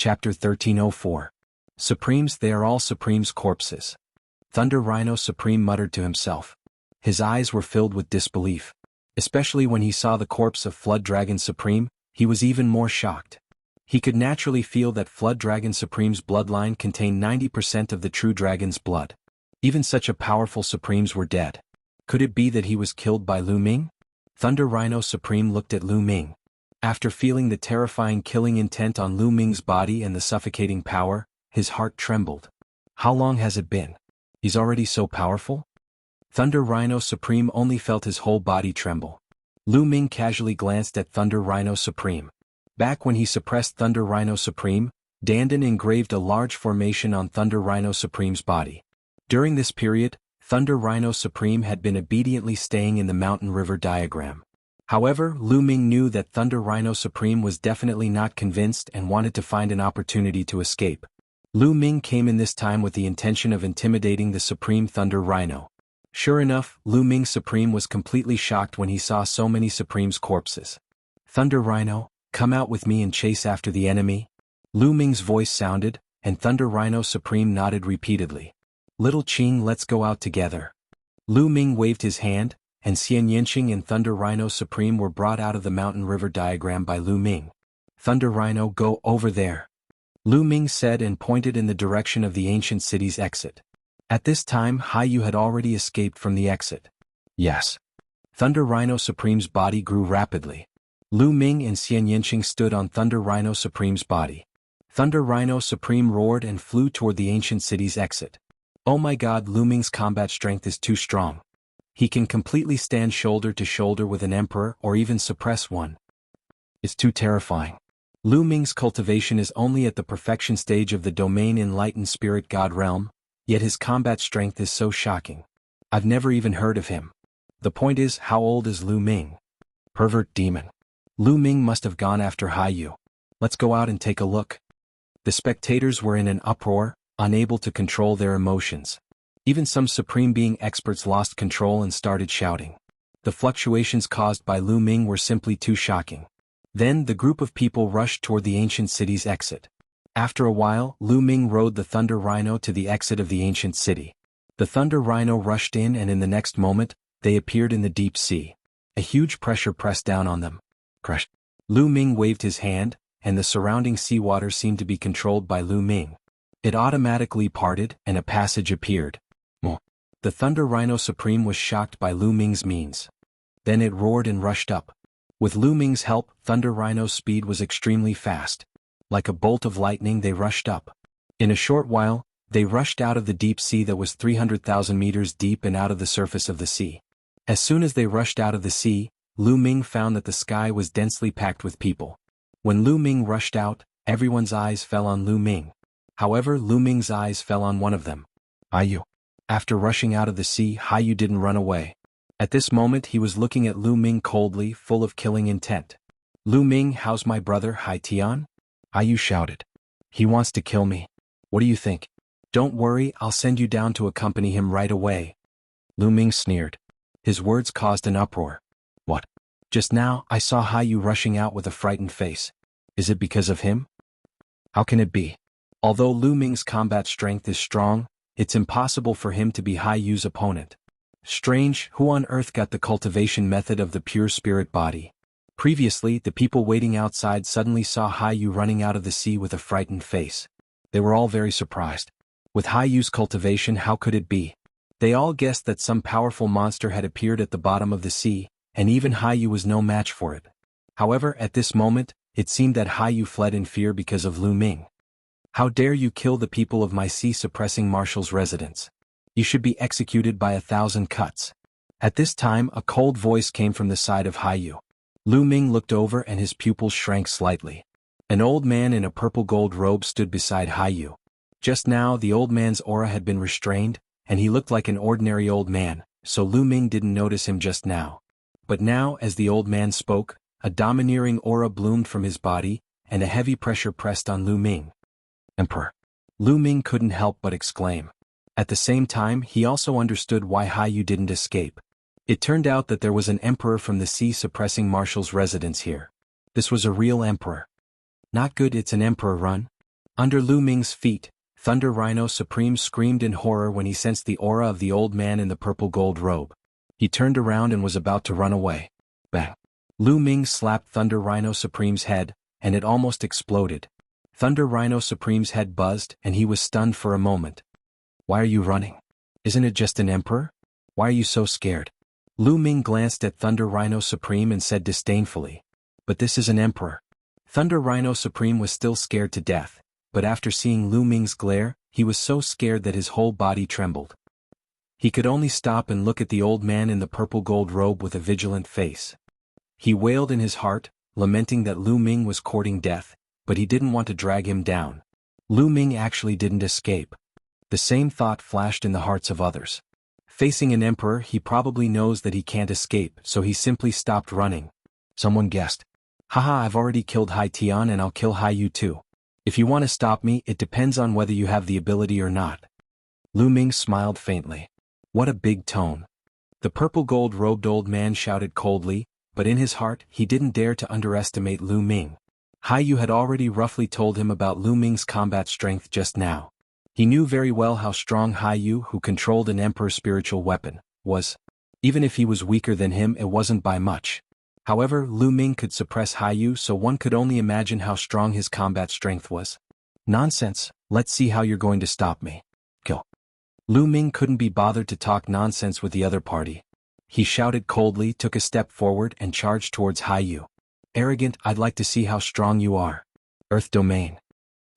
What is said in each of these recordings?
Chapter 1304. Supremes, they are all Supremes' corpses. Thunder Rhino Supreme muttered to himself. His eyes were filled with disbelief. Especially when he saw the corpse of Flood Dragon Supreme, he was even more shocked. He could naturally feel that Flood Dragon Supreme's bloodline contained 90% of the true dragon's blood. Even such a powerful Supremes were dead. Could it be that he was killed by Lu Ming? Thunder Rhino Supreme looked at Lu Ming. After feeling the terrifying killing intent on Lu Ming's body and the suffocating power, his heart trembled. How long has it been? He's already so powerful? Thunder Rhino Supreme only felt his whole body tremble. Lu Ming casually glanced at Thunder Rhino Supreme. Back when he suppressed Thunder Rhino Supreme, Dandan engraved a large formation on Thunder Rhino Supreme's body. During this period, Thunder Rhino Supreme had been obediently staying in the mountain river diagram. However, Lu Ming knew that Thunder Rhino Supreme was definitely not convinced and wanted to find an opportunity to escape. Lu Ming came in this time with the intention of intimidating the Supreme Thunder Rhino. Sure enough, Lu Ming Supreme was completely shocked when he saw so many Supreme's corpses. Thunder Rhino, come out with me and chase after the enemy? Lu Ming's voice sounded, and Thunder Rhino Supreme nodded repeatedly. Little Qing, let's go out together. Lu Ming waved his hand, and Xian Yanqing and Thunder Rhino Supreme were brought out of the mountain river diagram by Lu Ming. Thunder Rhino, go over there. Lu Ming said and pointed in the direction of the ancient city's exit. At this time, Haiyu had already escaped from the exit. Yes. Thunder Rhino Supreme's body grew rapidly. Lu Ming and Xian Yanqing stood on Thunder Rhino Supreme's body. Thunder Rhino Supreme roared and flew toward the ancient city's exit. Oh my god, Lu Ming's combat strength is too strong. He can completely stand shoulder to shoulder with an emperor or even suppress one. It's too terrifying. Lu Ming's cultivation is only at the perfection stage of the domain enlightened spirit god realm, yet his combat strength is so shocking. I've never even heard of him. The point is, how old is Lu Ming? Pervert demon. Lu Ming must have gone after Haiyu. Let's go out and take a look. The spectators were in an uproar, unable to control their emotions. Even some Supreme Being experts lost control and started shouting. The fluctuations caused by Lu Ming were simply too shocking. Then the group of people rushed toward the ancient city's exit. After a while, Lu Ming rode the Thunder Rhino to the exit of the ancient city. The Thunder Rhino rushed in and in the next moment, they appeared in the deep sea. A huge pressure pressed down on them. Crush. Lu Ming waved his hand, and the surrounding seawater seemed to be controlled by Lu Ming. It automatically parted, and a passage appeared. The Thunder Rhino Supreme was shocked by Lu Ming's means. Then it roared and rushed up. With Lu Ming's help, Thunder Rhino's speed was extremely fast. Like a bolt of lightning they rushed up. In a short while, they rushed out of the deep sea that was 300,000 meters deep and out of the surface of the sea. As soon as they rushed out of the sea, Lu Ming found that the sky was densely packed with people. When Lu Ming rushed out, everyone's eyes fell on Lu Ming. However, Lu Ming's eyes fell on one of them. Haiyu. After rushing out of the sea, Haiyu didn't run away. At this moment he was looking at Lu Ming coldly, full of killing intent. Lu Ming, how's my brother Hai Tian? Haiyu shouted. He wants to kill me. What do you think? Don't worry, I'll send you down to accompany him right away. Lu Ming sneered. His words caused an uproar. What? Just now, I saw Haiyu rushing out with a frightened face. Is it because of him? How can it be? Although Lu Ming's combat strength is strong, it's impossible for him to be Haiyu's opponent. Strange, who on earth got the cultivation method of the pure spirit body? Previously, the people waiting outside suddenly saw Haiyu running out of the sea with a frightened face. They were all very surprised. With Haiyu's cultivation, how could it be? They all guessed that some powerful monster had appeared at the bottom of the sea, and even Haiyu was no match for it. However, at this moment, it seemed that Haiyu fled in fear because of Lu Ming. How dare you kill the people of my sea-suppressing marshal's residence? You should be executed by 1,000 cuts. At this time, a cold voice came from the side of Haiyu. Lu Ming looked over and his pupils shrank slightly. An old man in a purple-gold robe stood beside Haiyu. Just now, the old man's aura had been restrained, and he looked like an ordinary old man, so Lu Ming didn't notice him just now. But now, as the old man spoke, a domineering aura bloomed from his body, and a heavy pressure pressed on Lu Ming. Emperor. Lu Ming couldn't help but exclaim. At the same time, he also understood why Haiyu didn't escape. It turned out that there was an emperor from the sea-suppressing marshal's residence here. This was a real emperor. Not good, it's an emperor run. Under Lu Ming's feet, Thunder Rhino Supreme screamed in horror when he sensed the aura of the old man in the purple gold robe. He turned around and was about to run away. Bang! Lu Ming slapped Thunder Rhino Supreme's head, and it almost exploded. Thunder Rhino Supreme's head buzzed, and he was stunned for a moment. Why are you running? Isn't it just an emperor? Why are you so scared? Lu Ming glanced at Thunder Rhino Supreme and said disdainfully. But this is an emperor. Thunder Rhino Supreme was still scared to death, but after seeing Lu Ming's glare, he was so scared that his whole body trembled. He could only stop and look at the old man in the purple gold robe with a vigilant face. He wailed in his heart, lamenting that Lu Ming was courting death, but he didn't want to drag him down. Lu Ming actually didn't escape. The same thought flashed in the hearts of others. Facing an emperor, he probably knows that he can't escape, so he simply stopped running. Someone guessed. Haha, I've already killed Hai Tian and I'll kill Hai Yu too. If you want to stop me, it depends on whether you have the ability or not. Lu Ming smiled faintly. What a big tone. The purple gold robed old man shouted coldly, but in his heart, he didn't dare to underestimate Lu Ming. Hai Yu had already roughly told him about Lu Ming's combat strength just now. He knew very well how strong Hai Yu, who controlled an emperor's spiritual weapon, was. Even if he was weaker than him, it wasn't by much. However, Lu Ming could suppress Hai Yu, so one could only imagine how strong his combat strength was. Nonsense, let's see how you're going to stop me. Kill. Lu Ming couldn't be bothered to talk nonsense with the other party. He shouted coldly, took a step forward and charged towards Hai Yu. Arrogant, I'd like to see how strong you are. Earth Domain.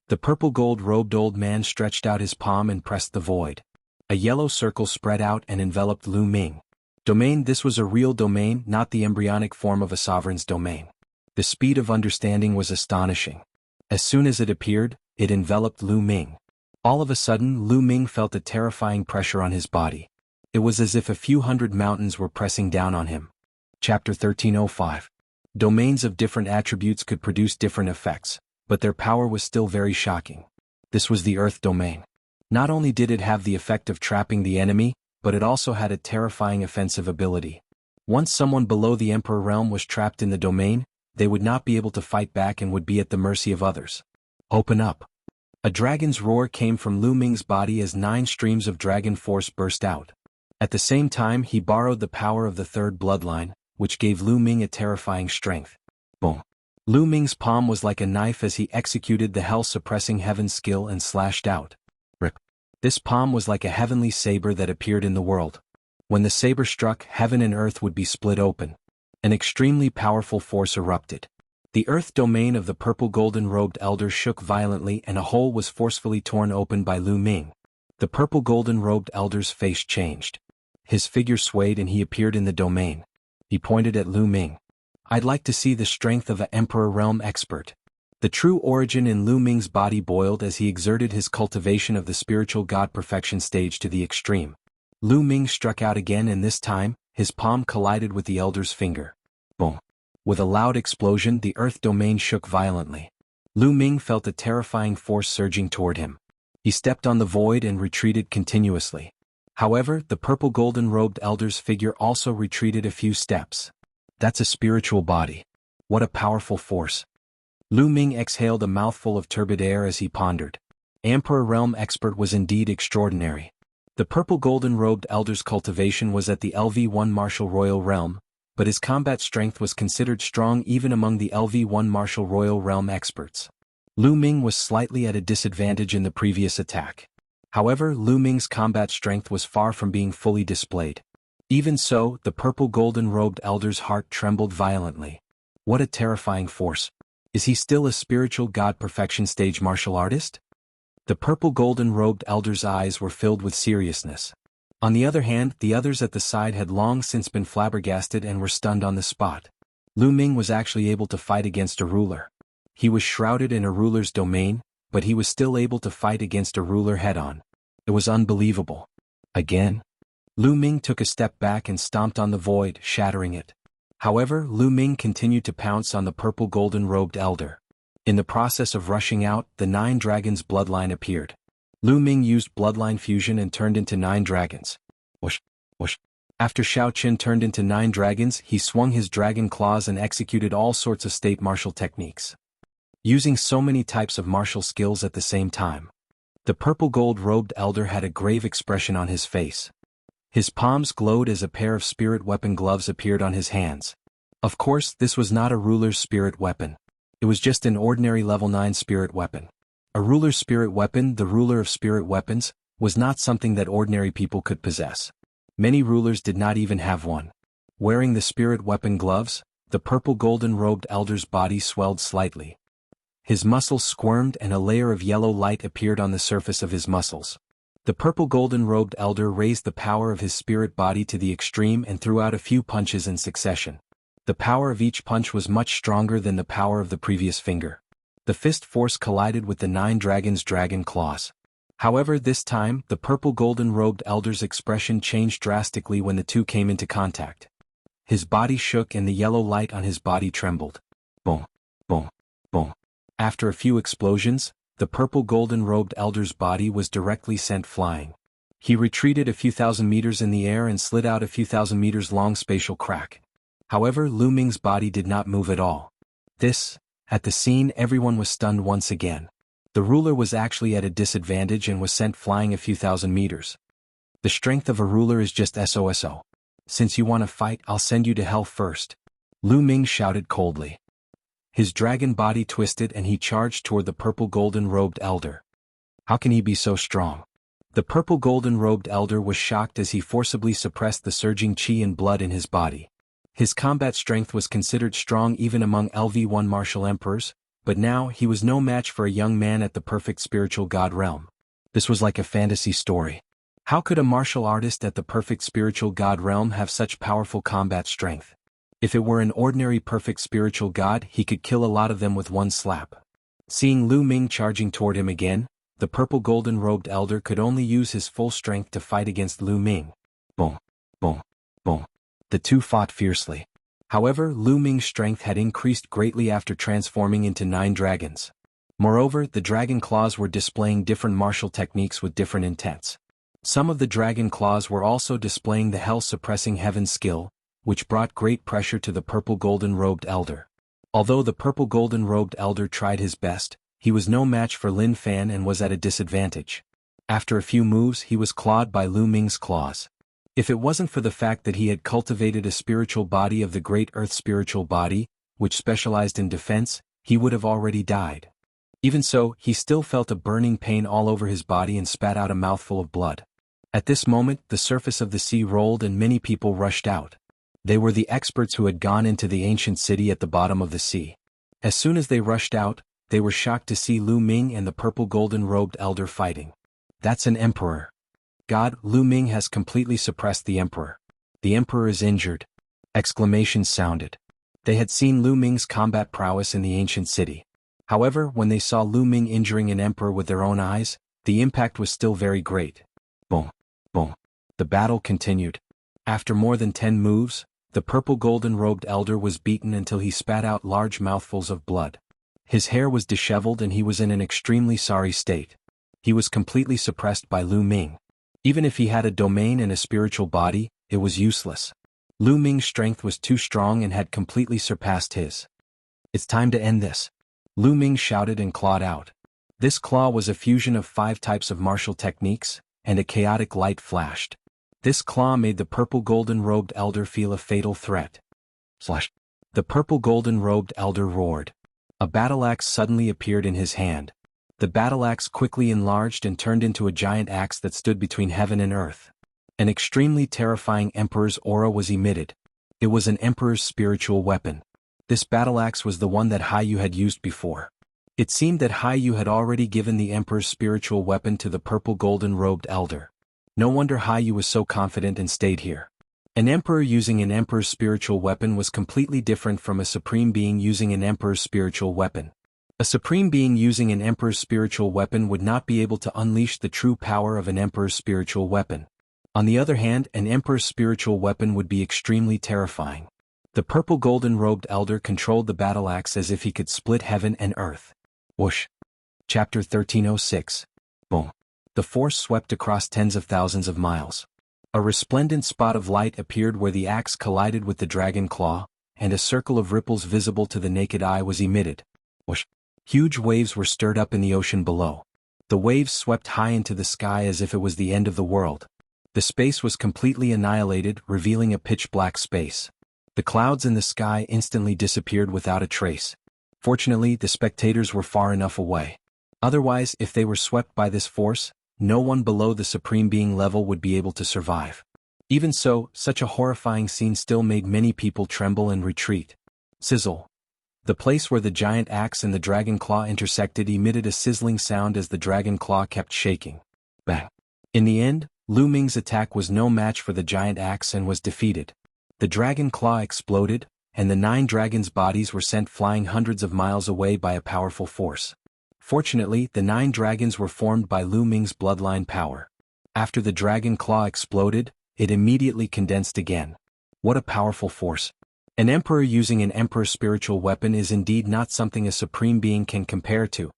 The purple gold-robed old man stretched out his palm and pressed the void. A yellow circle spread out and enveloped Lu Ming. Domain. This was a real domain, not the embryonic form of a sovereign's domain. The speed of understanding was astonishing. As soon as it appeared, it enveloped Lu Ming. All of a sudden, Lu Ming felt a terrifying pressure on his body. It was as if a few hundred mountains were pressing down on him. Chapter 1305. Domains of different attributes could produce different effects, but their power was still very shocking. This was the Earth Domain. Not only did it have the effect of trapping the enemy, but it also had a terrifying offensive ability. Once someone below the Emperor realm was trapped in the domain, they would not be able to fight back and would be at the mercy of others. Open up. A dragon's roar came from Lu Ming's body as 9 streams of dragon force burst out. At the same time, he borrowed the power of the third bloodline, which gave Lu Ming a terrifying strength. Boom. Lu Ming's palm was like a knife as he executed the hell-suppressing heaven skill and slashed out. Rip. This palm was like a heavenly saber that appeared in the world. When the saber struck, heaven and earth would be split open. An extremely powerful force erupted. The earth domain of the purple golden-robed elder shook violently and a hole was forcefully torn open by Lu Ming. The purple golden-robed elder's face changed. His figure swayed and he appeared in the domain. He pointed at Lu Ming. I'd like to see the strength of an Emperor Realm expert. The true origin in Lu Ming's body boiled as he exerted his cultivation of the spiritual god perfection stage to the extreme. Lu Ming struck out again and this time, his palm collided with the elder's finger. Boom. With a loud explosion, the earth domain shook violently. Lu Ming felt a terrifying force surging toward him. He stepped on the void and retreated continuously. However, the purple golden-robed elder's figure also retreated a few steps. That's a spiritual body. What a powerful force. Lu Ming exhaled a mouthful of turbid air as he pondered. Emperor Realm expert was indeed extraordinary. The purple golden-robed elder's cultivation was at the LV1 Martial Royal Realm, but his combat strength was considered strong even among the LV1 Martial Royal Realm experts. Lu Ming was slightly at a disadvantage in the previous attack. However, Lu Ming's combat strength was far from being fully displayed. Even so, the purple golden-robed elder's heart trembled violently. What a terrifying force. Is he still a spiritual god perfection stage martial artist? The purple golden-robed elder's eyes were filled with seriousness. On the other hand, the others at the side had long since been flabbergasted and were stunned on the spot. Lu Ming was actually able to fight against a ruler. He was shrouded in a ruler's domain, but he was still able to fight against a ruler head-on. It was unbelievable. Again? Lu Ming took a step back and stomped on the void, shattering it. However, Lu Ming continued to pounce on the purple golden-robed elder. In the process of rushing out, the 9 dragons' bloodline appeared. Lu Ming used bloodline fusion and turned into 9 dragons. Whoosh, whoosh. After Xiao Qin turned into 9 dragons, he swung his dragon claws and executed all sorts of state martial techniques. using so many types of martial skills at the same time. The purple gold-robed elder had a grave expression on his face. His palms glowed as a pair of spirit weapon gloves appeared on his hands. Of course, this was not a ruler's spirit weapon. It was just an ordinary level 9 spirit weapon. A ruler's spirit weapon, the ruler of spirit weapons, was not something that ordinary people could possess. Many rulers did not even have one. Wearing the spirit weapon gloves, the purple golden-robed elder's body swelled slightly. His muscles squirmed and a layer of yellow light appeared on the surface of his muscles. The purple golden-robed elder raised the power of his spirit body to the extreme and threw out a few punches in succession. The power of each punch was much stronger than the power of the previous finger. The fist force collided with the 9 dragons' dragon claws. However, this time, the purple golden-robed elder's expression changed drastically when the two came into contact. His body shook and the yellow light on his body trembled. Boom, boom, boom. After a few explosions, the purple golden-robed elder's body was directly sent flying. He retreated a few thousand meters in the air and slid out a few thousand meters long spatial crack. However, Lu Ming's body did not move at all. At the scene, everyone was stunned once again. The ruler was actually at a disadvantage and was sent flying a few thousand meters. The strength of a ruler is just SOSO. Since you want to fight, I'll send you to hell first. Lu Ming shouted coldly. His dragon body twisted and he charged toward the purple golden-robed elder. How can he be so strong? The purple golden-robed elder was shocked as he forcibly suppressed the surging qi and blood in his body. His combat strength was considered strong even among LV1 martial emperors, but now he was no match for a young man at the perfect spiritual god realm. This was like a fantasy story. How could a martial artist at the perfect spiritual god realm have such powerful combat strength? If it were an ordinary perfect spiritual god, he could kill a lot of them with one slap. Seeing Lu Ming charging toward him again, the purple golden-robed elder could only use his full strength to fight against Lu Ming. Boom, boom, boom. The two fought fiercely. However, Lu Ming's strength had increased greatly after transforming into 9 dragons. Moreover, the dragon claws were displaying different martial techniques with different intents. Some of the dragon claws were also displaying the hell-suppressing heaven skill, which brought great pressure to the purple golden-robed elder. Although the purple golden-robed elder tried his best, he was no match for Lin Fan and was at a disadvantage. After a few moves, he was clawed by Lu Ming's claws. If it wasn't for the fact that he had cultivated a spiritual body of the Great Earth spiritual body, which specialized in defense, he would have already died. Even so, he still felt a burning pain all over his body and spat out a mouthful of blood. At this moment, the surface of the sea rolled and many people rushed out. They were the experts who had gone into the ancient city at the bottom of the sea. As soon as they rushed out, they were shocked to see Lu Ming and the purple golden-robed elder fighting. That's an emperor. God, Lu Ming has completely suppressed the emperor. The emperor is injured. Exclamations sounded. They had seen Lu Ming's combat prowess in the ancient city. However, when they saw Lu Ming injuring an emperor with their own eyes, the impact was still very great. Boom, boom. The battle continued. After more than 10 moves, the purple golden-robed elder was beaten until he spat out large mouthfuls of blood. His hair was disheveled and he was in an extremely sorry state. He was completely suppressed by Lu Ming. Even if he had a domain and a spiritual body, it was useless. Lu Ming's strength was too strong and had completely surpassed his. It's time to end this. Lu Ming shouted and clawed out. This claw was a fusion of 5 types of martial techniques, and a chaotic light flashed. This claw made the purple golden-robed elder feel a fatal threat. Slash. The purple golden-robed elder roared. A battle axe suddenly appeared in his hand. The battle axe quickly enlarged and turned into a giant axe that stood between heaven and earth. An extremely terrifying emperor's aura was emitted. It was an emperor's spiritual weapon. This battle axe was the one that Haiyu had used before. It seemed that Haiyu had already given the emperor's spiritual weapon to the purple golden-robed elder. No wonder Haiyu was so confident and stayed here. An emperor using an emperor's spiritual weapon was completely different from a supreme being using an emperor's spiritual weapon. A supreme being using an emperor's spiritual weapon would not be able to unleash the true power of an emperor's spiritual weapon. On the other hand, an emperor's spiritual weapon would be extremely terrifying. The purple golden-robed elder controlled the battle axe as if he could split heaven and earth. Whoosh. Chapter 1306. Boom. The force swept across tens of thousands of miles. A resplendent spot of light appeared where the axe collided with the dragon claw, and a circle of ripples visible to the naked eye was emitted. Whoosh. Huge waves were stirred up in the ocean below. The waves swept high into the sky as if it was the end of the world. The space was completely annihilated, revealing a pitch-black space. The clouds in the sky instantly disappeared without a trace. Fortunately, the spectators were far enough away. Otherwise, if they were swept by this force, no one below the Supreme Being level would be able to survive. Even so, such a horrifying scene still made many people tremble and retreat. Sizzle. The place where the giant axe and the dragon claw intersected emitted a sizzling sound as the dragon claw kept shaking. Bang. In the end, Lu Ming's attack was no match for the giant axe and was defeated. The dragon claw exploded, and the 9 dragons' bodies were sent flying hundreds of miles away by a powerful force. Fortunately, the 9 dragons were formed by Lu Ming's bloodline power. After the dragon claw exploded, it immediately condensed again. What a powerful force. An emperor using an emperor's spiritual weapon is indeed not something a supreme being can compare to.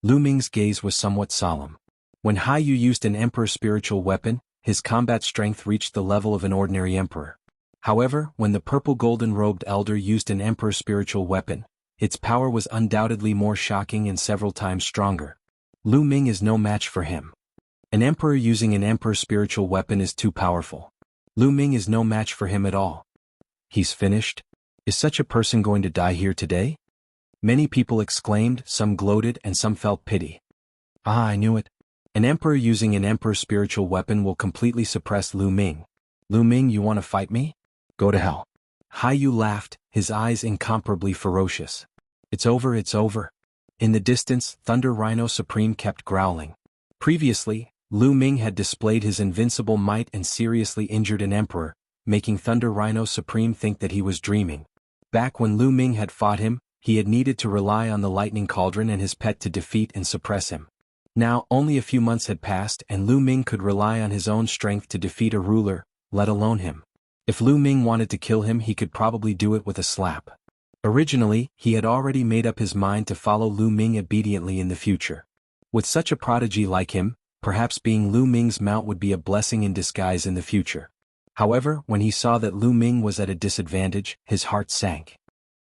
Lu Ming's gaze was somewhat solemn. When Hai Yu used an emperor's spiritual weapon, his combat strength reached the level of an ordinary emperor. However, when the purple golden-robed elder used an emperor's spiritual weapon, its power was undoubtedly more shocking and several times stronger. Lu Ming is no match for him. An emperor using an emperor's spiritual weapon is too powerful. Lu Ming is no match for him at all. He's finished? Is such a person going to die here today? Many people exclaimed, some gloated, and some felt pity. Ah, I knew it. An emperor using an emperor's spiritual weapon will completely suppress Lu Ming. Lu Ming, you want to fight me? Go to hell. Hai Yu laughed, his eyes incomparably ferocious. It's over, it's over. In the distance, Thunder Rhino Supreme kept growling. Previously, Lu Ming had displayed his invincible might and seriously injured an emperor, making Thunder Rhino Supreme think that he was dreaming. Back when Lu Ming had fought him, he had needed to rely on the lightning cauldron and his pet to defeat and suppress him. Now, only a few months had passed and Lu Ming could rely on his own strength to defeat a ruler, let alone him. If Lu Ming wanted to kill him, he could probably do it with a slap. Originally, he had already made up his mind to follow Lu Ming obediently in the future. With such a prodigy like him, perhaps being Lu Ming's mount would be a blessing in disguise in the future. However, when he saw that Lu Ming was at a disadvantage, his heart sank.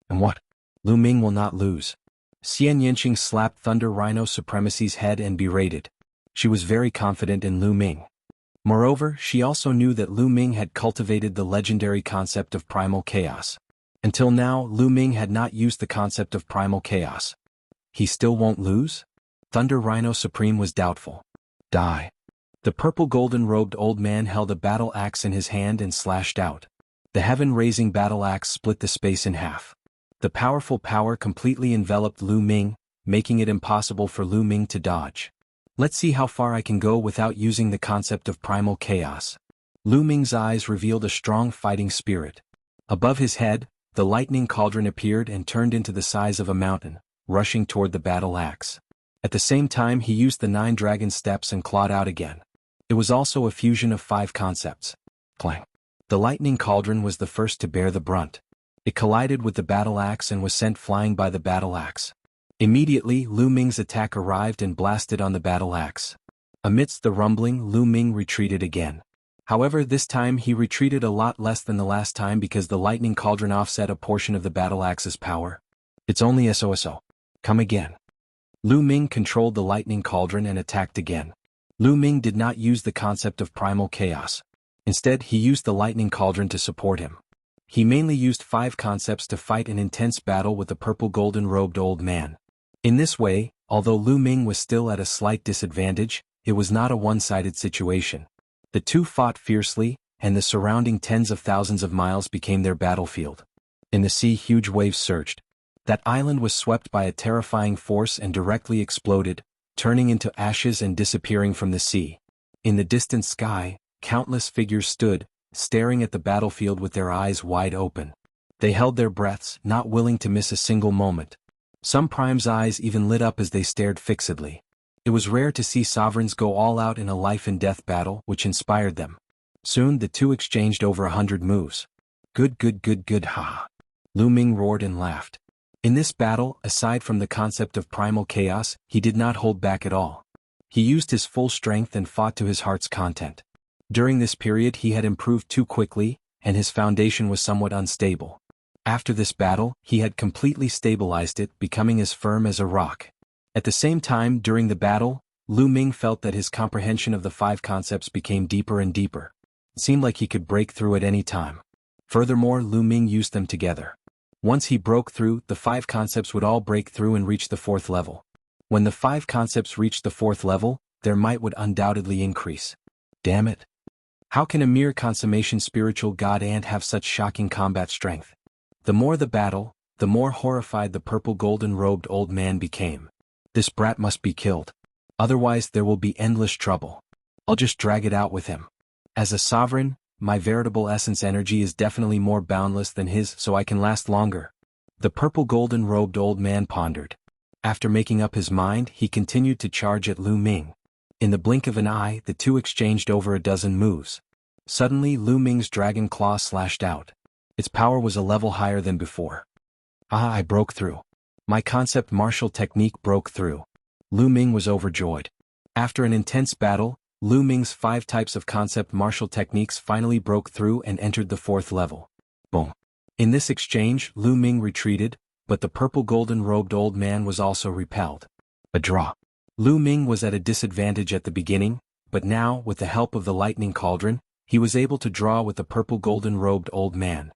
And what? Lu Ming will not lose. Xian Yanqing slapped Thunder Rhino Supremacy's head and berated. She was very confident in Lu Ming. Moreover, she also knew that Lu Ming had cultivated the legendary concept of primal chaos. Until now, Lu Ming had not used the concept of primal chaos. He still won't lose? Thunder Rhino Supreme was doubtful. Die. The purple golden-robed old man held a battle axe in his hand and slashed out. The heaven-raising battle axe split the space in half. The powerful power completely enveloped Lu Ming, making it impossible for Lu Ming to dodge. Let's see how far I can go without using the concept of primal chaos. Lu Ming's eyes revealed a strong fighting spirit. Above his head, the lightning cauldron appeared and turned into the size of a mountain, rushing toward the battle axe. At the same time, he used the 9 dragon steps and clawed out again. It was also a fusion of 5 concepts. Clang. The lightning cauldron was the first to bear the brunt. It collided with the battle axe and was sent flying by the battle axe. Immediately, Lu Ming's attack arrived and blasted on the battle axe. Amidst the rumbling, Lu Ming retreated again. However, this time he retreated a lot less than the last time because the lightning cauldron offset a portion of the battle axe's power. It's only SOSO. Come again. Lu Ming controlled the lightning cauldron and attacked again. Lu Ming did not use the concept of primal chaos. Instead, he used the lightning cauldron to support him. He mainly used 5 concepts to fight an intense battle with the purple golden-robed old man. In this way, although Lu Ming was still at a slight disadvantage, it was not a one-sided situation. The two fought fiercely, and the surrounding tens of thousands of miles became their battlefield. In the sea, huge waves surged. That island was swept by a terrifying force and directly exploded, turning into ashes and disappearing from the sea. In the distant sky, countless figures stood, staring at the battlefield with their eyes wide open. They held their breaths, not willing to miss a single moment. Some Prime's eyes even lit up as they stared fixedly. It was rare to see sovereigns go all out in a life-and-death battle, which inspired them. Soon the two exchanged over 100 moves. Good, ha. Lu Ming roared and laughed. In this battle, aside from the concept of primal chaos, he did not hold back at all. He used his full strength and fought to his heart's content. During this period he had improved too quickly, and his foundation was somewhat unstable. After this battle, he had completely stabilized it, becoming as firm as a rock. At the same time, during the battle, Lu Ming felt that his comprehension of the five concepts became deeper and deeper. It seemed like he could break through at any time. Furthermore, Lu Ming used them together. Once he broke through, the five concepts would all break through and reach the fourth level. When the five concepts reached the fourth level, their might would undoubtedly increase. Damn it. How can a mere consummation spiritual god ant have such shocking combat strength? The more the battle, the more horrified the purple golden-robed old man became. This brat must be killed. Otherwise there will be endless trouble. I'll just drag it out with him. As a sovereign, my veritable essence energy is definitely more boundless than his, so I can last longer. The purple golden-robed old man pondered. After making up his mind, he continued to charge at Lu Ming. In the blink of an eye, the two exchanged over a dozen moves. Suddenly, Lu Ming's dragon claw slashed out. Its power was a level higher than before. Ah, I broke through. My concept martial technique broke through. Lu Ming was overjoyed. After an intense battle, Lu Ming's 5 types of concept martial techniques finally broke through and entered the fourth level. Boom. In this exchange, Lu Ming retreated, but the purple golden-robed old man was also repelled. A draw. Lu Ming was at a disadvantage at the beginning, but now, with the help of the lightning cauldron, he was able to draw with the purple golden-robed old man.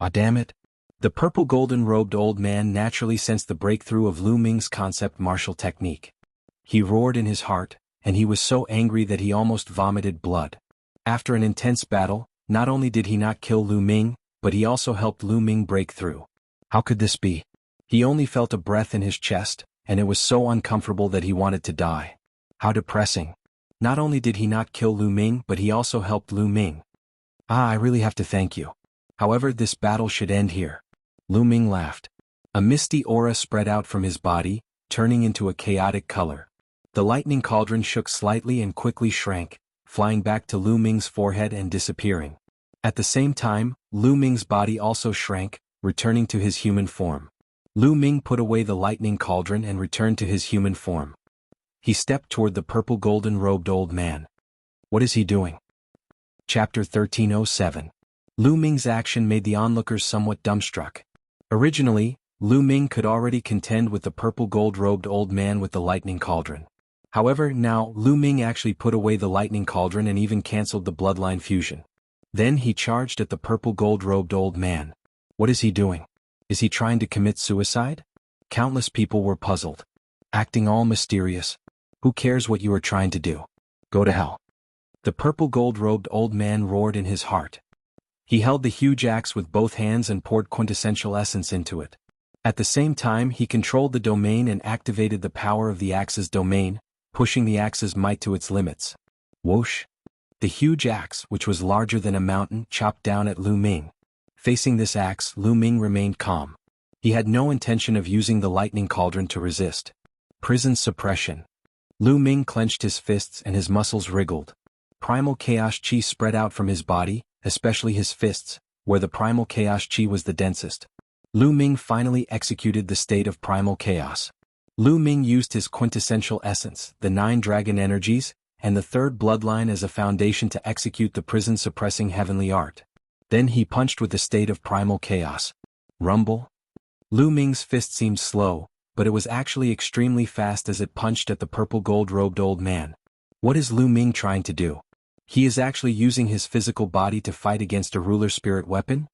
Ah, damn it. The purple golden-robed old man naturally sensed the breakthrough of Lu Ming's concept martial technique. He roared in his heart, and he was so angry that he almost vomited blood. After an intense battle, not only did he not kill Lu Ming, but he also helped Lu Ming break through. How could this be? He only felt a breath in his chest, and it was so uncomfortable that he wanted to die. How depressing. Not only did he not kill Lu Ming, but he also helped Lu Ming. Ah, I really have to thank you. However, this battle should end here. Lu Ming laughed. A misty aura spread out from his body, turning into a chaotic color. The lightning cauldron shook slightly and quickly shrank, flying back to Lu Ming's forehead and disappearing. At the same time, Lu Ming's body also shrank, returning to his human form. Lu Ming put away the lightning cauldron and returned to his human form. He stepped toward the purple golden-robed old man. What is he doing? Chapter 1307. Lu Ming's action made the onlookers somewhat dumbstruck. Originally, Lu Ming could already contend with the purple gold-robed old man with the lightning cauldron. However, now, Lu Ming actually put away the lightning cauldron and even cancelled the bloodline fusion. Then he charged at the purple gold-robed old man. What is he doing? Is he trying to commit suicide? Countless people were puzzled. Acting all mysterious. Who cares what you are trying to do? Go to hell. The purple gold-robed old man roared in his heart. He held the huge axe with both hands and poured quintessential essence into it. At the same time, he controlled the domain and activated the power of the axe's domain, pushing the axe's might to its limits. Whoosh! The huge axe, which was larger than a mountain, chopped down at Lu Ming. Facing this axe, Lu Ming remained calm. He had no intention of using the lightning cauldron to resist. Prison suppression. Lu Ming clenched his fists and his muscles wriggled. Primal chaos chi spread out from his body, especially his fists, where the primal chaos chi was the densest. Lu Ming finally executed the state of primal chaos. Lu Ming used his quintessential essence, the 9 dragon energies, and the 3rd bloodline as a foundation to execute the prison-suppressing heavenly art. Then he punched with the state of primal chaos. Rumble. Lu Ming's fist seemed slow, but it was actually extremely fast as it punched at the purple gold-robed old man. What is Lu Ming trying to do? He is actually using his physical body to fight against a ruler spirit weapon?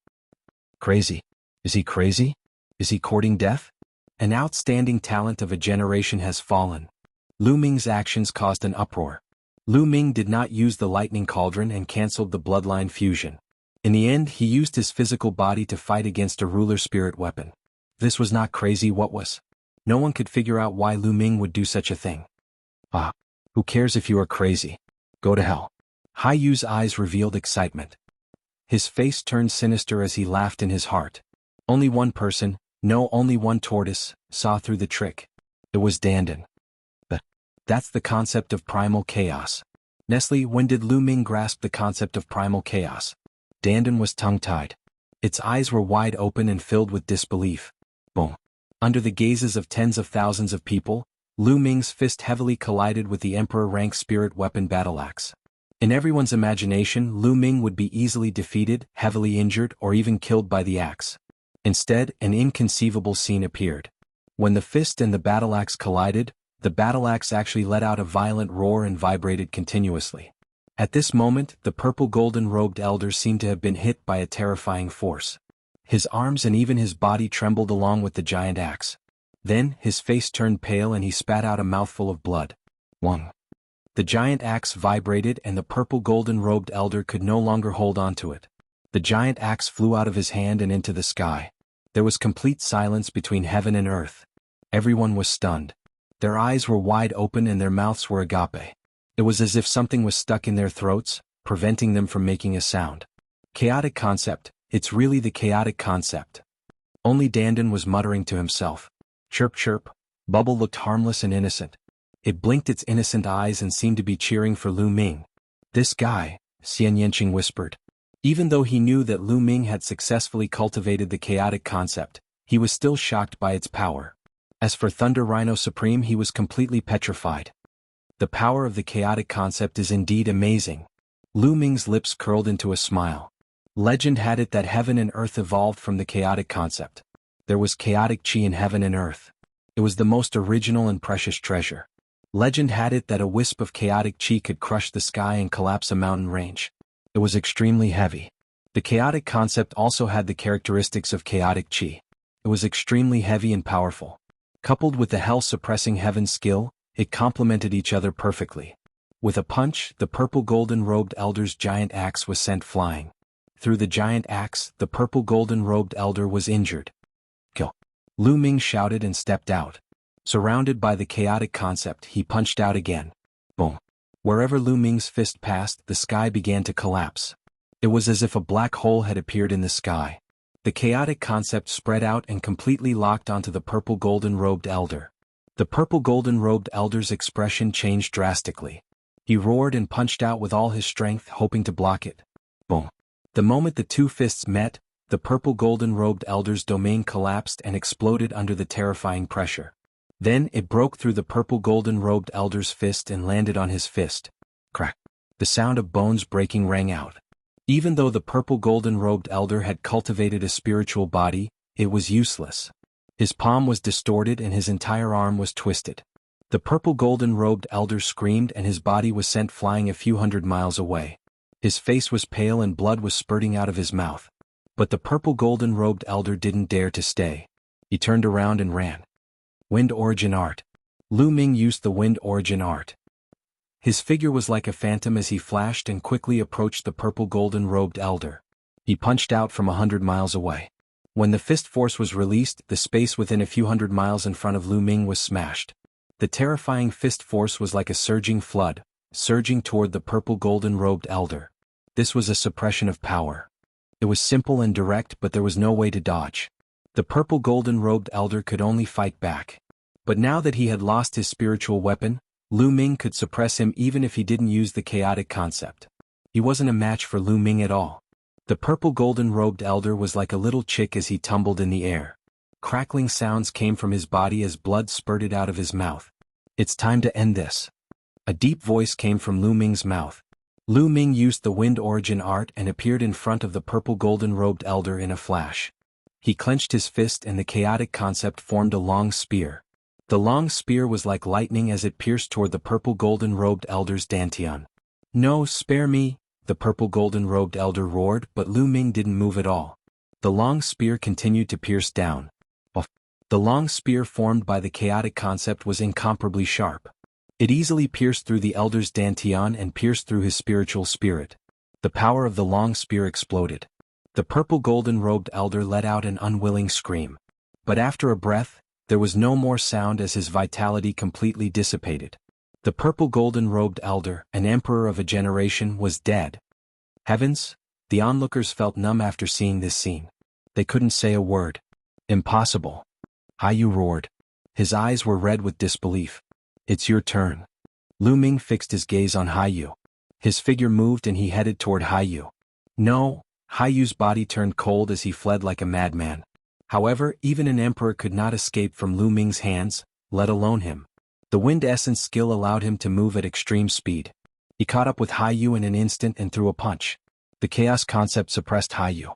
Crazy. Is he crazy? Is he courting death? An outstanding talent of a generation has fallen. Lu Ming's actions caused an uproar. Lu Ming did not use the lightning cauldron and cancelled the bloodline fusion. In the end, he used his physical body to fight against a ruler spirit weapon. This was not crazy, what was? No one could figure out why Lu Ming would do such a thing. Ah, who cares if you are crazy? Go to hell. Hai Yu's eyes revealed excitement. His face turned sinister as he laughed in his heart. Only one person, no, only one tortoise, saw through the trick. It was Dandan. But that's the concept of primal chaos. Nestle, when did Lu Ming grasp the concept of primal chaos? Dandan was tongue-tied. Its eyes were wide open and filled with disbelief. Boom. Under the gazes of tens of thousands of people, Lu Ming's fist heavily collided with the Emperor-rank spirit weapon battle axe. In everyone's imagination, Lu Ming would be easily defeated, heavily injured, or even killed by the axe. Instead, an inconceivable scene appeared. When the fist and the battle axe collided, the battle axe actually let out a violent roar and vibrated continuously. At this moment, the purple golden-robed elder seemed to have been hit by a terrifying force. His arms and even his body trembled along with the giant axe. Then, his face turned pale and he spat out a mouthful of blood. Wong. The giant axe vibrated and the purple golden-robed elder could no longer hold on to it. The giant axe flew out of his hand and into the sky. There was complete silence between heaven and earth. Everyone was stunned. Their eyes were wide open and their mouths were agape. It was as if something was stuck in their throats, preventing them from making a sound. Chaotic concept, it's really the chaotic concept. Only Dandan was muttering to himself. Chirp chirp. Bubble looked harmless and innocent. It blinked its innocent eyes and seemed to be cheering for Lu Ming. This guy, Xian Yanqing whispered. Even though he knew that Lu Ming had successfully cultivated the chaotic concept, he was still shocked by its power. As for Thunder Rhino Supreme, he was completely petrified. The power of the chaotic concept is indeed amazing. Lu Ming's lips curled into a smile. Legend had it that heaven and earth evolved from the chaotic concept. There was chaotic chi in heaven and earth. It was the most original and precious treasure. Legend had it that a wisp of chaotic chi could crush the sky and collapse a mountain range. It was extremely heavy. The chaotic concept also had the characteristics of chaotic chi. It was extremely heavy and powerful. Coupled with the hell-suppressing heaven skill, it complemented each other perfectly. With a punch, the purple golden-robed elder's giant axe was sent flying. Through the giant axe, the purple golden-robed elder was injured. Kill. Lu Ming shouted and stepped out. Surrounded by the chaotic concept, he punched out again. Boom. Wherever Lu Ming's fist passed, the sky began to collapse. It was as if a black hole had appeared in the sky. The chaotic concept spread out and completely locked onto the purple golden-robed elder. The purple golden-robed elder's expression changed drastically. He roared and punched out with all his strength, hoping to block it. Boom. The moment the two fists met, the purple golden-robed elder's domain collapsed and exploded under the terrifying pressure. Then it broke through the purple golden-robed elder's fist and landed on his fist. Crack. The sound of bones breaking rang out. Even though the purple golden-robed elder had cultivated a spiritual body, it was useless. His palm was distorted and his entire arm was twisted. The purple golden-robed elder screamed and his body was sent flying a few hundred miles away. His face was pale and blood was spurting out of his mouth. But the purple golden-robed elder didn't dare to stay. He turned around and ran. Wind Origin Art. Lu Ming used the Wind Origin Art. His figure was like a phantom as he flashed and quickly approached the purple golden-robed elder. He punched out from 100 miles away. When the fist force was released, the space within a few hundred miles in front of Lu Ming was smashed. The terrifying fist force was like a surging flood, surging toward the purple golden-robed elder. This was a suppression of power. It was simple and direct, but there was no way to dodge. The purple golden-robed elder could only fight back. But now that he had lost his spiritual weapon, Lu Ming could suppress him even if he didn't use the chaotic concept. He wasn't a match for Lu Ming at all. The purple golden-robed elder was like a little chick as he tumbled in the air. Crackling sounds came from his body as blood spurted out of his mouth. It's time to end this. A deep voice came from Lu Ming's mouth. Lu Ming used the Wind Origin Art and appeared in front of the purple golden-robed elder in a flash. He clenched his fist and the chaotic concept formed a long spear. The long spear was like lightning as it pierced toward the purple golden-robed elder's dantian. No, spare me, the purple golden-robed elder roared, but Lu Ming didn't move at all. The long spear continued to pierce down. The long spear formed by the chaotic concept was incomparably sharp. It easily pierced through the elder's dantian and pierced through his spiritual spirit. The power of the long spear exploded. The purple golden-robed elder let out an unwilling scream. But after a breath, there was no more sound as his vitality completely dissipated. The purple golden-robed elder, an emperor of a generation, was dead. Heavens! The onlookers felt numb after seeing this scene. They couldn't say a word. Impossible. Haiyu roared. His eyes were red with disbelief. It's your turn. Lu Ming fixed his gaze on Haiyu. His figure moved and he headed toward Haiyu. No, Haiyu's body turned cold as he fled like a madman. However, even an emperor could not escape from Lu Ming's hands, let alone him. The wind essence skill allowed him to move at extreme speed. He caught up with Haiyu in an instant and threw a punch. The chaos concept suppressed Haiyu.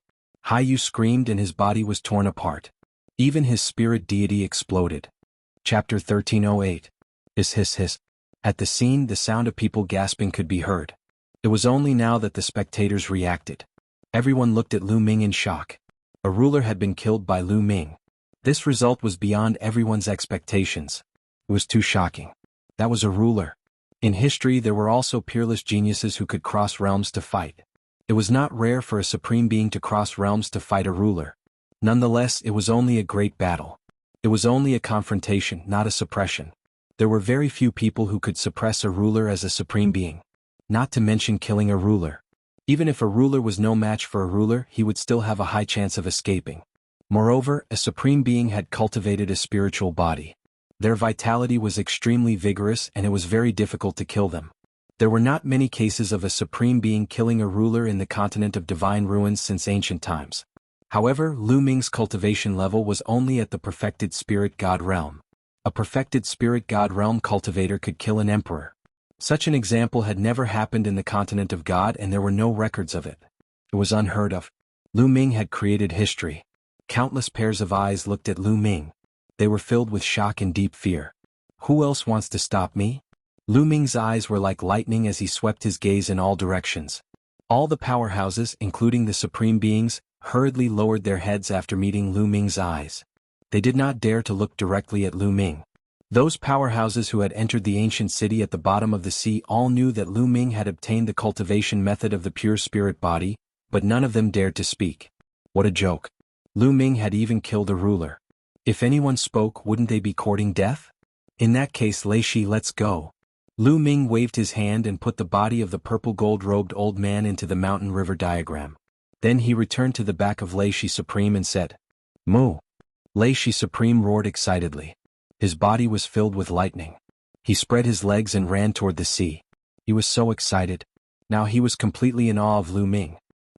Haiyu screamed and his body was torn apart. Even his spirit deity exploded. Chapter 1308. Hiss hiss hiss. At the scene, the sound of people gasping could be heard. It was only now that the spectators reacted. Everyone looked at Lu Ming in shock. A ruler had been killed by Lu Ming. This result was beyond everyone's expectations. It was too shocking. That was a ruler. In history, there were also peerless geniuses who could cross realms to fight. It was not rare for a supreme being to cross realms to fight a ruler. Nonetheless, it was only a great battle. It was only a confrontation, not a suppression. There were very few people who could suppress a ruler as a supreme being. Not to mention killing a ruler. Even if a ruler was no match for a ruler, he would still have a high chance of escaping. Moreover, a supreme being had cultivated a spiritual body. Their vitality was extremely vigorous and it was very difficult to kill them. There were not many cases of a supreme being killing a ruler in the continent of divine ruins since ancient times. However, Lu Ming's cultivation level was only at the perfected spirit god realm. A perfected spirit god realm cultivator could kill an emperor. Such an example had never happened in the continent of God and there were no records of it. It was unheard of. Lu Ming had created history. Countless pairs of eyes looked at Lu Ming. They were filled with shock and deep fear. Who else wants to stop me? Lu Ming's eyes were like lightning as he swept his gaze in all directions. All the powerhouses, including the supreme beings, hurriedly lowered their heads after meeting Lu Ming's eyes. They did not dare to look directly at Lu Ming. Those powerhouses who had entered the ancient city at the bottom of the sea all knew that Lu Ming had obtained the cultivation method of the pure spirit body, but none of them dared to speak. What a joke. Lu Ming had even killed a ruler. If anyone spoke, wouldn't they be courting death? In that case, Lei Shi, let's go. Lu Ming waved his hand and put the body of the purple gold-robed old man into the mountain river diagram. Then he returned to the back of Lei Shi Supreme and said, "Moo." Lei Shi Supreme roared excitedly. His body was filled with lightning. He spread his legs and ran toward the sea. He was so excited. Now he was completely in awe of Lu Ming.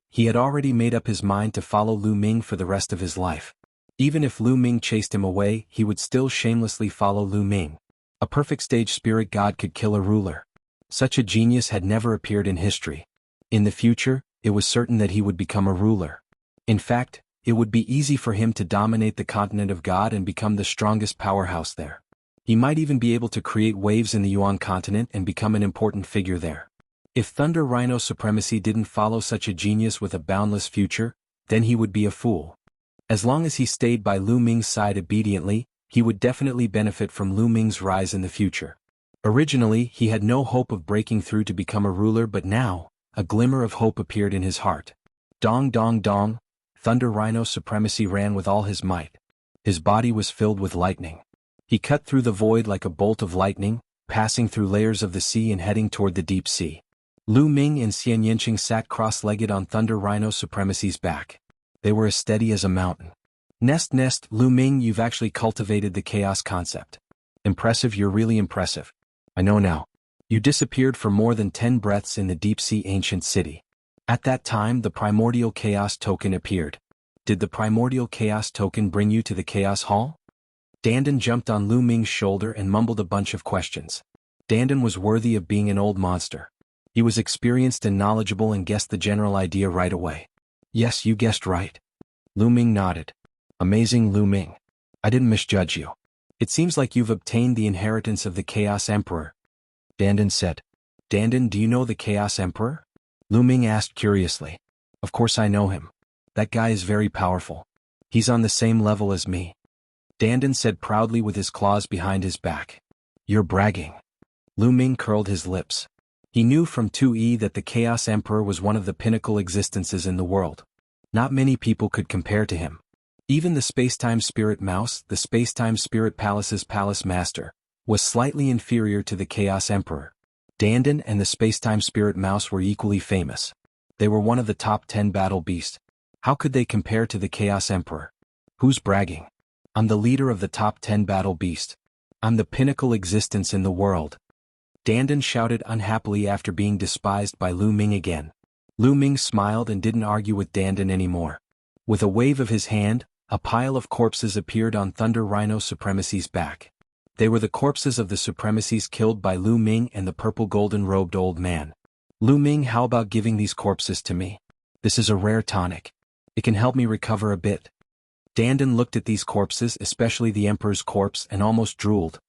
He had already made up his mind to follow Lu Ming for the rest of his life. Even if Lu Ming chased him away, he would still shamelessly follow Lu Ming. A perfect stage spirit god could kill a ruler. Such a genius had never appeared in history. In the future, it was certain that he would become a ruler. In fact, it would be easy for him to dominate the continent of God and become the strongest powerhouse there. He might even be able to create waves in the Yuan continent and become an important figure there. If Thunder Rhino supremacy didn't follow such a genius with a boundless future, then he would be a fool. As long as he stayed by Lu Ming's side obediently, he would definitely benefit from Lu Ming's rise in the future. Originally, he had no hope of breaking through to become a ruler, but now, a glimmer of hope appeared in his heart. Dong dong dong. Thunder Rhino supremacy ran with all his might. His body was filled with lightning. He cut through the void like a bolt of lightning, passing through layers of the sea and heading toward the deep sea. Lu Ming and Xian Yanqing sat cross-legged on Thunder Rhino supremacy's back. They were as steady as a mountain. Nest, Lu Ming, you've actually cultivated the chaos concept. Impressive, you're really impressive. I know now. You disappeared for more than 10 breaths in the deep-sea ancient city. At that time, the Primordial Chaos Token appeared. Did the Primordial Chaos Token bring you to the Chaos Hall? Dandan jumped on Lu Ming's shoulder and mumbled a bunch of questions. Dandan was worthy of being an old monster. He was experienced and knowledgeable and guessed the general idea right away. Yes, you guessed right. Lu Ming nodded. Amazing, Lu Ming. I didn't misjudge you. It seems like you've obtained the inheritance of the Chaos Emperor. Dandan said. Dandan, do you know the Chaos Emperor? Lu Ming asked curiously. Of course I know him. That guy is very powerful. He's on the same level as me. Dandan said proudly with his claws behind his back. You're bragging. Lu Ming curled his lips. He knew from 2E that the Chaos Emperor was one of the pinnacle existences in the world. Not many people could compare to him. Even the Spacetime Spirit Mouse, the Spacetime Spirit Palace's Palace Master, was slightly inferior to the Chaos Emperor. Dandan and the Spacetime Spirit Mouse were equally famous. They were one of the top 10 battle beasts. How could they compare to the Chaos Emperor? Who's bragging? I'm the leader of the top 10 battle beast. I'm the pinnacle existence in the world. Dandan shouted unhappily after being despised by Lu Ming again. Lu Ming smiled and didn't argue with Dandan anymore. With a wave of his hand, a pile of corpses appeared on Thunder Rhino Supremacy's back. They were the corpses of the Supremacies killed by Lu Ming and the purple golden-robed old man. Lu Ming, how about giving these corpses to me? This is a rare tonic. It can help me recover a bit. Dandan looked at these corpses, especially the Emperor's corpse, and almost drooled.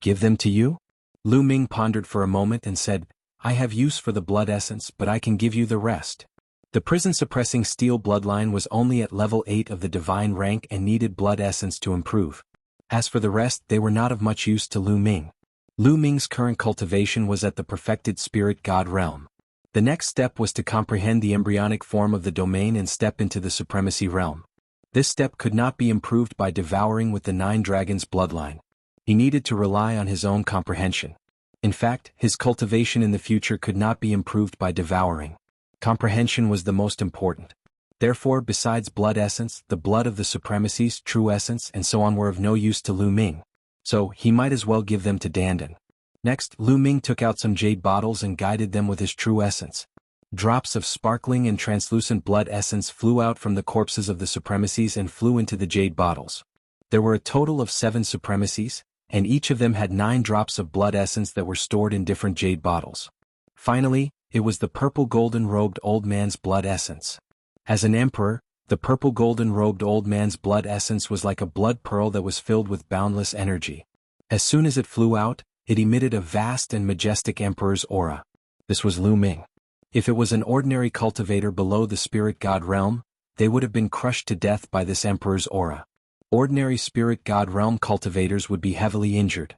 Give them to you? Lu Ming pondered for a moment and said, I have use for the blood essence, but I can give you the rest. The prison-suppressing steel bloodline was only at level 8 of the divine rank and needed blood essence to improve. As for the rest, they were not of much use to Lu Ming. Lu Ming's current cultivation was at the perfected spirit god realm. The next step was to comprehend the embryonic form of the domain and step into the supremacy realm. This step could not be improved by devouring with the 9 dragons' bloodline. He needed to rely on his own comprehension. In fact, his cultivation in the future could not be improved by devouring. Comprehension was the most important. Therefore, besides blood essence, the blood of the supremacies, true essence, and so on were of no use to Lu Ming. So, he might as well give them to Dandan. Next, Lu Ming took out some jade bottles and guided them with his true essence. Drops of sparkling and translucent blood essence flew out from the corpses of the supremacies and flew into the jade bottles. There were a total of 7 supremacies, and each of them had 9 drops of blood essence that were stored in different jade bottles. Finally, it was the purple golden-robed old man's blood essence. As an emperor, the purple golden-robed old man's blood essence was like a blood pearl that was filled with boundless energy. As soon as it flew out, it emitted a vast and majestic emperor's aura. This was Lu Ming. If it was an ordinary cultivator below the spirit god realm, they would have been crushed to death by this emperor's aura. Ordinary spirit god realm cultivators would be heavily injured.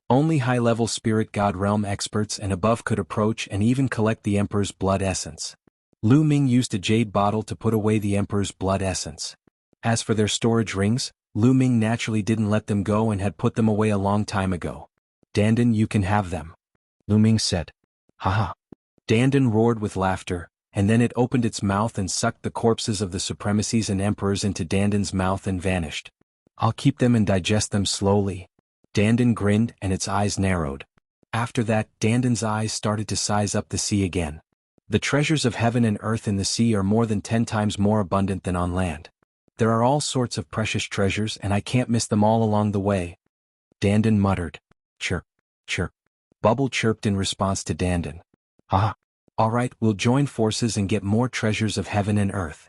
Only high-level spirit god realm experts and above could approach and even collect the emperor's blood essence. Lu Ming used a jade bottle to put away the emperor's blood essence. As for their storage rings, Lu Ming naturally didn't let them go and had put them away a long time ago. Dandan, you can have them. Lu Ming said. Haha. Dandan roared with laughter, and then it opened its mouth and sucked the corpses of the supremacies and emperors into Dandan's mouth and vanished. I'll keep them and digest them slowly. Dandan grinned and its eyes narrowed. After that, Dandan's eyes started to size up the sea again. The treasures of heaven and earth in the sea are more than 10 times more abundant than on land. There are all sorts of precious treasures and I can't miss them all along the way. Dandan muttered. Chirp, chirp. Bubble chirped in response to Dandan. Ah. All right, we'll join forces and get more treasures of heaven and earth.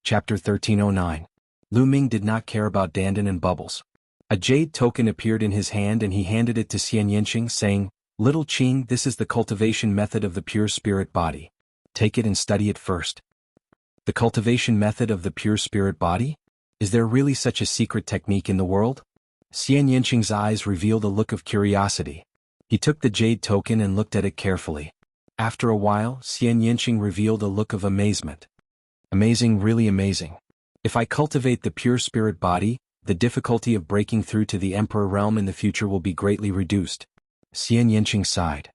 Chapter 1309. Lu Ming did not care about Dandan and Bubbles. A jade token appeared in his hand and he handed it to Xian Yinqing, saying, Little Qing, this is the cultivation method of the pure spirit body. Take it and study it first. The cultivation method of the pure spirit body? Is there really such a secret technique in the world? Xian Yinqing's eyes revealed a look of curiosity. He took the jade token and looked at it carefully. After a while, Xian Yinqing revealed a look of amazement. Amazing, really amazing. If I cultivate the pure spirit body, the difficulty of breaking through to the Emperor realm in the future will be greatly reduced. Xian Yinqing sighed.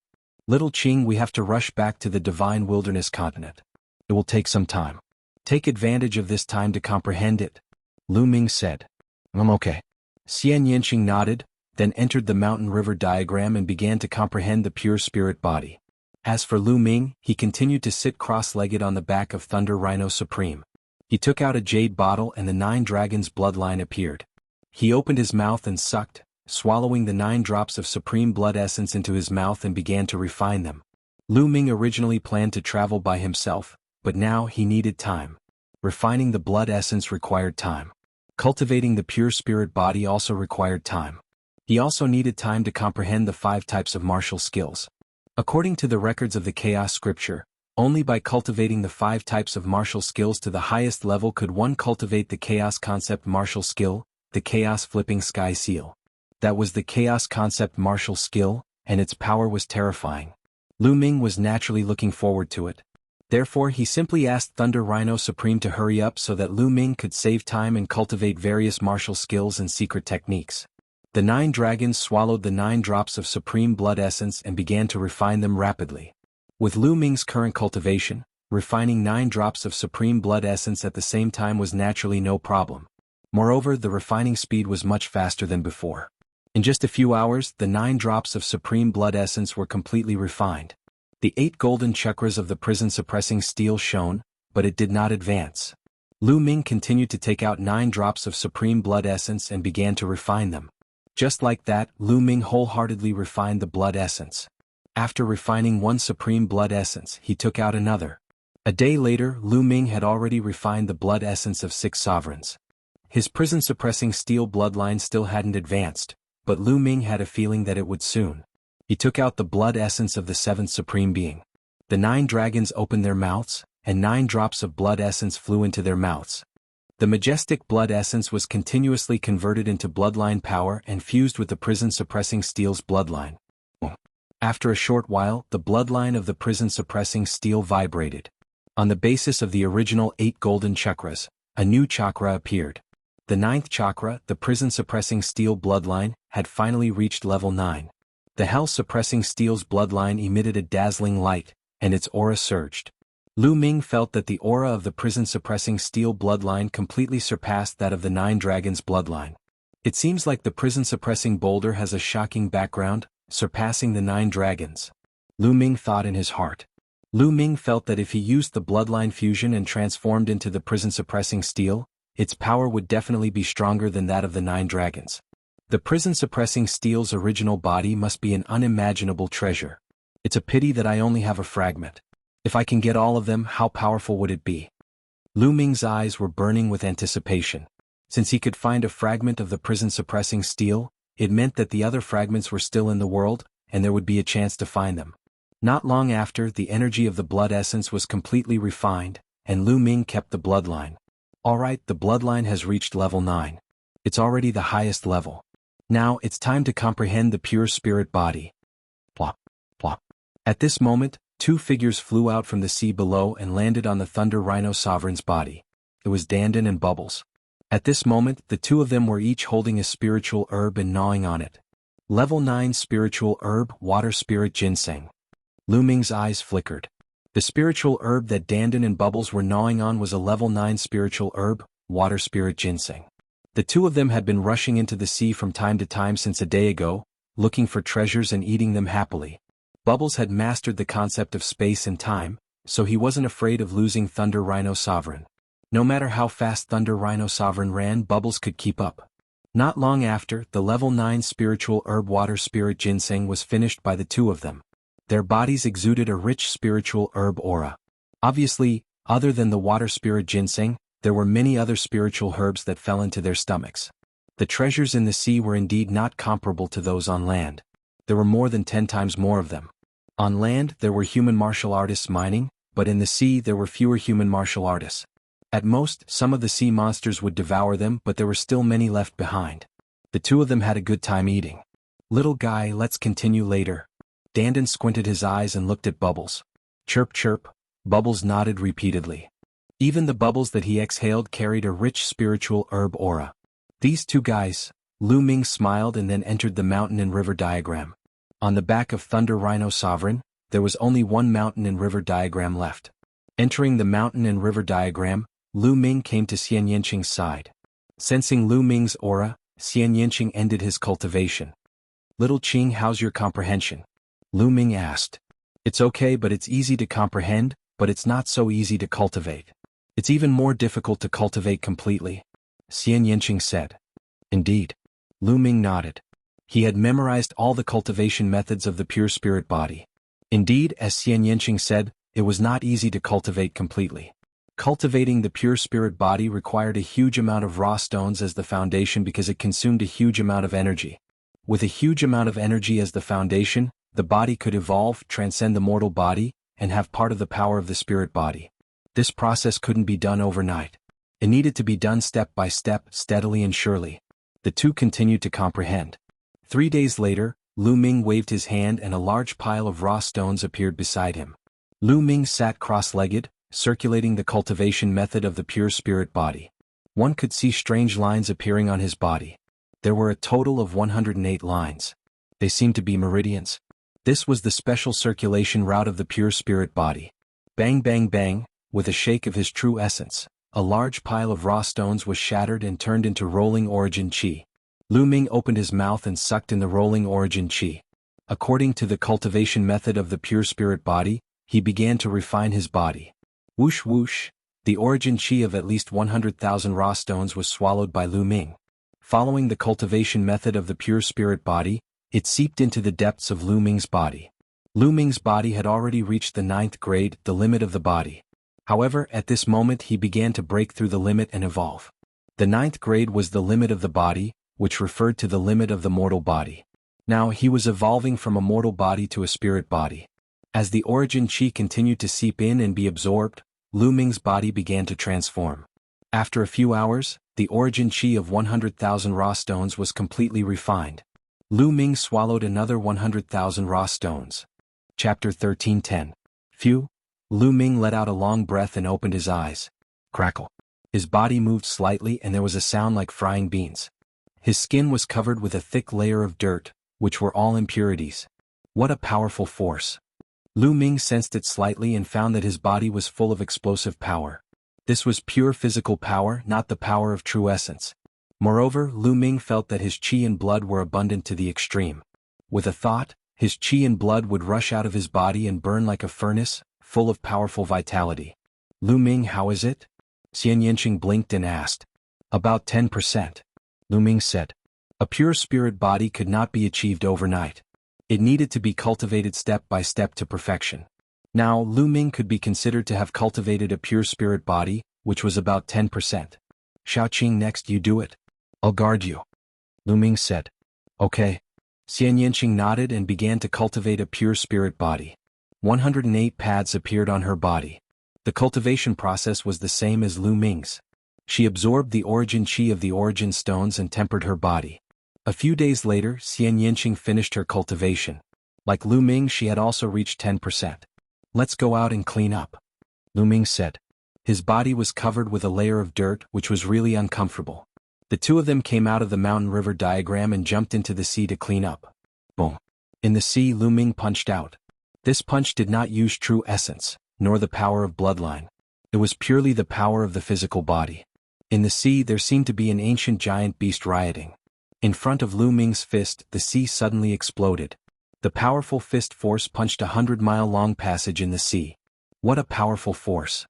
Little Qing, we have to rush back to the divine wilderness continent. It will take some time. Take advantage of this time to comprehend it. Lu Ming said. I'm okay. Xian Yinqing nodded, then entered the mountain river diagram and began to comprehend the pure spirit body. As for Lu Ming, he continued to sit cross-legged on the back of Thunder Rhino Supreme. He took out a jade bottle and the 9 dragons' bloodline appeared. He opened his mouth and sucked, swallowing the 9 drops of supreme blood essence into his mouth and began to refine them. Lu Ming originally planned to travel by himself, but now he needed time. Refining the blood essence required time. Cultivating the pure spirit body also required time. He also needed time to comprehend the 5 types of martial skills. According to the records of the Chaos Scripture, only by cultivating the 5 types of martial skills to the highest level could one cultivate the Chaos Concept martial skill, the Chaos Flipping Sky Seal. That was the Chaos Concept martial skill, and its power was terrifying. Lu Ming was naturally looking forward to it. Therefore he simply asked Thunder Rhino Supreme to hurry up so that Lu Ming could save time and cultivate various martial skills and secret techniques. The 9 dragons swallowed the 9 drops of supreme blood essence and began to refine them rapidly. With Lu Ming's current cultivation, refining 9 drops of supreme blood essence at the same time was naturally no problem. Moreover, the refining speed was much faster than before. In just a few hours, the 9 drops of supreme blood essence were completely refined. The 8 golden chakras of the prison-suppressing steel shone, but it did not advance. Lu Ming continued to take out 9 drops of supreme blood essence and began to refine them. Just like that, Lu Ming wholeheartedly refined the blood essence. After refining 1 supreme blood essence, he took out another. A day later, Lu Ming had already refined the blood essence of 6 sovereigns. His prison-suppressing steel bloodline still hadn't advanced, but Lu Ming had a feeling that it would soon. He took out the blood essence of the 7th supreme being. The 9 dragons opened their mouths, and 9 drops of blood essence flew into their mouths. The majestic blood essence was continuously converted into bloodline power and fused with the prison-suppressing steel's bloodline. After a short while, the bloodline of the prison-suppressing steel vibrated. On the basis of the original 8 golden chakras, a new chakra appeared. The 9th chakra, the prison-suppressing steel bloodline, had finally reached level 9. The hell-suppressing steel's bloodline emitted a dazzling light, and its aura surged. Lu Ming felt that the aura of the prison-suppressing steel bloodline completely surpassed that of the 9 dragons' bloodline. It seems like the prison-suppressing boulder has a shocking background, surpassing the 9 dragons. Lu Ming thought in his heart. Lu Ming felt that if he used the bloodline fusion and transformed into the prison-suppressing steel, its power would definitely be stronger than that of the 9 dragons. The prison-suppressing steel's original body must be an unimaginable treasure. It's a pity that I only have a fragment. If I can get all of them, how powerful would it be? Lu Ming's eyes were burning with anticipation. Since he could find a fragment of the prison-suppressing steel, it meant that the other fragments were still in the world, and there would be a chance to find them. Not long after, the energy of the blood essence was completely refined, and Lu Ming kept the bloodline. Alright, the bloodline has reached level 9. It's already the highest level. Now, it's time to comprehend the pure spirit body. Plop, plop. At this moment, 2 figures flew out from the sea below and landed on the Thunder Rhino Sovereign's body. It was Dandan and Bubbles. At this moment, the 2 of them were each holding a spiritual herb and gnawing on it. Level 9 spiritual herb, water spirit ginseng. Lu Ming's eyes flickered. The spiritual herb that Dandan and Bubbles were gnawing on was a level 9 spiritual herb, water spirit ginseng. The 2 of them had been rushing into the sea from time to time since a day ago, looking for treasures and eating them happily. Bubbles had mastered the concept of space and time, so he wasn't afraid of losing Thunder Rhino Sovereign. No matter how fast Thunder Rhino Sovereign ran, Bubbles could keep up. Not long after, the level 9 spiritual herb water spirit ginseng was finished by the 2 of them. Their bodies exuded a rich spiritual herb aura. Obviously, other than the water spirit ginseng, there were many other spiritual herbs that fell into their stomachs. The treasures in the sea were indeed not comparable to those on land. There were more than 10 times more of them. On land, there were human martial artists mining, but in the sea there were fewer human martial artists. At most, some of the sea monsters would devour them, but there were still many left behind. The 2 of them had a good time eating. Little guy, let's continue later. Dandan squinted his eyes and looked at Bubbles. Chirp chirp, Bubbles nodded repeatedly. Even the bubbles that he exhaled carried a rich spiritual herb aura. These 2 guys, Lu Ming smiled and then entered the mountain and river diagram. On the back of Thunder Rhino Sovereign, there was only 1 mountain and river diagram left. Entering the mountain and river diagram, Lu Ming came to Xian Yanqing's side. Sensing Lu Ming's aura, Xian Yanqing ended his cultivation. Little Qing, how's your comprehension? Lu Ming asked. It's okay, but it's easy to comprehend, but it's not so easy to cultivate. It's even more difficult to cultivate completely, Xian Yanqing said. Indeed. Lu Ming nodded. He had memorized all the cultivation methods of the pure spirit body. Indeed, as Xian Yanqing said, it was not easy to cultivate completely. Cultivating the pure spirit body required a huge amount of raw stones as the foundation because it consumed a huge amount of energy. With a huge amount of energy as the foundation, the body could evolve, transcend the mortal body, and have part of the power of the spirit body. This process couldn't be done overnight. It needed to be done step by step, steadily and surely. The 2 continued to comprehend. 3 days later, Lu Ming waved his hand and a large pile of raw stones appeared beside him. Lu Ming sat cross-legged, circulating the cultivation method of the pure spirit body. One could see strange lines appearing on his body. There were a total of 108 lines. They seemed to be meridians. This was the special circulation route of the pure spirit body. Bang bang bang, with a shake of his true essence, a large pile of raw stones was shattered and turned into rolling origin chi. Lu Ming opened his mouth and sucked in the rolling origin chi. According to the cultivation method of the pure spirit body, he began to refine his body. Whoosh whoosh, the origin chi of at least 100,000 raw stones was swallowed by Lu Ming. Following the cultivation method of the pure spirit body, it seeped into the depths of Lu Ming's body. Lu Ming's body had already reached the 9th grade, the limit of the body. However, at this moment he began to break through the limit and evolve. The 9th grade was the limit of the body, which referred to the limit of the mortal body. Now he was evolving from a mortal body to a spirit body. As the origin chi continued to seep in and be absorbed, Lu Ming's body began to transform. After a few hours, the origin chi of 100,000 raw stones was completely refined. Lu Ming swallowed another 100,000 raw stones. Chapter 13:10. Phew! Lu Ming let out a long breath and opened his eyes. Crackle. His body moved slightly and there was a sound like frying beans. His skin was covered with a thick layer of dirt, which were all impurities. What a powerful force! Lu Ming sensed it slightly and found that his body was full of explosive power. This was pure physical power, not the power of true essence. Moreover, Lu Ming felt that his qi and blood were abundant to the extreme. With a thought, his qi and blood would rush out of his body and burn like a furnace, full of powerful vitality. Lu Ming, how is it? Xian Yanqing blinked and asked. About 10%. Lu Ming said. A pure spirit body could not be achieved overnight. It needed to be cultivated step by step to perfection. Now, Lu Ming could be considered to have cultivated a pure spirit body, which was about 10%. Xiaoqing, next you do it. I'll guard you. Lu Ming said. Okay. Xian Yanqing nodded and began to cultivate a pure spirit body. 108 pads appeared on her body. The cultivation process was the same as Lu Ming's. She absorbed the origin chi of the origin stones and tempered her body. A few days later, Xian Yanqing finished her cultivation. Like Lu Ming, she had also reached 10%. Let's go out and clean up. Lu Ming said. His body was covered with a layer of dirt, which was really uncomfortable. The two of them came out of the mountain river diagram and jumped into the sea to clean up. Boom. In the sea, Lu Ming punched out. This punch did not use true essence, nor the power of bloodline. It was purely the power of the physical body. In the sea, there seemed to be an ancient giant beast rioting. In front of Lu Ming's fist, the sea suddenly exploded. The powerful fist force punched a 100-mile-long passage in the sea. What a powerful force!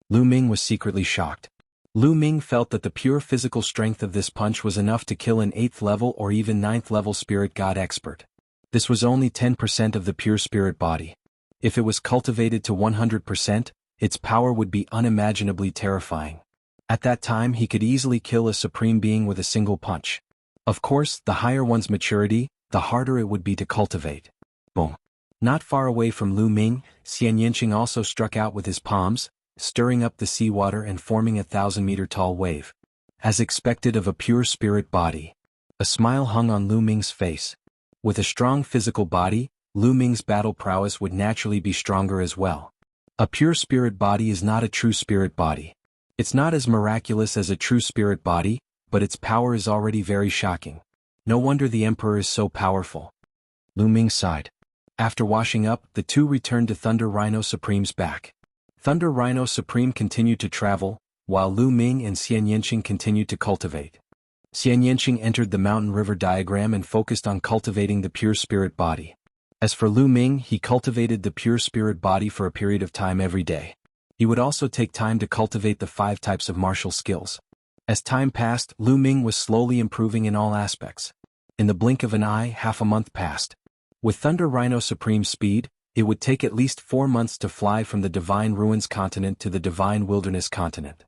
Lu Ming was secretly shocked. Lu Ming felt that the pure physical strength of this punch was enough to kill an 8th level or even 9th level spirit god expert. This was only 10% of the pure spirit body. If it was cultivated to 100%, its power would be unimaginably terrifying. At that time he could easily kill a supreme being with a single punch. Of course, the higher one's maturity, the harder it would be to cultivate. Boom. Not far away from Lu Ming, Xian Yanqing also struck out with his palms, stirring up the seawater and forming a 1,000-meter-tall wave. As expected of a pure spirit body. A smile hung on Lu Ming's face. With a strong physical body, Lu Ming's battle prowess would naturally be stronger as well. A pure spirit body is not a true spirit body. It's not as miraculous as a true spirit body, but its power is already very shocking. No wonder the Emperor is so powerful. Lu Ming sighed. After washing up, the two returned to Thunder Rhino Supreme's back. Thunder Rhino Supreme continued to travel, while Lu Ming and Xian Yanqing continued to cultivate. Xian Yanqing entered the mountain river diagram and focused on cultivating the pure spirit body. As for Lu Ming, he cultivated the pure spirit body for a period of time every day. He would also take time to cultivate the 5 types of martial skills. As time passed, Lu Ming was slowly improving in all aspects. In the blink of an eye, half a month passed. With Thunder Rhino Supreme speed, it would take at least 4 months to fly from the Divine Ruins continent to the Divine Wilderness continent.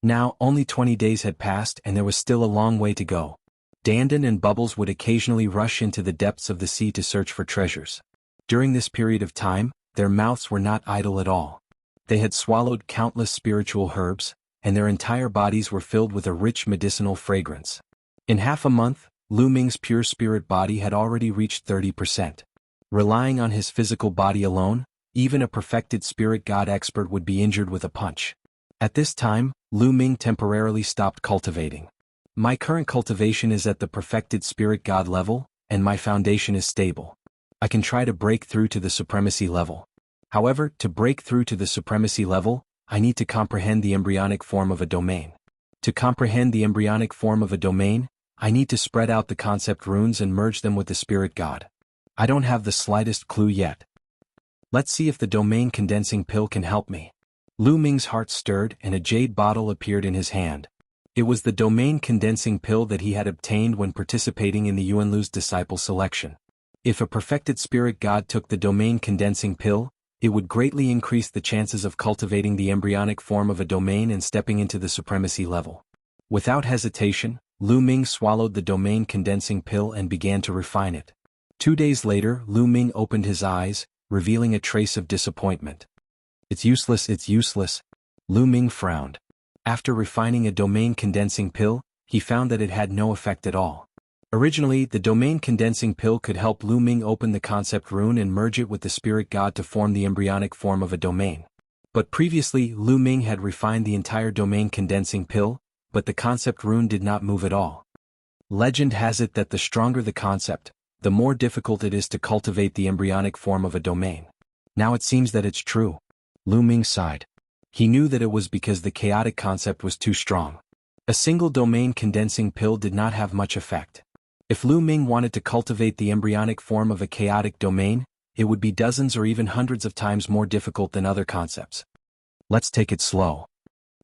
Now, only 20 days had passed and there was still a long way to go. Dandan and Bubbles would occasionally rush into the depths of the sea to search for treasures. During this period of time, their mouths were not idle at all. They had swallowed countless spiritual herbs, and their entire bodies were filled with a rich medicinal fragrance. In half a month, Lu Ming's pure spirit body had already reached 30%. Relying on his physical body alone, even a perfected spirit god expert would be injured with a punch. At this time, Lu Ming temporarily stopped cultivating. My current cultivation is at the perfected spirit god level, and my foundation is stable. I can try to break through to the supremacy level. However, to break through to the supremacy level, I need to comprehend the embryonic form of a domain. To comprehend the embryonic form of a domain, I need to spread out the concept runes and merge them with the spirit god. I don't have the slightest clue yet. Let's see if the domain condensing pill can help me. Lu Ming's heart stirred and a jade bottle appeared in his hand. It was the domain condensing pill that he had obtained when participating in the Yuanlu's disciple selection. If a perfected spirit god took the domain condensing pill, It would greatly increase the chances of cultivating the embryonic form of a domain and stepping into the supremacy level. Without hesitation, Lu Ming swallowed the domain condensing pill and began to refine it. 2 days later, Lu Ming opened his eyes, revealing a trace of disappointment. It's useless. Lu Ming frowned. After refining a domain condensing pill, he found that it had no effect at all. Originally, the domain condensing pill could help Lu Ming open the concept rune and merge it with the spirit god to form the embryonic form of a domain. But previously, Lu Ming had refined the entire domain condensing pill, but the concept rune did not move at all. Legend has it that the stronger the concept, the more difficult it is to cultivate the embryonic form of a domain. Now it seems that it's true. Lu Ming sighed. He knew that it was because the chaotic concept was too strong. A single domain condensing pill did not have much effect. If Lu Ming wanted to cultivate the embryonic form of a chaotic domain, it would be dozens or even hundreds of times more difficult than other concepts. Let's take it slow.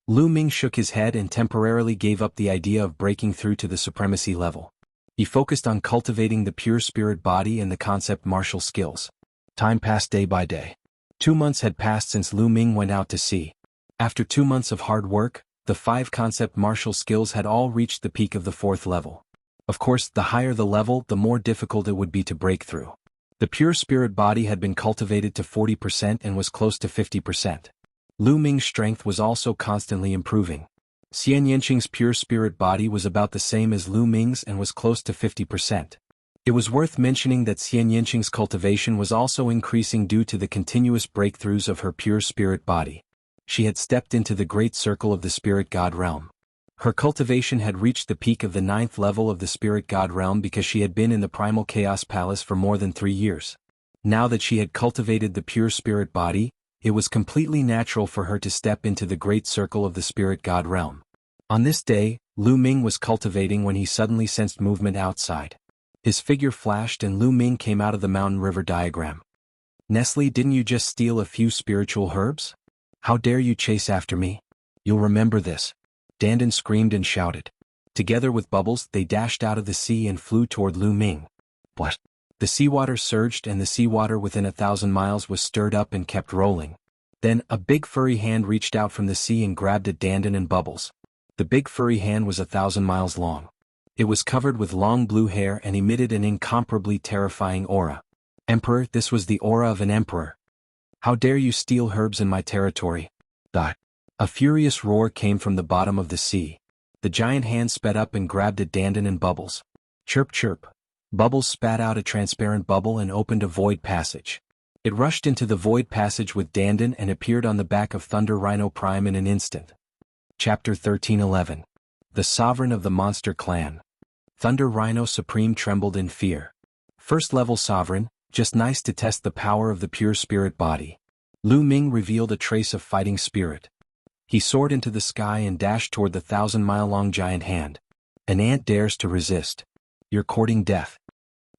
Lu Ming shook his head and temporarily gave up the idea of breaking through to the supremacy level. He focused on cultivating the pure spirit body and the concept martial skills. Time passed day by day. 2 months had passed since Lu Ming went out to sea. After 2 months of hard work, the 5 concept martial skills had all reached the peak of the 4th level. Of course, the higher the level, the more difficult it would be to break through. The pure spirit body had been cultivated to 40% and was close to 50%. Lu Ming's strength was also constantly improving. Xian Yanqing's pure spirit body was about the same as Lu Ming's and was close to 50%. It was worth mentioning that Xian Yanqing's cultivation was also increasing due to the continuous breakthroughs of her pure spirit body. She had stepped into the great circle of the spirit god realm. Her cultivation had reached the peak of the 9th level of the spirit god realm because she had been in the primal chaos palace for more than 3 years. Now that she had cultivated the pure spirit body, it was completely natural for her to step into the great circle of the spirit god realm. On this day, Lu Ming was cultivating when he suddenly sensed movement outside. His figure flashed and Lu Ming came out of the mountain river diagram. Nestle, didn't you just steal a few spiritual herbs? How dare you chase after me? You'll remember this. Dandan screamed and shouted. Together with Bubbles, they dashed out of the sea and flew toward Lu Ming. What? The seawater surged and the seawater within 1,000 miles was stirred up and kept rolling. Then, a big furry hand reached out from the sea and grabbed at Dandan and Bubbles. The big furry hand was 1,000 miles long. It was covered with long blue hair and emitted an incomparably terrifying aura. Emperor, this was the aura of an emperor. How dare you steal herbs in my territory? A furious roar came from the bottom of the sea. The giant hand sped up and grabbed at Dandan and Bubbles. Chirp chirp. Bubbles spat out a transparent bubble and opened a void passage. It rushed into the void passage with Dandan and appeared on the back of Thunder Rhino Prime in an instant. Chapter 1311. The Sovereign of the Monster Clan. Thunder Rhino Supreme trembled in fear. First level Sovereign, just nice to test the power of the pure spirit body. Lu Ming revealed a trace of fighting spirit. He soared into the sky and dashed toward the 1,000-mile-long giant hand. An ant dares to resist. You're courting death.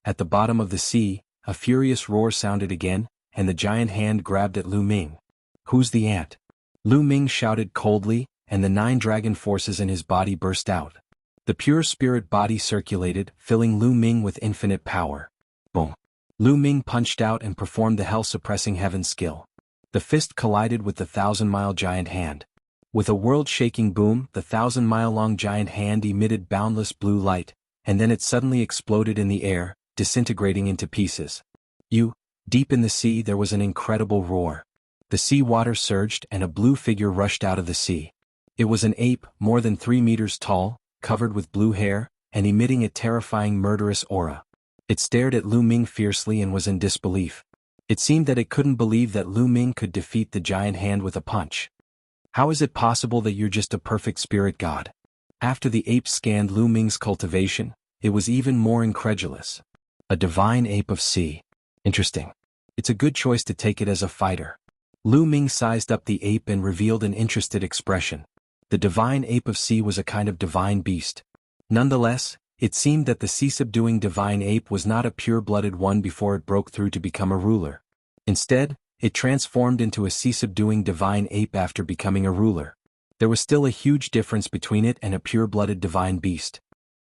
At the bottom of the sea, a furious roar sounded again, and the giant hand grabbed at Lu Ming. Who's the ant? Lu Ming shouted coldly, and the 9 dragon forces in his body burst out. The pure spirit body circulated, filling Lu Ming with infinite power. Boom. Lu Ming punched out and performed the hell-suppressing heaven skill. The fist collided with the 1,000-mile giant hand. With a world-shaking boom, the 1,000-mile-long giant hand emitted boundless blue light, and then it suddenly exploded in the air, disintegrating into pieces. Deep in the sea there was an incredible roar. The sea water surged and a blue figure rushed out of the sea. It was an ape, more than 3 meters tall, covered with blue hair, and emitting a terrifying murderous aura. It stared at Lu Ming fiercely and was in disbelief. It seemed that it couldn't believe that Lu Ming could defeat the giant hand with a punch. How is it possible that you're just a perfect spirit god? After the ape scanned Lu Ming's cultivation, it was even more incredulous. A divine ape of sea. Interesting. It's a good choice to take it as a fighter. Lu Ming sized up the ape and revealed an interested expression. The divine ape of sea was a kind of divine beast. Nonetheless, it seemed that the sea-subduing divine ape was not a pure-blooded one before it broke through to become a ruler. Instead, it transformed into a sea-subduing divine ape after becoming a ruler. There was still a huge difference between it and a pure-blooded divine beast.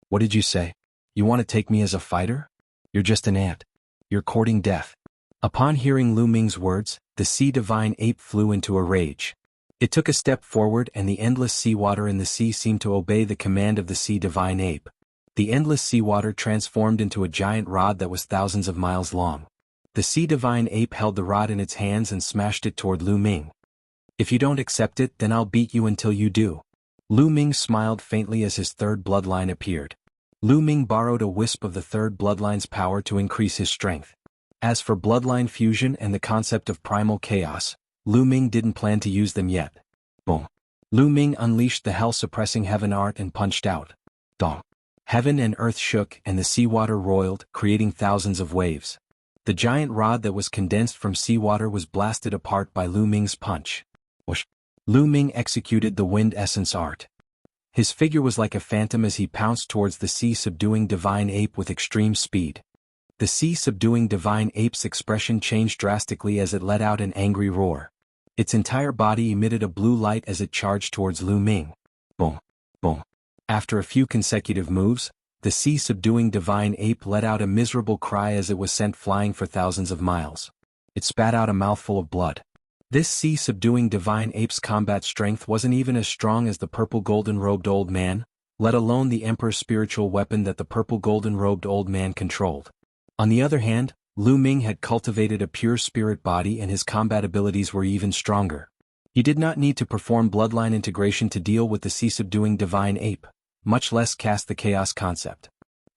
What did you say? You want to take me as a fighter? You're just an ant. You're courting death. Upon hearing Lu Ming's words, the sea divine ape flew into a rage. It took a step forward and the endless seawater in the sea seemed to obey the command of the sea divine ape. The endless seawater transformed into a giant rod that was thousands of miles long. The sea divine ape held the rod in its hands and smashed it toward Lu Ming. If you don't accept it, then I'll beat you until you do. Lu Ming smiled faintly as his third bloodline appeared. Lu Ming borrowed a wisp of the third bloodline's power to increase his strength. As for bloodline fusion and the concept of primal chaos, Lu Ming didn't plan to use them yet. Boom. Lu Ming unleashed the hell-suppressing heaven art and punched out. Dong. Heaven and earth shook and the seawater roiled, creating thousands of waves. The giant rod that was condensed from seawater was blasted apart by Lu Ming's punch. Whoosh. Lu Ming executed the wind essence art. His figure was like a phantom as he pounced towards the sea-subduing divine ape with extreme speed. The sea-subduing divine ape's expression changed drastically as it let out an angry roar. Its entire body emitted a blue light as it charged towards Lu Ming. Boom. Boom. After a few consecutive moves, the sea-subduing divine ape let out a miserable cry as it was sent flying for thousands of miles. It spat out a mouthful of blood. This sea-subduing divine ape's combat strength wasn't even as strong as the purple golden-robed old man, let alone the emperor's spiritual weapon that the purple golden-robed old man controlled. On the other hand, Lu Ming had cultivated a pure spirit body and his combat abilities were even stronger. He did not need to perform bloodline integration to deal with the sea-subduing divine ape, much less cast the chaos concept.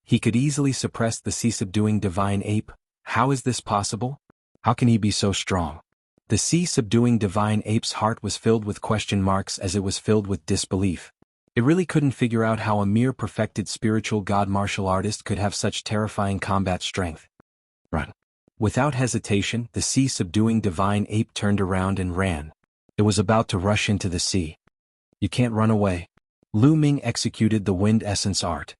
He could easily suppress the sea-subduing divine ape. How is this possible? How can he be so strong? The sea-subduing divine ape's heart was filled with question marks as it was filled with disbelief. It really couldn't figure out how a mere perfected spiritual god martial artist could have such terrifying combat strength. Run. Without hesitation, the sea-subduing divine ape turned around and ran. It was about to rush into the sea. You can't run away. Lu Ming executed the wind essence art.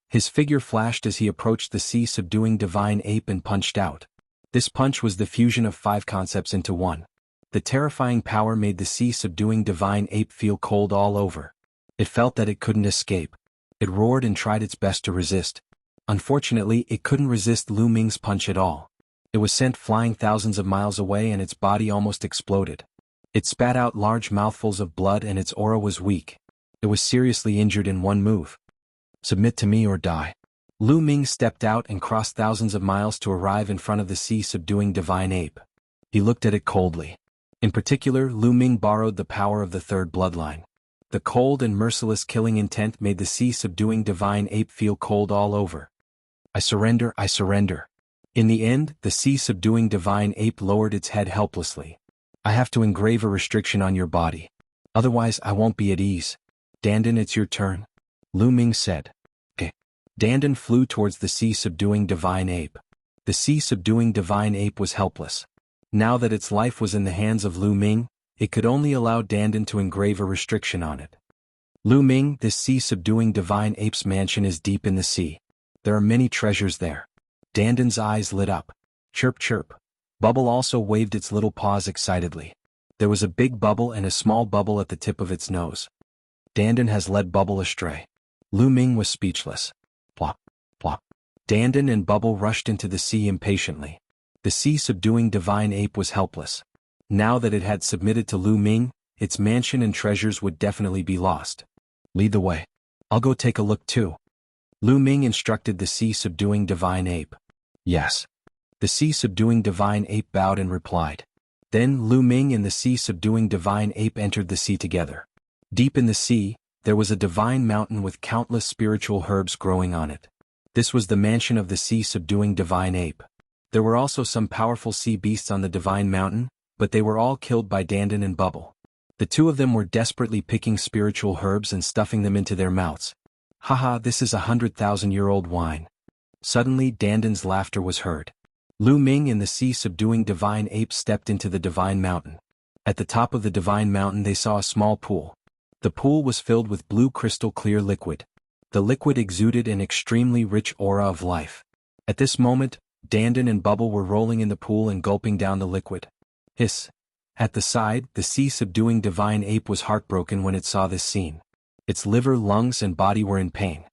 His figure flashed as he approached the sea-subduing divine ape and punched out. This punch was the fusion of 5 concepts into one. The terrifying power made the sea-subduing divine ape feel cold all over. It felt that it couldn't escape. It roared and tried its best to resist. Unfortunately, it couldn't resist Lu Ming's punch at all. It was sent flying thousands of miles away and its body almost exploded. It spat out large mouthfuls of blood and its aura was weak. It was seriously injured in one move. Submit to me or die. Lu Ming stepped out and crossed thousands of miles to arrive in front of the sea-subduing divine ape. He looked at it coldly. In particular, Lu Ming borrowed the power of the third bloodline. The cold and merciless killing intent made the sea-subduing divine ape feel cold all over. I surrender, I surrender. In the end, the sea-subduing divine ape lowered its head helplessly. I have to engrave a restriction on your body. Otherwise I won't be at ease. Dandan, it's your turn. Lu Ming said. Dandan flew towards the sea-subduing divine ape. The sea-subduing divine ape was helpless. Now that its life was in the hands of Lu Ming, it could only allow Dandan to engrave a restriction on it. Lu Ming, this sea-subduing divine ape's mansion is deep in the sea. There are many treasures there. Dandan's eyes lit up. Chirp chirp. Bubble also waved its little paws excitedly. There was a big bubble and a small bubble at the tip of its nose. Dandan has led Bubble astray. Lu Ming was speechless. Plop, plop. Dandan and Bubble rushed into the sea impatiently. The sea-subduing divine ape was helpless. Now that it had submitted to Lu Ming, its mansion and treasures would definitely be lost. Lead the way. I'll go take a look too. Lu Ming instructed the sea-subduing divine ape. Yes. The sea-subduing divine ape bowed and replied. Then Lu Ming and the sea-subduing divine ape entered the sea together. Deep in the sea, there was a divine mountain with countless spiritual herbs growing on it. This was the mansion of the sea-subduing divine ape. There were also some powerful sea beasts on the divine mountain, but they were all killed by Dandan and Bubble. The two of them were desperately picking spiritual herbs and stuffing them into their mouths. Haha, this is 100,000-year-old wine. Suddenly Dandan's laughter was heard. Lu Ming and the sea-subduing divine ape stepped into the divine mountain. At the top of the divine mountain they saw a small pool. The pool was filled with blue crystal clear liquid. The liquid exuded an extremely rich aura of life. At this moment, Dandan and Bubble were rolling in the pool and gulping down the liquid. Hiss. At the side, the sea-subduing divine ape was heartbroken when it saw this scene. Its liver, lungs, and body were in pain.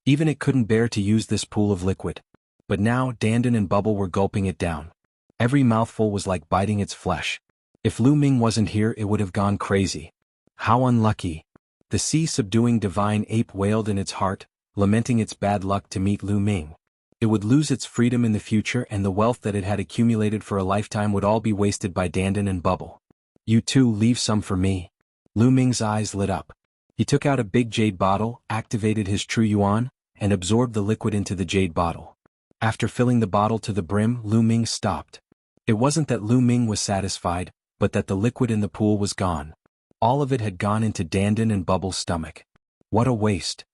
Even it couldn't bear to use this pool of liquid. But now Dandan and Bubble were gulping it down. Every mouthful was like biting its flesh. If Lu Ming wasn't here, it would have gone crazy. How unlucky. The sea-subduing divine ape wailed in its heart, lamenting its bad luck to meet Lu Ming. It would lose its freedom in the future, and the wealth that it had accumulated for a lifetime would all be wasted by Dandan and Bubble. You two leave some for me. Lu Ming's eyes lit up. He took out a big jade bottle, activated his true yuan, and absorbed the liquid into the jade bottle. After filling the bottle to the brim, Lu Ming stopped. It wasn't that Lu Ming was satisfied, but that the liquid in the pool was gone. All of it had gone into Dandan and Bubble's stomach. What a waste.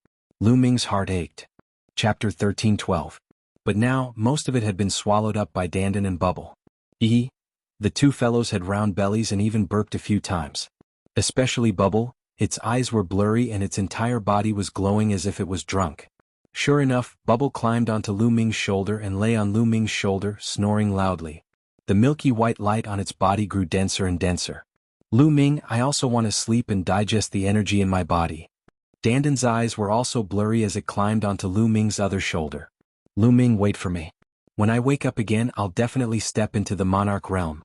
Lu Ming's heart ached. Chapter 13:12. But now, most of it had been swallowed up by Dandan and Bubble. The two fellows had round bellies and even burped a few times. Especially Bubble, its eyes were blurry and its entire body was glowing as if it was drunk. Sure enough, Bubble climbed onto Lu Ming's shoulder and lay on Lu Ming's shoulder, snoring loudly. The milky white light on its body grew denser and denser. Lu Ming, I also want to sleep and digest the energy in my body. Dandan's eyes were also blurry as it climbed onto Lu Ming's other shoulder. Lu Ming, wait for me. When I wake up again, I'll definitely step into the monarch realm.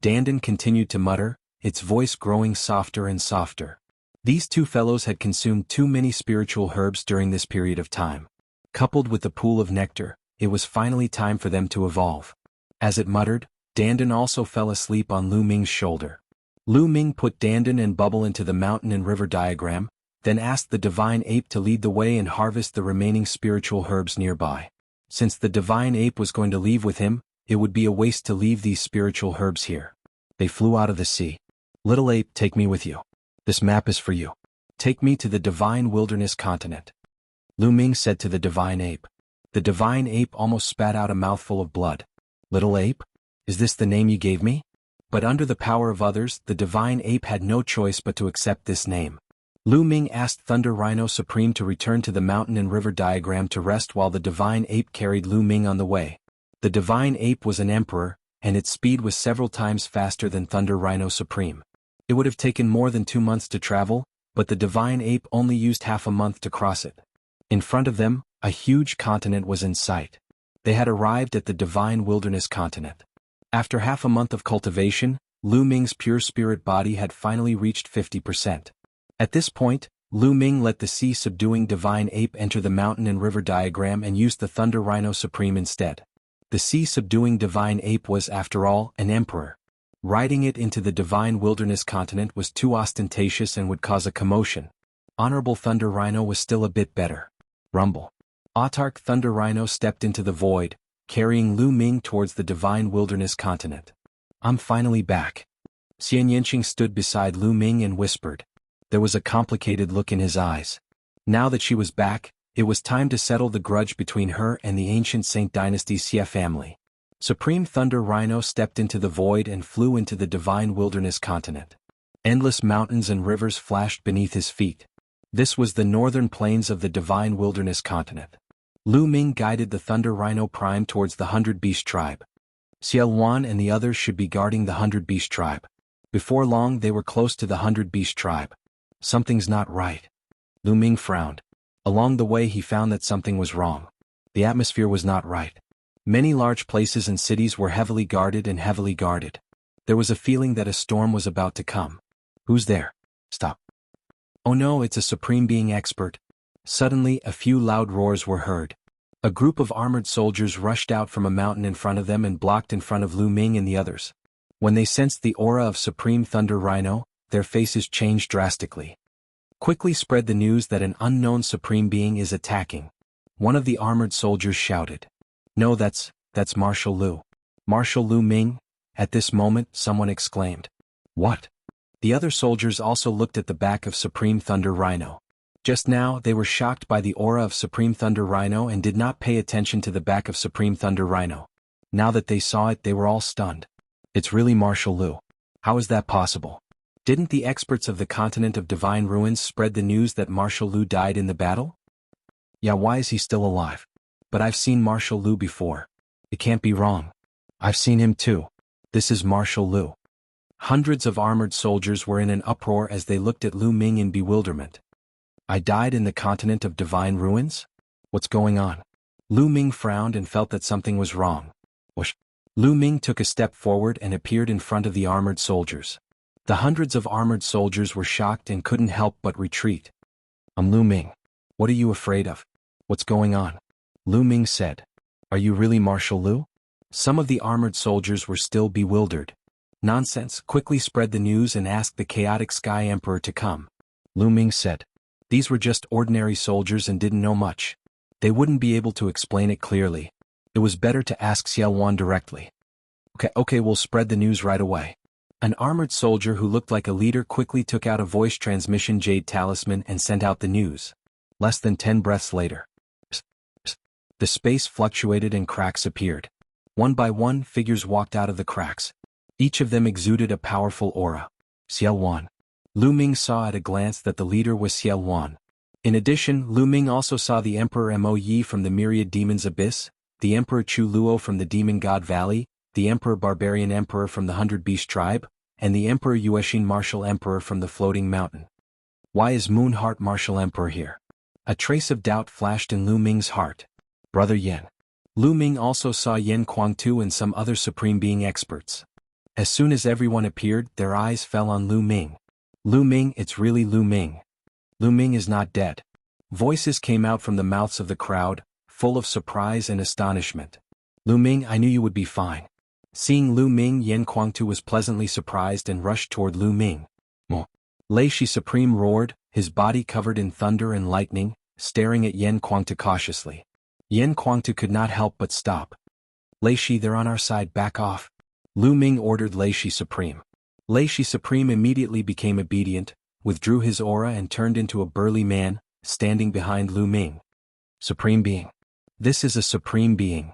Dandan continued to mutter, its voice growing softer and softer. These two fellows had consumed too many spiritual herbs during this period of time. Coupled with the pool of nectar, it was finally time for them to evolve. As it muttered, Dandan also fell asleep on Lu Ming's shoulder. Lu Ming put Dandan and Bubble into the mountain and river diagram, then asked the divine ape to lead the way and harvest the remaining spiritual herbs nearby. Since the divine ape was going to leave with him, it would be a waste to leave these spiritual herbs here. They flew out of the sea. Little ape, take me with you. This map is for you. Take me to the divine wilderness continent. Lu Ming said to the divine ape. The divine ape almost spat out a mouthful of blood. Little ape? Is this the name you gave me? But under the power of others, the divine ape had no choice but to accept this name. Lu Ming asked Thunder Rhino Supreme to return to the mountain and river diagram to rest while the divine ape carried Lu Ming on the way. The divine ape was an emperor, and its speed was several times faster than Thunder Rhino Supreme. It would have taken more than 2 months to travel, but the divine ape only used half a month to cross it. In front of them, a huge continent was in sight. They had arrived at the divine wilderness continent. After half a month of cultivation, Lu Ming's pure spirit body had finally reached 50%. At this point, Lu Ming let the sea-subduing divine ape enter the mountain and river diagram and used the Thunder Rhino Supreme instead. The sea-subduing divine ape was, after all, an emperor. Riding it into the divine wilderness continent was too ostentatious and would cause a commotion. Honorable Thunder Rhino was still a bit better. Rumble. Autarch Thunder Rhino stepped into the void, carrying Lu Ming towards the divine wilderness continent. I'm finally back. Xian Yanqing stood beside Lu Ming and whispered. There was a complicated look in his eyes. Now that she was back, it was time to settle the grudge between her and the ancient Saint Dynasty Xie family. Supreme Thunder Rhino stepped into the void and flew into the divine wilderness continent. Endless mountains and rivers flashed beneath his feet. This was the northern plains of the divine wilderness continent. Lu Ming guided the Thunder Rhino Prime towards the 100 Beast tribe. Xiao Wan and the others should be guarding the 100 Beast tribe. Before long they were close to the 100 Beast tribe. Something's not right. Lu Ming frowned. Along the way he found that something was wrong. The atmosphere was not right. Many large places and cities were heavily guarded and heavily guarded. There was a feeling that a storm was about to come. Who's there? Stop. Oh no, it's a supreme being expert. Suddenly, a few loud roars were heard. A group of armored soldiers rushed out from a mountain in front of them and blocked in front of Lu Ming and the others. When they sensed the aura of Supreme Thunder Rhino, their faces changed drastically. Quickly spread the news that an unknown supreme being is attacking. One of the armored soldiers shouted. No, that's Marshal Lu. Marshal Lu Ming? At this moment, someone exclaimed. What? The other soldiers also looked at the back of Supreme Thunder Rhino. Just now, they were shocked by the aura of Supreme Thunder Rhino and did not pay attention to the back of Supreme Thunder Rhino. Now that they saw it, they were all stunned. It's really Marshal Lu. How is that possible? Didn't the experts of the continent of Divine Ruins spread the news that Marshal Lu died in the battle? Yeah, why is he still alive? But I've seen Marshal Lu before. It can't be wrong. I've seen him too. This is Marshal Lu. Hundreds of armored soldiers were in an uproar as they looked at Lu Ming in bewilderment. I died in the continent of Divine Ruins? What's going on? Lu Ming frowned and felt that something was wrong. Lu Ming took a step forward and appeared in front of the armored soldiers. The hundreds of armored soldiers were shocked and couldn't help but retreat. "I'm Lu Ming. What are you afraid of? What's going on?" Lu Ming said. "Are you really Marshal Lu?" Some of the armored soldiers were still bewildered. "Nonsense, quickly spread the news and ask the chaotic Sky Emperor to come," Lu Ming said. These were just ordinary soldiers and didn't know much. They wouldn't be able to explain it clearly. It was better to ask Xiaowan directly. Okay, we'll spread the news right away." An armored soldier who looked like a leader quickly took out a voice transmission jade talisman and sent out the news. Less than 10 breaths later, the space fluctuated and cracks appeared. One by one, figures walked out of the cracks. Each of them exuded a powerful aura. Xiaowan. Lu Ming saw at a glance that the leader was Xiaowan. In addition, Lu Ming also saw the Emperor Mo Yi from the Myriad Demons Abyss, the Emperor Chu Luo from the Demon God Valley, the Emperor Barbarian Emperor from the 100 Beast Tribe, and the Emperor Yuexin Martial Emperor from the Floating Mountain. Why is Moonheart Martial Emperor here? A trace of doubt flashed in Lu Ming's heart. Brother Yan. Lu Ming also saw Yan Kuangtu and some other Supreme Being experts. As soon as everyone appeared, their eyes fell on Lu Ming. "Lu Ming, it's really Lu Ming. Lu Ming is not dead." Voices came out from the mouths of the crowd, full of surprise and astonishment. "Lu Ming, I knew you would be fine." Seeing Lu Ming, Yan Kuangtu was pleasantly surprised and rushed toward Lu Ming. Lei Shi Supreme roared, his body covered in thunder and lightning, staring at Yan Kuangtu cautiously. Yan Kuangtu could not help but stop. "Lei Shi, they're on our side, back off," Lu Ming ordered Lei Shi Supreme. Lei Shi Supreme immediately became obedient, withdrew his aura and turned into a burly man, standing behind Lu Ming. "Supreme Being. This is a Supreme Being."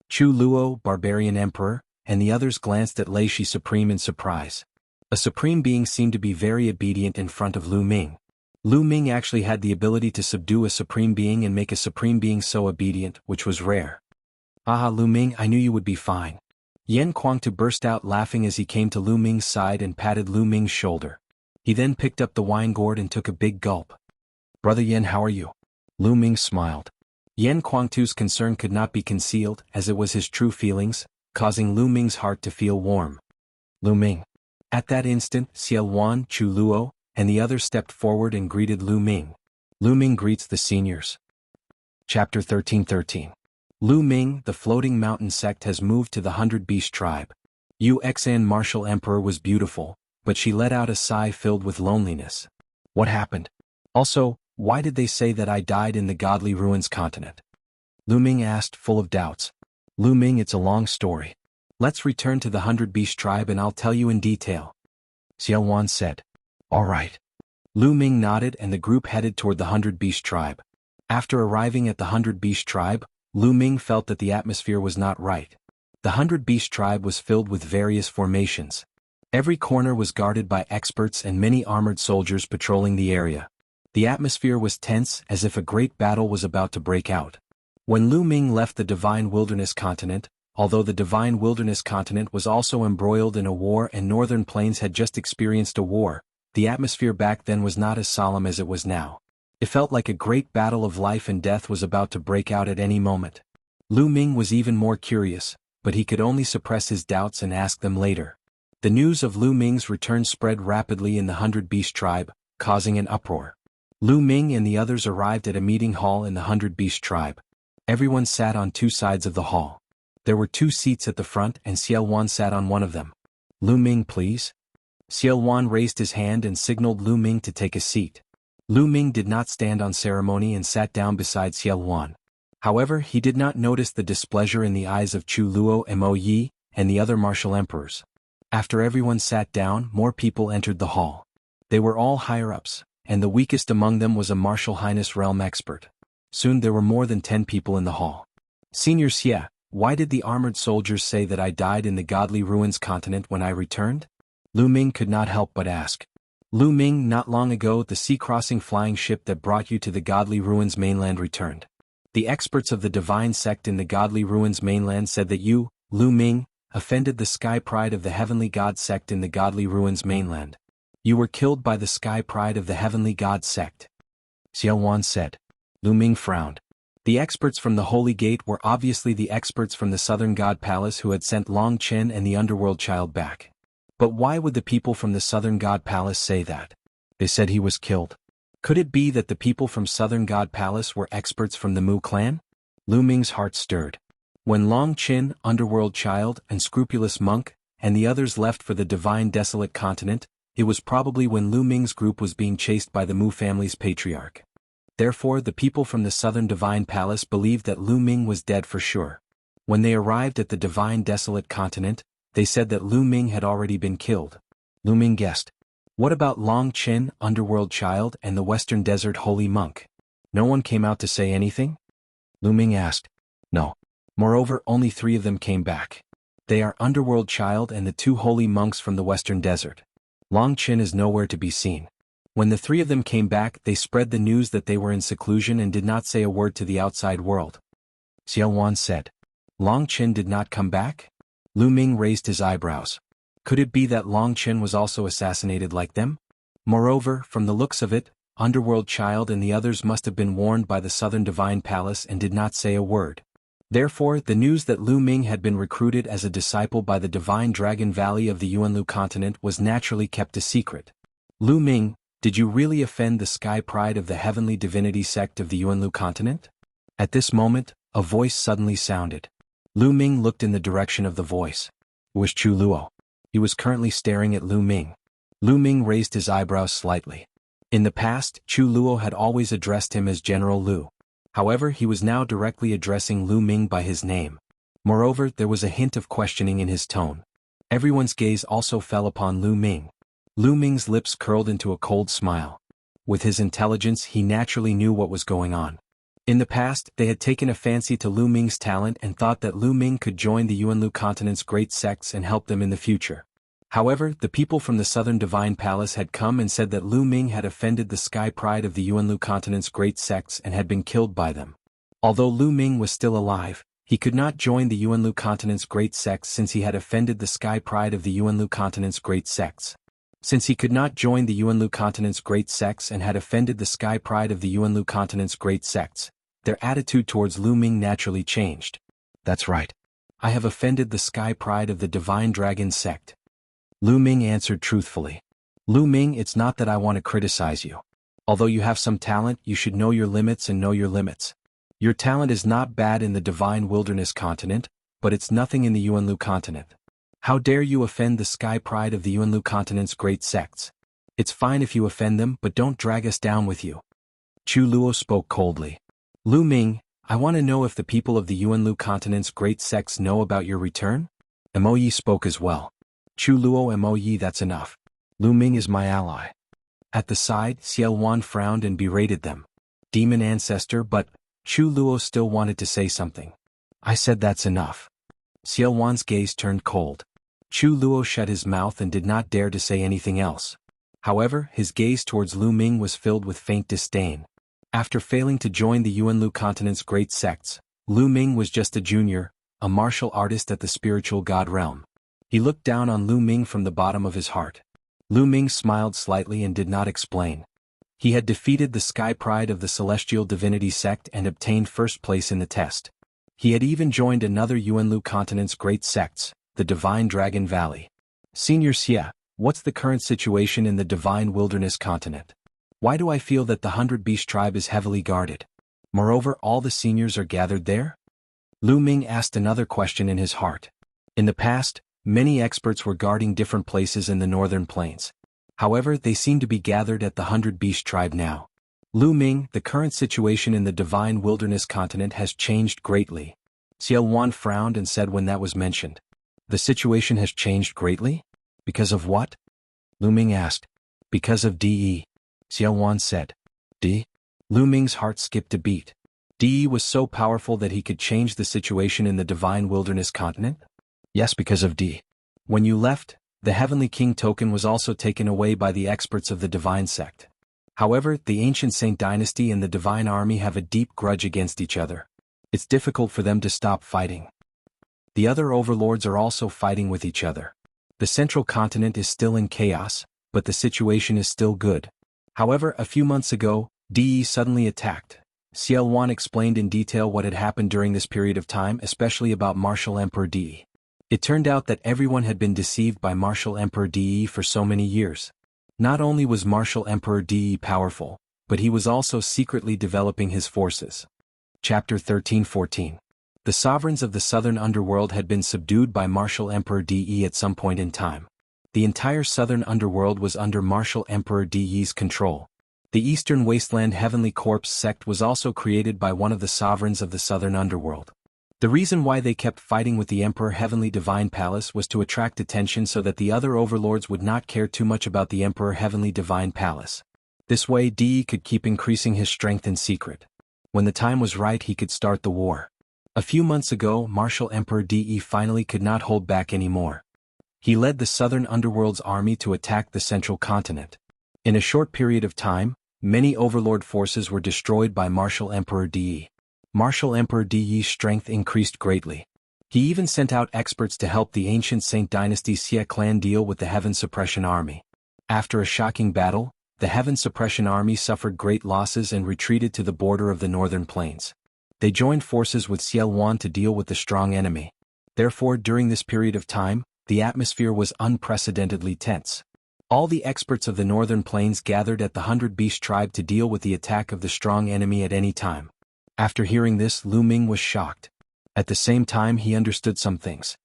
Chu Luo, Barbarian Emperor, and the others glanced at Lei Shi Supreme in surprise. A Supreme Being seemed to be very obedient in front of Lu Ming. Lu Ming actually had the ability to subdue a Supreme Being and make a Supreme Being so obedient, which was rare. "Ah, Lu Ming, I knew you would be fine." Yan Kuangtu burst out laughing as he came to Lu Ming's side and patted Lu Ming's shoulder. He then picked up the wine gourd and took a big gulp. "Brother Yan, how are you?" Lu Ming smiled. Yan Kuangtu's concern could not be concealed, as it was his true feelings, causing Lu Ming's heart to feel warm. "Lu Ming." At that instant, Xiaowan, Chu Luo, and the others stepped forward and greeted Lu Ming. Lu Ming greets the seniors. Chapter 13:13. Lu Ming, the Floating Mountain sect has moved to the 100 Beast Tribe. Yuexin Martial Emperor was beautiful, but she let out a sigh filled with loneliness. What happened? Also, why did they say that I died in the Godly Ruins continent? Lu Ming asked, full of doubts. Lu Ming, it's a long story. Let's return to the 100 Beast Tribe and I'll tell you in detail. Xiaowan said. All right. Lu Ming nodded and the group headed toward the 100 Beast Tribe. After arriving at the 100 Beast Tribe, Lu Ming felt that the atmosphere was not right. The 100 Beast Tribe was filled with various formations. Every corner was guarded by experts and many armored soldiers patrolling the area. The atmosphere was tense as if a great battle was about to break out. When Lu Ming left the Divine Wilderness continent, although the Divine Wilderness continent was also embroiled in a war and Northern Plains had just experienced a war, the atmosphere back then was not as solemn as it was now. It felt like a great battle of life and death was about to break out at any moment. Lu Ming was even more curious, but he could only suppress his doubts and ask them later. The news of Lu Ming's return spread rapidly in the 100 Beast Tribe, causing an uproar. Lu Ming and the others arrived at a meeting hall in the 100 Beast Tribe. Everyone sat on two sides of the hall. There were 2 seats at the front and Xiaowan sat on one of them. Lu Ming, please. Xiaowan raised his hand and signaled Lu Ming to take a seat. Lu Ming did not stand on ceremony and sat down beside Xiaowan. However, he did not notice the displeasure in the eyes of Chu Luo and Mo Yi and the other martial emperors. After everyone sat down, more people entered the hall. They were all higher-ups, and the weakest among them was a martial highness realm expert. Soon there were more than 10 people in the hall. Senior Xie, why did the armored soldiers say that I died in the Godly Ruins continent when I returned? Lu Ming could not help but ask. Lu Ming, not long ago the sea-crossing flying ship that brought you to the Godly Ruins mainland returned. The experts of the divine sect in the Godly Ruins mainland said that you, Lu Ming, offended the sky pride of the heavenly god sect in the Godly Ruins mainland. You were killed by the sky pride of the heavenly god sect. Xiaowan said. Lu Ming frowned. The experts from the Holy Gate were obviously the experts from the Southern God Palace who had sent Long Chen and the Underworld Child back. But why would the people from the Southern God Palace say that? They said he was killed. Could it be that the people from Southern God Palace were experts from the Mu clan? Lu Ming's heart stirred. When Long Chen, Underworld Child, and Scrupulous Monk, and the others left for the Divine Desolate Continent, it was probably when Lu Ming's group was being chased by the Mu family's patriarch. Therefore, the people from the Southern Divine Palace believed that Lu Ming was dead for sure. When they arrived at the Divine Desolate Continent, they said that Lu Ming had already been killed. Lu Ming guessed. What about Long Chen, Underworld Child, and the Western Desert Holy Monk? No one came out to say anything? Lu Ming asked. No. Moreover, only 3 of them came back. They are Underworld Child and the 2 holy monks from the Western Desert. Long Chen is nowhere to be seen. When the 3 of them came back, they spread the news that they were in seclusion and did not say a word to the outside world. Xiao Wan said. Long Chen did not come back? Lu Ming raised his eyebrows. Could it be that Long Chen was also assassinated like them? Moreover, from the looks of it, Underworld Child and the others must have been warned by the Southern Divine Palace and did not say a word. Therefore, the news that Lu Ming had been recruited as a disciple by the Divine Dragon Valley of the Yuanlu continent was naturally kept a secret. Lu Ming, did you really offend the sky pride of the heavenly divinity sect of the Yuanlu continent? At this moment, a voice suddenly sounded. Lu Ming looked in the direction of the voice. It was Chu Luo. He was currently staring at Lu Ming. Lu Ming raised his eyebrows slightly. In the past, Chu Luo had always addressed him as General Lu. However, he was now directly addressing Lu Ming by his name. Moreover, there was a hint of questioning in his tone. Everyone's gaze also fell upon Lu Ming. Lu Ming's lips curled into a cold smile. With his intelligence, he naturally knew what was going on. In the past, they had taken a fancy to Lu Ming's talent and thought that Lu Ming could join the Yuanlu continent's great sects and help them in the future. However, the people from the Southern Divine Palace had come and said that Lu Ming had offended the sky pride of the Yuanlu continent's great sects and had been killed by them. Although Lu Ming was still alive, he could not join the Yuanlu continent's great sects since he had offended the sky pride of the Yuanlu continent's great sects. Since he could not join the Yuanlu continent's great sects and had offended the sky pride of the Yuanlu continent's great sects, their attitude towards Lu Ming naturally changed. That's right. I have offended the sky pride of the Divine Dragon sect. Lu Ming answered truthfully. Lu Ming, it's not that I want to criticize you. Although you have some talent, you should know your limits and know your limits. Your talent is not bad in the Divine Wilderness continent, but it's nothing in the Yuanlu continent. How dare you offend the sky pride of the Yuanlu continent's great sects? It's fine if you offend them, but don't drag us down with you. Chu Luo spoke coldly. Lu Ming, I want to know if the people of the Yuanlu continent's great sects know about your return? Mo Yi spoke as well. Chu Luo Mo Yi, that's enough. Lu Ming is my ally. At the side, Xiao Wan frowned and berated them. Demon ancestor, but Chu Luo still wanted to say something. I said that's enough. Xiao Wan's gaze turned cold. Chu Luo shut his mouth and did not dare to say anything else. However, his gaze towards Lu Ming was filled with faint disdain. After failing to join the Yuanlu continent's great sects, Lu Ming was just a junior, a martial artist at the spiritual god realm. He looked down on Lu Ming from the bottom of his heart. Lu Ming smiled slightly and did not explain. He had defeated the sky pride of the celestial divinity sect and obtained first place in the test. He had even joined another Yuanlu continent's great sects, the Divine Dragon Valley. Senior Xia, what's the current situation in the Divine Wilderness continent? Why do I feel that the 100 Beast tribe is heavily guarded? Moreover, all the seniors are gathered there? Lu Ming asked another question in his heart. In the past, many experts were guarding different places in the northern plains. However, they seem to be gathered at the 100 Beast tribe now. Lu Ming, the current situation in the Divine Wilderness continent has changed greatly. Xiao Wan frowned and said when that was mentioned. The situation has changed greatly? Because of what? Lu Ming asked. Because of DE. Xiao Wan said. D? Lu Ming's heart skipped a beat. DE was so powerful that he could change the situation in the Divine Wilderness continent? Yes, because of D. When you left, the Heavenly King token was also taken away by the experts of the Divine sect. However, the ancient Saint Dynasty and the Divine Army have a deep grudge against each other. It's difficult for them to stop fighting. The other overlords are also fighting with each other. The central continent is still in chaos, but the situation is still good. However, a few months ago, DE suddenly attacked, Xiaowan explained in detail what had happened during this period of time, especially about Martial Emperor Di. It turned out that everyone had been deceived by Martial Emperor Di for so many years. Not only was Martial Emperor Di powerful, but he was also secretly developing his forces. Chapter 13-14. The sovereigns of the southern underworld had been subdued by Martial Emperor Di at some point in time. The entire southern underworld was under Martial Emperor Di's control. The Eastern Wasteland Heavenly Corps sect was also created by one of the sovereigns of the southern underworld. The reason why they kept fighting with the Emperor Heavenly Divine Palace was to attract attention so that the other overlords would not care too much about the Emperor Heavenly Divine Palace. This way Di could keep increasing his strength in secret. When the time was right, he could start the war. A few months ago, Martial Emperor Di finally could not hold back anymore. He led the southern underworld's army to attack the central continent. In a short period of time, many overlord forces were destroyed by Martial Emperor Di. Martial Emperor Di's strength increased greatly. He even sent out experts to help the ancient Saint Dynasty Xie clan deal with the Heaven Suppression Army. After a shocking battle, the Heaven Suppression Army suffered great losses and retreated to the border of the northern plains. They joined forces with Xiaowan to deal with the strong enemy. Therefore, during this period of time, the atmosphere was unprecedentedly tense. All the experts of the northern plains gathered at the 100 Beast tribe to deal with the attack of the strong enemy at any time. After hearing this, Lu Ming was shocked. At the same time, he understood some things.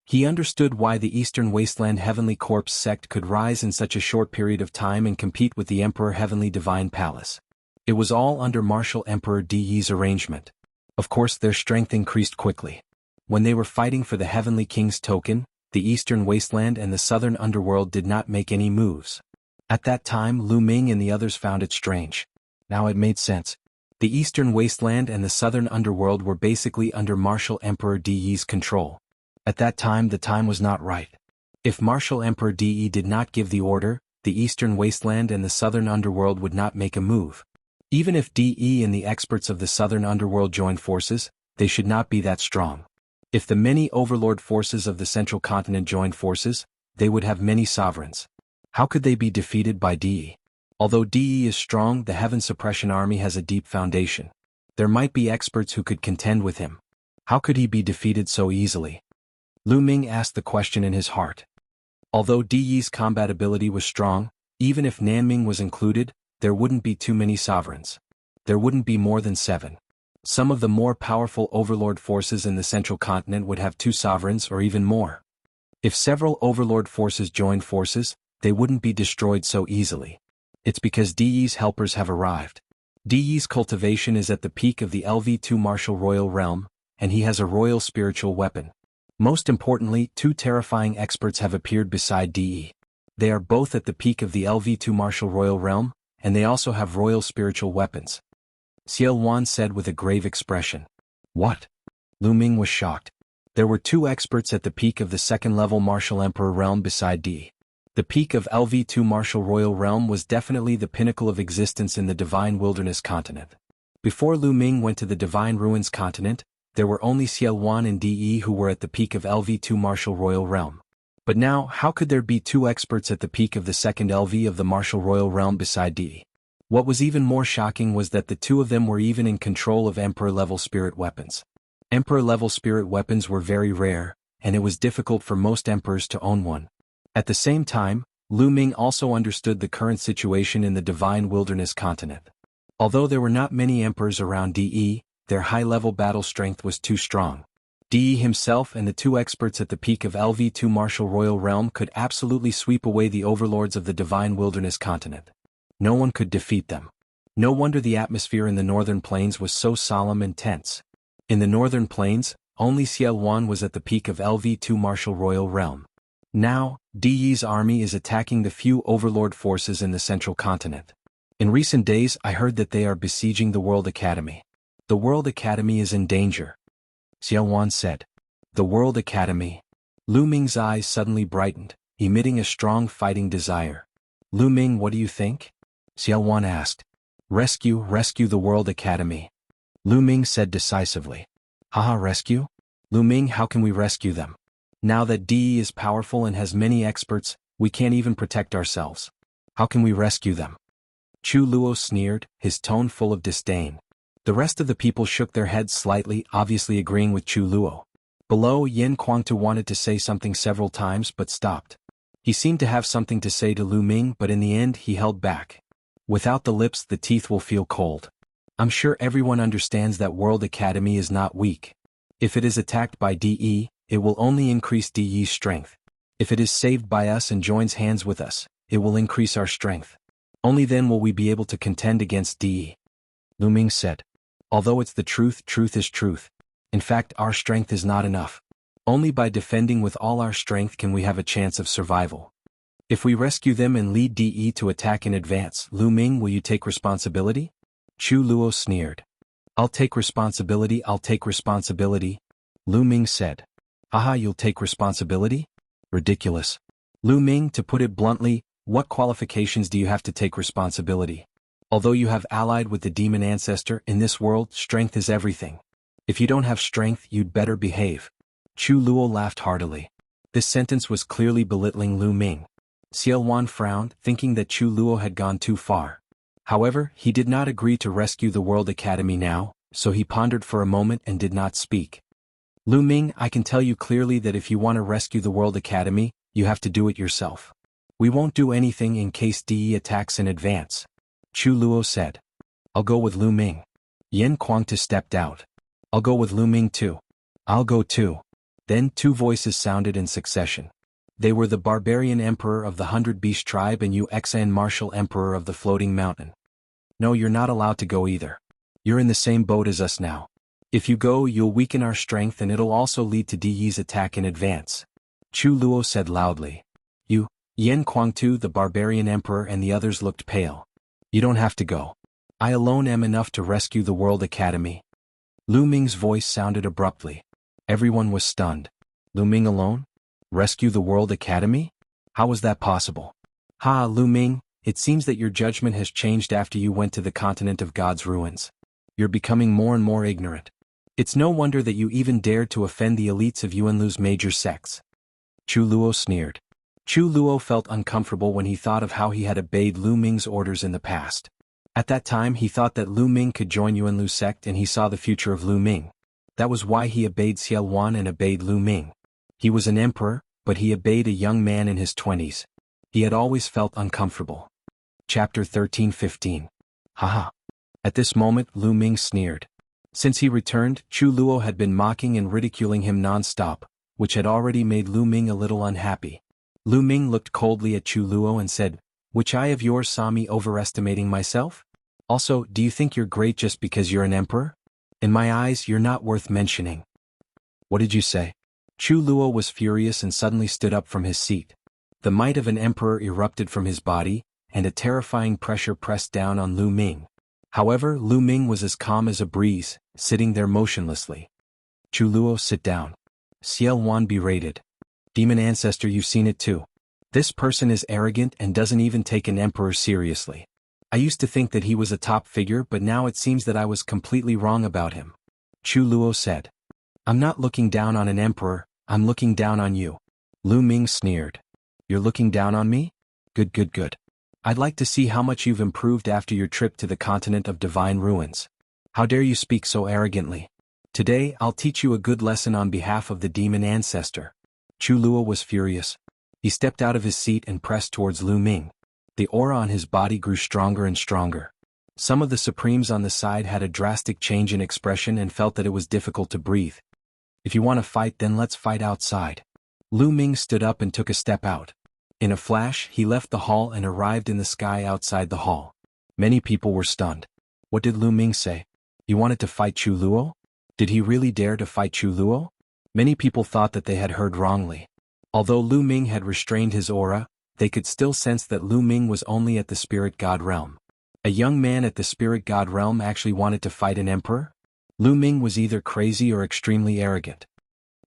He understood why the Eastern Wasteland Heavenly Corps sect could rise in such a short period of time and compete with the Emperor Heavenly Divine Palace. It was all under Martial Emperor Di's arrangement. Of course, their strength increased quickly. When they were fighting for the Heavenly King's token, the Eastern Wasteland and the Southern Underworld did not make any moves. At that time, Lu Ming and the others found it strange. Now it made sense. The Eastern Wasteland and the Southern Underworld were basically under Martial Emperor Di's control. At that time, the time was not right. If Martial Emperor Di did not give the order, the Eastern Wasteland and the Southern Underworld would not make a move. Even if Di and the experts of the Southern Underworld joined forces, they should not be that strong. If the many overlord forces of the Central Continent joined forces, they would have many sovereigns. How could they be defeated by Di? Although Di is strong, the Heaven Suppression Army has a deep foundation. There might be experts who could contend with him. How could he be defeated so easily? Lu Ming asked the question in his heart. Although Di's combat ability was strong, even if Nanming was included, there wouldn't be too many sovereigns. There wouldn't be more than 7. Some of the more powerful overlord forces in the Central Continent would have 2 sovereigns or even more. If several overlord forces joined forces, they wouldn't be destroyed so easily. It's because Di's helpers have arrived. Di's cultivation is at the peak of the LV2 Martial Royal Realm, and he has a royal spiritual weapon. Most importantly, 2 terrifying experts have appeared beside Di. They are both at the peak of the LV2 Martial Royal Realm, and they also have royal spiritual weapons. Xiaowan said with a grave expression. What? Lu Ming was shocked. There were 2 experts at the peak of the second-level Martial Emperor Realm beside Di. The peak of LV2 Martial Royal Realm was definitely the pinnacle of existence in the Divine Wilderness continent. Before Lu Ming went to the Divine Ruins continent, there were only Xiaowan and Di who were at the peak of LV2 Martial Royal Realm. But now, how could there be 2 experts at the peak of the second LV of the Martial Royal Realm beside Di? What was even more shocking was that the 2 of them were even in control of Emperor-level spirit weapons. Emperor-level spirit weapons were very rare, and it was difficult for most emperors to own one. At the same time, Lu Ming also understood the current situation in the Divine Wilderness continent. Although there were not many emperors around Di, their high-level battle strength was too strong. Di himself and the 2 experts at the peak of LV2 Martial Royal Realm could absolutely sweep away the overlords of the Divine Wilderness continent. No one could defeat them. No wonder the atmosphere in the northern plains was so solemn and tense. In the northern plains, only Xiaowan was at the peak of LV2 Martial Royal Realm. Now, Di's army is attacking the few overlord forces in the Central Continent. In recent days, I heard that they are besieging the World Academy. The World Academy is in danger. Xiaowan said. The World Academy. Lu Ming's eyes suddenly brightened, emitting a strong fighting desire. Lu Ming, what do you think? Xiaowan asked. Rescue the World Academy. Lu Ming said decisively. Haha, rescue? Lu Ming, how can we rescue them? Now that Di is powerful and has many experts, we can't even protect ourselves. How can we rescue them? Chu Luo sneered, his tone full of disdain. The rest of the people shook their heads slightly, obviously agreeing with Chu Luo. Below, Yin Kuangtu wanted to say something several times but stopped. He seemed to have something to say to Lu Ming, but in the end he held back. Without the lips, the teeth will feel cold. I'm sure everyone understands that World Academy is not weak. If it is attacked by DE, it will only increase DE's strength. If it is saved by us and joins hands with us, it will increase our strength. Only then will we be able to contend against DE. Lu Ming said. Although it's the truth, truth is truth. In fact, our strength is not enough. Only by defending with all our strength can we have a chance of survival. If we rescue them and lead DE to attack in advance, Lu Ming, will you take responsibility? Chu Luo sneered. I'll take responsibility, Lu Ming said. Haha, you'll take responsibility? Ridiculous. Lu Ming, to put it bluntly, what qualifications do you have to take responsibility? Although you have allied with the demon ancestor, in this world, strength is everything. If you don't have strength, you'd better behave. Chu Luo laughed heartily. This sentence was clearly belittling Lu Ming. Xiao Wan frowned, thinking that Chu Luo had gone too far. However, he did not agree to rescue the World Academy now, so he pondered for a moment and did not speak. Lu Ming, I can tell you clearly that if you want to rescue the World Academy, you have to do it yourself. We won't do anything in case DE attacks in advance. Chu Luo said. I'll go with Lu Ming. Yin Kuangtu stepped out. I'll go with Lu Ming too. I'll go too. Then 2 voices sounded in succession. They were the Barbarian Emperor of the 100 Beast Tribe and Yuxia Martial Emperor of the Floating Mountain. No, you're not allowed to go either. You're in the same boat as us now. If you go, you'll weaken our strength and it'll also lead to DE's attack in advance. Chu Luo said loudly. You, Yin Kuangtu, the Barbarian Emperor, and the others looked pale. You don't have to go. I alone am enough to rescue the World Academy. Lu Ming's voice sounded abruptly. Everyone was stunned. Lu Ming alone? Rescue the World Academy? How was that possible? Ha, Lu Ming, it seems that your judgment has changed after you went to the continent of God's ruins. You're becoming more and more ignorant. It's no wonder that you even dared to offend the elites of Yuanlu's major sects. Chu Luo sneered. Chu Luo felt uncomfortable when he thought of how he had obeyed Lu Ming's orders in the past. At that time he thought that Lu Ming could join Yuanlu's sect and he saw the future of Lu Ming. That was why he obeyed Xiao Wan and obeyed Lu Ming. He was an emperor, but he obeyed a young man in his 20s. He had always felt uncomfortable. Chapter 13:15. Haha. At this moment Lu Ming sneered. Since he returned, Chu Luo had been mocking and ridiculing him non-stop, which had already made Lu Ming a little unhappy. Lu Ming looked coldly at Chu Luo and said, Which eye of yours saw me overestimating myself? Also, do you think you're great just because you're an emperor? In my eyes, you're not worth mentioning. What did you say? Chu Luo was furious and suddenly stood up from his seat. The might of an emperor erupted from his body, and a terrifying pressure pressed down on Lu Ming. However, Lu Ming was as calm as a breeze, sitting there motionlessly. Chu Luo, sit down. Xiao Wan berated. Demon ancestor, you've seen it too. This person is arrogant and doesn't even take an emperor seriously. I used to think that he was a top figure, but now it seems that I was completely wrong about him. Chu Luo said. I'm not looking down on an emperor, I'm looking down on you. Lu Ming sneered. You're looking down on me? Good. I'd like to see how much you've improved after your trip to the continent of divine ruins. How dare you speak so arrogantly? Today, I'll teach you a good lesson on behalf of the demon ancestor. Chu Luo was furious. He stepped out of his seat and pressed towards Lu Ming. The aura on his body grew stronger and stronger. Some of the Supremes on the side had a drastic change in expression and felt that it was difficult to breathe. If you want to fight, then let's fight outside. Lu Ming stood up and took a step out. In a flash, he left the hall and arrived in the sky outside the hall. Many people were stunned. What did Lu Ming say? He wanted to fight Chu Luo? Did he really dare to fight Chu Luo? Many people thought that they had heard wrongly. Although Lu Ming had restrained his aura, they could still sense that Lu Ming was only at the spirit god realm. A young man at the spirit god realm actually wanted to fight an emperor? Lu Ming was either crazy or extremely arrogant.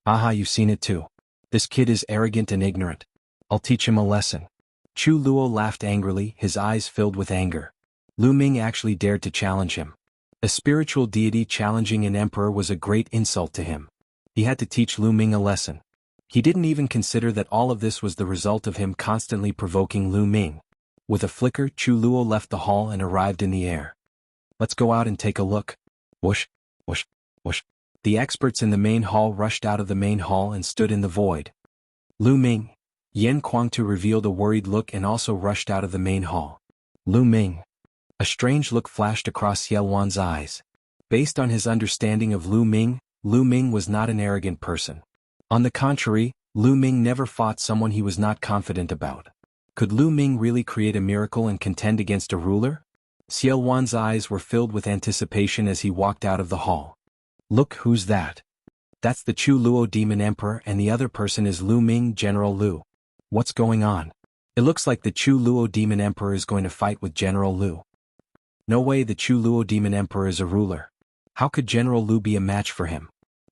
Aha, you've seen it too. This kid is arrogant and ignorant. I'll teach him a lesson. Chu Luo laughed angrily, his eyes filled with anger. Lu Ming actually dared to challenge him. A spiritual deity challenging an emperor was a great insult to him. He had to teach Lu Ming a lesson. He didn't even consider that all of this was the result of him constantly provoking Lu Ming. With a flicker, Chu Luo left the hall and arrived in the air. Let's go out and take a look. Whoosh, whoosh, whoosh. The experts in the main hall rushed out of the main hall and stood in the void. Lu Ming. Yan Kuangtu revealed a worried look and also rushed out of the main hall. Lu Ming. A strange look flashed across Xiaowan's eyes. Based on his understanding of Lu Ming was not an arrogant person. On the contrary, Lu Ming never fought someone he was not confident about. Could Lu Ming really create a miracle and contend against a ruler? Xiaowan's eyes were filled with anticipation as he walked out of the hall. Look, who's that? That's the Chu Luo Demon Emperor, and the other person is Lu Ming, General Lu. What's going on? It looks like the Chu Luo Demon Emperor is going to fight with General Lu. No way, the Chu Luo Demon Emperor is a ruler. How could General Lu be a match for him?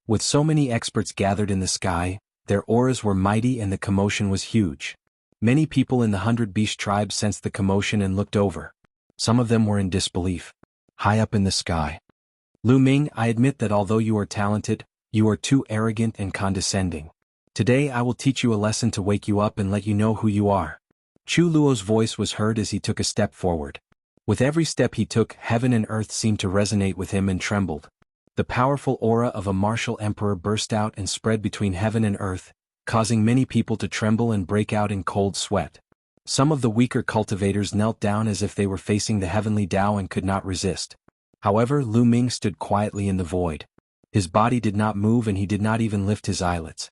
With so many experts gathered in the sky, their auras were mighty and the commotion was huge. Many people in the 100 Beast tribe sensed the commotion and looked over. Some of them were in disbelief. High up in the sky. Lu Ming, I admit that although you are talented, you are too arrogant and condescending. Today I will teach you a lesson to wake you up and let you know who you are. Chu Luo's voice was heard as he took a step forward. With every step he took, heaven and earth seemed to resonate with him and trembled. The powerful aura of a martial emperor burst out and spread between heaven and earth, causing many people to tremble and break out in cold sweat. Some of the weaker cultivators knelt down as if they were facing the heavenly Tao and could not resist. However, Lu Ming stood quietly in the void. His body did not move and he did not even lift his eyelids.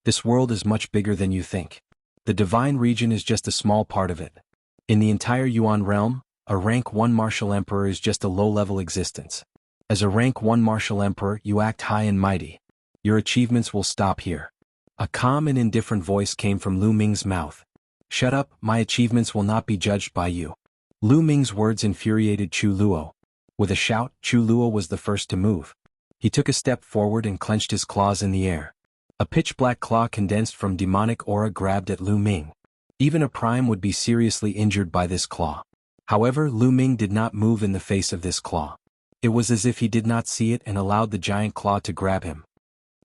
This world is much bigger than you think. The divine region is just a small part of it. In the entire Yuan realm, a rank 1 martial emperor is just a low-level existence. As a rank 1 martial emperor, you act high and mighty. Your achievements will stop here. A calm and indifferent voice came from Lu Ming's mouth. Shut up, my achievements will not be judged by you. Lu Ming's words infuriated Chu Luo. With a shout, Chu Luo was the first to move. He took a step forward and clenched his claws in the air. A pitch-black claw condensed from demonic aura grabbed at Lu Ming. Even a prime would be seriously injured by this claw. However, Lu Ming did not move in the face of this claw. It was as if he did not see it and allowed the giant claw to grab him.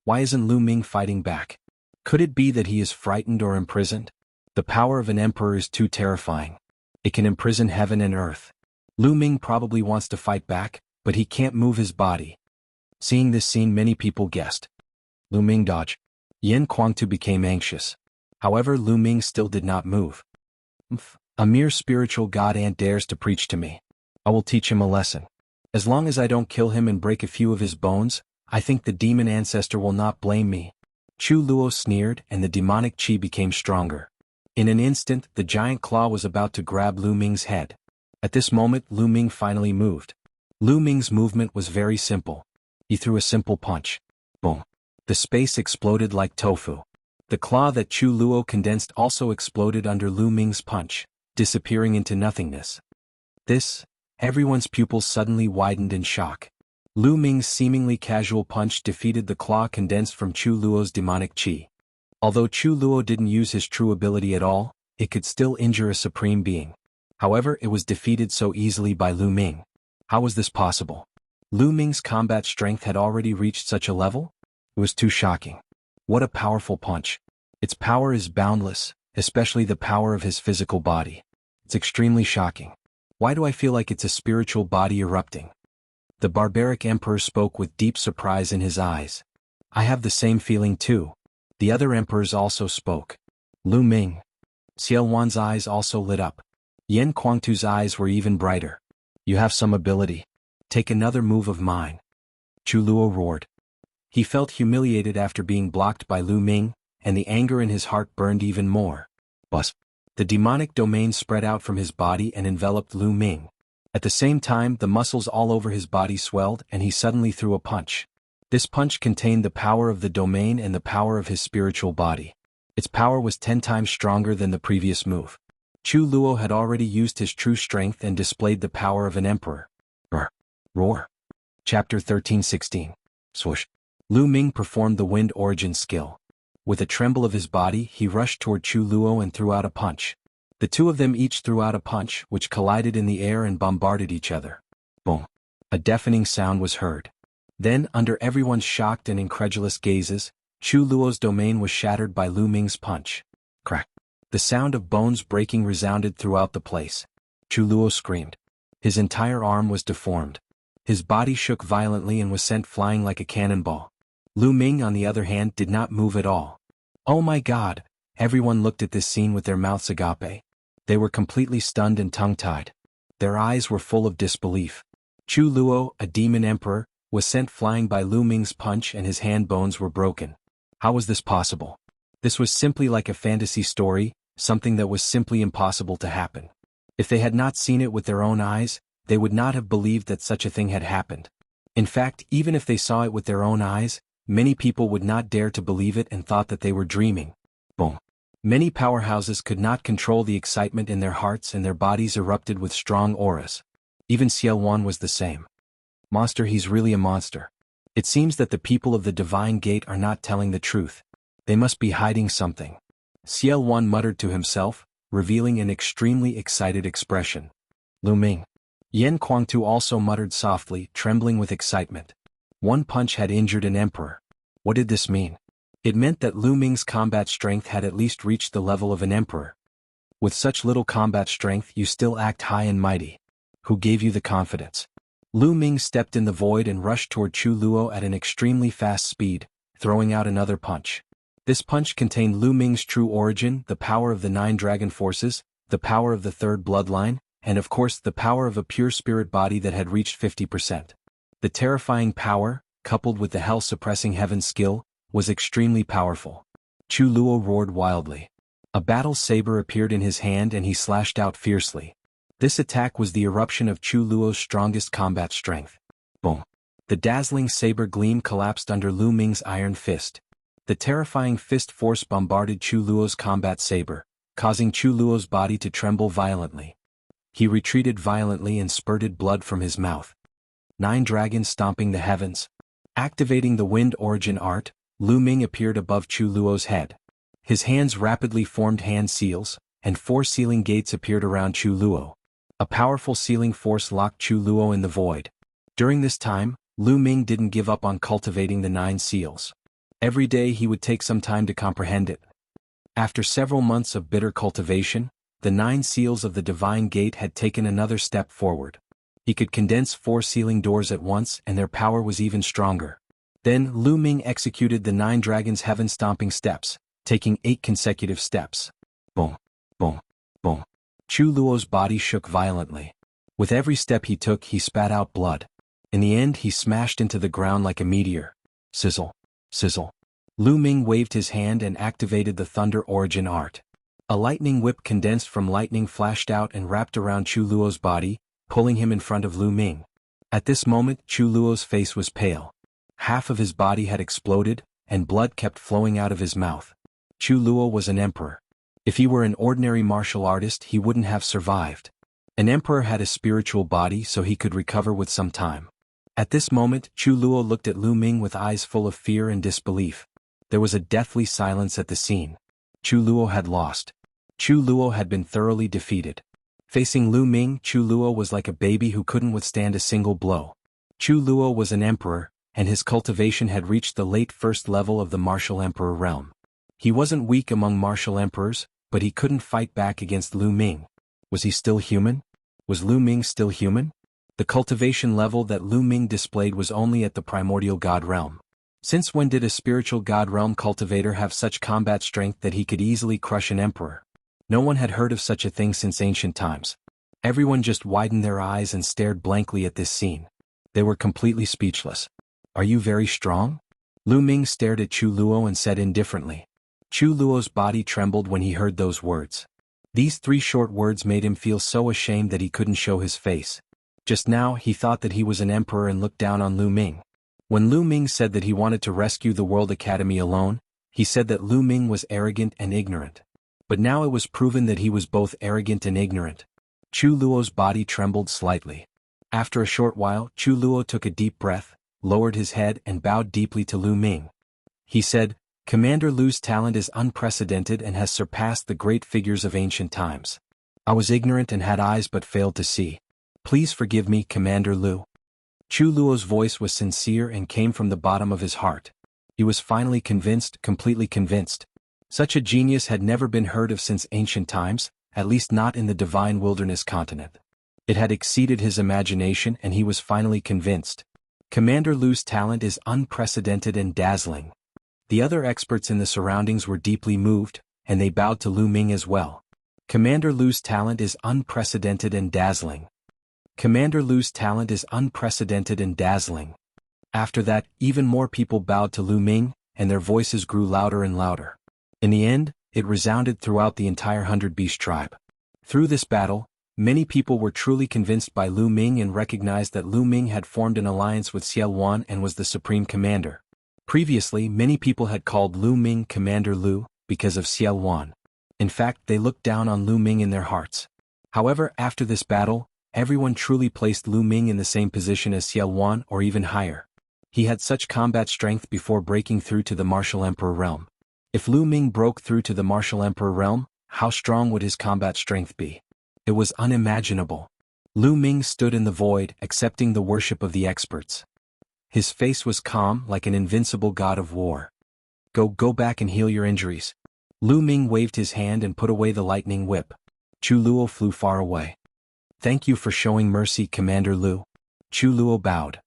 Why isn't Lu Ming fighting back? Could it be that he is frightened or imprisoned? The power of an emperor is too terrifying. It can imprison heaven and earth. Lu Ming probably wants to fight back, but he can't move his body. Seeing this scene, many people guessed. Lu Ming dodged. Yan Kuangtu became anxious. However, Lu Ming still did not move. A mere spiritual god ant dares to preach to me. I will teach him a lesson. As long as I don't kill him and break a few of his bones, I think the demon ancestor will not blame me. Chu Luo sneered and the demonic chi became stronger. In an instant, the giant claw was about to grab Lu Ming's head. At this moment, Lu Ming finally moved. Lu Ming's movement was very simple. He threw a simple punch. Boom. The space exploded like tofu. The claw that Chu Luo condensed also exploded under Lu Ming's punch, disappearing into nothingness. Everyone's pupils suddenly widened in shock. Lu Ming's seemingly casual punch defeated the claw condensed from Chu Luo's demonic chi. Although Chu Luo didn't use his true ability at all, it could still injure a supreme being. However, it was defeated so easily by Lu Ming. How was this possible? Lu Ming's combat strength had already reached such a level? It was too shocking. What a powerful punch. Its power is boundless, especially the power of his physical body. It's extremely shocking. Why do I feel like it's a spiritual body erupting? The barbaric emperor spoke with deep surprise in his eyes. I have the same feeling too. The other emperors also spoke. Lu Ming. Xiaowan's eyes also lit up. Yan Kuangtu's eyes were even brighter. You have some ability. Take another move of mine. Chu Luo roared. He felt humiliated after being blocked by Lu Ming, and the anger in his heart burned even more. Buzz. The demonic domain spread out from his body and enveloped Lu Ming. At the same time, the muscles all over his body swelled and he suddenly threw a punch. This punch contained the power of the domain and the power of his spiritual body. Its power was 10 times stronger than the previous move. Chu Luo had already used his true strength and displayed the power of an emperor. Roar. Chapter 13:16. Swoosh. Lu Ming performed the wind origin skill. With a tremble of his body, he rushed toward Chu Luo and threw out a punch. The two of them each threw out a punch, which collided in the air and bombarded each other. Boom. A deafening sound was heard. Then, under everyone's shocked and incredulous gazes, Chu Luo's domain was shattered by Lu Ming's punch. Crack. The sound of bones breaking resounded throughout the place. Chu Luo screamed. His entire arm was deformed. His body shook violently and was sent flying like a cannonball. Lu Ming, on the other hand, did not move at all. Oh my God! Everyone looked at this scene with their mouths agape. They were completely stunned and tongue-tied. Their eyes were full of disbelief. Chu Luo, a demon emperor, was sent flying by Lu Ming's punch and his hand bones were broken. How was this possible? This was simply like a fantasy story, something that was simply impossible to happen. If they had not seen it with their own eyes, they would not have believed that such a thing had happened. In fact, even if they saw it with their own eyes, many people would not dare to believe it and thought that they were dreaming. Boom. Many powerhouses could not control the excitement in their hearts and their bodies erupted with strong auras. Even Xiao Wan was the same. Monster, he's really a monster. It seems that the people of the Divine Gate are not telling the truth. They must be hiding something. Xiao Wan muttered to himself, revealing an extremely excited expression. Lu Ming. Yan Kuangtu also muttered softly, trembling with excitement. One punch had injured an emperor. What did this mean? It meant that Lu Ming's combat strength had at least reached the level of an emperor. With such little combat strength you still act high and mighty. Who gave you the confidence? Lu Ming stepped in the void and rushed toward Chu Luo at an extremely fast speed, throwing out another punch. This punch contained Lu Ming's true origin, the power of the 9 dragon forces, the power of the 3rd bloodline, and of course the power of a pure spirit body that had reached 50%. The terrifying power, coupled with the hell-suppressing heaven skill, was extremely powerful. Chu Luo roared wildly. A battle saber appeared in his hand and he slashed out fiercely. This attack was the eruption of Chu Luo's strongest combat strength. Boom. The dazzling saber gleam collapsed under Lu Ming's iron fist. The terrifying fist force bombarded Chu Luo's combat saber, causing Chu Luo's body to tremble violently. He retreated violently and spurted blood from his mouth. 9 dragons stomping the heavens. Activating the wind origin art, Lu Ming appeared above Chu Luo's head. His hands rapidly formed hand seals, and 4 sealing gates appeared around Chu Luo. A powerful sealing force locked Chu Luo in the void. During this time, Lu Ming didn't give up on cultivating the 9 seals. Every day he would take some time to comprehend it. After several months of bitter cultivation, the 9 seals of the Divine Gate had taken another step forward. He could condense 4 sealing doors at once and their power was even stronger. Then Lu Ming executed the 9 dragons' heaven-stomping steps, taking 8 consecutive steps. Boom, boom, boom. Chu Luo's body shook violently. With every step he took he spat out blood. In the end he smashed into the ground like a meteor. Sizzle, sizzle. Lu Ming waved his hand and activated the thunder origin art. A lightning whip condensed from lightning flashed out and wrapped around Chu Luo's body, pulling him in front of Lu Ming. At this moment Chu Luo's face was pale. Half of his body had exploded, and blood kept flowing out of his mouth. Chu Luo was an emperor. If he were an ordinary martial artist he wouldn't have survived. An emperor had a spiritual body so he could recover with some time. At this moment Chu Luo looked at Lu Ming with eyes full of fear and disbelief. There was a deathly silence at the scene. Chu Luo had lost. Chu Luo had been thoroughly defeated. Facing Lu Ming, Chu Luo was like a baby who couldn't withstand a single blow. Chu Luo was an emperor, and his cultivation had reached the late 1st level of the martial emperor realm. He wasn't weak among martial emperors, but he couldn't fight back against Lu Ming. Was he still human? Was Lu Ming still human? The cultivation level that Lu Ming displayed was only at the primordial god realm. Since when did a spiritual god realm cultivator have such combat strength that he could easily crush an emperor? No one had heard of such a thing since ancient times. Everyone just widened their eyes and stared blankly at this scene. They were completely speechless. Are you very strong? Lu Ming stared at Chu Luo and said indifferently. Chu Luo's body trembled when he heard those words. These 3 short words made him feel so ashamed that he couldn't show his face. Just now he thought that he was an emperor and looked down on Lu Ming. When Lu Ming said that he wanted to rescue the World Academy alone, he said that Lu Ming was arrogant and ignorant. But now it was proven that he was both arrogant and ignorant. Chu Luo's body trembled slightly. After a short while, Chu Luo took a deep breath, lowered his head and bowed deeply to Lu Ming. He said, Commander Lu's talent is unprecedented and has surpassed the great figures of ancient times. I was ignorant and had eyes but failed to see. Please forgive me, Commander Lu. Chu Luo's voice was sincere and came from the bottom of his heart. He was finally convinced, completely convinced. Such a genius had never been heard of since ancient times, at least not in the divine wilderness continent. It had exceeded his imagination and he was finally convinced. Commander Lu's talent is unprecedented and dazzling. The other experts in the surroundings were deeply moved, and they bowed to Lu Ming as well. Commander Lu's talent is unprecedented and dazzling. Commander Lu's talent is unprecedented and dazzling. After that, even more people bowed to Lu Ming, and their voices grew louder and louder. In the end, it resounded throughout the entire 100 Beast tribe. Through this battle, many people were truly convinced by Lu Ming and recognized that Lu Ming had formed an alliance with Xiao Wan and was the supreme commander. Previously, many people had called Lu Ming Commander Lu because of Xiao Wan. In fact, they looked down on Lu Ming in their hearts. However, after this battle, everyone truly placed Lu Ming in the same position as Xiao Wan or even higher. He had such combat strength before breaking through to the Martial Emperor realm. If Lu Ming broke through to the Martial Emperor realm, how strong would his combat strength be? It was unimaginable. Lu Ming stood in the void, accepting the worship of the experts. His face was calm like an invincible god of war. Go back and heal your injuries. Lu Ming waved his hand and put away the lightning whip. Chu Luo flew far away. Thank you for showing mercy, Commander Lu. Chu Luo bowed.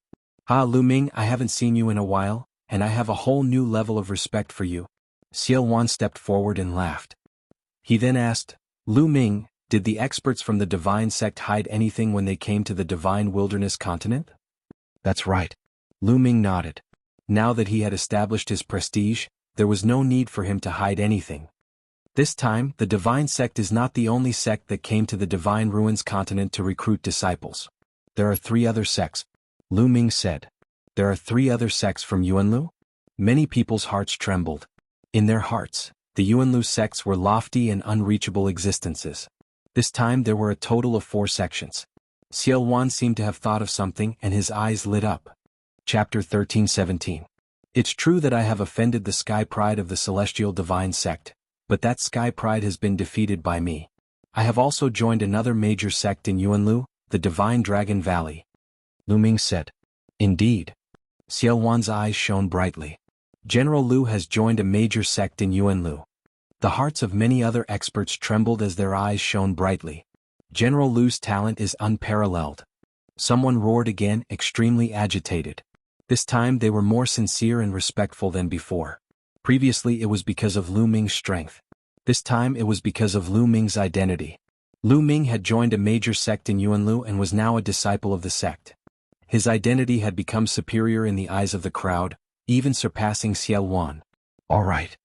Lu Ming, I haven't seen you in a while, and I have a whole new level of respect for you. Xiao Wan stepped forward and laughed. He then asked, Lu Ming, did the experts from the Divine Sect hide anything when they came to the Divine Wilderness continent? That's right. Lu Ming nodded. Now that he had established his prestige, there was no need for him to hide anything. This time, the Divine Sect is not the only sect that came to the Divine Ruins continent to recruit disciples. There are 3 other sects, Lu Ming said. There are 3 other sects from Yuanlu? Many people's hearts trembled. In their hearts, the Yuanlu sects were lofty and unreachable existences. This time there were a total of 4 sections. Xiao Wan seemed to have thought of something and his eyes lit up. Chapter 13:17. It's true that I have offended the Sky Pride of the Celestial Divine Sect, but that Sky Pride has been defeated by me. I have also joined another major sect in Yuanlu, the Divine Dragon Valley. Lu Ming said. Indeed. Xiao Wan's eyes shone brightly. General Lu has joined a major sect in Yuanlu. The hearts of many other experts trembled as their eyes shone brightly. General Lu's talent is unparalleled. Someone roared again, extremely agitated. This time they were more sincere and respectful than before. Previously it was because of Lu Ming's strength. This time it was because of Lu Ming's identity. Lu Ming had joined a major sect in Yuanlu and was now a disciple of the sect. His identity had become superior in the eyes of the crowd, even surpassing Xiao Wan. All right.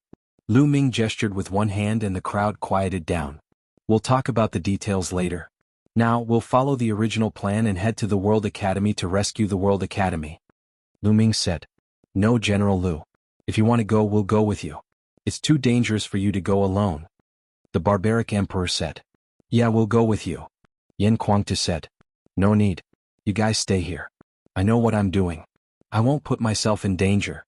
Lu Ming gestured with one hand and the crowd quieted down. We'll talk about the details later. Now we'll follow the original plan and head to the World Academy to rescue the World Academy. Lu Ming said. No, General Lu. If you want to go, we'll go with you. It's too dangerous for you to go alone. The barbaric emperor said. Yeah, we'll go with you. Yan Kuangtu said. No need. You guys stay here. I know what I'm doing. I won't put myself in danger.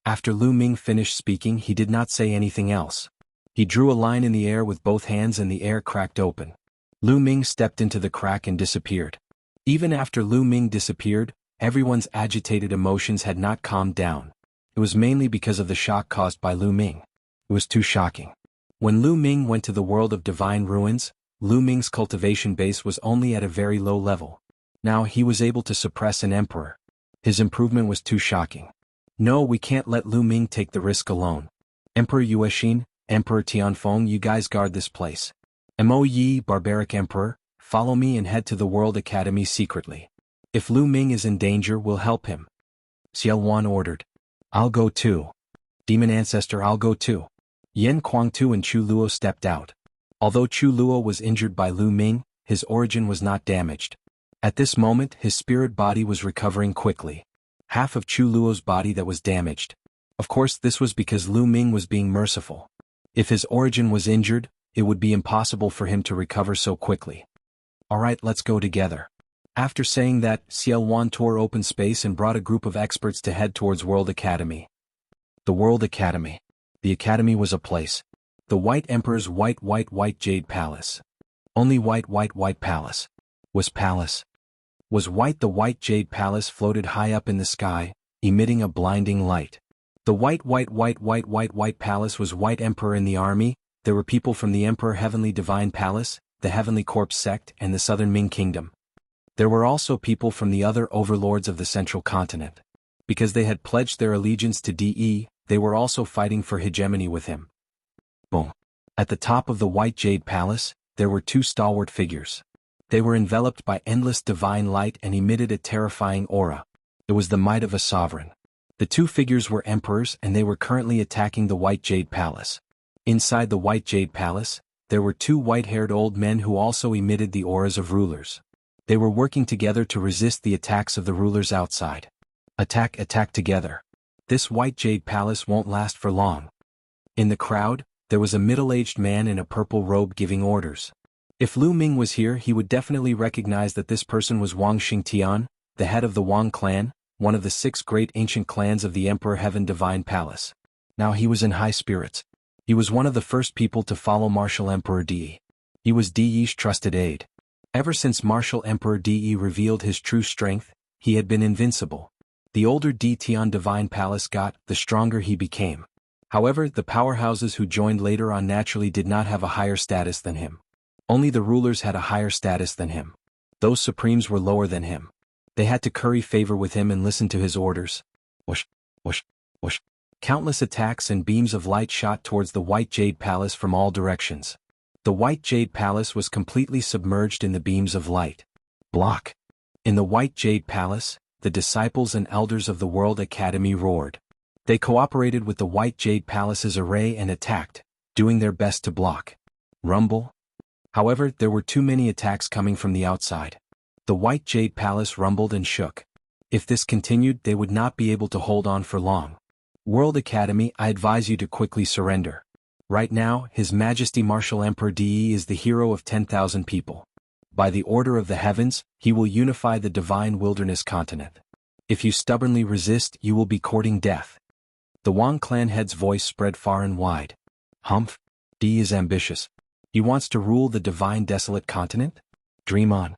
After Lu Ming finished speaking, he did not say anything else. He drew a line in the air with both hands and the air cracked open. Lu Ming stepped into the crack and disappeared. Even after Lu Ming disappeared, everyone's agitated emotions had not calmed down. It was mainly because of the shock caused by Lu Ming. It was too shocking. When Lu Ming went to the world of Divine Ruins, Lu Ming's cultivation base was only at a very low level. Now he was able to suppress an emperor. His improvement was too shocking. No, we can't let Lu Ming take the risk alone. Emperor Yuexin, Emperor Tianfeng, you guys guard this place. Mo Yi, barbaric emperor, follow me and head to the World Academy secretly. If Lu Ming is in danger, we'll help him. Xiao Wan ordered. I'll go too. Demon Ancestor, I'll go too. Yan Kuangtu and Chu Luo stepped out. Although Chu Luo was injured by Lu Ming, his origin was not damaged. At this moment, his spirit body was recovering quickly. Half of Chu Luo's body that was damaged. Of course, this was because Lu Ming was being merciful. If his origin was injured, it would be impossible for him to recover so quickly. Alright, let's go together. After saying that, Xiao Wan tore open space and brought a group of experts to head towards World Academy. The World Academy. The Academy was a place. The White Emperor's white jade palace. Only white palace. Was palace. Was white. The white jade palace floated high up in the sky, emitting a blinding light. The white palace was White Emperor in the army. There were people from the Emperor Heavenly Divine Palace, the Heavenly Corpse sect and the Southern Ming Kingdom. There were also people from the other overlords of the central continent. Because they had pledged their allegiance to De, they were also fighting for hegemony with him. Boom. At the top of the White Jade Palace, there were two stalwart figures. They were enveloped by endless divine light and emitted a terrifying aura. It was the might of a sovereign. The two figures were emperors and they were currently attacking the White Jade Palace. Inside the White Jade Palace, there were two white-haired old men who also emitted the auras of rulers. They were working together to resist the attacks of the rulers outside. Attack together. This White Jade Palace won't last for long. In the crowd, there was a middle-aged man in a purple robe giving orders. If Lu Ming was here, he would definitely recognize that this person was Wang Xingtian, the head of the Wang clan, one of the 6 great ancient clans of the Emperor Heaven Divine Palace. Now he was in high spirits. He was one of the first people to follow Martial Emperor De. He was De's trusted aide. Ever since Martial Emperor De revealed his true strength, he had been invincible. The older De Tian Divine Palace got, the stronger he became. However, the powerhouses who joined later on naturally did not have a higher status than him. Only the rulers had a higher status than him. Those supremes were lower than him. They had to curry favor with him and listen to his orders. Whoosh, whoosh, whoosh. Countless attacks and beams of light shot towards the White Jade Palace from all directions. The White Jade Palace was completely submerged in the beams of light. Block. In the White Jade Palace, the disciples and elders of the World Academy roared. They cooperated with the White Jade Palace's array and attacked, doing their best to block. Rumble. However, there were too many attacks coming from the outside. The White Jade Palace rumbled and shook. If this continued, they would not be able to hold on for long. World Academy, I advise you to quickly surrender. Right now, His Majesty Martial Emperor De is the hero of 10,000 people. By the order of the heavens, he will unify the divine wilderness continent. If you stubbornly resist, you will be courting death. The Wang clan head's voice spread far and wide. Humph. De is ambitious. He wants to rule the divine desolate continent? Dream on.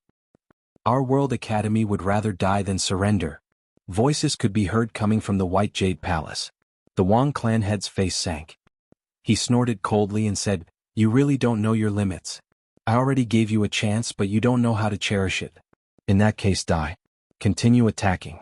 Our World Academy would rather die than surrender. Voices could be heard coming from the White Jade Palace. The Wang clan head's face sank. He snorted coldly and said, "You really don't know your limits. I already gave you a chance, but you don't know how to cherish it. In that case, die. Continue attacking."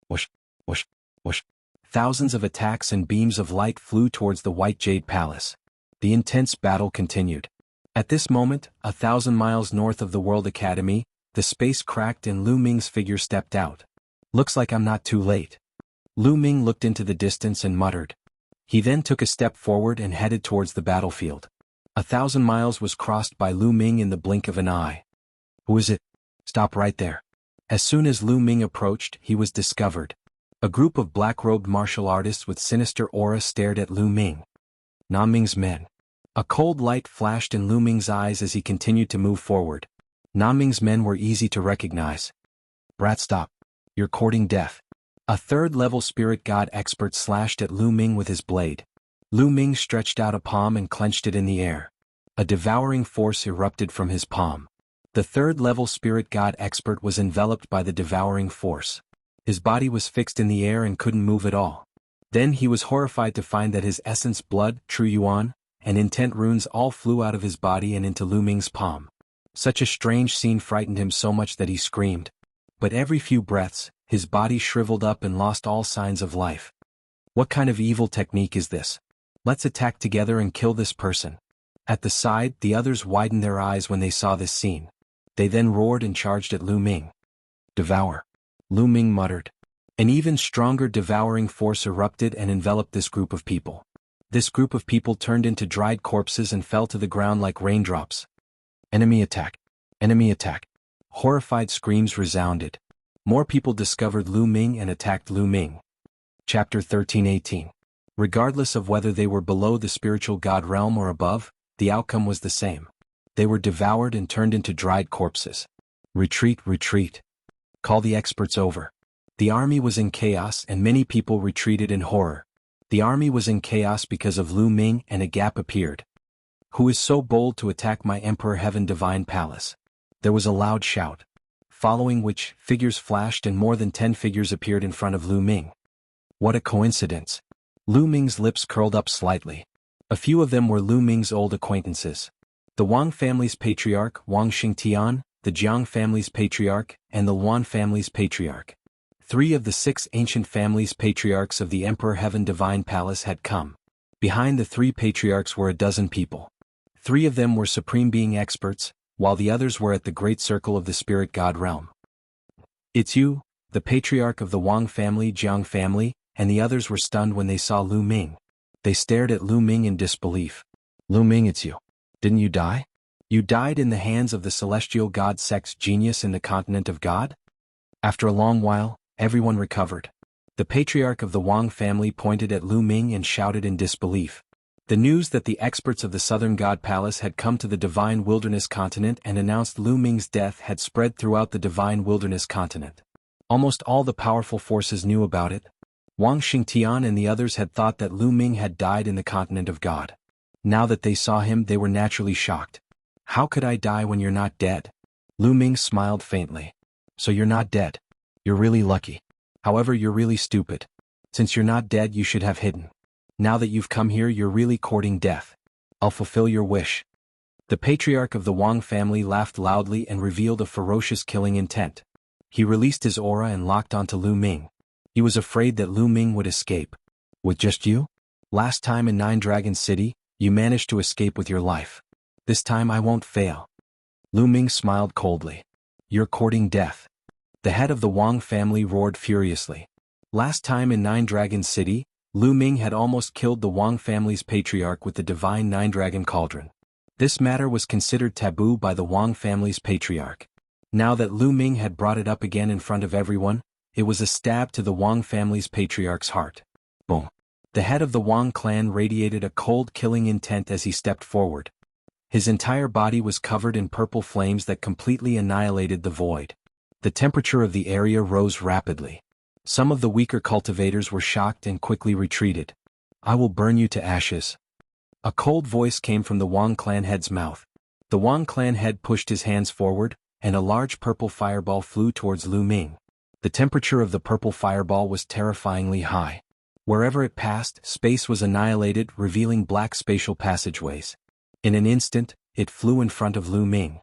Whoosh, whoosh, whoosh. Thousands of attacks and beams of light flew towards the White Jade Palace. The intense battle continued. At this moment, 1,000 miles north of the World Academy, the space cracked and Lu Ming's figure stepped out. "Looks like I'm not too late." Lu Ming looked into the distance and muttered. He then took a step forward and headed towards the battlefield. 1,000 miles was crossed by Lu Ming in the blink of an eye. "Who is it? Stop right there." As soon as Lu Ming approached, he was discovered. A group of black-robed martial artists with sinister aura stared at Lu Ming. Nam Ming's men. A cold light flashed in Lu Ming's eyes as he continued to move forward. Nam Ming's men were easy to recognize. "Brat, stop. You're courting death." A third-level spirit god expert slashed at Lu Ming with his blade. Lu Ming stretched out a palm and clenched it in the air. A devouring force erupted from his palm. The third-level spirit god expert was enveloped by the devouring force. His body was fixed in the air and couldn't move at all. Then he was horrified to find that his essence, blood, true yuan, and intent runes all flew out of his body and into Lu Ming's palm. Such a strange scene frightened him so much that he screamed. But every few breaths, his body shriveled up and lost all signs of life. What kind of evil technique is this? Let's attack together and kill this person. At the side, the others widened their eyes when they saw this scene. They then roared and charged at Lu Ming. "Devour." Lu Ming muttered. An even stronger devouring force erupted and enveloped this group of people. This group of people turned into dried corpses and fell to the ground like raindrops. "Enemy attack! Enemy attack!" Horrified screams resounded. More people discovered Lu Ming and attacked Lu Ming. Chapter 13:18. Regardless of whether they were below the spiritual god realm or above, the outcome was the same. They were devoured and turned into dried corpses. "Retreat, retreat. Call the experts over." The army was in chaos and many people retreated in horror. The army was in chaos because of Lu Ming and a gap appeared. "Who is so bold to attack my Emperor Heaven Divine Palace?" There was a loud shout. Following which, figures flashed and more than 10 figures appeared in front of Lu Ming. What a coincidence. Lu Ming's lips curled up slightly. A few of them were Lu Ming's old acquaintances. The Wang family's patriarch, Wang Xingtian, the Jiang family's patriarch, and the Luan family's patriarch. 3 of the 6 ancient families' patriarchs of the Emperor Heaven Divine Palace had come. Behind the 3 patriarchs were a dozen people. 3 of them were Supreme Being experts, while the others were at the great circle of the Spirit God realm. "It's you, the patriarch of the Wang family, Jiang family," and the others were stunned when they saw Lu Ming. They stared at Lu Ming in disbelief. "Lu Ming, it's you. Didn't you die? You died in the hands of the celestial god sex genius in the continent of God?" After a long while, everyone recovered. The patriarch of the Wang family pointed at Lu Ming and shouted in disbelief. The news that the experts of the Southern God Palace had come to the Divine Wilderness continent and announced Lu Ming's death had spread throughout the Divine Wilderness continent. Almost all the powerful forces knew about it. Wang Xingtian and the others had thought that Lu Ming had died in the continent of God. Now that they saw him, they were naturally shocked. "How could I die when you're not dead?" Lu Ming smiled faintly. "So you're not dead. You're really lucky. However, you're really stupid. Since you're not dead, you should have hidden. Now that you've come here, you're really courting death. I'll fulfill your wish." The patriarch of the Wang family laughed loudly and revealed a ferocious killing intent. He released his aura and locked onto Lu Ming. He was afraid that Lu Ming would escape. "With just you? Last time in 9 Dragon City, you managed to escape with your life. This time I won't fail." Lu Ming smiled coldly. "You're courting death." The head of the Wang family roared furiously. Last time in 9 Dragon City, Lu Ming had almost killed the Wang family's patriarch with the divine 9-dragon cauldron. This matter was considered taboo by the Wang family's patriarch. Now that Lu Ming had brought it up again in front of everyone, it was a stab to the Wang family's patriarch's heart. Boom. The head of the Wang clan radiated a cold killing intent as he stepped forward. His entire body was covered in purple flames that completely annihilated the void. The temperature of the area rose rapidly. Some of the weaker cultivators were shocked and quickly retreated. "I will burn you to ashes." A cold voice came from the Wang clan head's mouth. The Wang clan head pushed his hands forward, and a large purple fireball flew towards Lu Ming. The temperature of the purple fireball was terrifyingly high. Wherever it passed, space was annihilated, revealing black spatial passageways. In an instant, it flew in front of Lu Ming.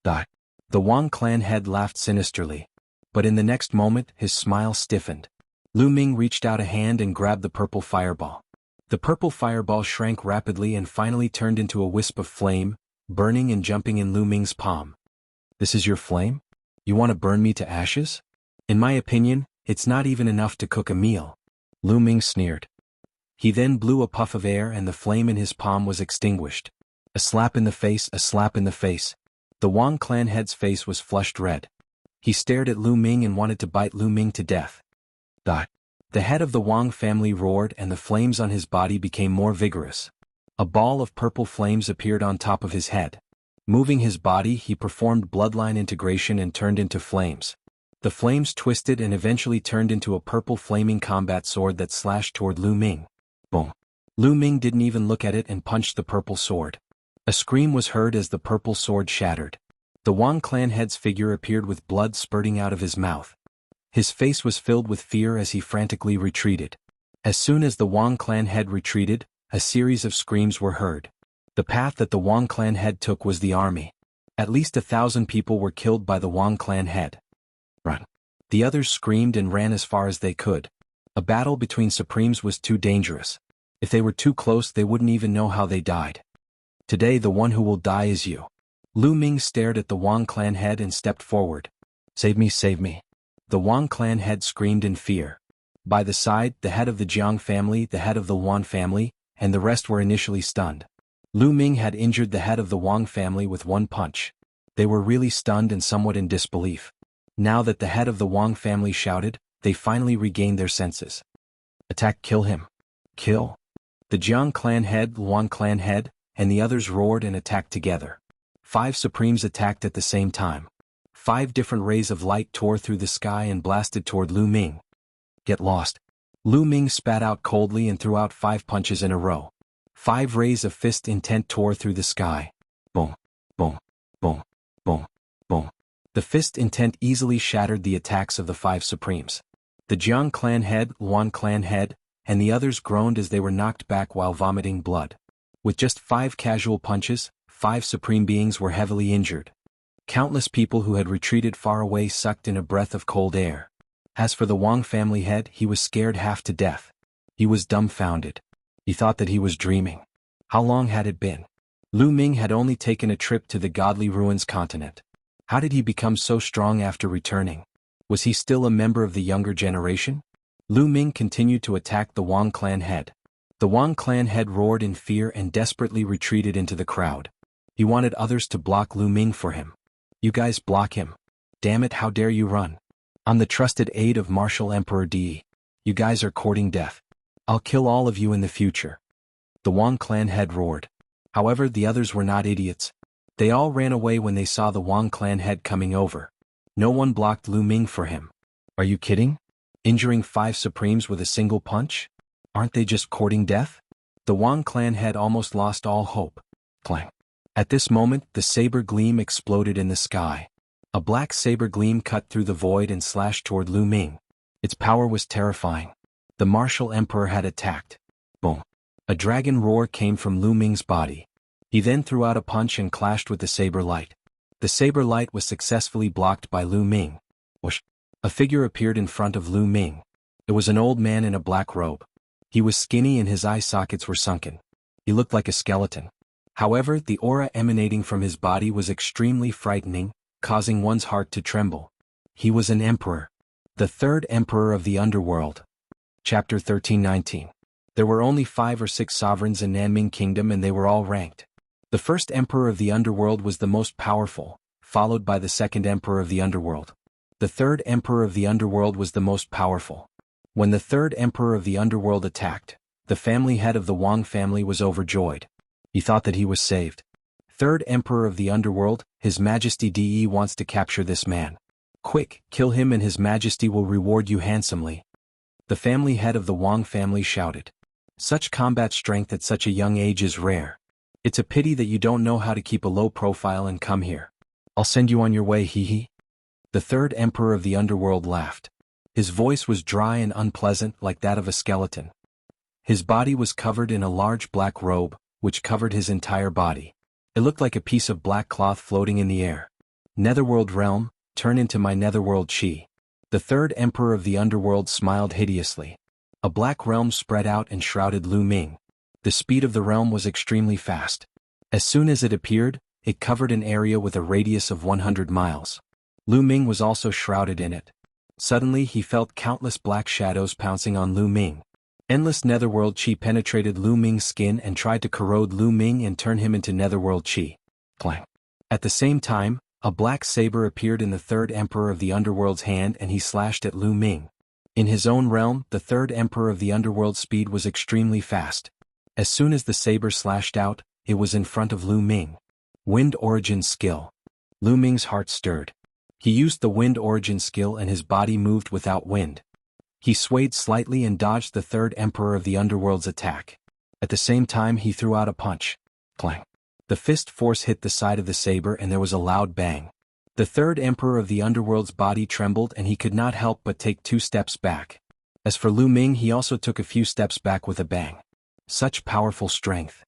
The Wang clan head laughed sinisterly. But in the next moment, his smile stiffened. Lu Ming reached out a hand and grabbed the purple fireball. The purple fireball shrank rapidly and finally turned into a wisp of flame, burning and jumping in Lu Ming's palm. "This is your flame? You want to burn me to ashes? In my opinion, it's not even enough to cook a meal." Lu Ming sneered. He then blew a puff of air and the flame in his palm was extinguished. A slap in the face, a slap in the face. The Wang clan head's face was flushed red. He stared at Lu Ming and wanted to bite Lu Ming to death. The head of the Wang family roared and the flames on his body became more vigorous. A ball of purple flames appeared on top of his head. Moving his body, he performed bloodline integration and turned into flames. The flames twisted and eventually turned into a purple flaming combat sword that slashed toward Lu Ming. Boom. Lu Ming didn't even look at it and punched the purple sword. A scream was heard as the purple sword shattered. The Wang clan head's figure appeared with blood spurting out of his mouth. His face was filled with fear as he frantically retreated. As soon as the Wang clan head retreated, a series of screams were heard. The path that the Wang clan head took was the army. At least 1,000 people were killed by the Wang clan head. Run. The others screamed and ran as far as they could. A battle between Supremes was too dangerous. If they were too close, they wouldn't even know how they died. Today the one who will die is you. Lu Ming stared at the Wang clan head and stepped forward. "Save me, save me." The Wang clan head screamed in fear. By the side, the head of the Jiang family, the head of the Luan family, and the rest were initially stunned. Lu Ming had injured the head of the Wang family with one punch. They were really stunned and somewhat in disbelief. Now that the head of the Wang family shouted, they finally regained their senses. "Attack, kill him. Kill." The Jiang clan head, Luan clan head, and the others roared and attacked together. 5 Supremes attacked at the same time. 5 different rays of light tore through the sky and blasted toward Lu Ming. "Get lost." Lu Ming spat out coldly and threw out 5 punches in a row. 5 rays of fist intent tore through the sky. Boom, boom, boom, boom, boom. The fist intent easily shattered the attacks of the 5 Supremes. The Jiang clan head, Luan clan head, and the others groaned as they were knocked back while vomiting blood. With just 5 casual punches, 5 Supreme Beings were heavily injured. Countless people who had retreated far away sucked in a breath of cold air. As for the Wang family head, he was scared half to death. He was dumbfounded. He thought that he was dreaming. How long had it been? Lu Ming had only taken a trip to the Godly Ruins continent. How did he become so strong after returning? Was he still a member of the younger generation? Lu Ming continued to attack the Wang clan head. The Wang clan head roared in fear and desperately retreated into the crowd. He wanted others to block Lu Ming for him. You guys block him. Damn it, how dare you run? I'm the trusted aide of Martial Emperor Di. You guys are courting death. I'll kill all of you in the future. The Wang clan head roared. However, the others were not idiots. They all ran away when they saw the Wang clan head coming over. No one blocked Lu Ming for him. Are you kidding? Injuring 5 Supremes with a single punch? Aren't they just courting death? The Wang clan head almost lost all hope. Clang. At this moment, the saber gleam exploded in the sky. A black saber gleam cut through the void and slashed toward Lu Ming. Its power was terrifying. The martial emperor had attacked. Boom. A dragon roar came from Lu Ming's body. He then threw out a punch and clashed with the saber light. The saber light was successfully blocked by Lu Ming. Whoosh. A figure appeared in front of Lu Ming. It was an old man in a black robe. He was skinny and his eye sockets were sunken. He looked like a skeleton. However, the aura emanating from his body was extremely frightening, causing one's heart to tremble. He was an emperor. The third emperor of the underworld. Chapter 13-19. There were only 5 or 6 sovereigns in Nanming Kingdom and they were all ranked. The first emperor of the underworld was the most powerful, followed by the second emperor of the underworld. The third emperor of the underworld was the most powerful. When the third emperor of the underworld attacked, the family head of the Wang family was overjoyed. He thought that he was saved. Third emperor of the underworld, His Majesty De wants to capture this man. Quick, kill him and His Majesty will reward you handsomely. The family head of the Wang family shouted. Such combat strength at such a young age is rare. It's a pity that you don't know how to keep a low profile and come here. I'll send you on your way, hee. The third emperor of the underworld laughed. His voice was dry and unpleasant like that of a skeleton. His body was covered in a large black robe, which covered his entire body. It looked like a piece of black cloth floating in the air. Netherworld realm, turn into my netherworld chi. The third emperor of the underworld smiled hideously. A black realm spread out and shrouded Lu Ming. The speed of the realm was extremely fast. As soon as it appeared, it covered an area with a radius of 100 miles. Lu Ming was also shrouded in it. Suddenly he felt countless black shadows pouncing on Lu Ming. Endless netherworld chi penetrated Lu Ming's skin and tried to corrode Lu Ming and turn him into netherworld chi. Clang. At the same time, a black saber appeared in the third emperor of the underworld's hand and he slashed at Lu Ming. In his own realm, the third emperor of the underworld's speed was extremely fast. As soon as the saber slashed out, it was in front of Lu Ming. Wind Origin Skill. Lu Ming's heart stirred. He used the Wind Origin skill and his body moved without wind. He swayed slightly and dodged the third emperor of the underworld's attack. At the same time he threw out a punch. Clang. The fist force hit the side of the saber and there was a loud bang. The third emperor of the underworld's body trembled and he could not help but take 2 steps back. As for Lu Ming, he also took a few steps back with a bang. Such powerful strength.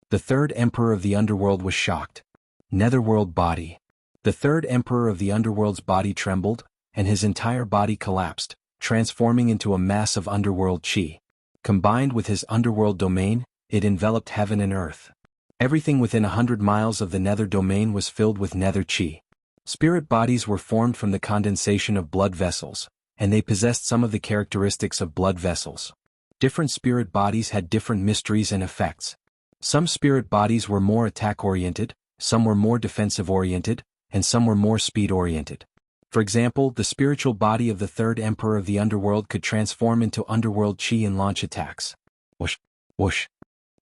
The third emperor of the underworld was shocked. Netherworld body. The third emperor of the underworld's body trembled, and his entire body collapsed, transforming into a mass of underworld chi. Combined with his underworld domain, it enveloped heaven and earth. Everything within 100 miles of the nether domain was filled with nether chi. Spirit bodies were formed from the condensation of blood vessels, and they possessed some of the characteristics of blood vessels. Different spirit bodies had different mysteries and effects. Some spirit bodies were more attack-oriented, some were more defensive-oriented, and some were more speed-oriented. For example, the spiritual body of the third emperor of the underworld could transform into underworld chi and launch attacks. Whoosh, whoosh,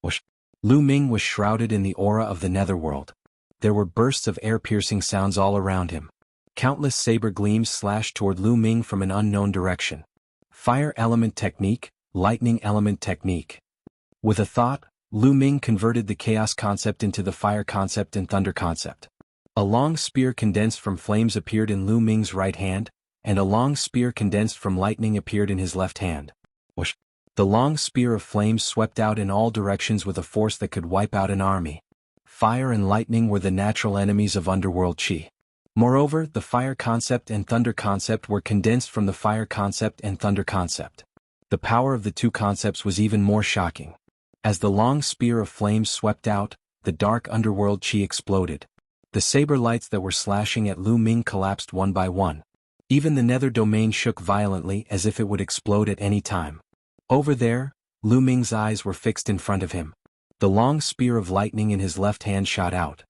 whoosh. Lu Ming was shrouded in the aura of the netherworld. There were bursts of air-piercing sounds all around him. Countless saber gleams slashed toward Lu Ming from an unknown direction. Fire element technique, lightning element technique. With a thought, Lu Ming converted the chaos concept into the fire concept and thunder concept. A long spear condensed from flames appeared in Lu Ming's right hand, and a long spear condensed from lightning appeared in his left hand. Whoosh. The long spear of flames swept out in all directions with a force that could wipe out an army. Fire and lightning were the natural enemies of underworld chi. Moreover, the fire concept and thunder concept were condensed from the fire concept and thunder concept. The power of the two concepts was even more shocking. As the long spear of flames swept out, the dark underworld chi exploded. The saber lights that were slashing at Lu Ming collapsed one by one. Even the nether domain shook violently as if it would explode at any time. Over there, Lu Ming's eyes were fixed in front of him. The long spear of lightning in his left hand shot out.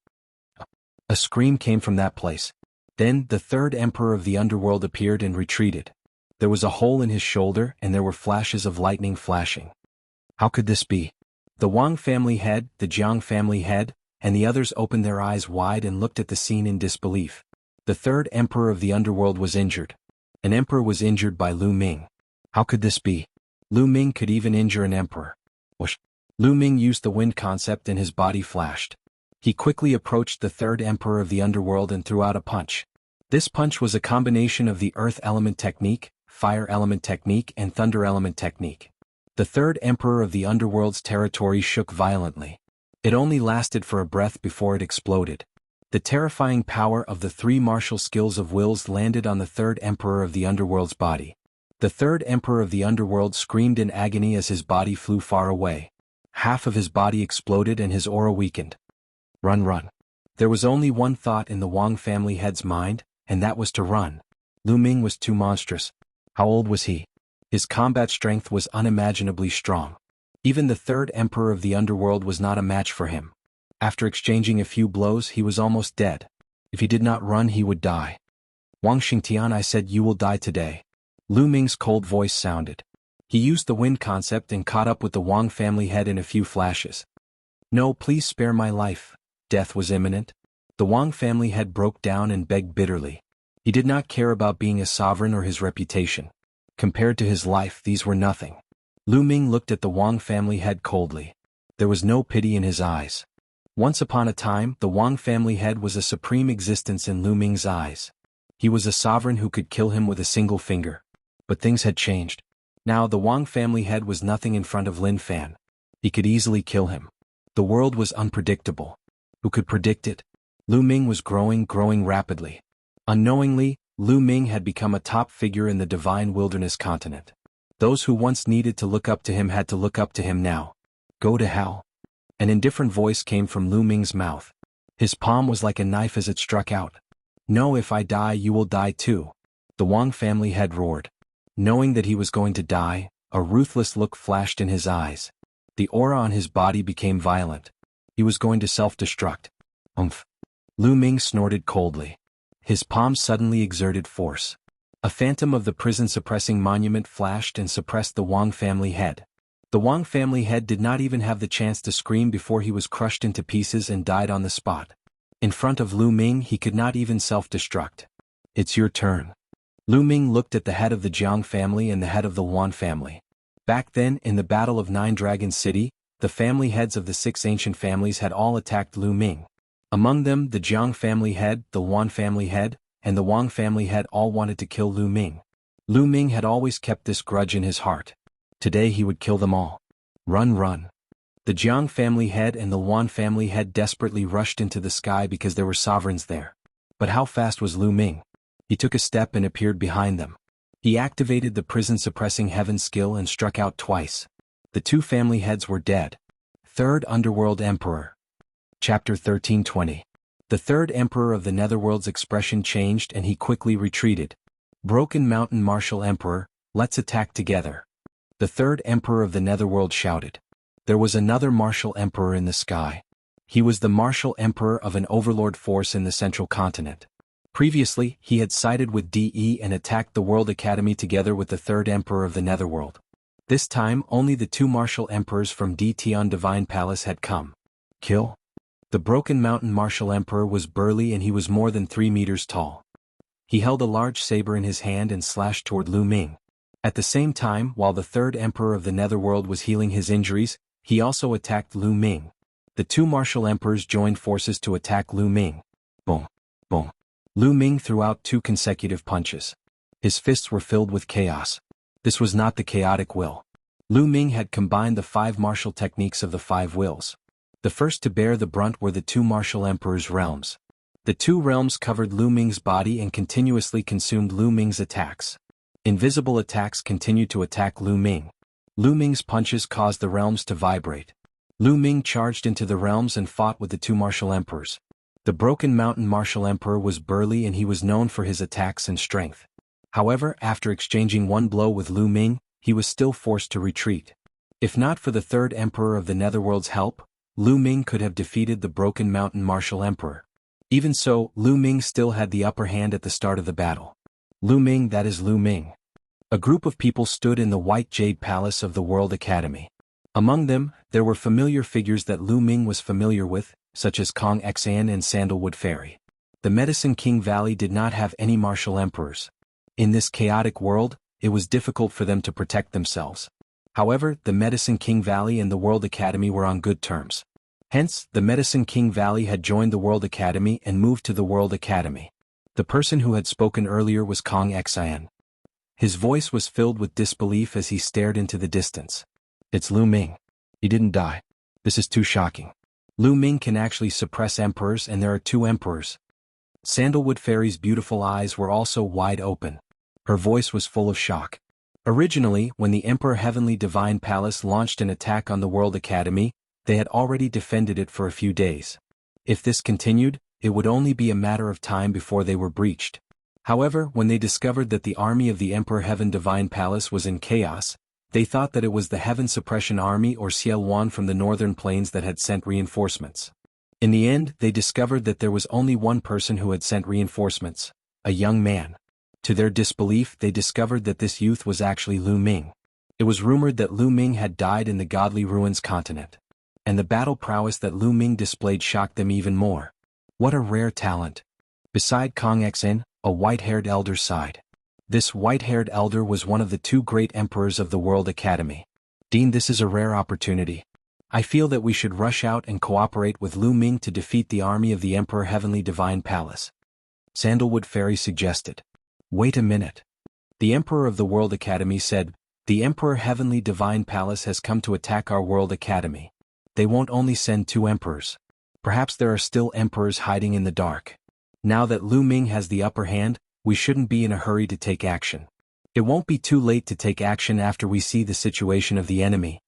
A scream came from that place. Then the third emperor of the underworld appeared and retreated. There was a hole in his shoulder and there were flashes of lightning flashing. How could this be? The Wang family head, the Jiang family head, and the others opened their eyes wide and looked at the scene in disbelief. The third emperor of the underworld was injured. An emperor was injured by Lu Ming. How could this be? Lu Ming could even injure an emperor. Whoosh! Lu Ming used the wind concept and his body flashed. He quickly approached the third emperor of the underworld and threw out a punch. This punch was a combination of the earth element technique, fire element technique and thunder element technique. The third emperor of the underworld's territory shook violently. It only lasted for a breath before it exploded. The terrifying power of the three martial skills of wills landed on the third emperor of the underworld's body. The third emperor of the underworld screamed in agony as his body flew far away. Half of his body exploded and his aura weakened. Run, run. There was only one thought in the Wang family head's mind, and that was to run. Lu Ming was too monstrous. How old was he? His combat strength was unimaginably strong. Even the third emperor of the underworld was not a match for him. After exchanging a few blows, he was almost dead. If he did not run, he would die. Wang Xingtian, I said you will die today. Lu Ming's cold voice sounded. He used the wind concept and caught up with the Wang family head in a few flashes. No, please spare my life. Death was imminent. The Wang family head broke down and begged bitterly. He did not care about being a sovereign or his reputation. Compared to his life, these were nothing. Lu Ming looked at the Wang family head coldly. There was no pity in his eyes. Once upon a time, the Wang family head was a supreme existence in Lu Ming's eyes. He was a sovereign who could kill him with a single finger. But things had changed. Now the Wang family head was nothing in front of Lin Fan. He could easily kill him. The world was unpredictable. Who could predict it? Lu Ming was growing rapidly. Unknowingly, Lu Ming had become a top figure in the divine wilderness continent. Those who once needed to look up to him had to look up to him now. Go to hell. An indifferent voice came from Lu Ming's mouth. His palm was like a knife as it struck out. No, if I die, you will die too. The Wang family head roared. Knowing that he was going to die, a ruthless look flashed in his eyes. The aura on his body became violent. He was going to self-destruct. Umph. Lu Ming snorted coldly. His palm suddenly exerted force. A phantom of the prison-suppressing monument flashed and suppressed the Wang family head. The Wang family head did not even have the chance to scream before he was crushed into pieces and died on the spot. In front of Lu Ming, he could not even self-destruct. It's your turn. Lu Ming looked at the head of the Jiang family and the head of the Wan family. Back then, in the Battle of Nine Dragon City, the family heads of the six ancient families had all attacked Lu Ming. Among them, the Jiang family head, the Wan family head, and the Wang family head all wanted to kill Lu Ming. Lu Ming had always kept this grudge in his heart. Today he would kill them all. Run, run. The Jiang family head and the Wan family head desperately rushed into the sky because there were sovereigns there. But how fast was Lu Ming? He took a step and appeared behind them. He activated the prison-suppressing heaven skill and struck out twice. The two family heads were dead. Third Underworld Emperor. Chapter 1320. The third emperor of the Netherworld's expression changed and he quickly retreated. Broken Mountain Martial Emperor, let's attack together. The third emperor of the Netherworld shouted. There was another martial emperor in the sky. He was the martial emperor of an overlord force in the central continent. Previously, he had sided with DE and attacked the World Academy together with the third emperor of the Netherworld. This time, only the two martial emperors from Tion Divine Palace had come. Kill? The Broken Mountain Martial Emperor was burly and he was more than 3 meters tall. He held a large saber in his hand and slashed toward Lu Ming. At the same time, while the third emperor of the Netherworld was healing his injuries, he also attacked Lu Ming. The two martial emperors joined forces to attack Lu Ming. Boom, boom. Lu Ming threw out 2 consecutive punches. His fists were filled with chaos. This was not the chaotic will. Lu Ming had combined the 5 martial techniques of the 5 wills. The first to bear the brunt were the 2 martial emperors' realms. The two realms covered Lu Ming's body and continuously consumed Lu Ming's attacks. Invisible attacks continued to attack Lu Ming. Lu Ming's punches caused the realms to vibrate. Lu Ming charged into the realms and fought with the two martial emperors. The Broken Mountain Martial Emperor was burly and he was known for his attacks and strength. However, after exchanging one blow with Lu Ming, he was still forced to retreat. If not for the third emperor of the Netherworld's help, Lu Ming could have defeated the Broken Mountain Martial Emperor. Even so, Lu Ming still had the upper hand at the start of the battle. Lu Ming, that is Lu Ming. A group of people stood in the White Jade Palace of the World Academy. Among them, there were familiar figures that Lu Ming was familiar with, such as Kong Xan and Sandalwood Fairy. The Medicine King Valley did not have any martial emperors. In this chaotic world, it was difficult for them to protect themselves. However, the Medicine King Valley and the World Academy were on good terms. Hence, the Medicine King Valley had joined the World Academy and moved to the World Academy. The person who had spoken earlier was Kong Xan. His voice was filled with disbelief as he stared into the distance. It's Lu Ming. He didn't die. This is too shocking. Lu Ming can actually suppress emperors and there are two emperors. Sandalwood Fairy's beautiful eyes were also wide open. Her voice was full of shock. Originally, when the Emperor Heavenly Divine Palace launched an attack on the World Academy, they had already defended it for a few days. If this continued, it would only be a matter of time before they were breached. However, when they discovered that the army of the Emperor Heaven Divine Palace was in chaos, they thought that it was the Heaven Suppression Army or Ciel Wan from the northern plains that had sent reinforcements. In the end, they discovered that there was only one person who had sent reinforcements, a young man. To their disbelief, they discovered that this youth was actually Lu Ming. It was rumored that Lu Ming had died in the Godly Ruins continent. And the battle prowess that Lu Ming displayed shocked them even more. What a rare talent. Beside Kong Xen, a white-haired elder sighed. This white-haired elder was one of the two great emperors of the World Academy. Dean, this is a rare opportunity. I feel that we should rush out and cooperate with Lu Ming to defeat the army of the Emperor Heavenly Divine Palace. Sandalwood Fairy suggested. Wait a minute. The Emperor of the World Academy said, the Emperor Heavenly Divine Palace has come to attack our World Academy. They won't only send two emperors. Perhaps there are still emperors hiding in the dark. Now that Lu Ming has the upper hand, we shouldn't be in a hurry to take action. It won't be too late to take action after we see the situation of the enemy.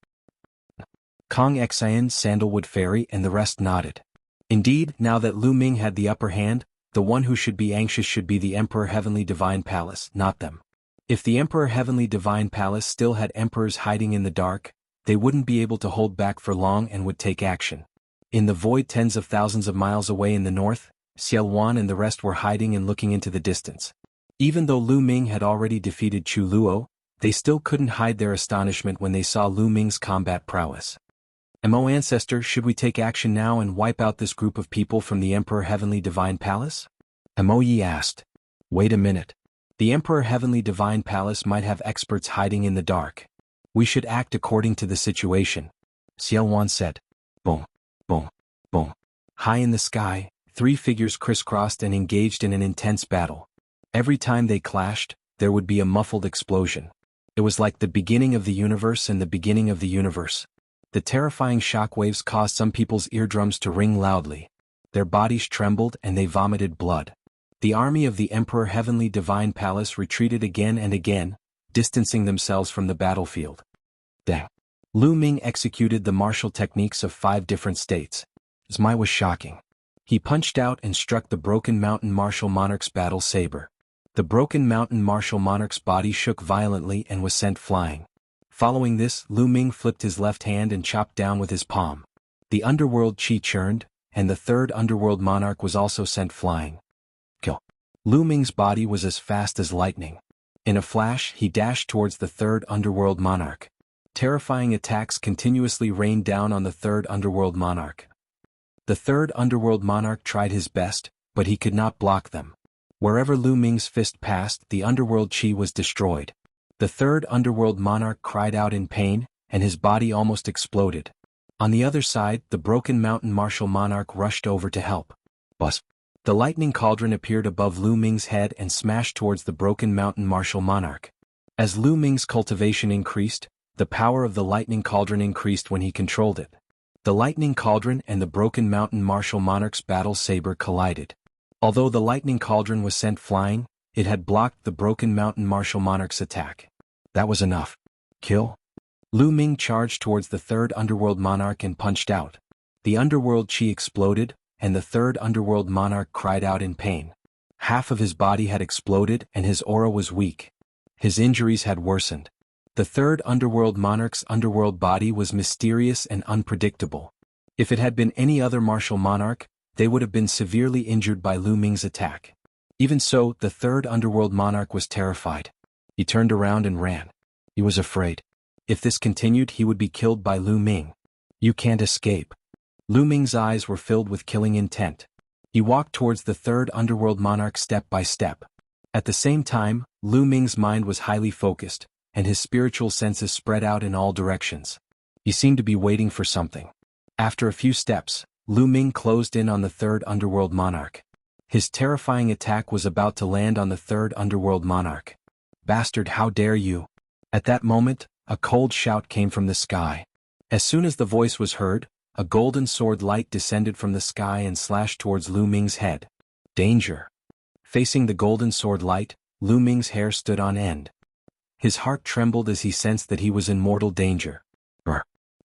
Kong Xan, Sandalwood Fairy and the rest nodded. Indeed, now that Lu Ming had the upper hand, the one who should be anxious should be the Emperor Heavenly Divine Palace, not them. If the Emperor Heavenly Divine Palace still had emperors hiding in the dark, they wouldn't be able to hold back for long and would take action. In the void tens of thousands of miles away in the north, Ciel Wan and the rest were hiding and looking into the distance. Even though Lu Ming had already defeated Chu Luo, they still couldn't hide their astonishment when they saw Lu Ming's combat prowess. Mo Ancestor, should we take action now and wipe out this group of people from the Emperor Heavenly Divine Palace? Mo Yi asked. Wait a minute. The Emperor Heavenly Divine Palace might have experts hiding in the dark. We should act according to the situation. Ciel Wan said. Boom, boom, boom. High in the sky, three figures crisscrossed and engaged in an intense battle. Every time they clashed, there would be a muffled explosion. It was like the beginning of the universe and the beginning of the universe. The terrifying shockwaves caused some people's eardrums to ring loudly. Their bodies trembled and they vomited blood. The army of the Emperor Heavenly Divine Palace retreated again and again, distancing themselves from the battlefield. Dang. Lu Ming executed the martial techniques of 5 different states. His might was shocking. He punched out and struck the Broken Mountain Martial Monarch's battle saber. The Broken Mountain Martial Monarch's body shook violently and was sent flying. Following this, Lu Ming flipped his left hand and chopped down with his palm. The underworld chi churned, and the third underworld monarch was also sent flying. Kill. Lu Ming's body was as fast as lightning. In a flash, he dashed towards the third underworld monarch. Terrifying attacks continuously rained down on the third underworld monarch. The third underworld monarch tried his best, but he could not block them. Wherever Lu Ming's fist passed, the underworld chi was destroyed. The third underworld monarch cried out in pain, and his body almost exploded. On the other side, the Broken Mountain Martial Monarch rushed over to help. Buzz. The lightning cauldron appeared above Lu Ming's head and smashed towards the Broken Mountain Martial Monarch. As Lu Ming's cultivation increased, the power of the lightning cauldron increased when he controlled it. The lightning cauldron and the Broken Mountain Martial Monarch's battle saber collided. Although the lightning cauldron was sent flying, it had blocked the broken mountain martial monarch's attack. That was enough. Kill? Lu Ming charged towards the third underworld monarch and punched out. The underworld chi exploded, and the third underworld monarch cried out in pain. Half of his body had exploded and his aura was weak. His injuries had worsened. The third underworld monarch's underworld body was mysterious and unpredictable. If it had been any other martial monarch, they would have been severely injured by Lu Ming's attack. Even so, the third underworld monarch was terrified. He turned around and ran. He was afraid. If this continued, he would be killed by Lu Ming. You can't escape. Lu Ming's eyes were filled with killing intent. He walked towards the third underworld monarch step by step. At the same time, Lu Ming's mind was highly focused, and his spiritual senses spread out in all directions. He seemed to be waiting for something. After a few steps, Lu Ming closed in on the third underworld monarch. His terrifying attack was about to land on the third underworld monarch. Bastard, how dare you! At that moment, a cold shout came from the sky. As soon as the voice was heard, a golden sword light descended from the sky and slashed towards Lu Ming's head. Danger! Facing the golden sword light, Lu Ming's hair stood on end. His heart trembled as he sensed that he was in mortal danger.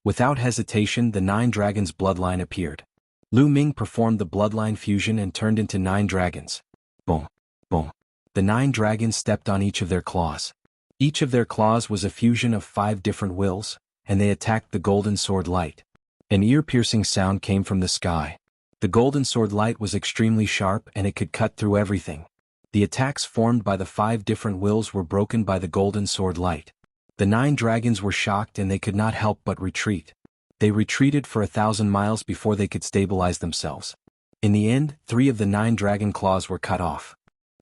Without hesitation, the 9 dragons' bloodline appeared. Lu Ming performed the bloodline fusion and turned into 9 dragons. Boom! Boom! The 9 dragons stepped on each of their claws. Each of their claws was a fusion of 5 different wills, and they attacked the golden sword light. An ear-piercing sound came from the sky. The golden sword light was extremely sharp and it could cut through everything. The attacks formed by the 5 different wills were broken by the golden sword light. The 9 dragons were shocked and they could not help but retreat. They retreated for 1,000 miles before they could stabilize themselves. In the end, 3 of the 9 dragon claws were cut off.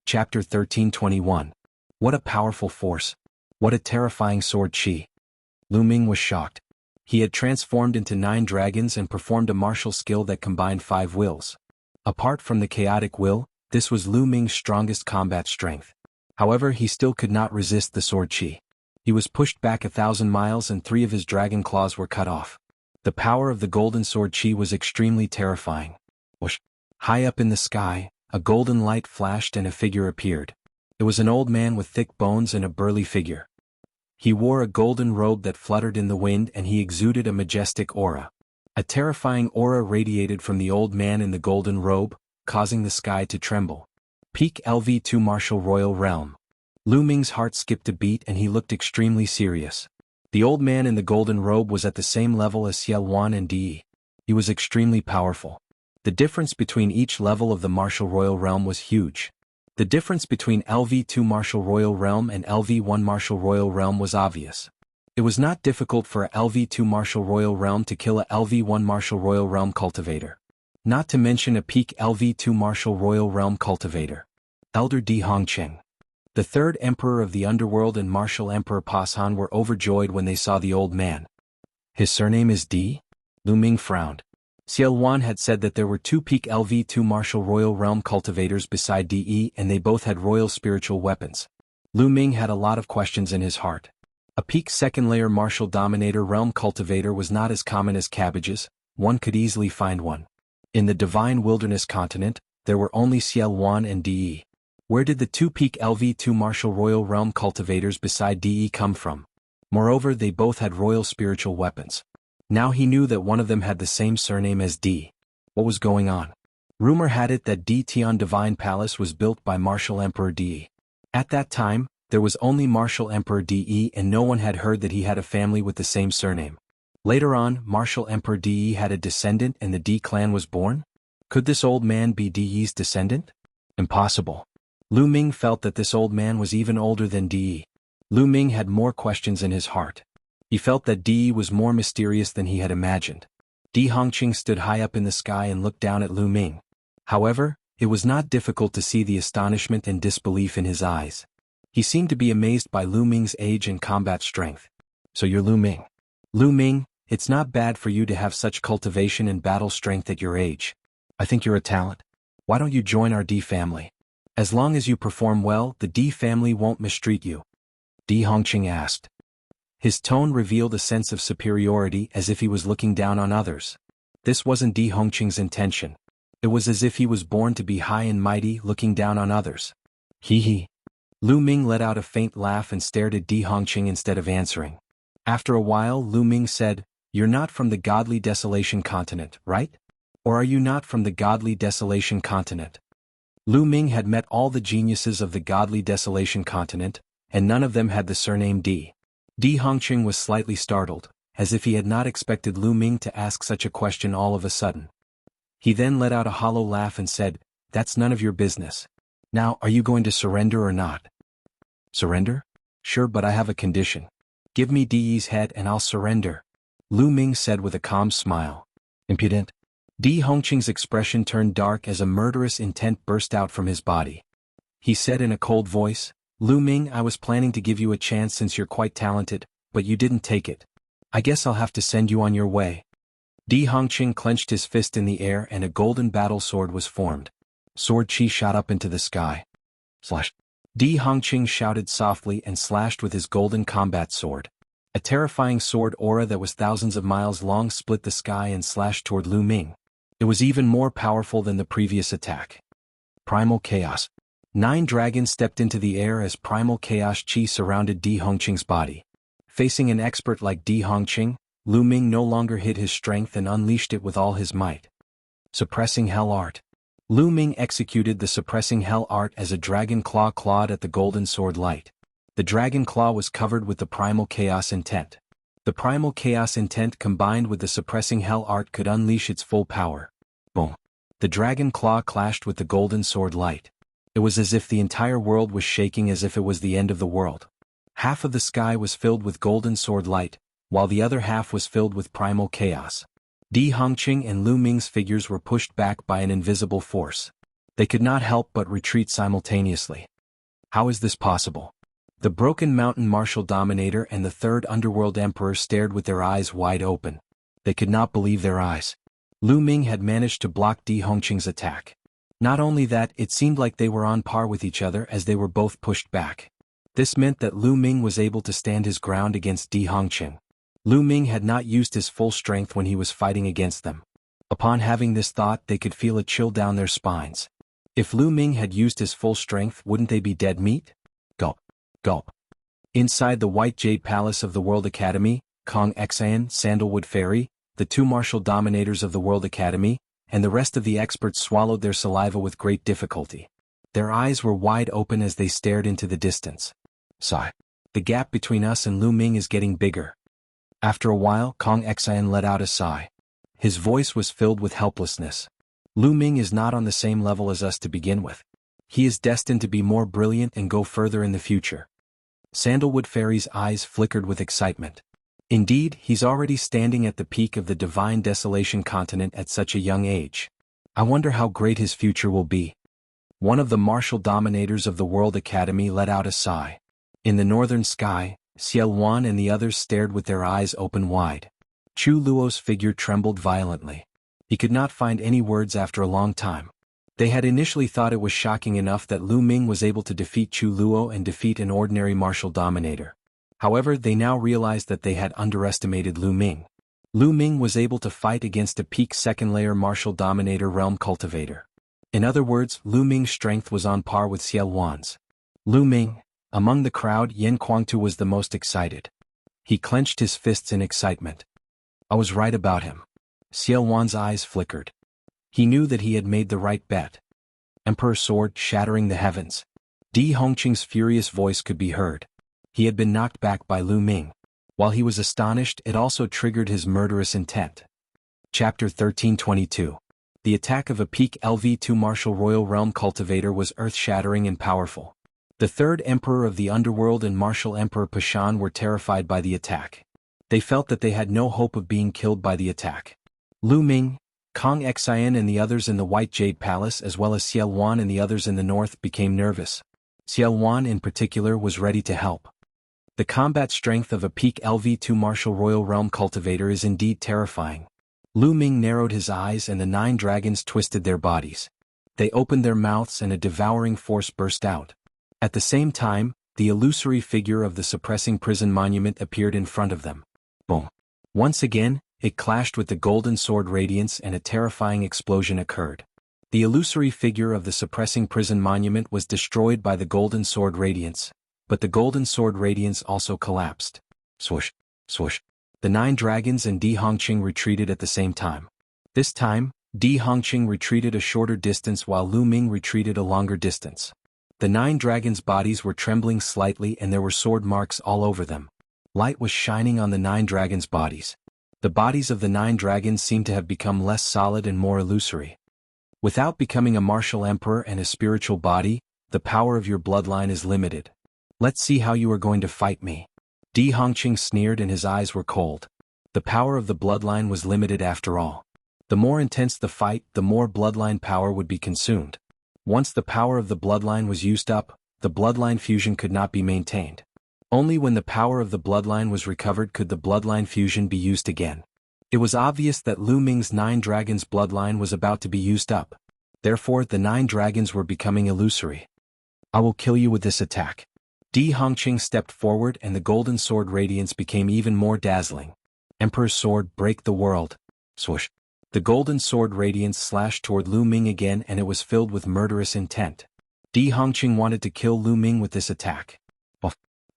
Chapter 13:21. What a powerful force. What a terrifying sword chi. Lu Ming was shocked. He had transformed into 9 dragons and performed a martial skill that combined 5 wills. Apart from the chaotic will, this was Lu Ming's strongest combat strength. However, he still could not resist the sword chi. He was pushed back 1,000 miles and 3 of his dragon claws were cut off. The power of the golden sword chi was extremely terrifying. Whoosh! High up in the sky, a golden light flashed and a figure appeared. It was an old man with thick bones and a burly figure. He wore a golden robe that fluttered in the wind and he exuded a majestic aura. A terrifying aura radiated from the old man in the golden robe, causing the sky to tremble. Peak LV2 Martial Royal Realm. Lu Ming's heart skipped a beat and he looked extremely serious. The old man in the golden robe was at the same level as Xiao Wan and Di. He was extremely powerful. The difference between each level of the Martial Royal Realm was huge. The difference between LV2 Martial Royal Realm and LV1 Martial Royal Realm was obvious. It was not difficult for a LV2 Martial Royal Realm to kill a LV1 Martial Royal Realm cultivator. Not to mention a peak LV2 Martial Royal Realm cultivator. Elder Di Hongqing. The third emperor of the underworld and Martial Emperor Pasan were overjoyed when they saw the old man. His surname is Di? Lu Ming frowned. Xiao Wan had said that there were 2 peak LV2 Martial Royal Realm cultivators beside DE and they both had royal spiritual weapons. Lu Ming had a lot of questions in his heart. A peak second layer Martial Dominator Realm cultivator was not as common as cabbages, one could easily find one. In the Divine Wilderness continent, there were only Xiao Wan and DE. Where did the 2 peak LV2 Martial Royal Realm cultivators beside DE come from? Moreover, they both had royal spiritual weapons. Now he knew that one of them had the same surname as D. What was going on? Rumor had it that Di Tian Divine Palace was built by Martial Emperor Di. At that time, there was only Martial Emperor Di and no one had heard that he had a family with the same surname. Later on, Martial Emperor Di had a descendant and the Di clan was born? Could this old man be Di's descendant? Impossible. Lu Ming felt that this old man was even older than Di. Lu Ming had more questions in his heart. He felt that Di was more mysterious than he had imagined. Di Hongqing stood high up in the sky and looked down at Lu Ming. However, it was not difficult to see the astonishment and disbelief in his eyes. He seemed to be amazed by Lu Ming's age and combat strength. So you're Lu Ming. Lu Ming, it's not bad for you to have such cultivation and battle strength at your age. I think you're a talent. Why don't you join our Di family? As long as you perform well, the Di family won't mistreat you. Di Hongqing asked. His tone revealed a sense of superiority as if he was looking down on others. This wasn't Di Hongqing's intention. It was as if he was born to be high and mighty, looking down on others. Hee hee. Lu Ming let out a faint laugh and stared at Di Hongqing instead of answering. After a while Lu Ming said, "You're not from the godly desolation continent, right? Or are you not from the godly desolation continent?" Lu Ming had met all the geniuses of the godly desolation continent, and none of them had the surname Di. Di Hongqing was slightly startled, as if he had not expected Lu Ming to ask such a question all of a sudden. He then let out a hollow laugh and said, "That's none of your business. Now, are you going to surrender or not?" "Surrender? Sure, but I have a condition. Give me Di's head and I'll surrender," Lu Ming said with a calm smile. "Impudent." Di Hongqing's expression turned dark as a murderous intent burst out from his body. He said in a cold voice, "Lu Ming, I was planning to give you a chance since you're quite talented, but you didn't take it. I guess I'll have to send you on your way." Di Hongqing clenched his fist in the air and a golden battle sword was formed. Sword chi shot up into the sky. Slash. Di Hongqing shouted softly and slashed with his golden combat sword. A terrifying sword aura that was thousands of miles long split the sky and slashed toward Lu Ming. It was even more powerful than the previous attack. Primal Chaos. 9 dragons stepped into the air as primal chaos chi surrounded Di Hongqing's body. Facing an expert like Di Hongqing, Lu Ming no longer hid his strength and unleashed it with all his might. Suppressing Hell Art. Lu Ming executed the Suppressing Hell Art as a dragon claw clawed at the golden sword light. The dragon claw was covered with the primal chaos intent. The primal chaos intent combined with the Suppressing Hell Art could unleash its full power. Boom. The dragon claw clashed with the golden sword light. It was as if the entire world was shaking, as if it was the end of the world. Half of the sky was filled with golden sword light, while the other half was filled with primal chaos. Di Hongqing and Lu Ming's figures were pushed back by an invisible force. They could not help but retreat simultaneously. How is this possible? The Broken Mountain Martial Dominator and the Third Underworld Emperor stared with their eyes wide open. They could not believe their eyes. Lu Ming had managed to block Di Hongqing's attack. Not only that, it seemed like they were on par with each other as they were both pushed back. This meant that Lu Ming was able to stand his ground against Di Hongqing. Lu Ming had not used his full strength when he was fighting against them. Upon having this thought, they could feel a chill down their spines. If Lu Ming had used his full strength, wouldn't they be dead meat? Gulp. Gulp. Inside the White Jade Palace of the World Academy, Kong Xian, Sandalwood Fairy, the 2 martial dominators of the World Academy, and the rest of the experts swallowed their saliva with great difficulty. Their eyes were wide open as they stared into the distance. Sigh. The gap between us and Lu Ming is getting bigger. After a while, Kong Xian let out a sigh. His voice was filled with helplessness. Lu Ming is not on the same level as us to begin with. He is destined to be more brilliant and go further in the future. Sandalwood Fairy's eyes flickered with excitement. Indeed, he's already standing at the peak of the Divine Desolation continent at such a young age. I wonder how great his future will be. One of the martial dominators of the World Academy let out a sigh. In the northern sky, Xiao Wan and the others stared with their eyes open wide. Chu Luo's figure trembled violently. He could not find any words after a long time. They had initially thought it was shocking enough that Lu Ming was able to defeat Chu Luo and defeat an ordinary martial dominator. However, they now realized that they had underestimated Lu Ming. Lu Ming was able to fight against a peak second-layer martial dominator realm cultivator. In other words, Lu Ming's strength was on par with Xiao Wan's. Lu Ming. Among the crowd, Yan Kuangtu was the most excited. He clenched his fists in excitement. I was right about him. Xiao Wan's eyes flickered. He knew that he had made the right bet. Emperor Sword shattering the heavens. Di Hongqing's furious voice could be heard. He had been knocked back by Lu Ming. While he was astonished, it also triggered his murderous intent. Chapter 1322. The attack of a peak LV2 martial royal realm cultivator was earth-shattering and powerful. The third emperor of the underworld and martial emperor Pashan were terrified by the attack. They felt that they had no hope of being killed by the attack. Lu Ming, Kong Xian and the others in the White Jade Palace as well as Xiao Wan and the others in the north became nervous. Xiao Wan in particular was ready to help. The combat strength of a peak LV2 martial royal realm cultivator is indeed terrifying. Lu Ming narrowed his eyes and the 9 dragons twisted their bodies. They opened their mouths and a devouring force burst out. At the same time, the illusory figure of the suppressing prison monument appeared in front of them. Boom. Once again, it clashed with the golden sword radiance and a terrifying explosion occurred. The illusory figure of the suppressing prison monument was destroyed by the golden sword radiance, but the golden sword radiance also collapsed. Swoosh, swoosh. The 9 dragons and Di Hongqing retreated at the same time. This time, Di Hongqing retreated a shorter distance while Lu Ming retreated a longer distance. The 9 dragons' bodies were trembling slightly and there were sword marks all over them. Light was shining on the 9 dragons' bodies. The bodies of the 9 dragons seemed to have become less solid and more illusory. Without becoming a martial emperor and a spiritual body, the power of your bloodline is limited. Let's see how you are going to fight me. Di Hongqing sneered and his eyes were cold. The power of the bloodline was limited after all. The more intense the fight, the more bloodline power would be consumed. Once the power of the bloodline was used up, the bloodline fusion could not be maintained. Only when the power of the bloodline was recovered could the bloodline fusion be used again. It was obvious that Lu Ming's 9 dragons' bloodline was about to be used up. Therefore, the 9 dragons were becoming illusory. I will kill you with this attack. Di Hongqing stepped forward and the golden sword radiance became even more dazzling. Emperor's sword, break the world. Swoosh. The golden sword radiance slashed toward Lu Ming again and it was filled with murderous intent. Di Hongqing wanted to kill Lu Ming with this attack.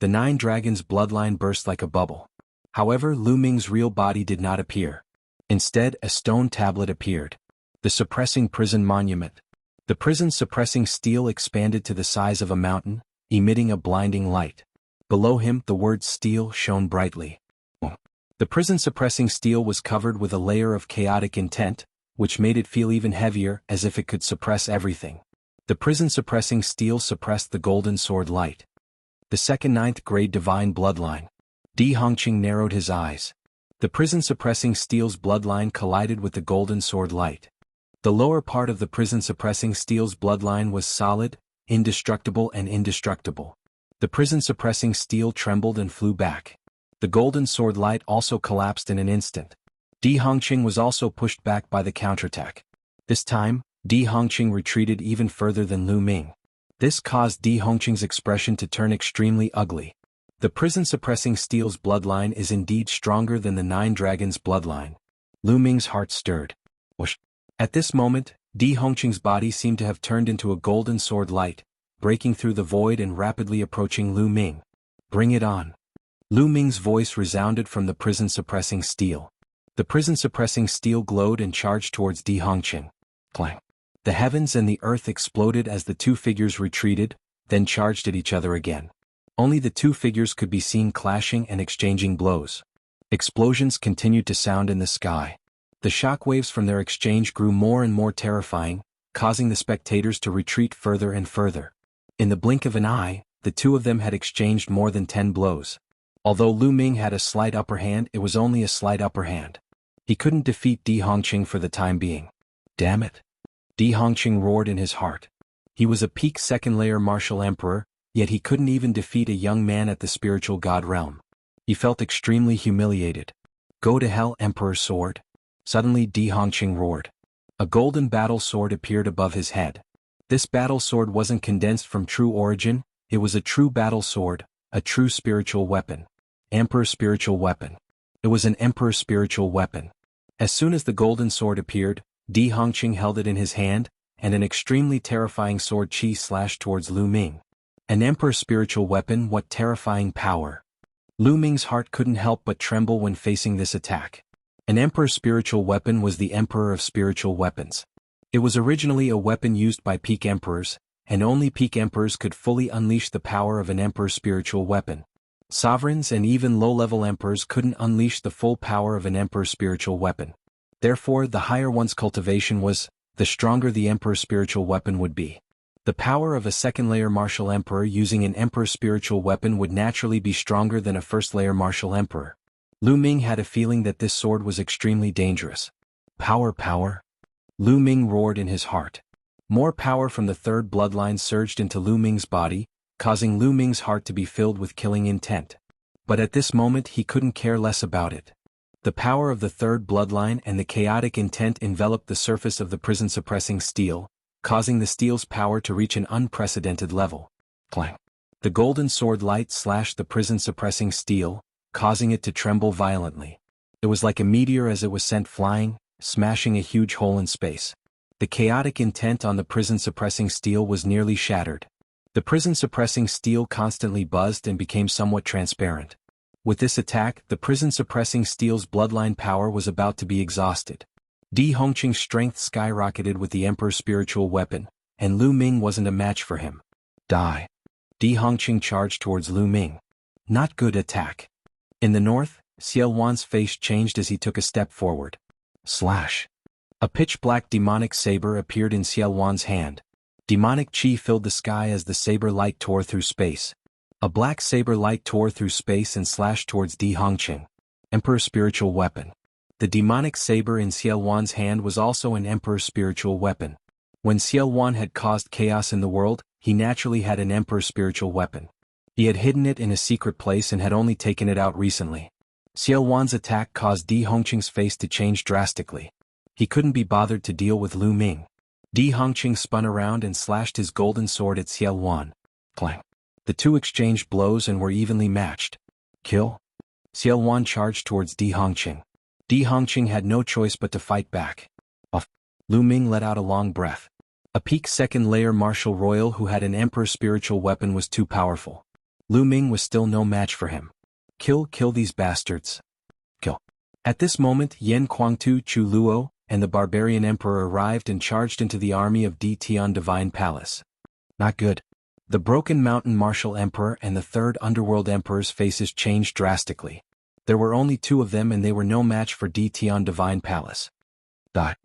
The 9 dragons' bloodline burst like a bubble. However, Lu Ming's real body did not appear. Instead, a stone tablet appeared. The suppressing prison monument. The prison's suppressing steel expanded to the size of a mountain, emitting a blinding light. Below him, the word steel shone brightly. The prison suppressing steel was covered with a layer of chaotic intent, which made it feel even heavier, as if it could suppress everything. The prison suppressing steel suppressed the golden sword light. The second 9th grade divine bloodline. Di Hongqing narrowed his eyes. The prison suppressing steel's bloodline collided with the golden sword light. The lower part of the prison suppressing steel's bloodline was solid, indestructible and indestructible. The prison suppressing steel trembled and flew back. The golden sword light also collapsed in an instant. Di Hongqing was also pushed back by the counterattack. This time, Di Hongqing retreated even further than Lu Ming. This caused Di Hongqing's expression to turn extremely ugly. The prison suppressing steel's bloodline is indeed stronger than the 9 dragons' bloodline. Lu Ming's heart stirred. Whoosh. At this moment, Di Hongqing's body seemed to have turned into a golden sword light, breaking through the void and rapidly approaching Lu Ming. Bring it on. Lu Ming's voice resounded from the prison suppressing steel. The prison suppressing steel glowed and charged towards Di Hongqing. Clang. The heavens and the earth exploded as the 2 figures retreated, then charged at each other again. Only the 2 figures could be seen clashing and exchanging blows. Explosions continued to sound in the sky. The shockwaves from their exchange grew more and more terrifying, causing the spectators to retreat further and further. In the blink of an eye, the 2 of them had exchanged more than 10 blows. Although Lu Ming had a slight upper hand, it was only a slight upper hand. He couldn't defeat Di Hongqing for the time being. Damn it! Di Hongqing roared in his heart. He was a peak 2nd layer martial emperor, yet he couldn't even defeat a young man at the spiritual god realm. He felt extremely humiliated. Go to hell, Emperor's sword! Suddenly Di Hongqing roared. A golden battle sword appeared above his head. This battle sword wasn't condensed from true origin, it was a true battle sword, a true spiritual weapon. Emperor's spiritual weapon. It was an Emperor's spiritual weapon. As soon as the golden sword appeared, Di Hongqing held it in his hand, and an extremely terrifying sword chi slashed towards Lu Ming. An Emperor's spiritual weapon, what terrifying power! Lu Ming's heart couldn't help but tremble when facing this attack. An Emperor's spiritual weapon was the Emperor of spiritual weapons. It was originally a weapon used by peak emperors, and only peak emperors could fully unleash the power of an Emperor's spiritual weapon. Sovereigns and even low-level emperors couldn't unleash the full power of an Emperor's spiritual weapon. Therefore, the higher one's cultivation was, the stronger the Emperor's spiritual weapon would be. The power of a 2nd layer martial emperor using an Emperor's spiritual weapon would naturally be stronger than a 1st layer martial emperor. Lu Ming had a feeling that this sword was extremely dangerous. Power, power! Lu Ming roared in his heart. More power from the 3rd bloodline surged into Lu Ming's body, causing Lu Ming's heart to be filled with killing intent. But at this moment he couldn't care less about it. The power of the 3rd bloodline and the chaotic intent enveloped the surface of the prison suppressing steel, causing the steel's power to reach an unprecedented level. Clang! The golden sword light slashed the prison suppressing steel, causing it to tremble violently. It was like a meteor as it was sent flying, smashing a huge hole in space. The chaotic intent on the prison-suppressing steel was nearly shattered. The prison-suppressing steel constantly buzzed and became somewhat transparent. With this attack, the prison-suppressing steel's bloodline power was about to be exhausted. Di Hongqing's strength skyrocketed with the Emperor's spiritual weapon, and Lu Ming wasn't a match for him. Die. Di Hongqing charged towards Lu Ming. Not good attack. In the north, Xiao Wan's face changed as he took a step forward. Slash. A pitch-black demonic saber appeared in Xiao Wan's hand. Demonic chi filled the sky as the saber light tore through space. A black saber light tore through space and slashed towards Di Hongqing. Emperor's spiritual weapon. The demonic saber in Xiao Wan's hand was also an Emperor's spiritual weapon. When Xiao Wan had caused chaos in the world, he naturally had an Emperor's spiritual weapon. He had hidden it in a secret place and had only taken it out recently. Xiao Wan's attack caused Di Hongqing's face to change drastically. He couldn't be bothered to deal with Lu Ming. Di Hongqing spun around and slashed his golden sword at Xiao Wan. Clang. The two exchanged blows and were evenly matched. Kill? Xiao Wan charged towards Di Hongqing. Di Hongqing had no choice but to fight back. Off. Lu Ming let out a long breath. A peak second-layer martial royal who had an Emperor's spiritual weapon was too powerful. Lu Ming was still no match for him. Kill these bastards. Kill. At this moment Yan Kuangtu Chu Luo and the barbarian emperor arrived and charged into the army of Di Tian Divine Palace. Not good. The Broken Mountain Martial Emperor and the Third Underworld Emperor's faces changed drastically. There were only two of them and they were no match for Di Tian Divine Palace. Die.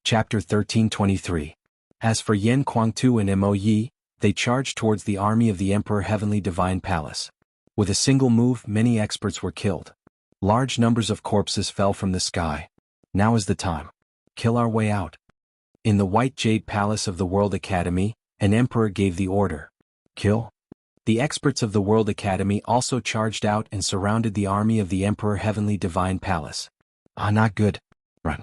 Chapter 1323. As for Yan Kuangtu and Mo Yi, they charged towards the army of the Emperor Heavenly Divine Palace. With a single move, many experts were killed. Large numbers of corpses fell from the sky. Now is the time. Kill our way out. In the White Jade Palace of the World Academy, an emperor gave the order. Kill. The experts of the World Academy also charged out and surrounded the army of the Emperor Heavenly Divine Palace. Not good. Run.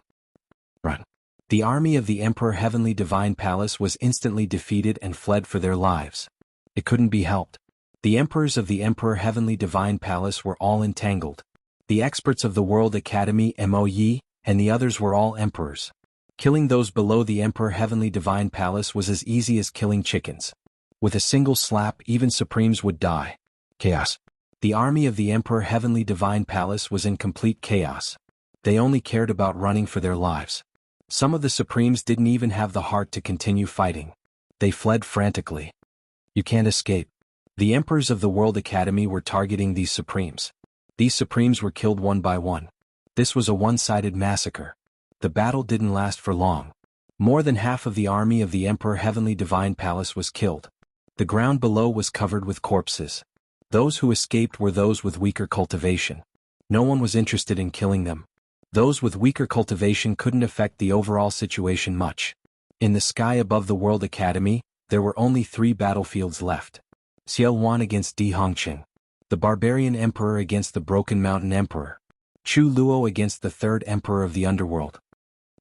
Run. The army of the Emperor Heavenly Divine Palace was instantly defeated and fled for their lives. It couldn't be helped. The emperors of the Emperor Heavenly Divine Palace were all entangled. The experts of the World Academy, Mo Yi, and the others were all emperors. Killing those below the Emperor Heavenly Divine Palace was as easy as killing chickens. With a single slap, even Supremes would die. Chaos. The army of the Emperor Heavenly Divine Palace was in complete chaos. They only cared about running for their lives. Some of the Supremes didn't even have the heart to continue fighting. They fled frantically. You can't escape. The emperors of the World Academy were targeting these Supremes. These Supremes were killed one by one. This was a one-sided massacre. The battle didn't last for long. More than half of the army of the Emperor Heavenly Divine Palace was killed. The ground below was covered with corpses. Those who escaped were those with weaker cultivation. No one was interested in killing them. Those with weaker cultivation couldn't affect the overall situation much. In the sky above the World Academy, there were only 3 battlefields left. Xiao Wan against Di Hongqing. The Barbarian Emperor against the Broken Mountain Emperor. Chu Luo against the Third Emperor of the Underworld.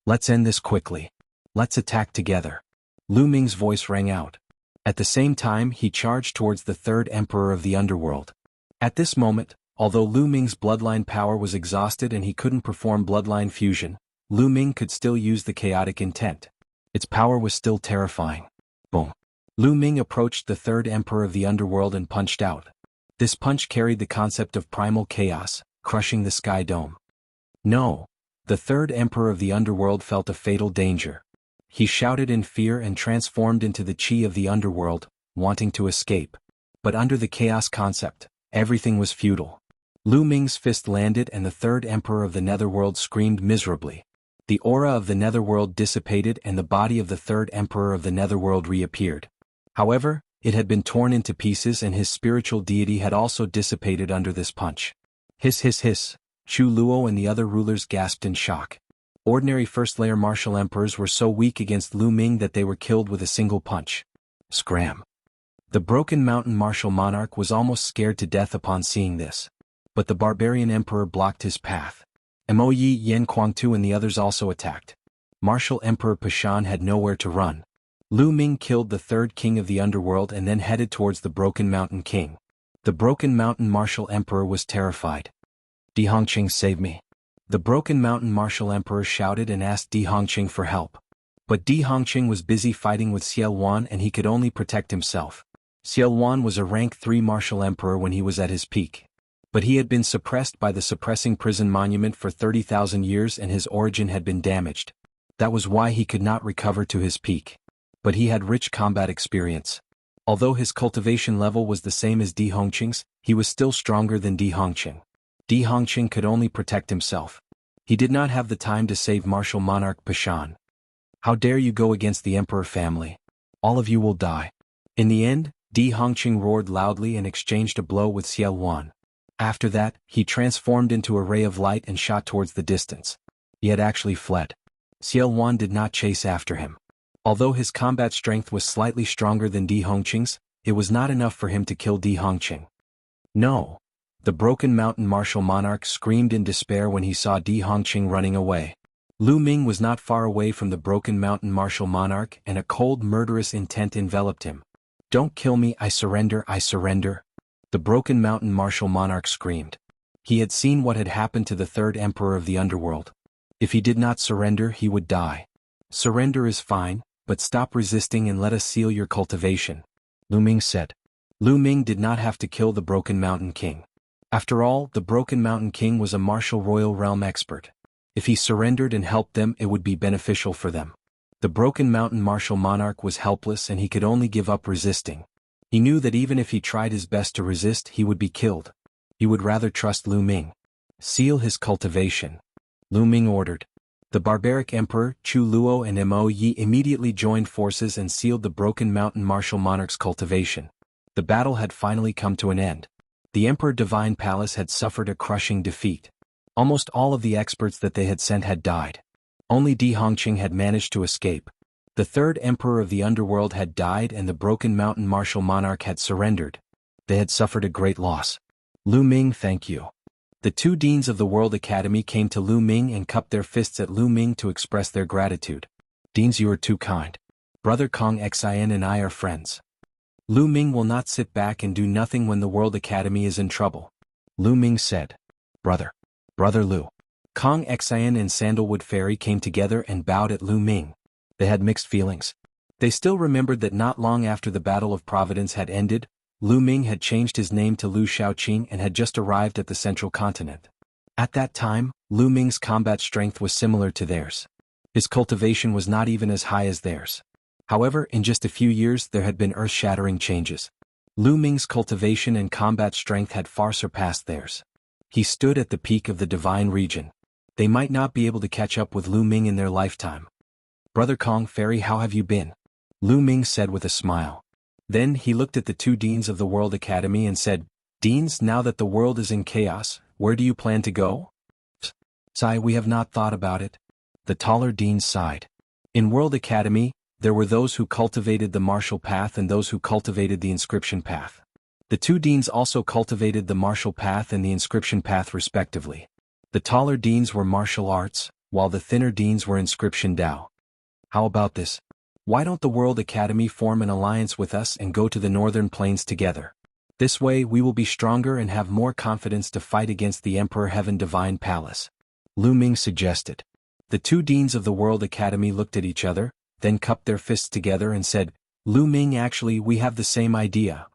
Let's end this quickly. Let's attack together. Lu Ming's voice rang out. At the same time he charged towards the Third Emperor of the Underworld. At this moment, although Lu Ming's bloodline power was exhausted and he couldn't perform bloodline fusion, Lu Ming could still use the chaotic intent. Its power was still terrifying. Boom. Lu Ming approached the Third Emperor of the Underworld and punched out. This punch carried the concept of primal chaos, crushing the sky dome. No. The Third Emperor of the Underworld felt a fatal danger. He shouted in fear and transformed into the chi of the underworld, wanting to escape. But under the chaos concept, everything was futile. Lu Ming's fist landed and the Third Emperor of the Netherworld screamed miserably. The aura of the Netherworld dissipated and the body of the Third Emperor of the Netherworld reappeared. However, it had been torn into pieces and his spiritual deity had also dissipated under this punch. Hiss hiss hiss. Chu Luo and the other rulers gasped in shock. Ordinary first-layer martial emperors were so weak against Lu Ming that they were killed with a single punch. Scram. The Broken Mountain martial monarch was almost scared to death upon seeing this. But the barbarian emperor blocked his path. Mo Yi, Yan Kuangtu and the others also attacked. Martial Emperor Pashan had nowhere to run. Lu Ming killed the third king of the underworld and then headed towards the Broken Mountain king. The Broken Mountain martial emperor was terrified. Di Hongqing, save me. The Broken Mountain martial emperor shouted and asked Di Hongqing for help. But Di Hongqing was busy fighting with Xiao Wan and he could only protect himself. Xiao Wan was a rank 3 martial emperor when he was at his peak. But he had been suppressed by the suppressing prison monument for 30,000 years and his origin had been damaged. That was why he could not recover to his peak. But he had rich combat experience. Although his cultivation level was the same as Di Hongqing's, he was still stronger than Di Hongqing. Di Hongqing could only protect himself. He did not have the time to save martial monarch Pashan. How dare you go against the emperor family? All of you will die. In the end, Di Hongqing roared loudly and exchanged a blow with Xiao Wan. After that, he transformed into a ray of light and shot towards the distance. He had actually fled. Xiao Wan did not chase after him. Although his combat strength was slightly stronger than Di Hongqing's, it was not enough for him to kill Di Hongqing. No. The Broken Mountain martial monarch screamed in despair when he saw Di Hongqing running away. Lu Ming was not far away from the Broken Mountain martial monarch and a cold murderous intent enveloped him. Don't kill me, I surrender, I surrender. The Broken Mountain martial monarch screamed. He had seen what had happened to the third emperor of the underworld. If he did not surrender, he would die. Surrender is fine, but stop resisting and let us seal your cultivation, Lu Ming said. Lu Ming did not have to kill the Broken Mountain King. After all, the Broken Mountain King was a martial royal realm expert. If he surrendered and helped them, it would be beneficial for them. The Broken Mountain martial monarch was helpless and he could only give up resisting. He knew that even if he tried his best to resist, he would be killed. He would rather trust Lu Ming. Seal his cultivation, Lu Ming ordered. The barbaric emperor, Chu Luo and Mo Yi immediately joined forces and sealed the Broken Mountain martial monarch's cultivation. The battle had finally come to an end. The Emperor Divine Palace had suffered a crushing defeat. Almost all of the experts that they had sent had died. Only Di Hongqing had managed to escape. The third emperor of the underworld had died and the Broken Mountain martial monarch had surrendered. They had suffered a great loss. Lu Ming, thank you. The two deans of the World Academy came to Lu Ming and cupped their fists at Lu Ming to express their gratitude. Deans, you are too kind. Brother Kong Xin and I are friends. Lu Ming will not sit back and do nothing when the World Academy is in trouble. Lu Ming said. Brother Lu. Kong Xin and Sandalwood Fairy came together and bowed at Lu Ming. They had mixed feelings. They still remembered that not long after the Battle of Providence had ended, Lu Ming had changed his name to Lu Shaoqing and had just arrived at the central continent. At that time, Lu Ming's combat strength was similar to theirs. His cultivation was not even as high as theirs. However, in just a few years there had been earth-shattering changes. Lu Ming's cultivation and combat strength had far surpassed theirs. He stood at the peak of the divine region. They might not be able to catch up with Lu Ming in their lifetime. Brother Kong Fairy, how have you been? Lu Ming said with a smile. Then he looked at the two deans of the World Academy and said, Deans, now that the world is in chaos, where do you plan to go? Sigh, we have not thought about it. The taller dean sighed. In World Academy, there were those who cultivated the martial path and those who cultivated the inscription path. The two deans also cultivated the martial path and the inscription path respectively. The taller deans were martial arts, while the thinner deans were inscription Dao. How about this? Why don't the World Academy form an alliance with us and go to the Northern Plains together? This way we will be stronger and have more confidence to fight against the Emperor Heaven Divine Palace. Lu Ming suggested. The two deans of the World Academy looked at each other, then cupped their fists together and said, Lu Ming, actually we have the same idea.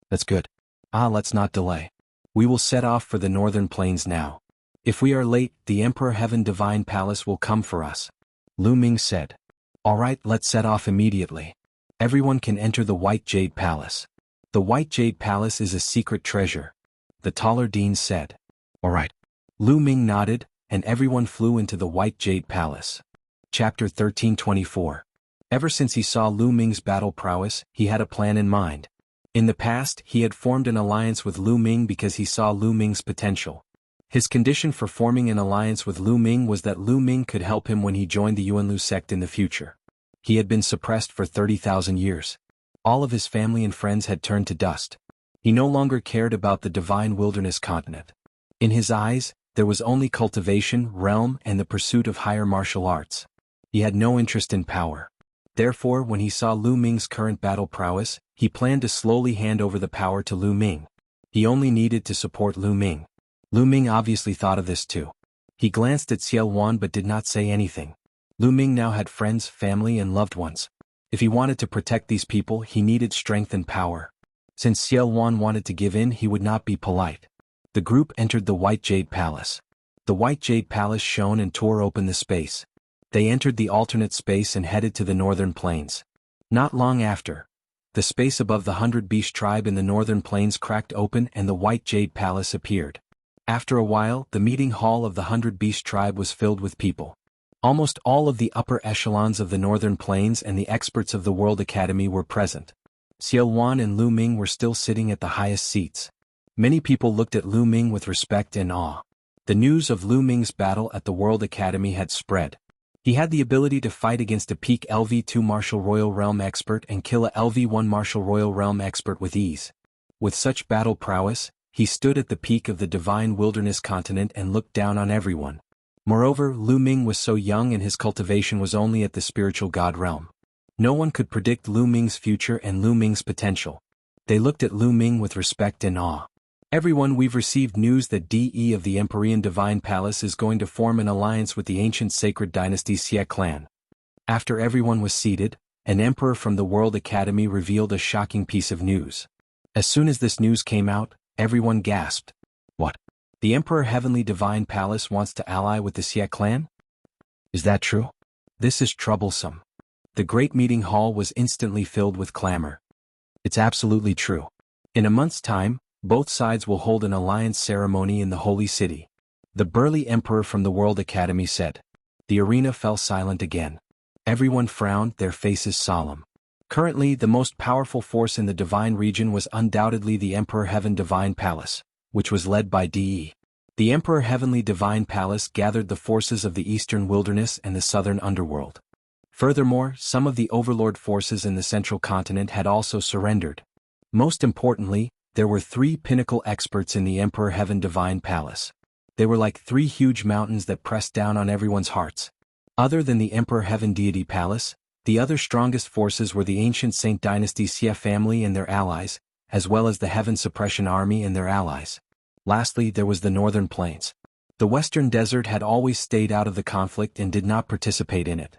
That's good. Let's not delay. We will set off for the Northern Plains now. If we are late, the Emperor Heaven Divine Palace will come for us. Lu Ming said. Alright, let's set off immediately. Everyone can enter the White Jade Palace. The White Jade Palace is a secret treasure. The taller dean said. Alright. Lu Ming nodded, and everyone flew into the White Jade Palace. Chapter 1324. Ever since he saw Lu Ming's battle prowess, he had a plan in mind. In the past, he had formed an alliance with Lu Ming because he saw Lu Ming's potential. His condition for forming an alliance with Lu Ming was that Lu Ming could help him when he joined the Yuanlu sect in the future. He had been suppressed for 30,000 years. All of his family and friends had turned to dust. He no longer cared about the divine wilderness continent. In his eyes, there was only cultivation, realm, and the pursuit of higher martial arts. He had no interest in power. Therefore, when he saw Lu Ming's current battle prowess, he planned to slowly hand over the power to Lu Ming. He only needed to support Lu Ming. Lu Ming obviously thought of this too. He glanced at Xiao Wan but did not say anything. Lu Ming now had friends, family, and loved ones. If he wanted to protect these people, he needed strength and power. Since Xiao Wan wanted to give in, he would not be polite. The group entered the White Jade Palace. The White Jade Palace shone and tore open the space. They entered the alternate space and headed to the northern plains. Not long after, the space above the 100 Beast tribe in the northern plains cracked open and the White Jade Palace appeared. After a while, the meeting hall of the 100 Beast tribe was filled with people. Almost all of the upper echelons of the northern plains and the experts of the World Academy were present. Xiao Wan and Lu Ming were still sitting at the highest seats. Many people looked at Lu Ming with respect and awe. The news of Lu Ming's battle at the World Academy had spread. He had the ability to fight against a peak LV2 Martial Royal Realm expert and kill a LV1 Martial Royal Realm expert with ease. With such battle prowess, he stood at the peak of the Divine Wilderness continent and looked down on everyone. Moreover, Lu Ming was so young and his cultivation was only at the spiritual god realm. No one could predict Lu Ming's future and Lu Ming's potential. They looked at Lu Ming with respect and awe. Everyone, we've received news that DE of the Empyrean Divine Palace is going to form an alliance with the ancient sacred dynasty Xie clan. After everyone was seated, an emperor from the World Academy revealed a shocking piece of news. As soon as this news came out, everyone gasped. What? The Emperor Heavenly Divine Palace wants to ally with the Xie clan? Is that true? This is troublesome. The great meeting hall was instantly filled with clamor. It's absolutely true. In a month's time, both sides will hold an alliance ceremony in the Holy City. The burly emperor from the World Academy said. The arena fell silent again. Everyone frowned, their faces solemn. Currently, the most powerful force in the divine region was undoubtedly the Emperor Heaven Divine Palace, which was led by DE. The Emperor Heavenly Divine Palace gathered the forces of the Eastern Wilderness and the Southern Underworld. Furthermore, some of the overlord forces in the Central Continent had also surrendered. Most importantly, there were 3 pinnacle experts in the Emperor Heaven Divine Palace. They were like 3 huge mountains that pressed down on everyone's hearts. Other than the Emperor Heaven Deity Palace, the other strongest forces were the ancient Saint Dynasty Xie family and their allies, as well as the Heaven Suppression Army and their allies. Lastly, there was the Northern Plains. The Western Desert had always stayed out of the conflict and did not participate in it.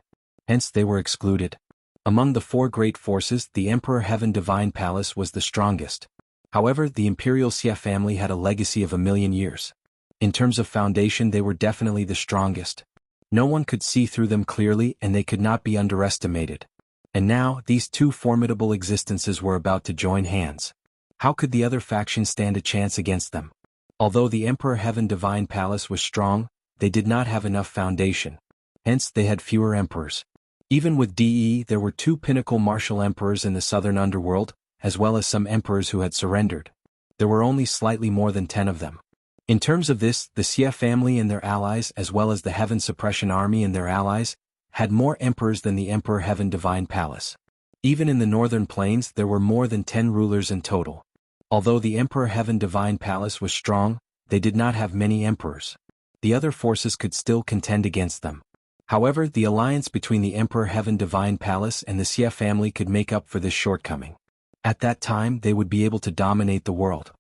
Hence they were excluded. Among the 4 great forces, the Emperor Heaven Divine Palace was the strongest. However, the Imperial Xie family had a legacy of 1,000,000 years. In terms of foundation, they were definitely the strongest. No one could see through them clearly and they could not be underestimated. And now, these 2 formidable existences were about to join hands. How could the other faction stand a chance against them? Although the Emperor Heaven Divine Palace was strong, they did not have enough foundation. Hence, they had fewer emperors. Even with DE, there were 2 pinnacle martial emperors in the Southern Underworld, as well as some emperors who had surrendered. There were only slightly more than 10 of them. In terms of this, the Xie family and their allies, as well as the Heaven Suppression Army and their allies, had more emperors than the Emperor Heaven Divine Palace. Even in the Northern Plains, there were more than 10 rulers in total. Although the Emperor Heaven Divine Palace was strong, they did not have many emperors. The other forces could still contend against them. However, the alliance between the Emperor Heaven Divine Palace and the Xie family could make up for this shortcoming. At that time, they would be able to dominate the world.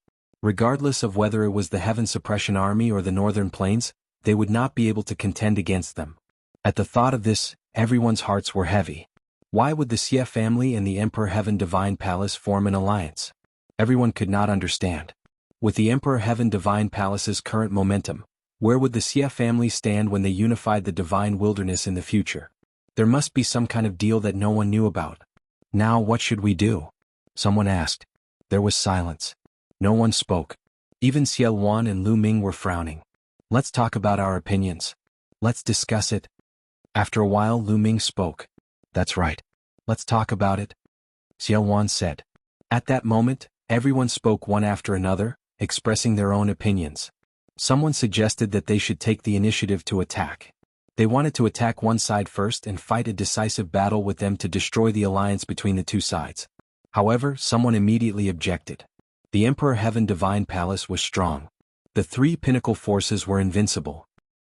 Regardless of whether it was the Heaven Suppression Army or the Northern Plains, they would not be able to contend against them. At the thought of this, everyone's hearts were heavy. Why would the Xie family and the Emperor Heaven Divine Palace form an alliance? Everyone could not understand. With the Emperor Heaven Divine Palace's current momentum, where would the Xie family stand when they unified the Divine Wilderness in the future? There must be some kind of deal that no one knew about. Now what should we do? Someone asked. There was silence. No one spoke. Even Xiao Wan and Lu Ming were frowning. Let's talk about our opinions. Let's discuss it. After a while, Lu Ming spoke. That's right. Let's talk about it. Xiao Wan said. At that moment, everyone spoke one after another, expressing their own opinions. Someone suggested that they should take the initiative to attack. They wanted to attack one side first and fight a decisive battle with them to destroy the alliance between the 2 sides. However, someone immediately objected. The Emperor Heaven Divine Palace was strong. The 3 pinnacle forces were invincible.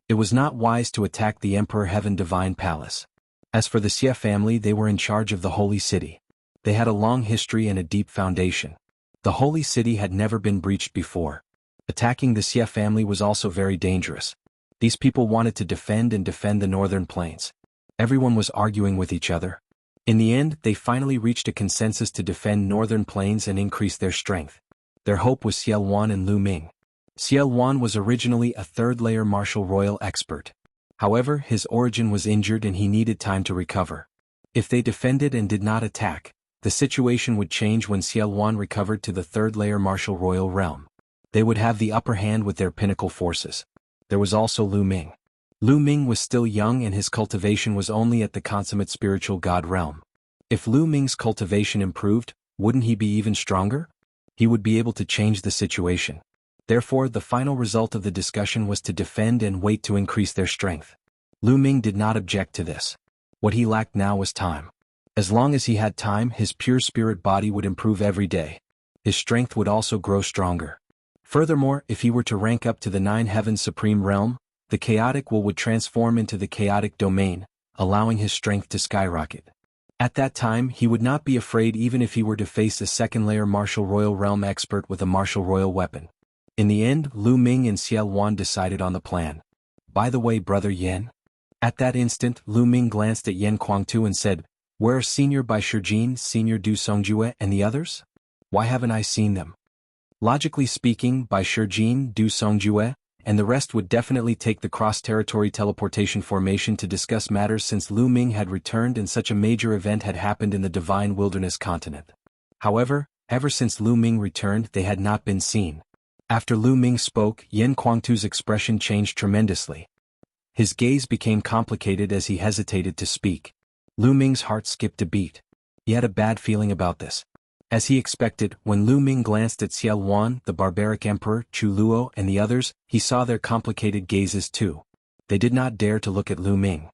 It was not wise to attack the Emperor Heaven Divine Palace. As for the Xie family, they were in charge of the Holy City. They had a long history and a deep foundation. The Holy City had never been breached before. Attacking the Xie family was also very dangerous. These people wanted to defend the Northern Plains. Everyone was arguing with each other. In the end, they finally reached a consensus to defend northern plains and increase their strength. Their hope was Xiao Wan and Lu Ming. Xiao Wan was originally a third-layer martial royal expert. However, his origin was injured and he needed time to recover. If they defended and did not attack, the situation would change when Xiao Wan recovered to the third-layer martial royal realm. They would have the upper hand with their pinnacle forces. There was also Lu Ming. Lu Ming was still young and his cultivation was only at the consummate spiritual god realm. If Lu Ming's cultivation improved, wouldn't he be even stronger? He would be able to change the situation. Therefore, the final result of the discussion was to defend and wait to increase their strength. Lu Ming did not object to this. What he lacked now was time. As long as he had time, his pure spirit body would improve every day. His strength would also grow stronger. Furthermore, if he were to rank up to the 9 heavens supreme realm, the chaotic will would transform into the chaotic domain, allowing his strength to skyrocket. At that time, he would not be afraid even if he were to face a second-layer martial royal realm expert with a martial royal weapon. In the end, Lu Ming and Xiao Wan decided on the plan. By the way, Brother Yan. At that instant, Lu Ming glanced at Yan Kuangtu and said, "Where are Senior Bai Shijin, Senior Du Songjue, and the others? Why haven't I seen them?" Logically speaking, Bai Shijin, Du Songjue, and the rest would definitely take the cross-territory teleportation formation to discuss matters since Lu Ming had returned and such a major event had happened in the Divine Wilderness continent. However, ever since Lu Ming returned, they had not been seen. After Lu Ming spoke, Yan Kuangtu's expression changed tremendously. His gaze became complicated as he hesitated to speak. Lu Ming's heart skipped a beat. He had a bad feeling about this. As he expected, when Lu Ming glanced at Xiao Wan, the barbaric emperor, Chu Luo, and the others, he saw their complicated gazes too. They did not dare to look at Lu Ming.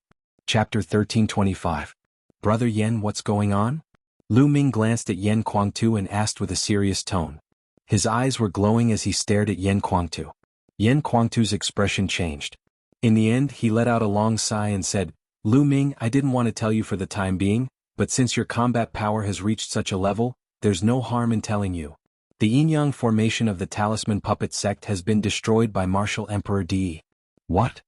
Chapter 1325. Brother Yan, what's going on? Lu Ming glanced at Yan Kuangtu and asked with a serious tone. His eyes were glowing as he stared at Yan Kuangtu. Yan Kuangtu's expression changed. In the end, he let out a long sigh and said, "Lu Ming, I didn't want to tell you for the time being, but since your combat power has reached such a level, there's no harm in telling you. The yin-yang formation of the Talisman Puppet sect has been destroyed by Martial Emperor Di." What?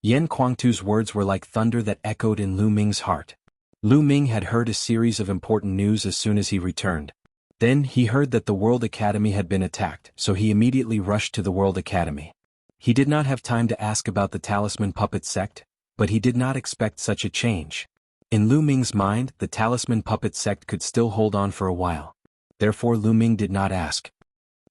Yan Kuangtu's words were like thunder that echoed in Lu Ming's heart. Lu Ming had heard a series of important news as soon as he returned. Then he heard that the World Academy had been attacked, so he immediately rushed to the World Academy. He did not have time to ask about the Talisman Puppet sect, but he did not expect such a change. In Lu Ming's mind, the Talisman Puppet sect could still hold on for a while. Therefore Lu Ming did not ask.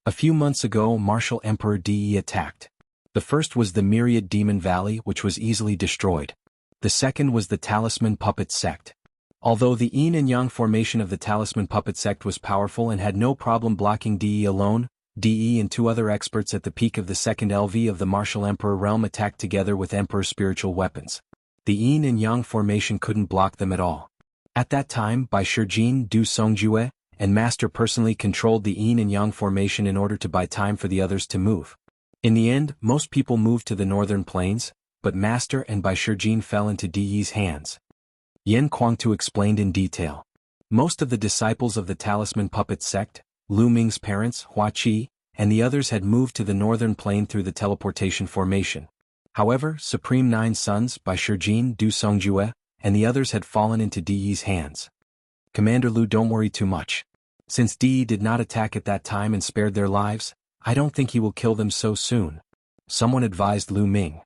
A few months ago, Martial Emperor Di attacked. The first was the Myriad Demon Valley, which was easily destroyed. The second was the Talisman Puppet sect. Although the yin and yang formation of the Talisman Puppet sect was powerful and had no problem blocking Di alone, Di and 2 other experts at the peak of the second LV of the Martial Emperor realm attacked together with Emperor's spiritual weapons. The yin and yang formation couldn't block them at all. At that time, Bai Shijin, Du Songjue, and Master personally controlled the yin and yang formation in order to buy time for the others to move. In the end, most people moved to the northern plains, but Master and Bai Shijin fell into Di's hands. Yan Kuangtu explained in detail. Most of the disciples of the Talisman Puppet sect, Lu Ming's parents, Hua Qi, and the others had moved to the northern plain through the teleportation formation. However, Supreme 9 Sons, Bai Shijin, Du Songjue, and the others had fallen into Di's hands. Commander Lu, don't worry too much. Since Di did not attack at that time and spared their lives, I don't think he will kill them so soon. Someone advised Lu Ming.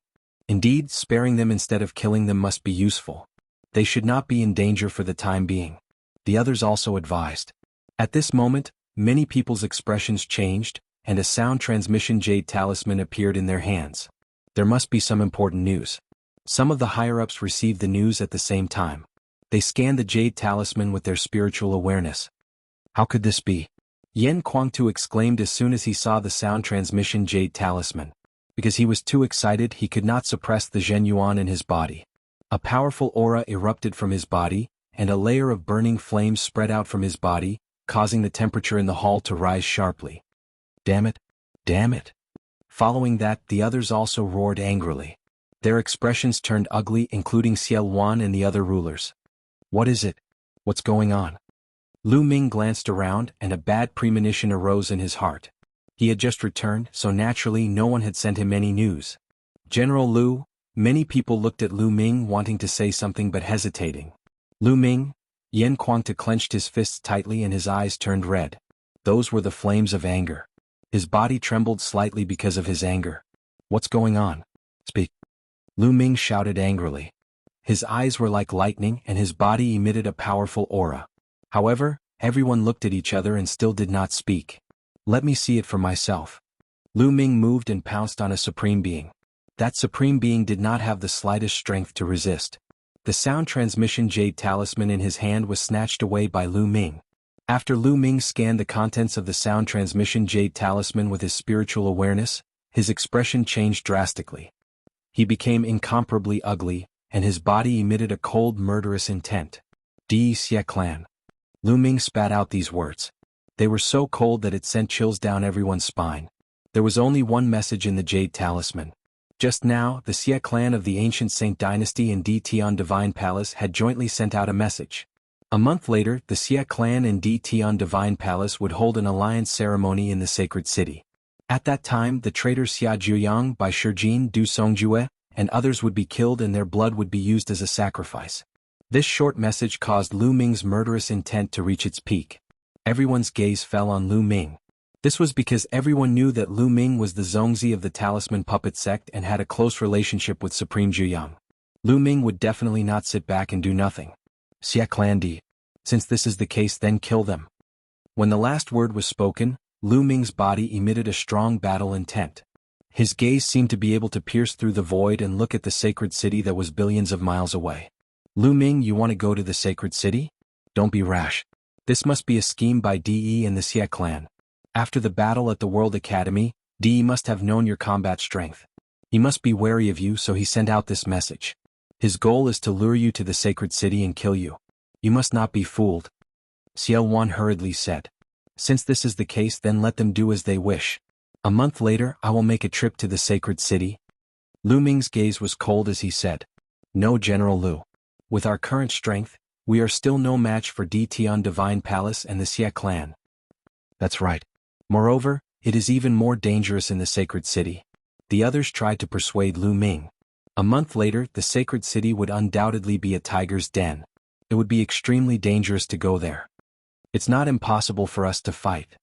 Indeed, sparing them instead of killing them must be useful. They should not be in danger for the time being. The others also advised. At this moment, many people's expressions changed, and a sound transmission jade talisman appeared in their hands. There must be some important news. Some of the higher-ups received the news at the same time. They scanned the jade talisman with their spiritual awareness. How could this be? Yan Kuangtu exclaimed as soon as he saw the sound transmission jade talisman. Because he was too excited, he could not suppress the Zhen Yuan in his body. A powerful aura erupted from his body, and a layer of burning flames spread out from his body, causing the temperature in the hall to rise sharply. Damn it! Damn it! Following that, the others also roared angrily. Their expressions turned ugly, including Xiao Wan and the other rulers. What is it? What's going on? Lu Ming glanced around, and a bad premonition arose in his heart. He had just returned, so naturally no one had sent him any news. General Lu, Many people looked at Lu Ming wanting to say something but hesitating. Lu Ming? Yan Kuangta clenched his fists tightly and his eyes turned red. Those were the flames of anger. His body trembled slightly because of his anger. What's going on? Speak. Lu Ming shouted angrily. His eyes were like lightning and his body emitted a powerful aura. However, everyone looked at each other and still did not speak. Let me see it for myself. Lu Ming moved and pounced on a supreme being. That supreme being did not have the slightest strength to resist. The sound transmission jade talisman in his hand was snatched away by Lu Ming. After Lu Ming scanned the contents of the sound transmission jade talisman with his spiritual awareness, his expression changed drastically. He became incomparably ugly, and his body emitted a cold murderous intent. Xie clan. Lu Ming spat out these words. They were so cold that it sent chills down everyone's spine. There was only one message in the jade talisman. Just now, the Xie clan of the ancient Saint Dynasty and D Tian Divine Palace had jointly sent out a message. A month later, the Xie clan and D Tian Divine Palace would hold an alliance ceremony in the sacred city. At that time, the traitor Xia Jiuyang by Shijin Du Songjue and others would be killed and their blood would be used as a sacrifice. This short message caused Lu Ming's murderous intent to reach its peak. Everyone's gaze fell on Lu Ming. This was because everyone knew that Lu Ming was the Zongzi of the Talisman Puppet sect and had a close relationship with Supreme Jiuyang. Lu Ming would definitely not sit back and do nothing. Xie clan D. Since this is the case, then kill them. When the last word was spoken, Lu Ming's body emitted a strong battle intent. His gaze seemed to be able to pierce through the void and look at the sacred city that was billions of miles away. Lu Ming, you want to go to the sacred city? Don't be rash. This must be a scheme by DE and the Xie clan. After the battle at the World Academy, DE must have known your combat strength. He must be wary of you, so he sent out this message. His goal is to lure you to the sacred city and kill you. You must not be fooled. Xiao Wan hurriedly said. Since this is the case, then let them do as they wish. A month later, I will make a trip to the sacred city. Lu Ming's gaze was cold as he said. No, General Lu. With our current strength, we are still no match for D Tian Divine Palace and the Xie clan. That's right. Moreover, it is even more dangerous in the sacred city. The others tried to persuade Lu Ming. A month later, the sacred city would undoubtedly be a tiger's den. It would be extremely dangerous to go there. It's not impossible for us to fight.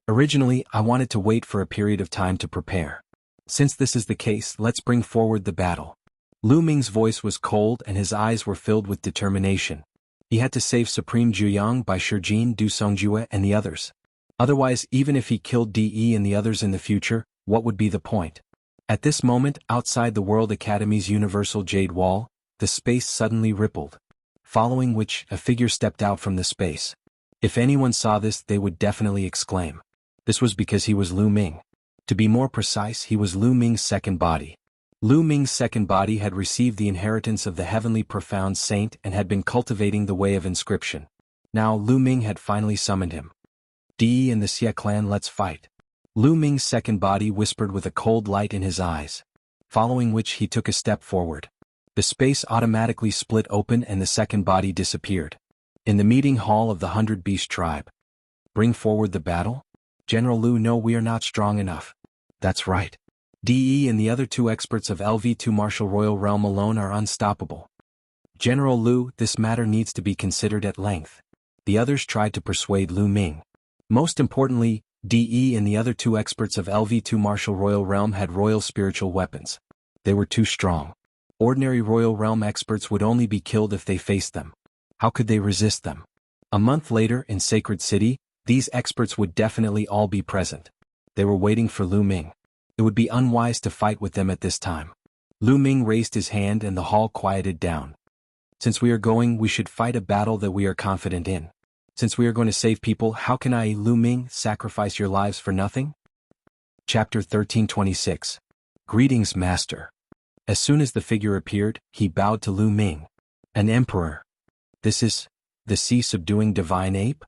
Originally, I wanted to wait for a period of time to prepare. Since this is the case, let's bring forward the battle. Lu Ming's voice was cold and his eyes were filled with determination. He had to save Supreme Jiuyang by Shijin Du Songjue and the others. Otherwise, even if he killed DE and the others in the future, what would be the point? At this moment, outside the World Academy's universal jade wall, the space suddenly rippled. Following which, a figure stepped out from the space. If anyone saw this, they would definitely exclaim. This was because he was Lu Ming. To be more precise, he was Lu Ming's second body. Lu Ming's second body had received the inheritance of the heavenly profound saint and had been cultivating the way of inscription. Now Lu Ming had finally summoned him. DE and the Xie clan, let's fight. Lu Ming's second body whispered with a cold light in his eyes. Following which he took a step forward. The space automatically split open and the second body disappeared. In the meeting hall of the 100 Beast tribe. Bring forward the battle? General Lu, no, we are not strong enough. That's right. DE and the other two experts of LV2 Martial Royal Realm alone are unstoppable. General Lu, this matter needs to be considered at length. The others tried to persuade Lu Ming. Most importantly, DE and the other two experts of LV2 Martial Royal Realm had royal spiritual weapons. They were too strong. Ordinary Royal Realm experts would only be killed if they faced them. How could they resist them? A month later, in Sacred City, these experts would definitely all be present. They were waiting for Lu Ming. It would be unwise to fight with them at this time. Lu Ming raised his hand and the hall quieted down. Since we are going, we should fight a battle that we are confident in. Since we are going to save people, how can I, Lu Ming, sacrifice your lives for nothing? Chapter 1326. Greetings, Master. As soon as the figure appeared, he bowed to Lu Ming. An emperor. This is the sea-subduing divine ape?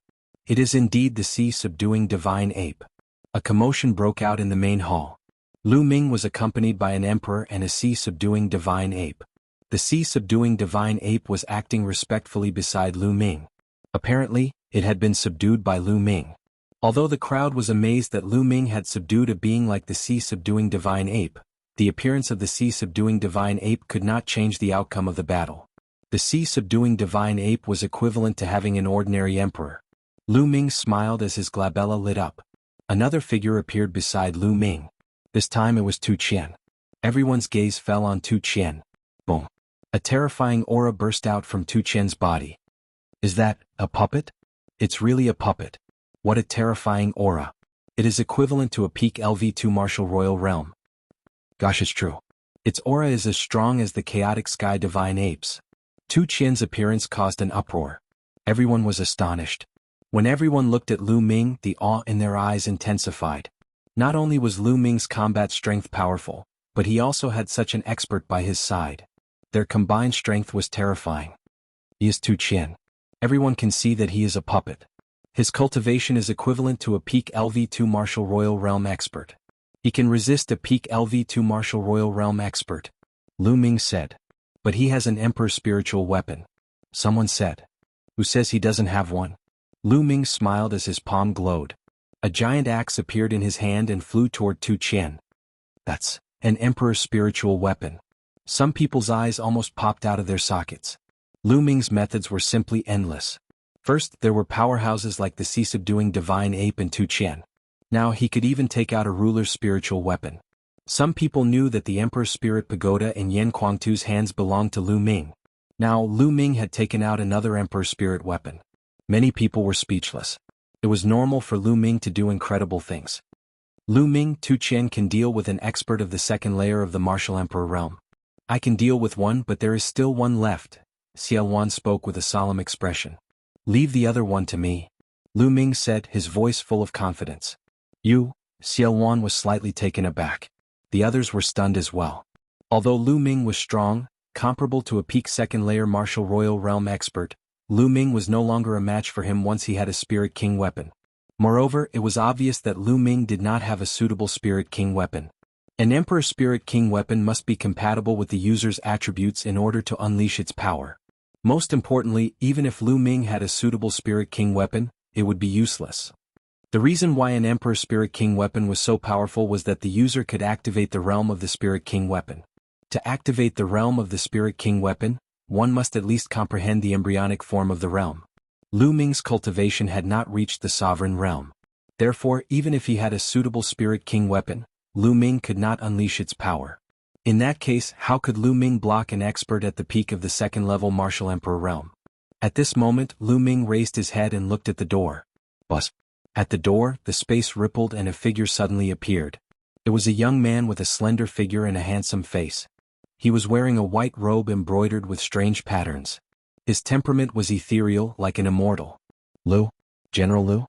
It is indeed the sea-subduing divine ape. A commotion broke out in the main hall. Lu Ming was accompanied by an emperor and a sea-subduing divine ape. The sea-subduing divine ape was acting respectfully beside Lu Ming. Apparently, it had been subdued by Lu Ming. Although the crowd was amazed that Lu Ming had subdued a being like the sea-subduing divine ape, The appearance of the sea-subduing divine ape could not change the outcome of the battle. The sea-subduing divine ape was equivalent to having an ordinary emperor. Lu Ming smiled as his glabella lit up. Another figure appeared beside Lu Ming. This time it was Tu Qian. Everyone's gaze fell on Tu Qian. Boom. A terrifying aura burst out from Tu Qian's body. Is that a puppet? It's really a puppet. What a terrifying aura. It is equivalent to a peak LV2 martial royal realm. Gosh, it's true. Its aura is as strong as the chaotic sky divine apes. Tu Qian's appearance caused an uproar. Everyone was astonished. When everyone looked at Lu Ming, the awe in their eyes intensified. Not only was Lu Ming's combat strength powerful, but he also had such an expert by his side. Their combined strength was terrifying. He is Tu Qian. Everyone can see that he is a puppet. His cultivation is equivalent to a peak LV2 martial royal realm expert. He can resist a peak LV2 martial royal realm expert, Lu Ming said. But he has an emperor's spiritual weapon. Someone said. Who says he doesn't have one? Lu Ming smiled as his palm glowed. A giant axe appeared in his hand and flew toward Tu Qian. That's an emperor's spiritual weapon. Some people's eyes almost popped out of their sockets. Lu Ming's methods were simply endless. First, there were powerhouses like the sea-subduing divine ape and Tu Qian. Now he could even take out a ruler's spiritual weapon. Some people knew that the Emperor's Spirit Pagoda in Yan Kuangtu's hands belonged to Lu Ming. Now Lu Ming had taken out another Emperor's Spirit weapon. Many people were speechless. It was normal for Lu Ming to do incredible things. Lu Ming, Tu Qian can deal with an expert of the second layer of the martial emperor realm. I can deal with one, but there is still one left. Xiaowan spoke with a solemn expression. Leave the other one to me, Lu Ming said, his voice full of confidence. You? Xiaowan was slightly taken aback. The others were stunned as well. Although Lu Ming was strong, comparable to a peak second-layer martial royal realm expert, Lu Ming was no longer a match for him once he had a Spirit King weapon. Moreover, it was obvious that Lu Ming did not have a suitable Spirit King weapon. An Emperor Spirit King weapon must be compatible with the user's attributes in order to unleash its power. Most importantly, even if Lu Ming had a suitable Spirit King weapon, it would be useless. The reason why an Emperor Spirit King weapon was so powerful was that the user could activate the realm of the Spirit King weapon. To activate the realm of the Spirit King weapon, one must at least comprehend the embryonic form of the realm. Lu Ming's cultivation had not reached the sovereign realm. Therefore, even if he had a suitable Spirit King weapon, Lu Ming could not unleash its power. In that case, how could Lu Ming block an expert at the peak of the second-level martial emperor realm? At this moment, Lu Ming raised his head and looked at the door. Buzz. At the door, the space rippled and a figure suddenly appeared. It was a young man with a slender figure and a handsome face. He was wearing a white robe embroidered with strange patterns. His temperament was ethereal, like an immortal. Lu? General Lu?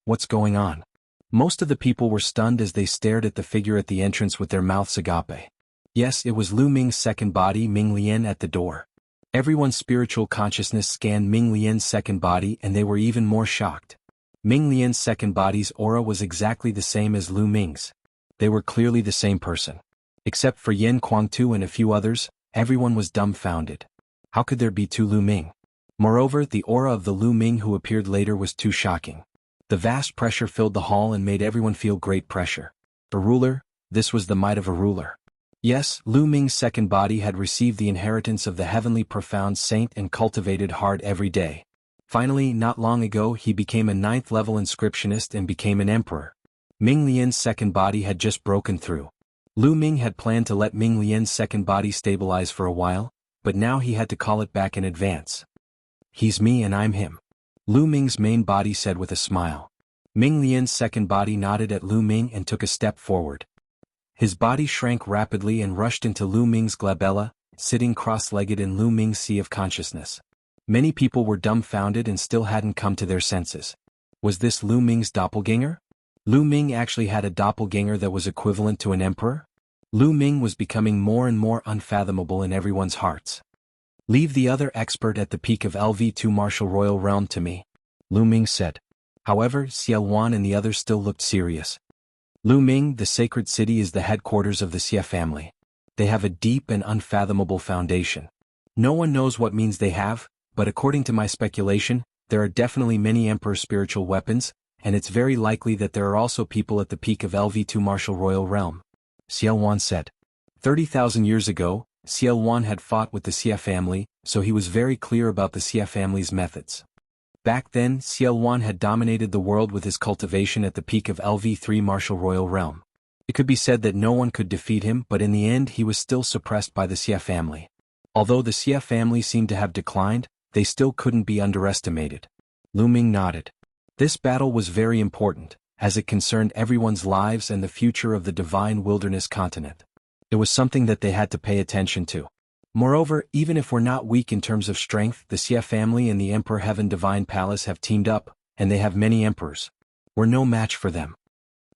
What's going on? Most of the people were stunned as they stared at the figure at the entrance with their mouths agape. Yes, it was Lu Ming's second body, Ming Lian, at the door. Everyone's spiritual consciousness scanned Ming Lian's second body and they were even more shocked. Ming Lian's second body's aura was exactly the same as Lu Ming's. They were clearly the same person. Except for Yan Kuangtu and a few others, everyone was dumbfounded. How could there be two Lu Ming? Moreover, the aura of the Lu Ming who appeared later was too shocking. The vast pressure filled the hall and made everyone feel great pressure. A ruler, this was the might of a ruler. Yes, Lu Ming's second body had received the inheritance of the heavenly profound saint and cultivated hard every day. Finally, not long ago he became a 9th-level inscriptionist and became an emperor. Ming Lian's second body had just broken through. Lu Ming had planned to let Ming Lian's second body stabilize for a while, but now he had to call it back in advance. He's me and I'm him, Lu Ming's main body said with a smile. Ming Lian's second body nodded at Lu Ming and took a step forward. His body shrank rapidly and rushed into Lu Ming's glabella, sitting cross-legged in Lu Ming's sea of consciousness. Many people were dumbfounded and still hadn't come to their senses. Was this Lu Ming's doppelganger? Lu Ming actually had a doppelganger that was equivalent to an emperor? Lu Ming was becoming more and more unfathomable in everyone's hearts. Leave the other expert at the peak of LV2 martial royal realm to me, Lu Ming said. However, Xiao Wan and the others still looked serious. Lu Ming, the sacred city, is the headquarters of the Xie family. They have a deep and unfathomable foundation. No one knows what means they have, but according to my speculation, there are definitely many emperor spiritual weapons, and it's very likely that there are also people at the peak of LV2 martial royal realm. Xiaowan said. 30,000 years ago, Xiaowan had fought with the Xia family, so he was very clear about the Xia family's methods. Back then, Xiaowan had dominated the world with his cultivation at the peak of LV3 martial royal realm. It could be said that no one could defeat him, but in the end he was still suppressed by the Xia family. Although the Xia family seemed to have declined, they still couldn't be underestimated. Lu Ming nodded. This battle was very important, as it concerned everyone's lives and the future of the divine wilderness continent. It was something that they had to pay attention to. Moreover, even if we're not weak in terms of strength, the Xia family and the Emperor Heaven Divine Palace have teamed up, and they have many emperors. We're no match for them.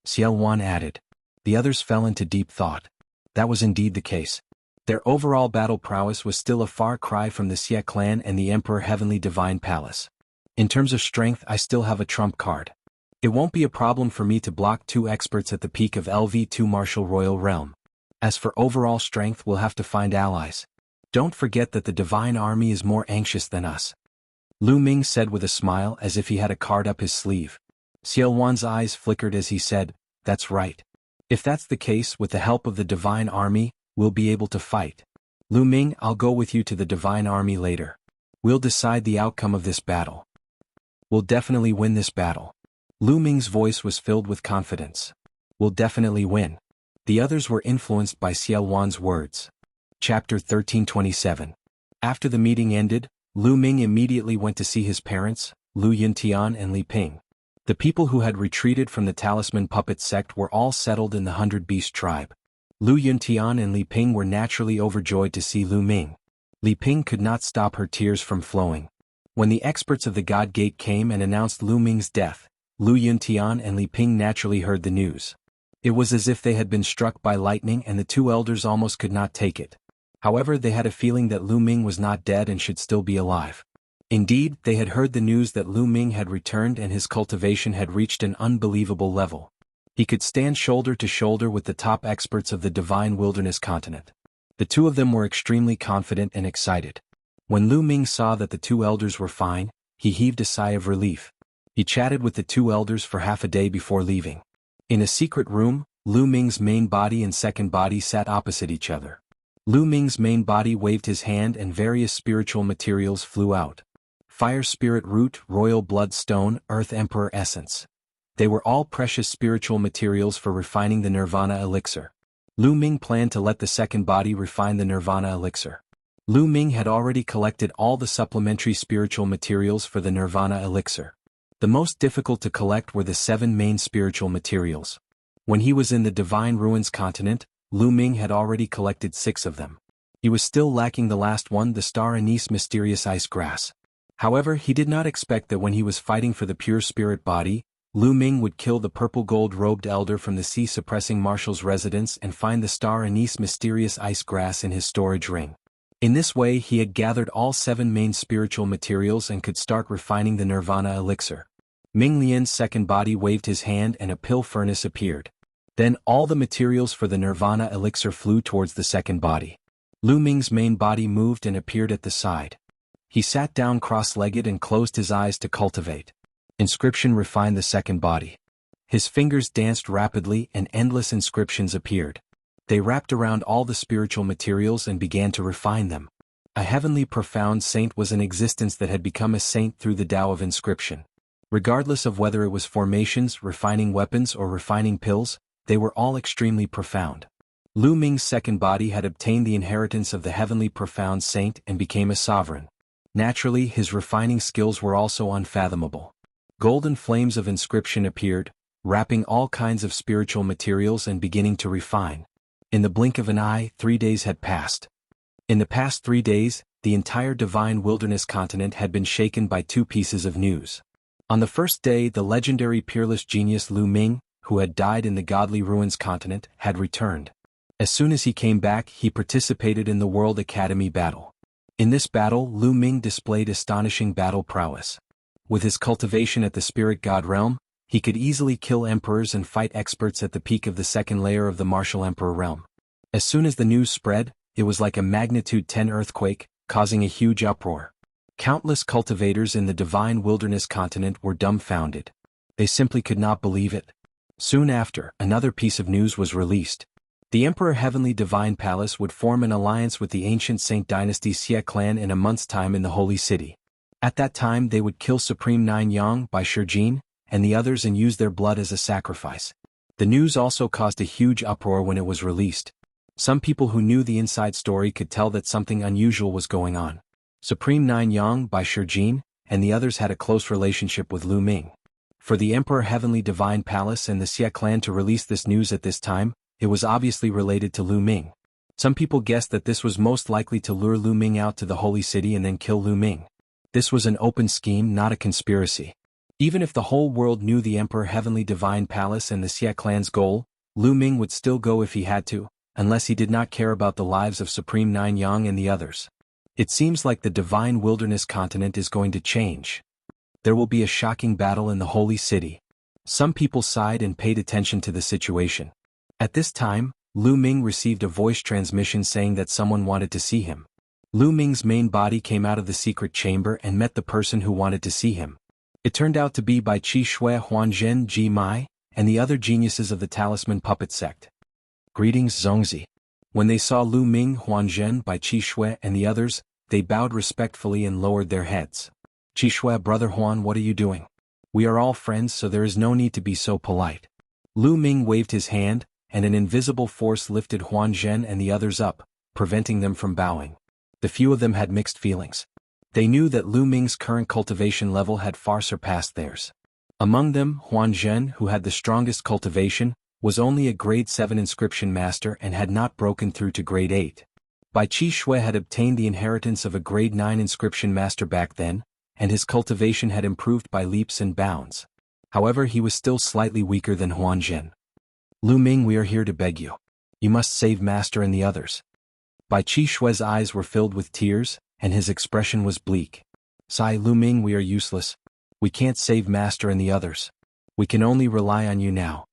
Xiaowan added. The others fell into deep thought. That was indeed the case. Their overall battle prowess was still a far cry from the Xia clan and the Emperor Heavenly Divine Palace. In terms of strength, I still have a trump card. It won't be a problem for me to block 2 experts at the peak of LV2 martial royal realm. As for overall strength, we'll have to find allies. Don't forget that the divine army is more anxious than us. Lu Ming said with a smile as if he had a card up his sleeve. Xiaowan's eyes flickered as he said, that's right. If that's the case, with the help of the divine army, we'll be able to fight. Lu Ming, I'll go with you to the divine army later. We'll decide the outcome of this battle. We'll definitely win this battle. Lu Ming's voice was filled with confidence. We'll definitely win. The others were influenced by Xiaowan's words. Chapter 1327. After the meeting ended, Lu Ming immediately went to see his parents, Lu Yuntian and Li Ping. The people who had retreated from the Talisman Puppet sect were all settled in the 100 Beast tribe. Lu Yuntian and Li Ping were naturally overjoyed to see Lu Ming. Li Ping could not stop her tears from flowing. When the experts of the God Gate came and announced Lu Ming's death, Lu Yuntian and Li Ping naturally heard the news. It was as if they had been struck by lightning, and the 2 elders almost could not take it. However, they had a feeling that Lu Ming was not dead and should still be alive. Indeed, they had heard the news that Lu Ming had returned and his cultivation had reached an unbelievable level. He could stand shoulder to shoulder with the top experts of the divine wilderness continent. The 2 of them were extremely confident and excited. When Lu Ming saw that the 2 elders were fine, he heaved a sigh of relief. He chatted with the 2 elders for half a day before leaving. In a secret room, Lu Ming's main body and second body sat opposite each other. Lu Ming's main body waved his hand and various spiritual materials flew out. Fire Spirit Root, Royal Blood Stone, Earth Emperor Essence. They were all precious spiritual materials for refining the Nirvana Elixir. Lu Ming planned to let the second body refine the Nirvana Elixir. Lu Ming had already collected all the supplementary spiritual materials for the Nirvana Elixir. The most difficult to collect were the 7 main spiritual materials. When he was in the Divine Ruins continent, Lu Ming had already collected 6 of them. He was still lacking the last one, the Star Anise Mysterious Ice Grass. However, he did not expect that when he was fighting for the pure spirit body, Lu Ming would kill the purple gold-robed elder from the sea-suppressing marshal's residence and find the Star Anise Mysterious Ice Grass in his storage ring. In this way, he had gathered all 7 main spiritual materials and could start refining the Nirvana Elixir. Ming Lian's second body waved his hand and a pill furnace appeared. Then all the materials for the Nirvana Elixir flew towards the second body. Lu Ming's main body moved and appeared at the side. He sat down cross-legged and closed his eyes to cultivate. Inscription refined the second body. His fingers danced rapidly and endless inscriptions appeared. They wrapped around all the spiritual materials and began to refine them. A heavenly profound saint was in existence that had become a saint through the Tao of inscription. Regardless of whether it was formations, refining weapons, or refining pills, they were all extremely profound. Lu Ming's second body had obtained the inheritance of the heavenly profound saint and became a sovereign. Naturally, his refining skills were also unfathomable. Golden flames of inscription appeared, wrapping all kinds of spiritual materials and beginning to refine. In the blink of an eye, 3 days had passed. In the past 3 days, the entire divine wilderness continent had been shaken by 2 pieces of news. On the first day, the legendary peerless genius Lu Ming, who had died in the Godly Ruins continent, had returned. As soon as he came back, he participated in the World Academy battle. In this battle, Lu Ming displayed astonishing battle prowess. With his cultivation at the Spirit God realm, he could easily kill emperors and fight experts at the peak of the second layer of the Martial Emperor realm. As soon as the news spread, it was like a magnitude 10 earthquake, causing a huge uproar. Countless cultivators in the divine wilderness continent were dumbfounded. They simply could not believe it. Soon after, another piece of news was released. The Emperor Heavenly Divine Palace would form an alliance with the ancient Saint Dynasty Xie clan in a month's time in the Holy City. At that time they would kill Supreme Nine Yang by Shijin and the others and use their blood as a sacrifice. The news also caused a huge uproar when it was released. Some people who knew the inside story could tell that something unusual was going on. Supreme Nine Yang by Shijin and the others had a close relationship with Lu Ming. For the Emperor Heavenly Divine Palace and the Xie clan to release this news at this time, it was obviously related to Lu Ming. Some people guessed that this was most likely to lure Lu Ming out to the Holy City and then kill Lu Ming. This was an open scheme, not a conspiracy. Even if the whole world knew the Emperor Heavenly Divine Palace and the Xie clan's goal, Lu Ming would still go if he had to, unless he did not care about the lives of Supreme Nine Yang and the others. It seems like the Divine Wilderness continent is going to change. There will be a shocking battle in the Holy City. Some people sighed and paid attention to the situation. At this time, Lu Ming received a voice transmission saying that someone wanted to see him. Lu Ming's main body came out of the secret chamber and met the person who wanted to see him. It turned out to be Bai Qi Shui Huanzhen Ji Mai, and the other geniuses of the Talisman Puppet sect. Greetings Zongzi. When they saw Lu Ming, Huanzhen, Bai Qi Shui and the others, they bowed respectfully and lowered their heads. Qi Shui, Brother Huan, what are you doing? We are all friends, so there is no need to be so polite. Lu Ming waved his hand, and an invisible force lifted Huanzhen and the others up, preventing them from bowing. The few of them had mixed feelings. They knew that Lu Ming's current cultivation level had far surpassed theirs. Among them, Huanzhen, who had the strongest cultivation, was only a grade 7 inscription master and had not broken through to grade 8. Bai Qi Shui had obtained the inheritance of a grade 9 inscription master back then, and his cultivation had improved by leaps and bounds. However, he was still slightly weaker than Huanzhen. Lu Ming, we are here to beg you. You must save Master and the others. Bai Qi Shui's eyes were filled with tears, and his expression was bleak. Sigh, Lu Ming, we are useless. We can't save Master and the others. We can only rely on you now.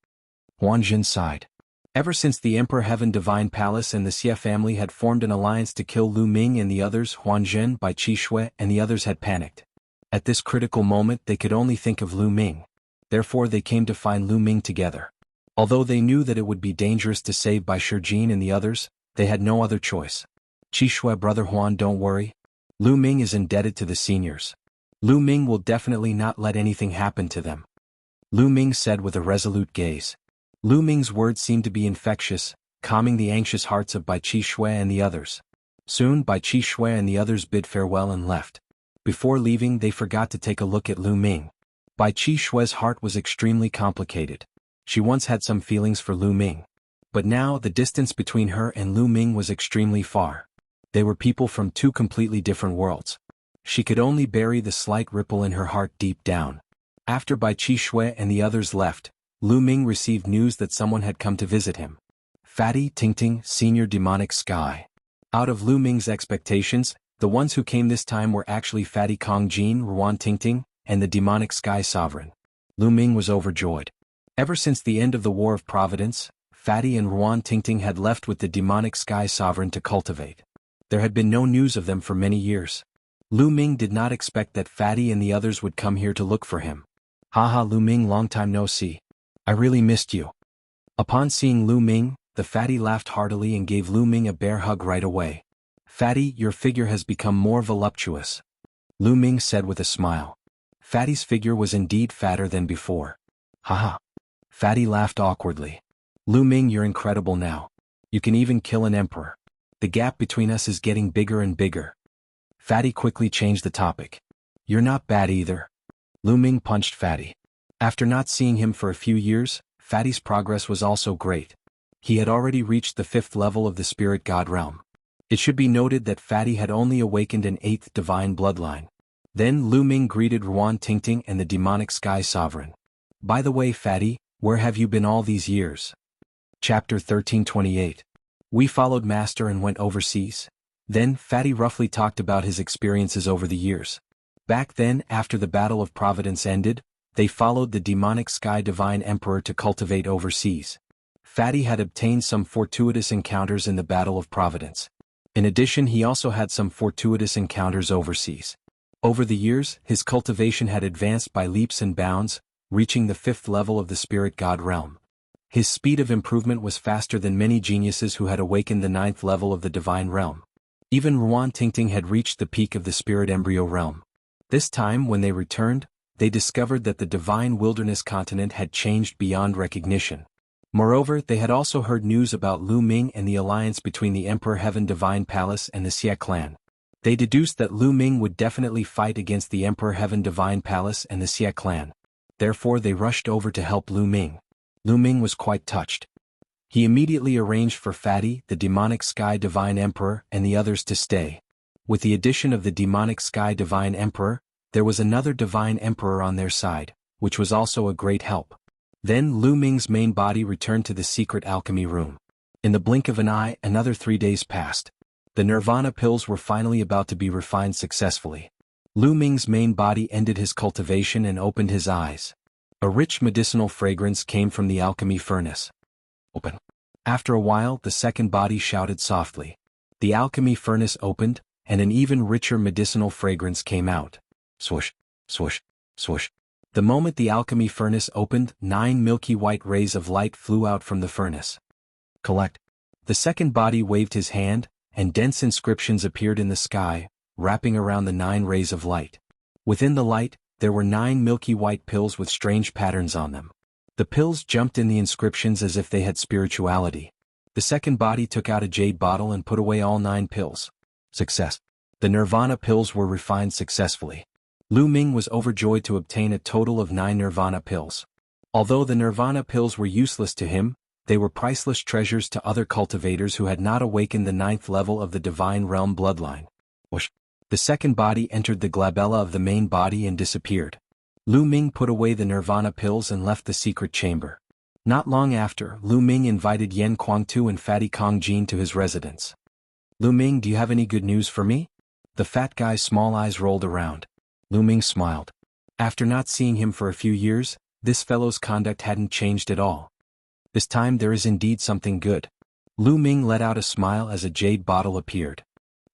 Huanzhen sighed. Ever since the Emperor Heaven Divine Palace and the Xie family had formed an alliance to kill Lu Ming and the others, Huanzhen, Bai Qi Shui and the others had panicked. At this critical moment they could only think of Lu Ming. Therefore they came to find Lu Ming together. Although they knew that it would be dangerous to save Bai Shijin and the others, they had no other choice. Qi Shui, Brother Huan, don't worry. Lu Ming is indebted to the seniors. Lu Ming will definitely not let anything happen to them. Lu Ming said with a resolute gaze. Lu Ming's words seemed to be infectious, calming the anxious hearts of Bai Qi Shui and the others. Soon Bai Qi Shui and the others bid farewell and left. Before leaving they forgot to take a look at Lu Ming. Bai Qi Shui's heart was extremely complicated. She once had some feelings for Lu Ming. But now the distance between her and Lu Ming was extremely far. They were people from two completely different worlds. She could only bury the slight ripple in her heart deep down. After Bai Qi Shui and the others left, Lu Ming received news that someone had come to visit him. Fatty Tingting, Senior Demonic Sky. Out of Lu Ming's expectations, the ones who came this time were actually Fatty Kong Jin, Ruan Tingting, and the Demonic Sky Sovereign. Lu Ming was overjoyed. Ever since the end of the War of Providence, Fatty and Ruan Tingting had left with the Demonic Sky Sovereign to cultivate. There had been no news of them for many years. Lu Ming did not expect that Fatty and the others would come here to look for him. Haha, Lu Ming, long time no see. I really missed you. Upon seeing Lu Ming, the Fatty laughed heartily and gave Lu Ming a bear hug right away. Fatty, your figure has become more voluptuous. Lu Ming said with a smile. Fatty's figure was indeed fatter than before. Haha. Fatty laughed awkwardly. Lu Ming, you're incredible now. You can even kill an emperor. The gap between us is getting bigger and bigger. Fatty quickly changed the topic. You're not bad either. Lu Ming punched Fatty. After not seeing him for a few years, Fatty's progress was also great. He had already reached the 5th level of the Spirit God realm. It should be noted that Fatty had only awakened an 8th divine bloodline. Then Lu Ming greeted Ruan Tingting and the Demonic Sky Sovereign. By the way, Fatty, where have you been all these years? Chapter 1328. We followed Master and went overseas. Then Fatty roughly talked about his experiences over the years. Back then, after the Battle of Providence ended, they followed the Demonic Sky Divine Emperor to cultivate overseas. Fatty had obtained some fortuitous encounters in the Battle of Providence. In addition, he also had some fortuitous encounters overseas. Over the years, his cultivation had advanced by leaps and bounds, reaching the 5th level of the Spirit God realm. His speed of improvement was faster than many geniuses who had awakened the 9th level of the divine realm. Even Ruan Tingting had reached the peak of the spirit embryo realm. This time, when they returned, they discovered that the divine wilderness continent had changed beyond recognition. Moreover, they had also heard news about Lu Ming and the alliance between the Emperor Heaven Divine Palace and the Xie clan. They deduced that Lu Ming would definitely fight against the Emperor Heaven Divine Palace and the Xie clan. Therefore they rushed over to help Lu Ming. Lu Ming was quite touched. He immediately arranged for Fatty, the demonic Sky Divine Emperor, and the others to stay. With the addition of the demonic Sky Divine Emperor, there was another Divine Emperor on their side, which was also a great help. Then Lu Ming's main body returned to the secret alchemy room. In the blink of an eye, another 3 days passed. The Nirvana pills were finally about to be refined successfully. Lu Ming's main body ended his cultivation and opened his eyes. A rich medicinal fragrance came from the alchemy furnace. Open. After a while, the second body shouted softly. The alchemy furnace opened, and an even richer medicinal fragrance came out. Swoosh, swoosh, swoosh. The moment the alchemy furnace opened, 9 milky white rays of light flew out from the furnace. Collect. The second body waved his hand, and dense inscriptions appeared in the sky, wrapping around the 9 rays of light. Within the light, there were 9 milky white pills with strange patterns on them. The pills jumped in the inscriptions as if they had spirituality. The second body took out a jade bottle and put away all 9 pills. Success. The Nirvana pills were refined successfully. Lu Ming was overjoyed to obtain a total of 9 Nirvana pills. Although the Nirvana pills were useless to him, they were priceless treasures to other cultivators who had not awakened the 9th level of the divine realm bloodline. Whoosh. The second body entered the glabella of the main body and disappeared. Lu Ming put away the Nirvana pills and left the secret chamber. Not long after, Lu Ming invited Yen Kuangtu and Fatty Kong Jin to his residence. Lu Ming, do you have any good news for me? The fat guy's small eyes rolled around. Lu Ming smiled. After not seeing him for a few years, this fellow's conduct hadn't changed at all. This time there is indeed something good. Lu Ming let out a smile as a jade bottle appeared.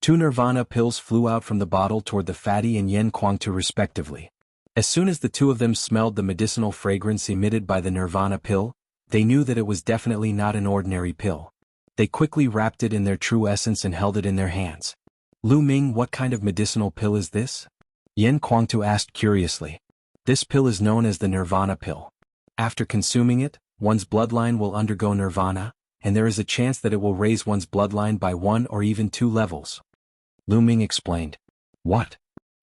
2 Nirvana pills flew out from the bottle toward the Fatty and Yen Kuangtu respectively. As soon as the two of them smelled the medicinal fragrance emitted by the Nirvana pill, they knew that it was definitely not an ordinary pill. They quickly wrapped it in their true essence and held it in their hands. Lu Ming, what kind of medicinal pill is this? Yen Kuangtu asked curiously. This pill is known as the Nirvana pill. After consuming it, one's bloodline will undergo Nirvana, and there is a chance that it will raise one's bloodline by 1 or even 2 levels. Lu Ming explained. What?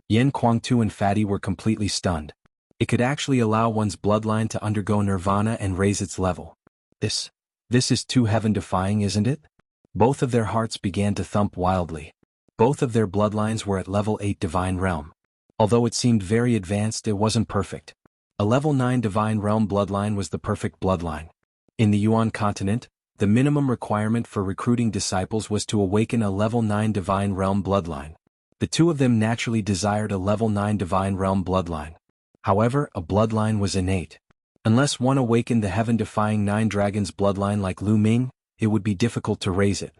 Yen Kuangtu and Fatty were completely stunned. It could actually allow one's bloodline to undergo Nirvana and raise its level. This is too heaven-defying, isn't it? Both of their hearts began to thump wildly. Both of their bloodlines were at level 8 divine realm. Although it seemed very advanced, it wasn't perfect. A level 9 divine realm bloodline was the perfect bloodline. In the Yuan continent, the minimum requirement for recruiting disciples was to awaken a level 9 divine realm bloodline. The two of them naturally desired a level 9 divine realm bloodline. However, a bloodline was innate. Unless one awakened the heaven-defying 9 dragons bloodline like Lu Ming, it would be difficult to raise it.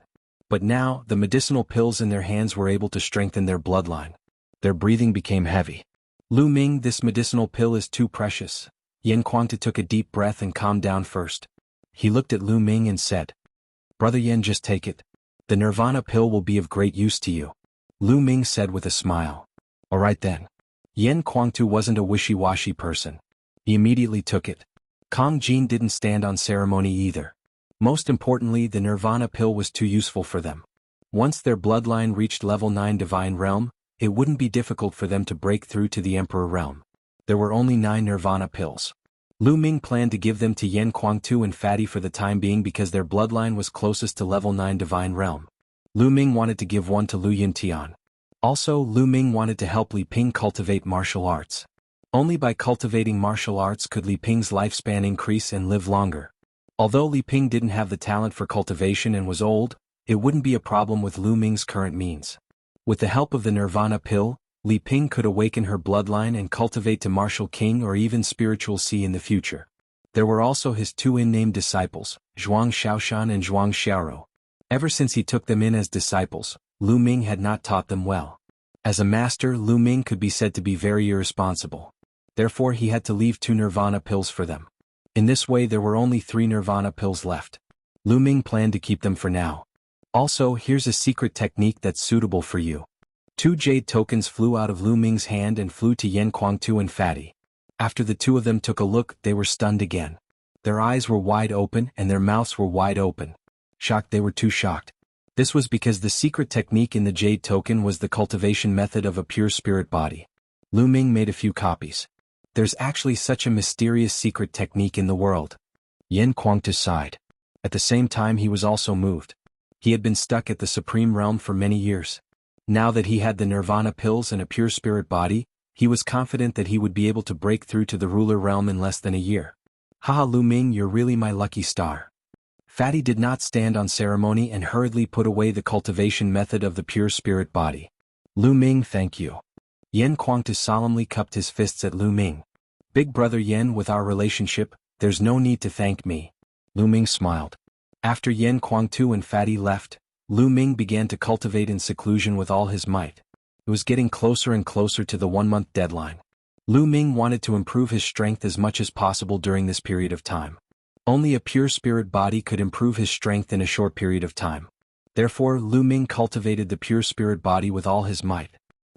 But now, the medicinal pills in their hands were able to strengthen their bloodline. Their breathing became heavy. Lu Ming, this medicinal pill is too precious. Yen Kuangtu took a deep breath and calmed down first. He looked at Lu Ming and said, Brother Yen, just take it. The Nirvana pill will be of great use to you. Lu Ming said with a smile. All right then. Yen Kuangtu wasn't a wishy-washy person. He immediately took it. Kong Jin didn't stand on ceremony either. Most importantly, the Nirvana pill was too useful for them. Once their bloodline reached level 9 divine realm, it wouldn't be difficult for them to break through to the Emperor realm. There were only 9 Nirvana pills. Lu Ming planned to give them to Yen Kuangtu and Fatty for the time being because their bloodline was closest to level 9 divine realm. Lu Ming wanted to give one to Lu Yuntian. Also, Lu Ming wanted to help Li Ping cultivate martial arts. Only by cultivating martial arts could Li Ping's lifespan increase and live longer. Although Li Ping didn't have the talent for cultivation and was old, it wouldn't be a problem with Lu Ming's current means. With the help of the Nirvana pill, Li Ping could awaken her bloodline and cultivate to martial king or even spiritual sea in the future. There were also his 2 in-name disciples, Zhuang Xiaoshan and Zhuang Xiaoro. Ever since he took them in as disciples, Lu Ming had not taught them well. As a master, Lu Ming could be said to be very irresponsible. Therefore he had to leave 2 Nirvana pills for them. In this way there were only 3 nirvana pills left. Lu Ming planned to keep them for now. Also, here's a secret technique that's suitable for you. 2 jade tokens flew out of Lu Ming's hand and flew to Yan Kuangtu and Fatty. After the 2 of them took a look, they were stunned again. Their eyes were wide open and their mouths were wide open. Shocked, they were too shocked. This was because the secret technique in the jade token was the cultivation method of a pure spirit body. Lu Ming made a few copies. There's actually such a mysterious secret technique in the world. Yan Kuangtu sighed. At the same time he was also moved. He had been stuck at the supreme realm for many years. Now that he had the nirvana pills and a pure spirit body, he was confident that he would be able to break through to the ruler realm in less than a year. Haha, Lu Ming, you're really my lucky star. Fatty did not stand on ceremony and hurriedly put away the cultivation method of the pure spirit body. Lu Ming, thank you. Yan Kuangtu solemnly cupped his fists at Lu Ming. Big brother Yan, with our relationship, there's no need to thank me. Lu Ming smiled. After Yan Kuangtu and Fatty left, Lu Ming began to cultivate in seclusion with all his might. It was getting closer and closer to the 1-month deadline. Lu Ming wanted to improve his strength as much as possible during this period of time. Only a pure spirit body could improve his strength in a short period of time. Therefore, Lu Ming cultivated the pure spirit body with all his might.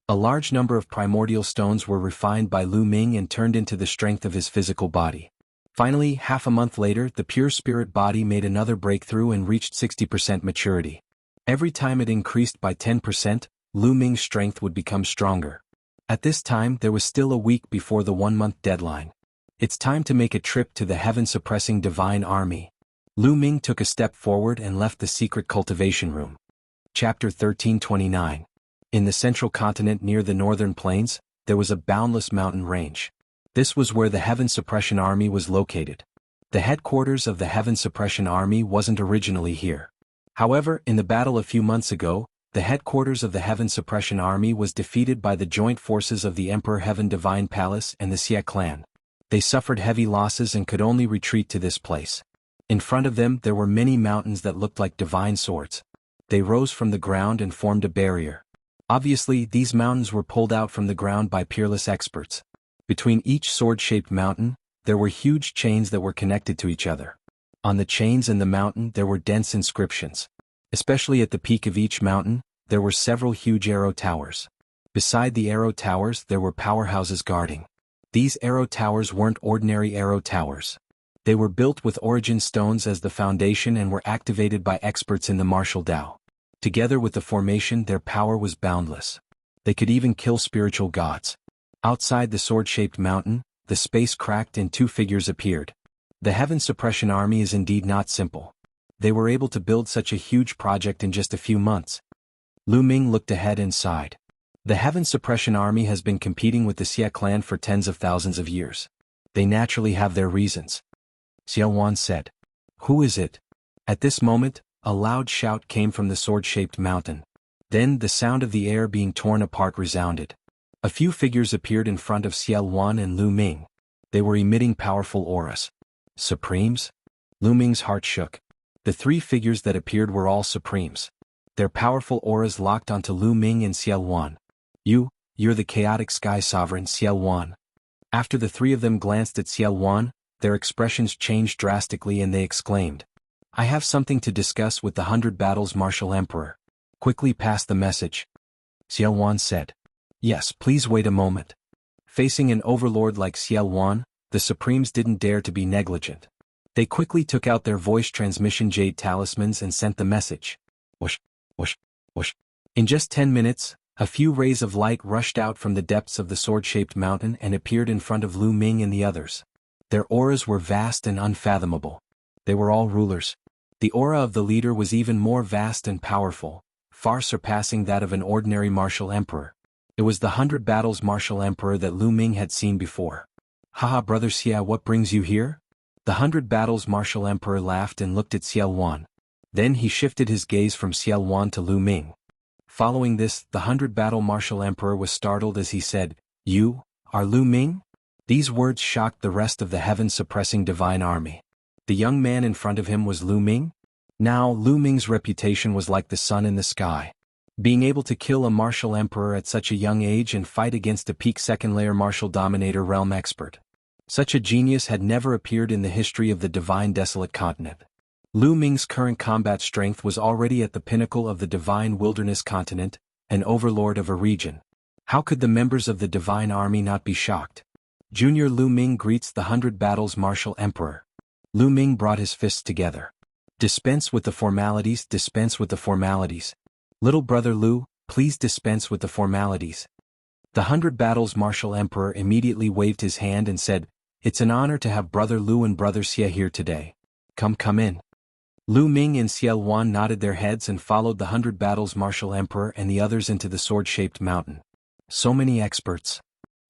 A large number of primordial stones were refined by Lu Ming and turned into the strength of his physical body. Finally, half a month later, the pure spirit body made another breakthrough and reached 60% maturity. Every time it increased by 10%, Lu Ming's strength would become stronger. At this time, there was still a week before the 1-month deadline. It's time to make a trip to the heaven-suppressing divine army. Lu Ming took a step forward and left the secret cultivation room. Chapter 1329. In the central continent near the northern plains, there was a boundless mountain range. This was where the Heaven Suppression Army was located. The headquarters of the Heaven Suppression Army wasn't originally here. However, in the battle a few months ago, the headquarters of the Heaven Suppression Army was defeated by the joint forces of the Emperor Heaven Divine Palace and the Xie clan. They suffered heavy losses and could only retreat to this place. In front of them there were many mountains that looked like divine swords. They rose from the ground and formed a barrier. Obviously, these mountains were pulled out from the ground by peerless experts. Between each sword-shaped mountain, there were huge chains that were connected to each other. On the chains and the mountain there were dense inscriptions. Especially at the peak of each mountain, there were several huge arrow towers. Beside the arrow towers there were powerhouses guarding. These arrow towers weren't ordinary arrow towers. They were built with origin stones as the foundation and were activated by experts in the martial Tao. Together with the formation, their power was boundless. They could even kill spiritual gods. Outside the sword-shaped mountain, the space cracked and 2 figures appeared. The Heaven Suppression Army is indeed not simple. They were able to build such a huge project in just a few months. Lu Ming looked ahead and sighed. The Heaven Suppression Army has been competing with the Xie clan for tens of thousands of years. They naturally have their reasons. Xiao Wan said. Who is it? At this moment, a loud shout came from the sword-shaped mountain. Then the sound of the air being torn apart resounded. A few figures appeared in front of Xiao Wan and Lu Ming. They were emitting powerful auras. Supremes? Lu Ming's heart shook. The 3 figures that appeared were all Supremes. Their powerful auras locked onto Lu Ming and Xiao Wan. You're the chaotic sky sovereign, Xiao Wan. After the 3 of them glanced at Xiao Wan, their expressions changed drastically and they exclaimed, I have something to discuss with the 100 Battles Martial Emperor. Quickly pass the message. Xiao Wan said. Yes, please wait a moment. Facing an overlord like Xiao Wan, the Supremes didn't dare to be negligent. They quickly took out their voice transmission jade talismans and sent the message. Whoosh, whoosh, whoosh. In just 10 minutes, a few rays of light rushed out from the depths of the sword-shaped mountain and appeared in front of Lu Ming and the others. Their auras were vast and unfathomable. They were all rulers. The aura of the leader was even more vast and powerful, far surpassing that of an ordinary martial emperor. It was the 100 Battles Martial Emperor that Lu Ming had seen before. Haha, brother Xia, what brings you here? The 100 Battles Martial Emperor laughed and looked at Xiao Wan. Then he shifted his gaze from Xiao Wan to Lu Ming. Following this, the 100 Battle Martial Emperor was startled as he said, You are Lu Ming? These words shocked the rest of the heaven-suppressing divine army. The young man in front of him was Lu Ming? Now, Lu Ming's reputation was like the sun in the sky. Being able to kill a martial emperor at such a young age and fight against a peak second-layer martial dominator realm expert. Such a genius had never appeared in the history of the divine desolate continent. Lu Ming's current combat strength was already at the pinnacle of the divine wilderness continent, an overlord of a region. How could the members of the divine army not be shocked? Junior Lu Ming greets the 100 Battles Martial Emperor. Lu Ming brought his fists together. Dispense with the formalities, dispense with the formalities. Little brother Lu, please dispense with the formalities. The 100 Battles Martial Emperor immediately waved his hand and said, "It's an honor to have brother Lu and brother Xie here today. Come in." Lu Ming and Xiao Wan nodded their heads and followed the 100 Battles Martial Emperor and the others into the sword-shaped mountain. So many experts.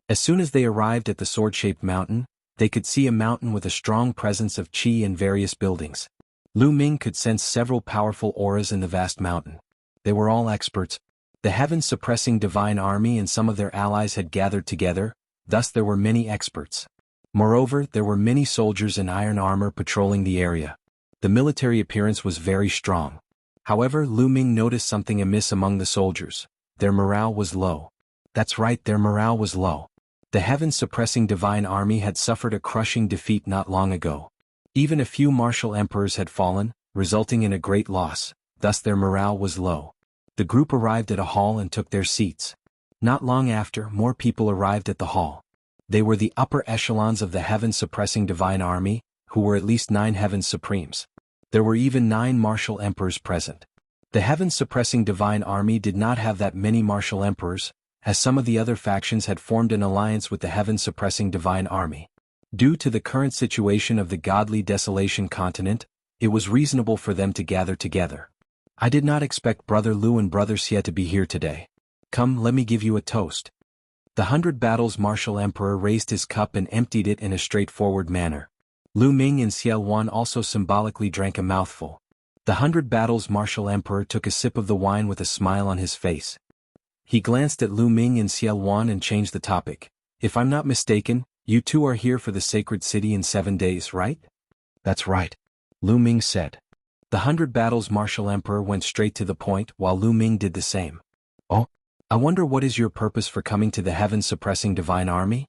As soon as they arrived at the sword-shaped mountain, they could see a mountain with a strong presence of qi and various buildings. Lu Ming could sense several powerful auras in the vast mountain. They were all experts. The heaven-suppressing divine army and some of their allies had gathered together, thus there were many experts. Moreover, there were many soldiers in iron armor patrolling the area. The military appearance was very strong. However, Lu Ming noticed something amiss among the soldiers. Their morale was low. That's right, their morale was low. The heaven-suppressing divine army had suffered a crushing defeat not long ago. Even a few martial emperors had fallen, resulting in a great loss, thus their morale was low. The group arrived at a hall and took their seats. Not long after, more people arrived at the hall. They were the upper echelons of the heaven-suppressing divine army, who were at least 9 heaven supremes. There were even 9 martial emperors present. The heaven-suppressing divine army did not have that many martial emperors, as some of the other factions had formed an alliance with the heaven-suppressing divine army. Due to the current situation of the godly desolation continent, it was reasonable for them to gather together. I did not expect brother Lu and brother Xie to be here today. Come, let me give you a toast. The 100 Battles Martial Emperor raised his cup and emptied it in a straightforward manner. Lu Ming and Xiao Wan also symbolically drank a mouthful. The 100 Battles Martial Emperor took a sip of the wine with a smile on his face. He glanced at Lu Ming and Xiao Wan and changed the topic. If I'm not mistaken, you two are here for the sacred city in 7 days, right? That's right, Lu Ming said. The 100 Battles Martial Emperor went straight to the point while Lu Ming did the same. Oh, I wonder what is your purpose for coming to the heaven-suppressing divine army?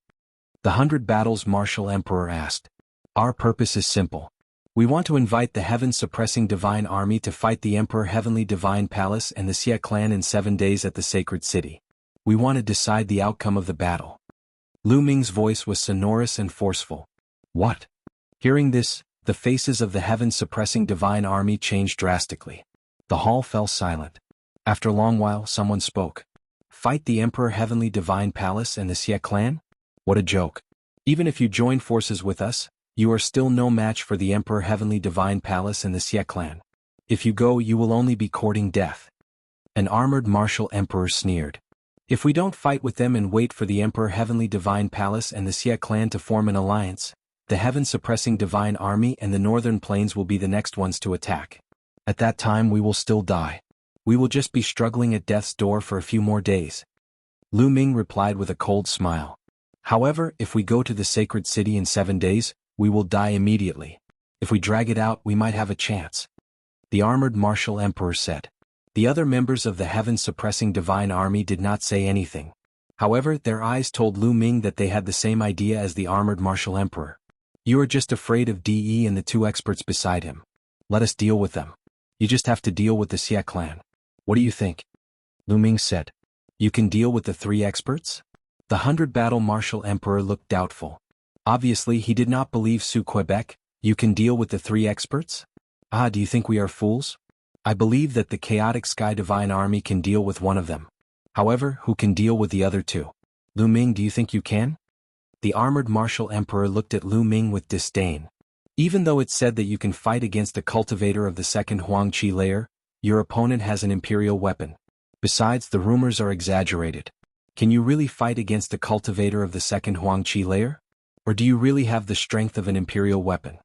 The 100 Battles Martial Emperor asked. Our purpose is simple. We want to invite the heaven-suppressing divine army to fight the Emperor Heavenly Divine Palace and the Xie clan in 7 days at the sacred city. We want to decide the outcome of the battle. Lu Ming's voice was sonorous and forceful. What? Hearing this, the faces of the heaven-suppressing divine army changed drastically. The hall fell silent. After a long while, someone spoke. Fight the Emperor Heavenly Divine Palace and the Xie clan? What a joke. Even if you join forces with us, you are still no match for the Emperor Heavenly Divine Palace and the Xie clan. If you go, you will only be courting death. An armored martial emperor sneered. If we don't fight with them and wait for the Emperor Heavenly Divine Palace and the Xie clan to form an alliance, the heaven-suppressing divine army and the northern plains will be the next ones to attack. At that time we will still die. We will just be struggling at death's door for a few more days. Lu Ming replied with a cold smile. However, if we go to the sacred city in 7 days, we will die immediately. If we drag it out, we might have a chance. The armored martial emperor said. The other members of the heaven-suppressing divine army did not say anything. However, their eyes told Lu Ming that they had the same idea as the armored martial emperor. You are just afraid of DE and the 2 experts beside him. Let us deal with them. You just have to deal with the Xie clan. What do you think? Lu Ming said. You can deal with the 3 experts? The 100 Battle Martial Emperor looked doubtful. Obviously he did not believe Su Quebec. You can deal with the 3 experts? Ah, do you think we are fools? I believe that the chaotic Sky Divine Army can deal with one of them. However, who can deal with the other 2? Lu Ming, do you think you can? The armored martial emperor looked at Lu Ming with disdain. Even though it said that you can fight against the cultivator of the 2nd Huangqi layer, your opponent has an imperial weapon. Besides, the rumors are exaggerated. Can you really fight against the cultivator of the 2nd Huangqi layer? Or do you really have the strength of an imperial weapon?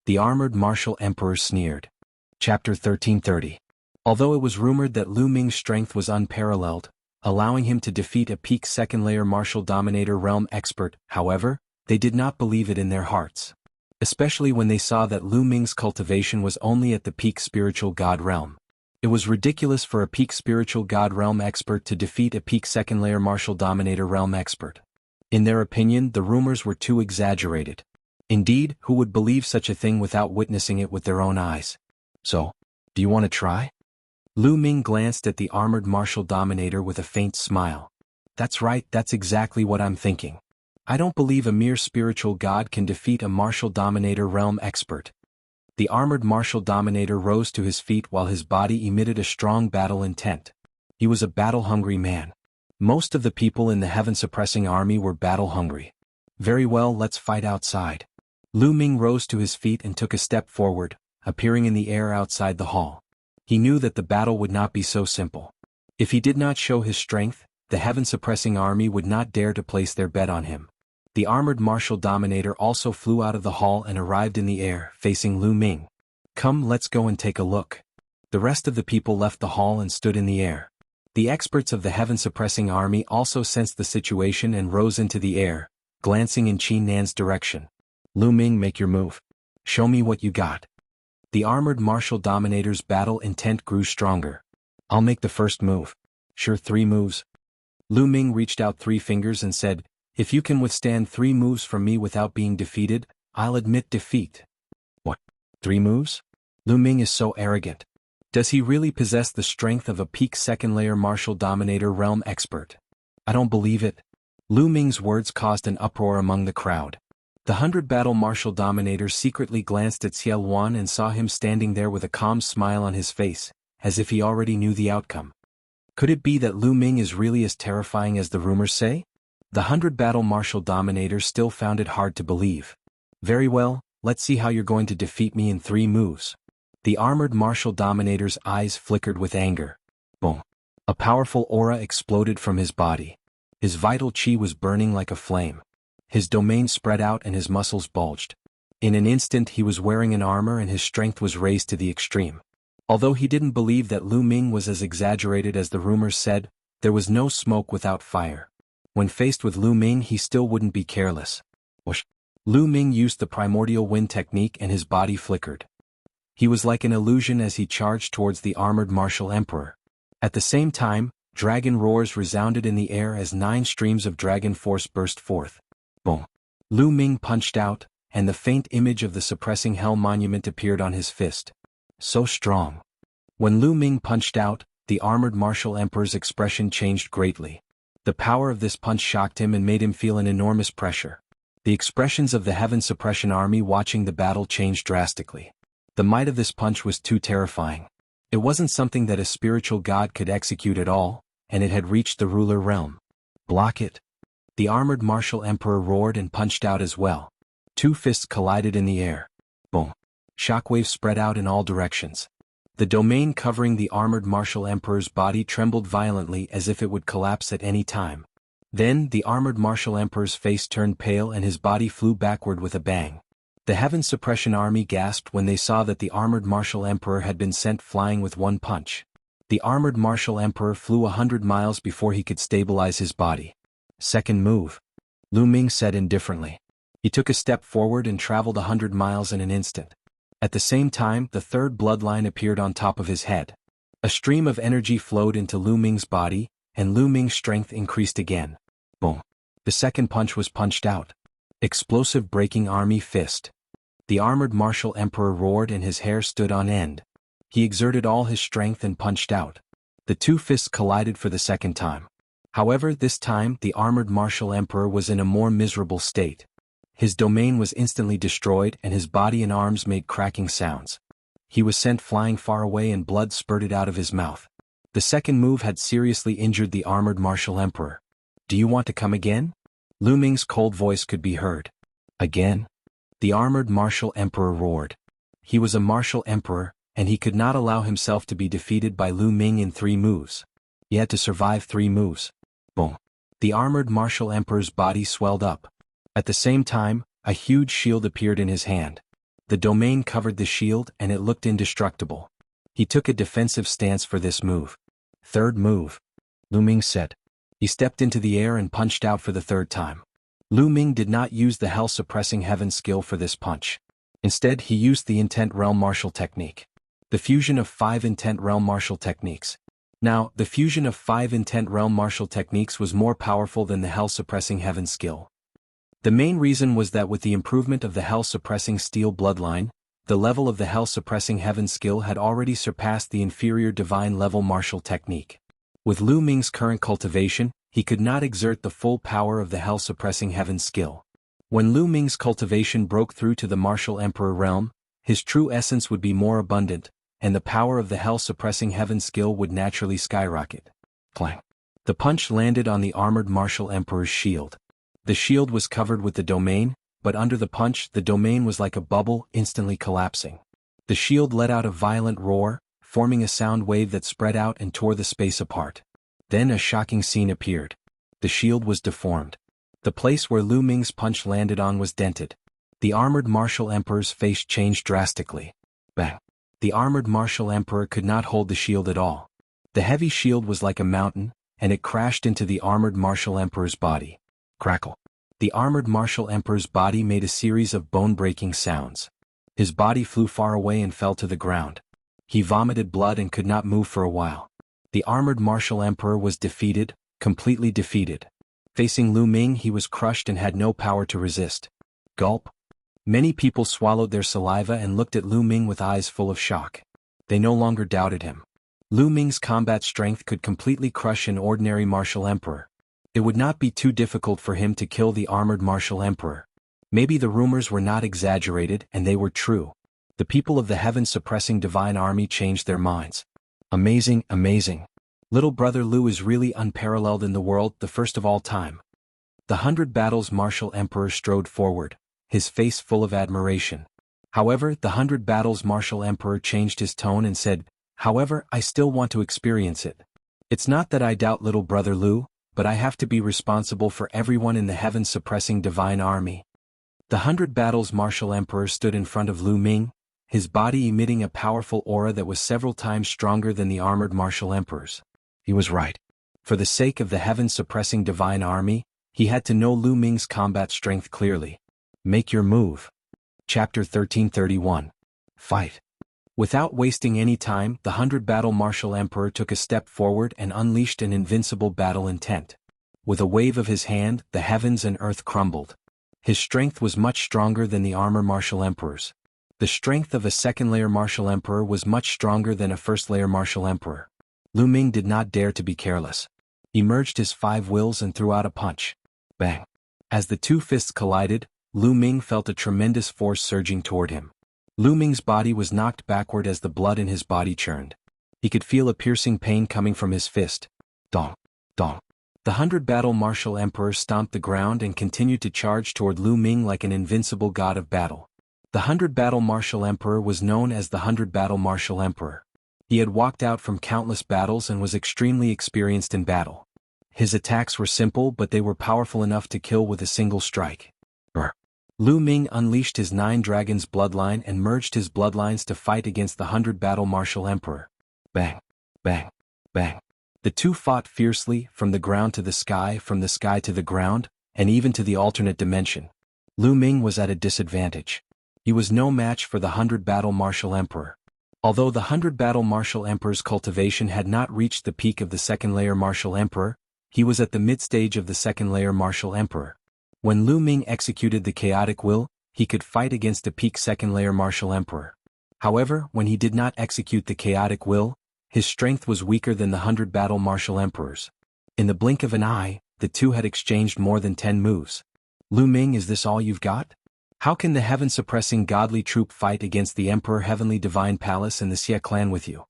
The armored martial emperor sneered. Chapter 1330. Although it was rumored that Lu Ming's strength was unparalleled, allowing him to defeat a peak 2nd layer martial dominator realm expert, however, they did not believe it in their hearts. Especially when they saw that Lu Ming's cultivation was only at the peak spiritual god realm. It was ridiculous for a peak spiritual god realm expert to defeat a peak 2nd layer martial dominator realm expert. In their opinion, the rumors were too exaggerated. Indeed, who would believe such a thing without witnessing it with their own eyes? So, do you want to try? Lu Ming glanced at the armored martial dominator with a faint smile. That's right, that's exactly what I'm thinking. I don't believe a mere spiritual god can defeat a martial dominator realm expert. The armored martial dominator rose to his feet while his body emitted a strong battle intent. He was a battle-hungry man. Most of the people in the heaven-suppressing army were battle-hungry. Very well, let's fight outside. Lu Ming rose to his feet and took a step forward, appearing in the air outside the hall. He knew that the battle would not be so simple. If he did not show his strength, the heaven-suppressing army would not dare to place their bet on him. The armored martial dominator also flew out of the hall and arrived in the air, facing Lu Ming. Come, let's go and take a look. The rest of the people left the hall and stood in the air. The experts of the heaven-suppressing army also sensed the situation and rose into the air, glancing in Qin Nan's direction. Lu Ming, make your move. Show me what you got. The armored martial dominator's battle intent grew stronger. I'll make the first move. Sure, 3 moves. Lu Ming reached out 3 fingers and said, if you can withstand 3 moves from me without being defeated, I'll admit defeat. What? 3 moves? Lu Ming is so arrogant. Does he really possess the strength of a peak second-layer martial dominator realm expert? I don't believe it. Lu Ming's words caused an uproar among the crowd. The 100-battle martial dominator secretly glanced at Xie Luan and saw him standing there with a calm smile on his face, as if he already knew the outcome. Could it be that Lu Ming is really as terrifying as the rumors say? The 100-battle martial dominator still found it hard to believe. Very well, let's see how you're going to defeat me in 3 moves. The armored martial dominator's eyes flickered with anger. Boom. A powerful aura exploded from his body. His vital chi was burning like a flame. His domain spread out and his muscles bulged. In an instant he was wearing an armor and his strength was raised to the extreme. Although he didn't believe that Lu Ming was as exaggerated as the rumors said, there was no smoke without fire. When faced with Lu Ming, he still wouldn't be careless. Whoosh. Lu Ming used the primordial wind technique and his body flickered. He was like an illusion as he charged towards the armored martial emperor. At the same time, dragon roars resounded in the air as 9 streams of dragon force burst forth. Boom. Lu Ming punched out, and the faint image of the suppressing hell monument appeared on his fist. So strong. When Lu Ming punched out, the armored martial emperor's expression changed greatly. The power of this punch shocked him and made him feel an enormous pressure. The expressions of the heaven suppression army watching the battle changed drastically. The might of this punch was too terrifying. It wasn't something that a spiritual god could execute at all, and it had reached the ruler realm. Block it. The armored martial emperor roared and punched out as well. 2 fists collided in the air. Boom. Shockwaves spread out in all directions. The domain covering the armored martial emperor's body trembled violently as if it would collapse at any time. Then, the armored martial emperor's face turned pale and his body flew backward with a bang. The heaven suppression army gasped when they saw that the armored martial emperor had been sent flying with 1 punch. The armored martial emperor flew 100 miles before he could stabilize his body. Second move. Lu Ming said indifferently. He took a step forward and traveled 100 miles in an instant. At the same time, the 3rd bloodline appeared on top of his head. A stream of energy flowed into Lu Ming's body, and Lu Ming's strength increased again. Boom. The 2nd punch was punched out. Explosive breaking army fist. The armored martial emperor roared and his hair stood on end. He exerted all his strength and punched out. The 2 fists collided for the 2nd time. However, this time the armored martial emperor was in a more miserable state. His domain was instantly destroyed and his body and arms made cracking sounds. He was sent flying far away and blood spurted out of his mouth. The 2nd move had seriously injured the armored martial emperor. Do you want to come again? Lu Ming's cold voice could be heard. Again? The armored martial emperor roared. He was a martial emperor, and he could not allow himself to be defeated by Lu Ming in 3 moves. He had to survive 3 moves. Boom. The armored martial emperor's body swelled up. At the same time, a huge shield appeared in his hand. The domain covered the shield and it looked indestructible. He took a defensive stance for this move. 3rd move. Lu Ming said. He stepped into the air and punched out for the 3rd time. Lu Ming did not use the hell-suppressing heaven skill for this punch. Instead, he used the intent realm martial technique. The fusion of 5 intent realm martial techniques. Now, the fusion of 5 intent realm martial techniques was more powerful than the hell-suppressing heaven skill. The main reason was that with the improvement of the hell-suppressing steel bloodline, the level of the hell-suppressing heaven skill had already surpassed the inferior divine level martial technique. With Lu Ming's current cultivation, he could not exert the full power of the hell-suppressing heaven skill. When Lu Ming's cultivation broke through to the martial emperor realm, his true essence would be more abundant, and the power of the hell-suppressing heaven skill would naturally skyrocket. Clang. The punch landed on the armored martial emperor's shield. The shield was covered with the domain, but under the punch the domain was like a bubble, instantly collapsing. The shield let out a violent roar, forming a sound wave that spread out and tore the space apart. Then a shocking scene appeared. The shield was deformed. The place where Lu Ming's punch landed on was dented. The armored martial emperor's face changed drastically. Bang! The armored martial emperor could not hold the shield at all. The heavy shield was like a mountain, and it crashed into the armored martial emperor's body. Crackle. The armored martial emperor's body made a series of bone-breaking sounds. His body flew far away and fell to the ground. He vomited blood and could not move for a while. The armored martial emperor was defeated, completely defeated. Facing Lu Ming, he was crushed and had no power to resist. Gulp. Many people swallowed their saliva and looked at Lu Ming with eyes full of shock. They no longer doubted him. Lu Ming's combat strength could completely crush an ordinary martial emperor. It would not be too difficult for him to kill the armored martial emperor. Maybe the rumors were not exaggerated and they were true. The people of the heaven-suppressing divine army changed their minds. Amazing, amazing. Little brother Lu is really unparalleled in the world, the first of all time. The 100 Battles martial emperor strode forward, his face full of admiration. However, the 100 Battles martial emperor changed his tone and said, "However, I still want to experience it. It's not that I doubt little brother Lu, but I have to be responsible for everyone in the heaven-suppressing divine army." The 100 Battles martial emperor stood in front of Lu Ming, his body emitting a powerful aura that was several times stronger than the armored martial emperor's. He was right. For the sake of the heaven-suppressing divine army, he had to know Lu Ming's combat strength clearly. Make your move. Chapter 1331. Fight. Without wasting any time, the 100 Battle martial emperor took a step forward and unleashed an invincible battle intent. With a wave of his hand, the heavens and earth crumbled. His strength was much stronger than the armor martial emperor's. The strength of a second-layer martial emperor was much stronger than a first-layer martial emperor. Lu Ming did not dare to be careless. He merged his 5 wills and threw out a punch. Bang! As the two fists collided, Lu Ming felt a tremendous force surging toward him. Lu Ming's body was knocked backward as the blood in his body churned. He could feel a piercing pain coming from his fist. Dong! Dong! The 100 Battle martial emperor stomped the ground and continued to charge toward Lu Ming like an invincible god of battle. The 100 Battle martial emperor was known as the 100 Battle martial emperor. He had walked out from countless battles and was extremely experienced in battle. His attacks were simple, but they were powerful enough to kill with a single strike. Lu Ming unleashed his 9 dragons bloodline and merged his bloodlines to fight against the 100 Battle martial emperor. Bang! Bang! Bang! The two fought fiercely, from the ground to the sky, from the sky to the ground, and even to the alternate dimension. Lu Ming was at a disadvantage. He was no match for the 100 Battle martial emperor. Although the 100 Battle martial emperor's cultivation had not reached the peak of the second-layer martial emperor, he was at the mid-stage of the second-layer martial emperor. When Lu Ming executed the chaotic will, he could fight against the peak second-layer martial emperor. However, when he did not execute the chaotic will, his strength was weaker than the 100 Battle martial emperor's. In the blink of an eye, the two had exchanged more than 10 moves. Lu Ming, is this all you've got? How can the heaven-suppressing godly troop fight against the Emperor Heavenly Divine Palace and the Xie clan with you?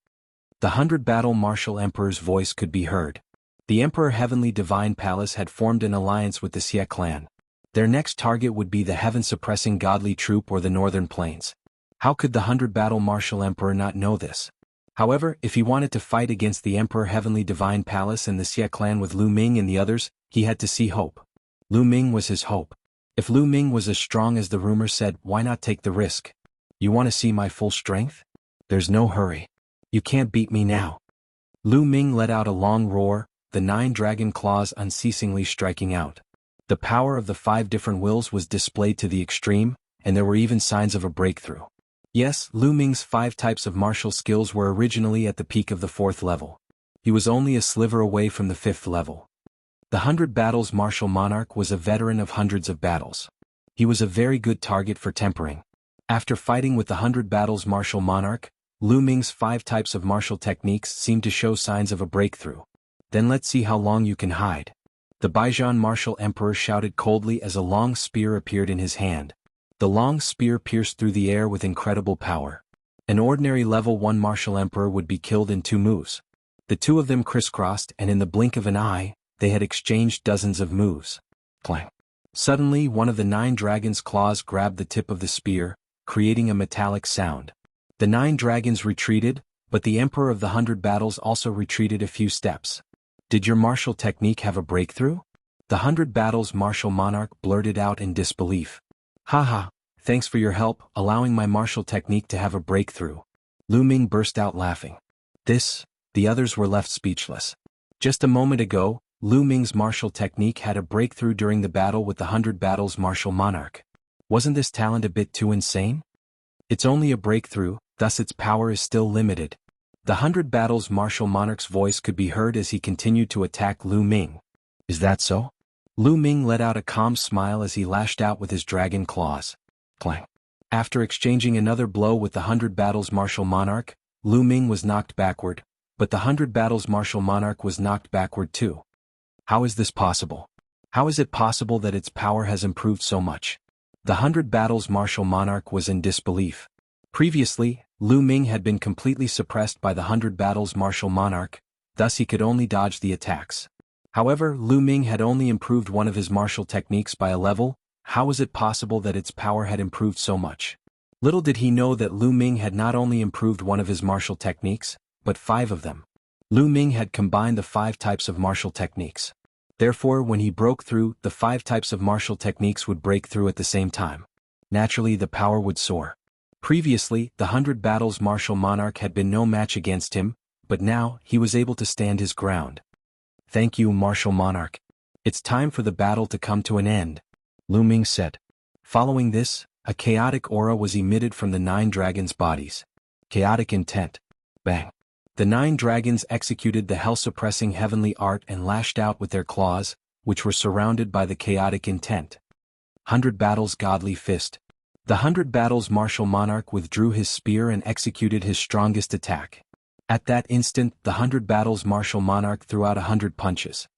The 100 Battle martial emperor's voice could be heard. The Emperor Heavenly Divine Palace had formed an alliance with the Xie clan. Their next target would be the heaven-suppressing godly troop or the northern plains. How could the 100 Battle martial emperor not know this? However, if he wanted to fight against the Emperor Heavenly Divine Palace and the Xie clan with Lu Ming and the others, he had to see hope. Lu Ming was his hope. If Lu Ming was as strong as the rumor said, why not take the risk? You want to see my full strength? There's no hurry. You can't beat me now. Lu Ming let out a long roar, the 9 dragon claws unceasingly striking out. The power of the 5 different wills was displayed to the extreme, and there were even signs of a breakthrough. Yes, Lu Ming's 5 types of martial skills were originally at the peak of the 4th level. He was only a sliver away from the 5th level. The 100 Battles martial monarch was a veteran of hundreds of battles. He was a very good target for tempering. After fighting with the 100 Battles martial monarch, Lu Ming's 5 types of martial techniques seemed to show signs of a breakthrough. Then let's see how long you can hide. The Baijian martial emperor shouted coldly as a long spear appeared in his hand. The long spear pierced through the air with incredible power. An ordinary level 1 martial emperor would be killed in 2 moves. The two of them crisscrossed, and in the blink of an eye, they had exchanged dozens of moves. Clang. Suddenly, one of the 9 dragons' claws grabbed the tip of the spear, creating a metallic sound. The 9 dragons retreated, but the emperor of the 100 Battles also retreated a few steps. Did your martial technique have a breakthrough? The 100 Battles martial monarch blurted out in disbelief. Haha, thanks for your help, allowing my martial technique to have a breakthrough. Lu Ming burst out laughing. The others were left speechless. Just a moment ago, Lu Ming's martial technique had a breakthrough during the battle with the 100 Battles martial monarch. Wasn't this talent a bit too insane? It's only a breakthrough, thus its power is still limited. The 100 Battles martial monarch's voice could be heard as he continued to attack Lu Ming. Is that so? Lu Ming let out a calm smile as he lashed out with his dragon claws. Clang. After exchanging another blow with the 100 Battles martial monarch, Lu Ming was knocked backward, but the 100 Battles martial monarch was knocked backward too. How is this possible? How is it possible that its power has improved so much? The 100 Battles martial monarch was in disbelief. Previously, Lu Ming had been completely suppressed by the 100 Battles martial monarch, thus he could only dodge the attacks. However, Lu Ming had only improved one of his martial techniques by a level. How was it possible that its power had improved so much? Little did he know that Lu Ming had not only improved one of his martial techniques, but 5 of them. Lu Ming had combined the 5 types of martial techniques. Therefore, when he broke through, the 5 types of martial techniques would break through at the same time. Naturally, the power would soar. Previously, the 100 Battles martial monarch had been no match against him, but now, he was able to stand his ground. Thank you, martial monarch. It's time for the battle to come to an end, Lu Ming said. Following this, a chaotic aura was emitted from the 9 dragons' bodies. Chaotic intent. Bang. The 9 dragons executed the hell-suppressing heavenly art and lashed out with their claws, which were surrounded by the chaotic intent. 100 Battles godly fist. The 100 Battles martial monarch withdrew his spear and executed his strongest attack. At that instant, the 100 Battles martial monarch threw out 100 punches.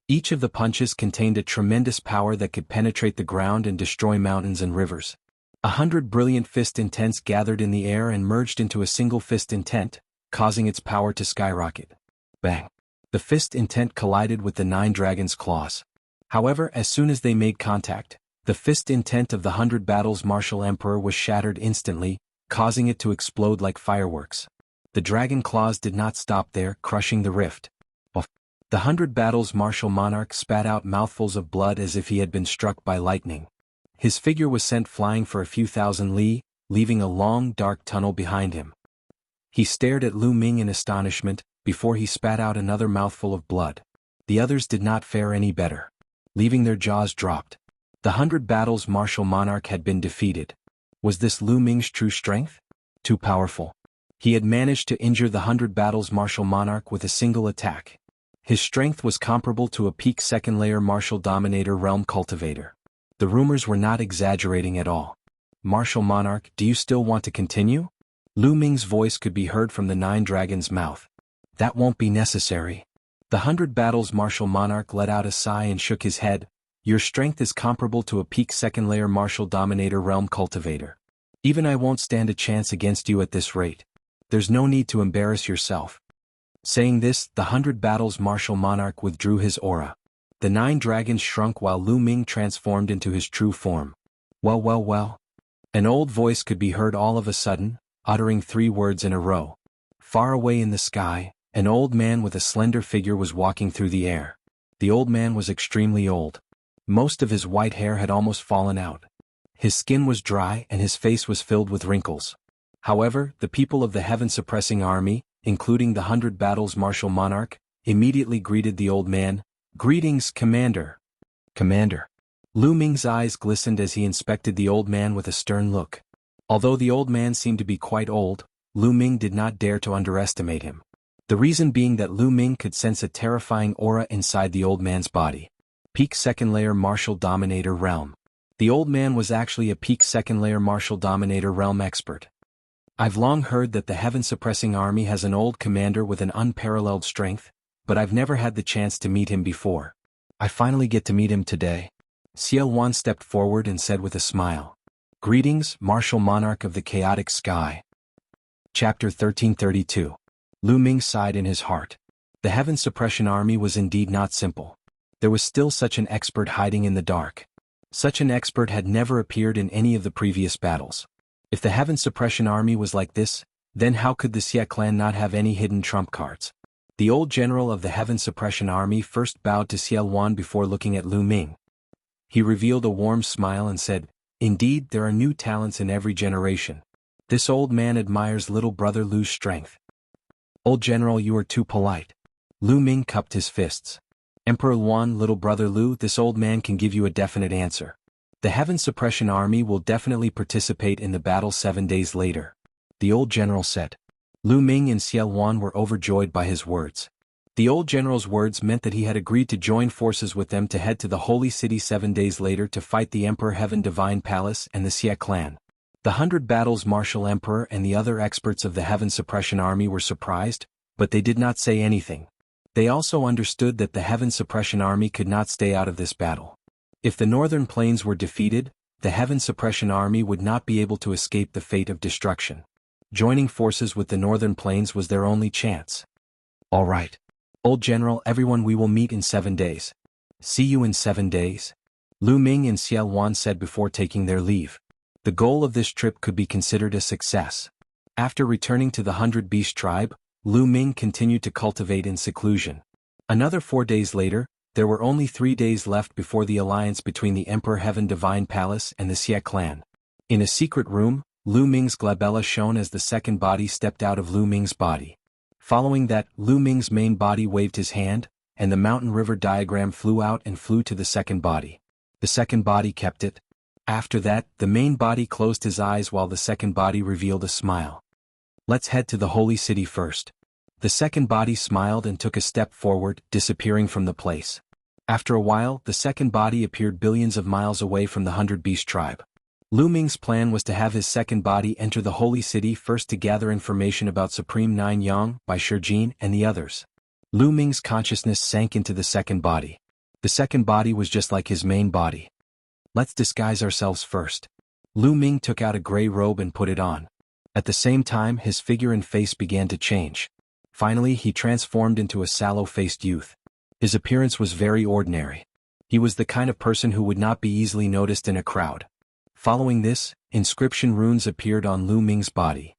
Each of the punches contained a tremendous power that could penetrate the ground and destroy mountains and rivers. 100 brilliant fist intents gathered in the air and merged into a single fist intent, causing its power to skyrocket. Bang. The fist intent collided with the 9 dragons' claws. However, as soon as they made contact, the fist intent of the 100 Battles martial emperor was shattered instantly, causing it to explode like fireworks. The dragon claws did not stop there, crushing the rift. The 100 Battles martial monarch spat out mouthfuls of blood as if he had been struck by lightning. His figure was sent flying for a few thousand li, leaving a long, dark tunnel behind him. He stared at Lu Ming in astonishment, before he spat out another mouthful of blood. The others did not fare any better. Leaving their jaws dropped. The 100 Battles martial monarch had been defeated. Was this Lu Ming's true strength? Too powerful. He had managed to injure the 100 Battles martial monarch with a single attack. His strength was comparable to a peak second-layer martial dominator realm cultivator. The rumors were not exaggerating at all. Martial monarch, do you still want to continue? Lu Ming's voice could be heard from the 9 dragons' mouth. That won't be necessary. The 100 Battles martial monarch let out a sigh and shook his head. Your strength is comparable to a peak second-layer martial dominator realm cultivator. Even I won't stand a chance against you at this rate. There's no need to embarrass yourself. Saying this, the 100 Battles martial monarch withdrew his aura. The 9 dragons shrunk while Lu Ming transformed into his true form. Well. An old voice could be heard all of a sudden, uttering 3 words in a row. Far away in the sky, an old man with a slender figure was walking through the air. The old man was extremely old. Most of his white hair had almost fallen out. His skin was dry and his face was filled with wrinkles. However, the people of the heaven-suppressing army, including the 100 Battles martial monarch, immediately greeted the old man. Greetings, Commander. Commander. Lu Ming's eyes glistened as he inspected the old man with a stern look. Although the old man seemed to be quite old, Lu Ming did not dare to underestimate him. The reason being that Lu Ming could sense a terrifying aura inside the old man's body. Peak second layer martial dominator realm. The old man was actually a peak second layer martial dominator realm expert. I've long heard that the heaven-suppressing army has an old commander with an unparalleled strength, but I've never had the chance to meet him before. I finally get to meet him today. Xiao Wan stepped forward and said with a smile. Greetings, martial monarch of the chaotic sky. Chapter 1332. Lu Ming sighed in his heart. The heaven suppression army was indeed not simple. There was still such an expert hiding in the dark. Such an expert had never appeared in any of the previous battles. If the heaven suppression army was like this, then how could the Xie clan not have any hidden trump cards? The old general of the heaven suppression army first bowed to Xiao Wan before looking at Lu Ming. He revealed a warm smile and said, Indeed, there are new talents in every generation. This old man admires little brother Lu's strength. Old general, you are too polite. Lu Ming cupped his fists. Emperor Luan, little brother Lu, this old man can give you a definite answer. The heaven suppression army will definitely participate in the battle 7 days later. The old general said. Lu Ming and Xiao Wan were overjoyed by his words. The old general's words meant that he had agreed to join forces with them to head to the Holy City 7 days later to fight the Emperor Heaven Divine Palace and the Xie clan. The 100 Battles Martial Emperor and the other experts of the Heaven Suppression Army were surprised, but they did not say anything. They also understood that the Heaven Suppression Army could not stay out of this battle. If the Northern Plains were defeated, the Heaven Suppression Army would not be able to escape the fate of destruction. Joining forces with the Northern Plains was their only chance. All right. Old General, everyone, we will meet in 7 days. See you in 7 days. Lu Ming and Xiao Wan said before taking their leave. The goal of this trip could be considered a success. After returning to the 100 Beast tribe, Lu Ming continued to cultivate in seclusion. Another 4 days later, there were only 3 days left before the alliance between the Emperor Heaven Divine Palace and the Xie clan. In a secret room, Lu Ming's glabella shone as the second body stepped out of Lu Ming's body. Following that, Lu Ming's main body waved his hand, and the mountain river diagram flew out and flew to the second body. The second body kept it. After that, the main body closed his eyes while the second body revealed a smile. Let's head to the holy city first. The second body smiled and took a step forward, disappearing from the place. After a while, the second body appeared billions of miles away from the 100 Beast tribe. Lu Ming's plan was to have his second body enter the holy city first to gather information about Supreme Nine Yang, Bai Shijin, and the others. Lu Ming's consciousness sank into the second body. The second body was just like his main body. Let's disguise ourselves first. Lu Ming took out a gray robe and put it on. At the same time, his figure and face began to change. Finally, he transformed into a sallow-faced youth. His appearance was very ordinary. He was the kind of person who would not be easily noticed in a crowd. Following this, inscription runes appeared on Lu Ming's body.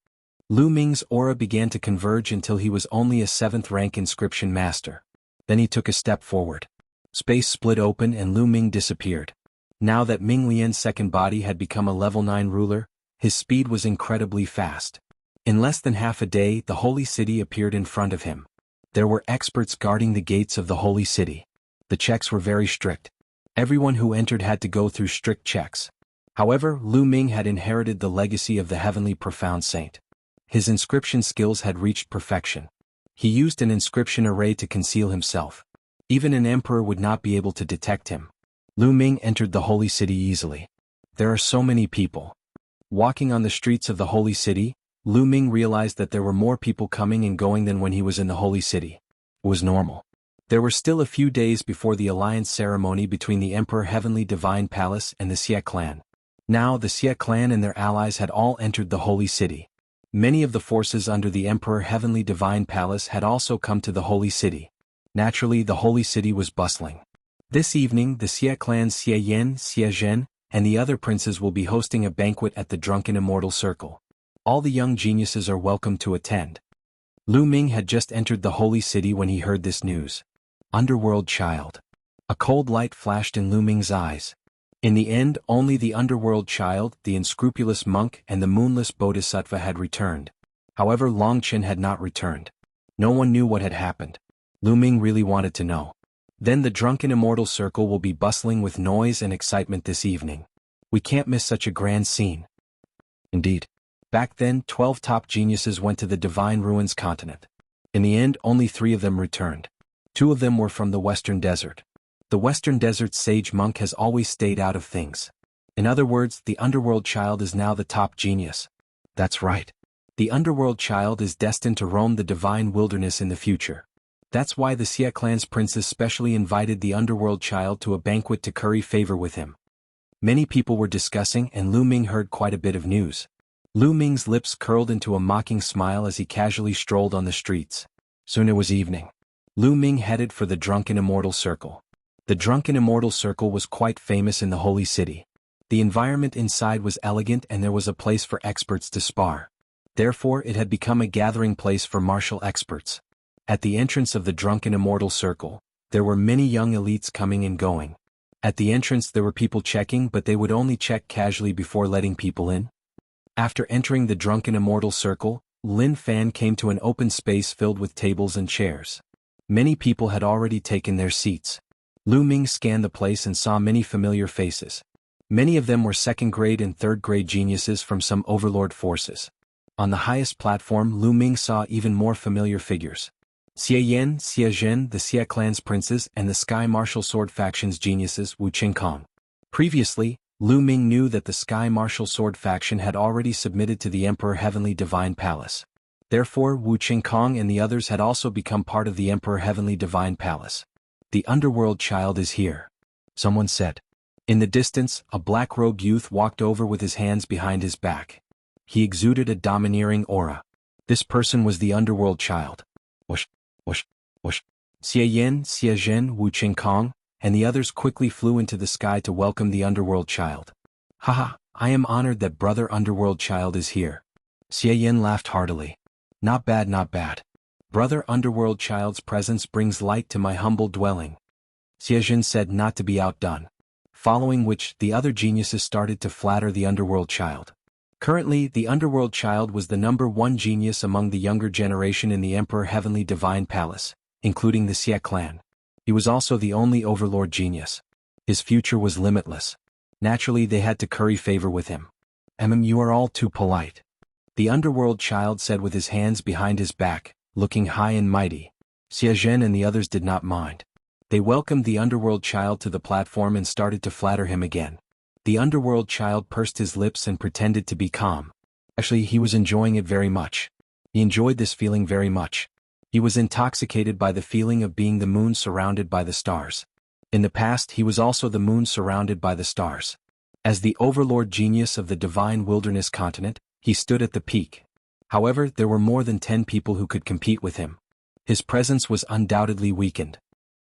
Lu Ming's aura began to converge until he was only a 7th rank inscription master. Then he took a step forward. Space split open and Lu Ming disappeared. Now that Ming Lian's second body had become a level 9 ruler, his speed was incredibly fast. In less than half a day, the holy city appeared in front of him. There were experts guarding the gates of the holy city. The checks were very strict. Everyone who entered had to go through strict checks. However, Lu Ming had inherited the legacy of the heavenly profound saint. His inscription skills had reached perfection. He used an inscription array to conceal himself. Even an emperor would not be able to detect him. Lu Ming entered the holy city easily. There are so many people. Walking on the streets of the holy city, Lu Ming realized that there were more people coming and going than when he was in the holy city. It was normal. There were still a few days before the alliance ceremony between the Emperor Heavenly Divine Palace and the Xie clan. Now the Xie clan and their allies had all entered the holy city. Many of the forces under the Emperor Heavenly Divine Palace had also come to the holy city. Naturally, the holy city was bustling. This evening, the Xie clans Xie Yan, Xie Zhen, and the other princes will be hosting a banquet at the Drunken Immortal Circle. All the young geniuses are welcome to attend. Lu Ming had just entered the holy city when he heard this news. Underworld child. A cold light flashed in Lu Ming's eyes. In the end, only the underworld child, the unscrupulous monk, and the moonless bodhisattva had returned. However, Longchen had not returned. No one knew what had happened. Lu Ming really wanted to know. Then the Drunken Immortal Circle will be bustling with noise and excitement this evening. We can't miss such a grand scene. Indeed. Back then, 12 top geniuses went to the Divine Ruins continent. In the end, only 3 of them returned. 2 of them were from the Western Desert. The Western Desert sage monk has always stayed out of things. In other words, the Underworld Child is now the top genius. That's right. The Underworld Child is destined to roam the divine wilderness in the future. That's why the Xia clan's princes specially invited the Underworld Child to a banquet to curry favor with him. Many people were discussing, and Lu Ming heard quite a bit of news. Lu Ming's lips curled into a mocking smile as he casually strolled on the streets. Soon it was evening. Lu Ming headed for the Drunken Immortal Circle. The Drunken Immortal Circle was quite famous in the Holy City. The environment inside was elegant and there was a place for experts to spar. Therefore, it had become a gathering place for martial experts. At the entrance of the Drunken Immortal Circle, there were many young elites coming and going. At the entrance there were people checking, but they would only check casually before letting people in. After entering the Drunken Immortal Circle, Lin Fan came to an open space filled with tables and chairs. Many people had already taken their seats. Lu Ming scanned the place and saw many familiar faces. Many of them were second-grade and third-grade geniuses from some overlord forces. On the highest platform, Lu Ming saw even more familiar figures. Xie Yan, Xie Zhen, the Xia clan's princes, and the Sky Martial Sword faction's geniuses Wu Qingkong. Previously, Lu Ming knew that the Sky Martial Sword faction had already submitted to the Emperor Heavenly Divine Palace. Therefore, Wu Qingkong and the others had also become part of the Emperor Heavenly Divine Palace. The Underworld Child is here, someone said. In the distance, a black-robed youth walked over with his hands behind his back. He exuded a domineering aura. This person was the Underworld Child. Whoosh, whoosh, whoosh. Xie Yan, Xie Zhen, Wu Qingkong, and the others quickly flew into the sky to welcome the Underworld Child. Haha, I am honored that Brother Underworld Child is here. Xie Yan laughed heartily. Not bad, not bad. Brother Underworld Child's presence brings light to my humble dwelling. Xie Zhen said not to be outdone. Following which, the other geniuses started to flatter the Underworld Child. Currently, the Underworld Child was the #1 genius among the younger generation in the Emperor Heavenly Divine Palace, including the Xia clan. He was also the only overlord genius. His future was limitless. Naturally, they had to curry favor with him. You are all too polite. The Underworld Child said with his hands behind his back, looking high and mighty. Xie Zhen and the others did not mind. They welcomed the Underworld Child to the platform and started to flatter him again. The Underworld Child pursed his lips and pretended to be calm. Actually, he was enjoying it very much. He enjoyed this feeling very much. He was intoxicated by the feeling of being the moon surrounded by the stars. In the past, he was also the moon surrounded by the stars. As the overlord genius of the divine wilderness continent, he stood at the peak. However, there were more than 10 people who could compete with him. His presence was undoubtedly weakened.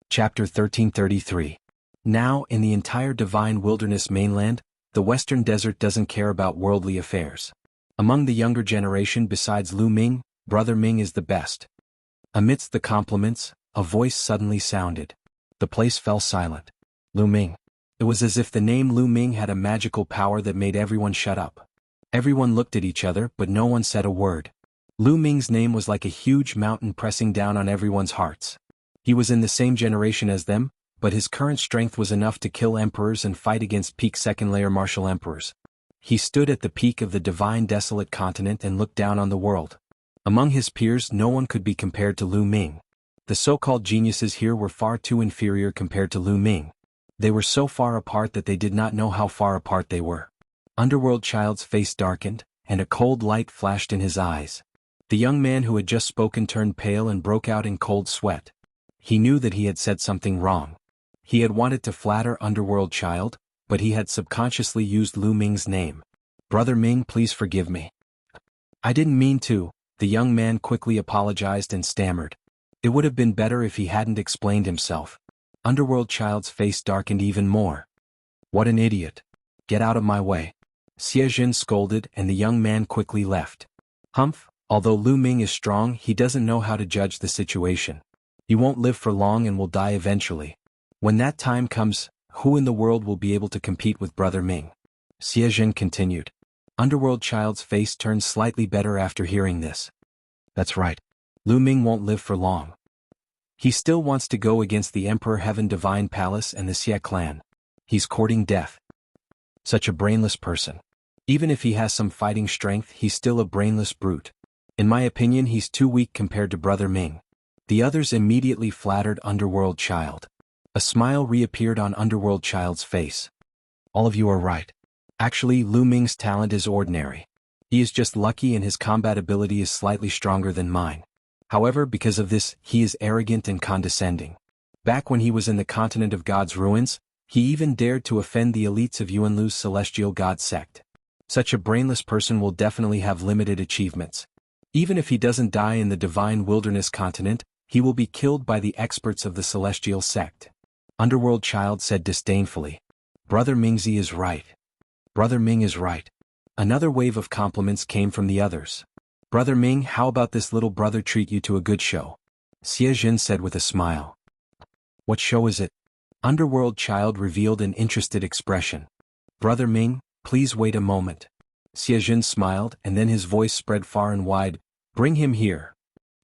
Chapter 1333. Now, in the entire divine wilderness mainland, the Western Desert doesn't care about worldly affairs. Among the younger generation besides Lu Ming, Brother Ming is the best. Amidst the compliments, a voice suddenly sounded. The place fell silent. Lu Ming. It was as if the name Lu Ming had a magical power that made everyone shut up. Everyone looked at each other, but no one said a word. Lu Ming's name was like a huge mountain pressing down on everyone's hearts. He was in the same generation as them, but his current strength was enough to kill emperors and fight against peak second-layer martial emperors. He stood at the peak of the divine desolate continent and looked down on the world. Among his peers, no one could be compared to Lu Ming. The so-called geniuses here were far too inferior compared to Lu Ming. They were so far apart that they did not know how far apart they were. Underworld Child's face darkened, and a cold light flashed in his eyes. The young man who had just spoken turned pale and broke out in cold sweat. He knew that he had said something wrong. He had wanted to flatter Underworld Child, but he had subconsciously used Lu Ming's name. Brother Ming, please forgive me. I didn't mean to, the young man quickly apologized and stammered. It would have been better if he hadn't explained himself. Underworld Child's face darkened even more. What an idiot. Get out of my way. Xie Zhen scolded and the young man quickly left. Humph, although Lu Ming is strong, he doesn't know how to judge the situation. He won't live for long and will die eventually. When that time comes, who in the world will be able to compete with Brother Ming? Xie Zhen continued. Underworld Child's face turned slightly better after hearing this. That's right. Lu Ming won't live for long. He still wants to go against the Emperor Heaven Divine Palace and the Xia clan. He's courting death. Such a brainless person. Even if he has some fighting strength, he's still a brainless brute. In my opinion, he's too weak compared to Brother Ming. The others immediately flattered Underworld Child. A smile reappeared on Underworld Child's face. All of you are right. Actually, Lu Ming's talent is ordinary. He is just lucky and his combat ability is slightly stronger than mine. However, because of this, he is arrogant and condescending. Back when he was in the continent of God's ruins, he even dared to offend the elites of Yuanlu's celestial god sect. Such a brainless person will definitely have limited achievements. Even if he doesn't die in the divine wilderness continent, he will be killed by the experts of the celestial sect. Underworld Child said disdainfully. Brother Mingzi is right. Brother Ming is right. Another wave of compliments came from the others. Brother Ming, how about this little brother treat you to a good show? Xie Jin said with a smile. What show is it? Underworld Child revealed an interested expression. Brother Ming, please wait a moment. Xie Jin smiled and then his voice spread far and wide. Bring him here.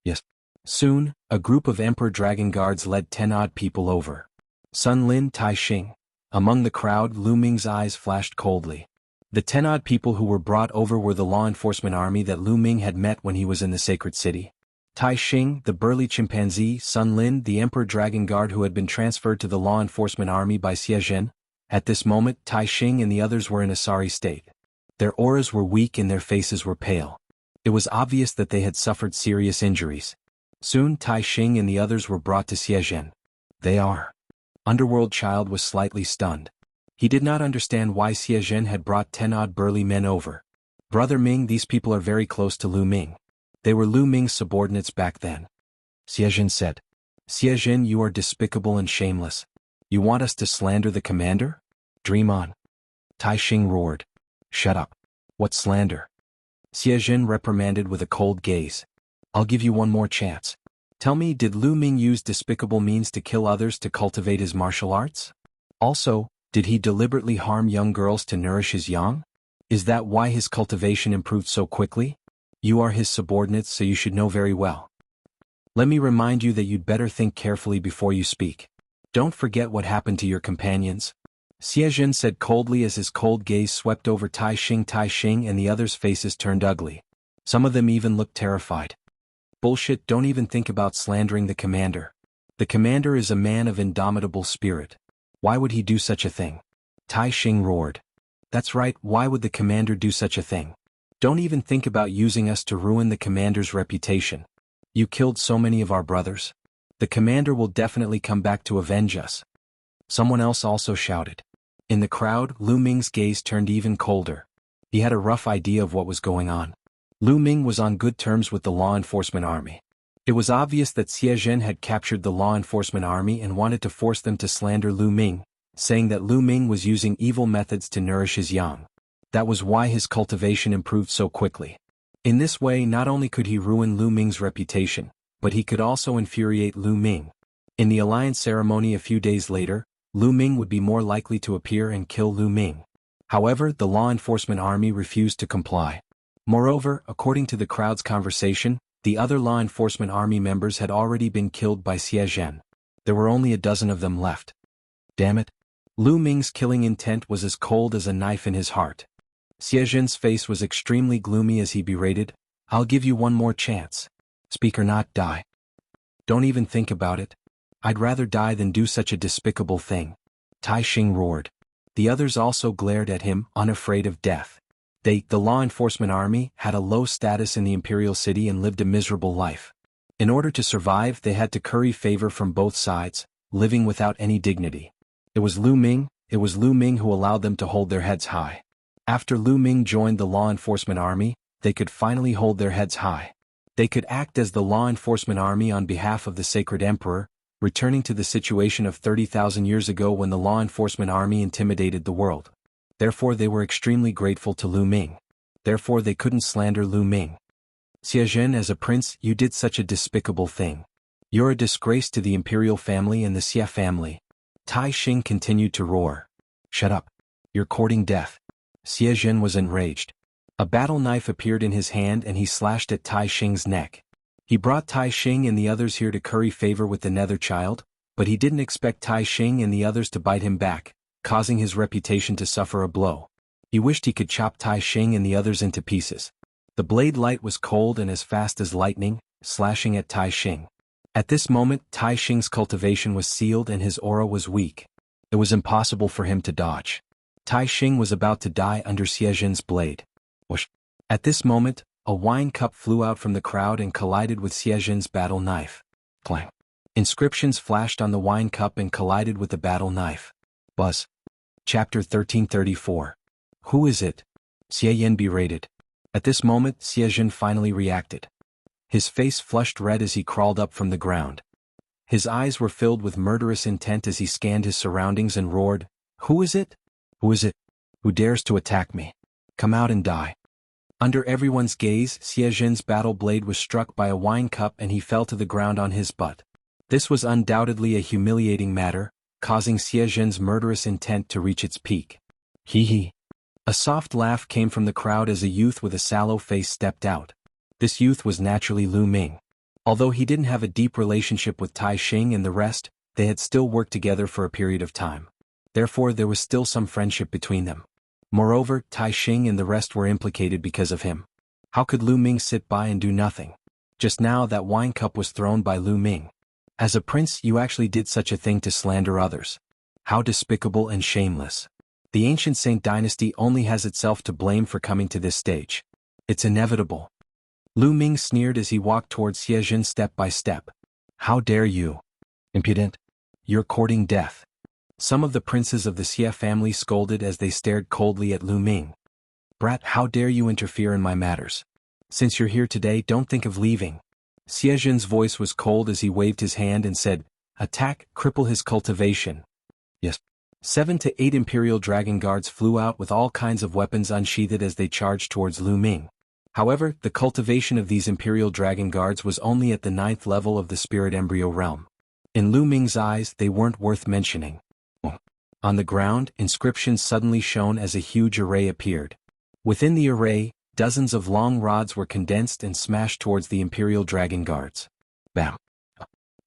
Yes. Soon, a group of Emperor Dragon Guards led 10 odd people over. Sun Lin Tai Xing. Among the crowd, Lu Ming's eyes flashed coldly. The 10 odd people who were brought over were the law enforcement army that Lu Ming had met when he was in the sacred city. Tai Xing, the burly chimpanzee, Sun Lin, the Emperor Dragon Guard who had been transferred to the law enforcement army by Xie Jin. At this moment, Tai Xing and the others were in a sorry state. Their auras were weak and their faces were pale. It was obvious that they had suffered serious injuries. Soon Tai Xing and the others were brought to Xie Jin. They are. Underworld Child was slightly stunned. He did not understand why Xie Jin had brought 10 odd burly men over. Brother Ming, these people are very close to Lu Ming. They were Lu Ming's subordinates back then. Xie Jin said. Xie Jin, you are despicable and shameless. You want us to slander the commander? Dream on. Tai Xing roared. Shut up. What slander? Xie Jin reprimanded with a cold gaze. I'll give you one more chance. Tell me, did Lu Ming use despicable means to kill others to cultivate his martial arts? Also, did he deliberately harm young girls to nourish his young? Is that why his cultivation improved so quickly? You are his subordinates, so you should know very well. Let me remind you that you'd better think carefully before you speak. Don't forget what happened to your companions. Xie Jin said coldly as his cold gaze swept over Tai Xing and the others' faces turned ugly. Some of them even looked terrified. Bullshit, don't even think about slandering the commander. The commander is a man of indomitable spirit. Why would he do such a thing? Tai Xing roared. That's right, why would the commander do such a thing? Don't even think about using us to ruin the commander's reputation. You killed so many of our brothers. The commander will definitely come back to avenge us. Someone else also shouted. In the crowd, Lu Ming's gaze turned even colder. He had a rough idea of what was going on. Lu Ming was on good terms with the law enforcement army. It was obvious that Xie Jin had captured the law enforcement army and wanted to force them to slander Lu Ming, saying that Lu Ming was using evil methods to nourish his young. That was why his cultivation improved so quickly. In this way, not only could he ruin Lu Ming's reputation, but he could also infuriate Lu Ming. In the alliance ceremony a few days later, Lu Ming would be more likely to appear and kill Lu Ming. However, the law enforcement army refused to comply. Moreover, according to the crowd's conversation, the other law enforcement army members had already been killed by Xie Jin. There were only a dozen of them left. Damn it. Lu Ming's killing intent was as cold as a knife in his heart. Xie Jin's face was extremely gloomy as he berated, I'll give you one more chance. Speak or not die. Don't even think about it. I'd rather die than do such a despicable thing. Tai Xing roared. The others also glared at him, unafraid of death. The law enforcement army, had a low status in the imperial city and lived a miserable life. In order to survive, they had to curry favor from both sides, living without any dignity. It was Lu Ming who allowed them to hold their heads high. After Lu Ming joined the law enforcement army, they could finally hold their heads high. They could act as the law enforcement army on behalf of the sacred emperor, returning to the situation of 30,000 years ago when the law enforcement army intimidated the world. Therefore they were extremely grateful to Lu Ming. Therefore they couldn't slander Lu Ming. Xie Jin, as a prince, you did such a despicable thing. You're a disgrace to the imperial family and the Xie family. Tai Xing continued to roar. Shut up. You're courting death. Xie Jin was enraged. A battle knife appeared in his hand and he slashed at Tai Xing's neck. He brought Tai Xing and the others here to curry favor with the Nether Child, but he didn't expect Tai Xing and the others to bite him back, causing his reputation to suffer a blow. He wished he could chop Tai Xing and the others into pieces. The blade light was cold and as fast as lightning, slashing at Tai Xing. At this moment, Tai Xing's cultivation was sealed and his aura was weak. It was impossible for him to dodge. Tai Xing was about to die under Xie Zhen's blade. Whoosh. At this moment, a wine cup flew out from the crowd and collided with Xie Zhen's battle knife. Clang. Inscriptions flashed on the wine cup and collided with the battle knife. Buzz. Chapter 1334. Who is it? Xie Yan berated. At this moment, Xie Zhen finally reacted. His face flushed red as he crawled up from the ground. His eyes were filled with murderous intent as he scanned his surroundings and roared, "Who is it? Who is it? Who dares to attack me? Come out and die." Under everyone's gaze, Xie Zhen's battle blade was struck by a wine cup and he fell to the ground on his butt. This was undoubtedly a humiliating matter, causing Xie Zhen's murderous intent to reach its peak. Hee hee. A soft laugh came from the crowd as a youth with a sallow face stepped out. This youth was naturally Lu Ming. Although he didn't have a deep relationship with Tai Xing and the rest, they had still worked together for a period of time. Therefore there was still some friendship between them. Moreover, Tai Xing and the rest were implicated because of him. How could Lu Ming sit by and do nothing? Just now that wine cup was thrown by Lu Ming. As a prince you actually did such a thing to slander others. How despicable and shameless. The ancient Saint dynasty only has itself to blame for coming to this stage. It's inevitable. Lu Ming sneered as he walked towards Xie Zhen step by step. How dare you? Impudent. You're courting death. Some of the princes of the Xie family scolded as they stared coldly at Lu Ming. Brat, how dare you interfere in my matters? Since you're here today, don't think of leaving. Xie Zhen's voice was cold as he waved his hand and said, "Attack, cripple his cultivation." Yes. 7 to 8 Imperial Dragon Guards flew out with all kinds of weapons unsheathed as they charged towards Lu Ming. However, the cultivation of these Imperial Dragon Guards was only at the 9th level of the Spirit Embryo realm. In Lu Ming's eyes, they weren't worth mentioning. On the ground, inscriptions suddenly shone as a huge array appeared. Within the array, dozens of long rods were condensed and smashed towards the Imperial Dragon Guards. Bam!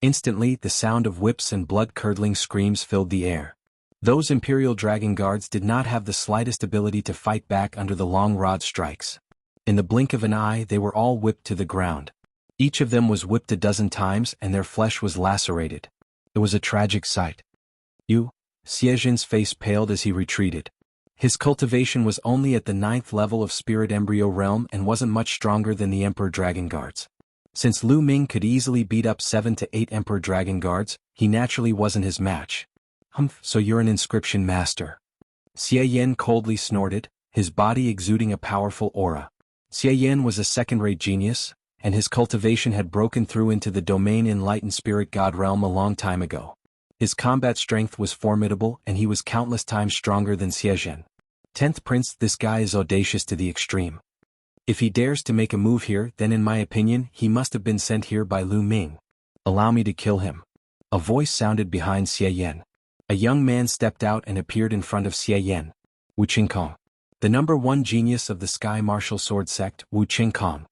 Instantly, the sound of whips and blood-curdling screams filled the air. Those Imperial Dragon Guards did not have the slightest ability to fight back under the long rod strikes. In the blink of an eye, they were all whipped to the ground. Each of them was whipped a dozen times and their flesh was lacerated. It was a tragic sight. Xie Zhen's face paled as he retreated. His cultivation was only at the 9th level of Spirit Embryo realm and wasn't much stronger than the Emperor Dragon Guards. Since Lu Ming could easily beat up 7 to 8 Emperor Dragon Guards, he naturally wasn't his match. Humph, so you're an inscription master. Xie Yan coldly snorted, his body exuding a powerful aura. Xie Yan was a second-rate genius, and his cultivation had broken through into the domain enlightened spirit god realm a long time ago. His combat strength was formidable and he was countless times stronger than Xie Zhen. 10th Prince, this guy is audacious to the extreme. If he dares to make a move here, then in my opinion, he must have been sent here by Lu Ming. Allow me to kill him. A voice sounded behind Xie Yan. A young man stepped out and appeared in front of Xie Yan. Wu Qingkong. The #1 genius of the Sky Martial Sword sect, Wu Qingkong.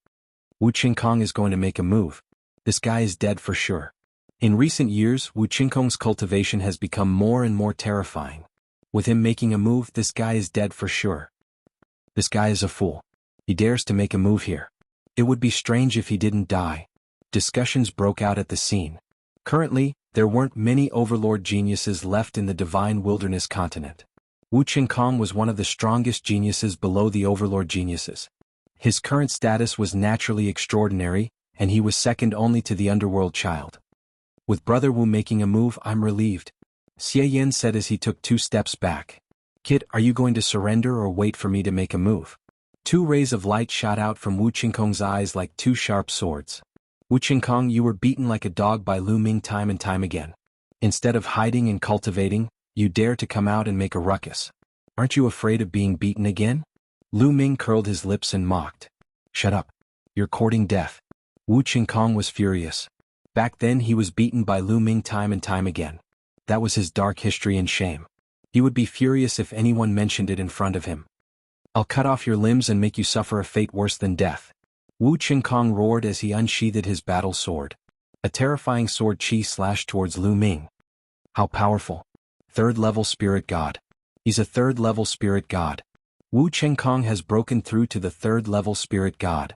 Wu Qingkong is going to make a move. This guy is dead for sure. In recent years, Wu Qingkong's cultivation has become more and more terrifying. With him making a move, this guy is dead for sure. This guy is a fool. He dares to make a move here. It would be strange if he didn't die. Discussions broke out at the scene. Currently, there weren't many overlord geniuses left in the Divine Wilderness continent. Wu Qingkong was one of the strongest geniuses below the overlord geniuses. His current status was naturally extraordinary, and he was second only to the underworld child. With Brother Wu making a move, I'm relieved. Xie Yan said as he took 2 steps back. Kid, are you going to surrender or wait for me to make a move? 2 rays of light shot out from Wu Qingkong's eyes like 2 sharp swords. Wu Qingkong, you were beaten like a dog by Lu Ming time and time again. Instead of hiding and cultivating, you dare to come out and make a ruckus. Aren't you afraid of being beaten again? Lu Ming curled his lips and mocked. Shut up. You're courting death. Wu Qingkong was furious. Back then he was beaten by Lu Ming time and time again. That was his dark history and shame. He would be furious if anyone mentioned it in front of him. I'll cut off your limbs and make you suffer a fate worse than death. Wu Qingkong roared as he unsheathed his battle sword. A terrifying sword chi slashed towards Lu Ming. How powerful. 3rd level spirit god. He's a 3rd level spirit god. Wu Qingkong has broken through to the third-level spirit god.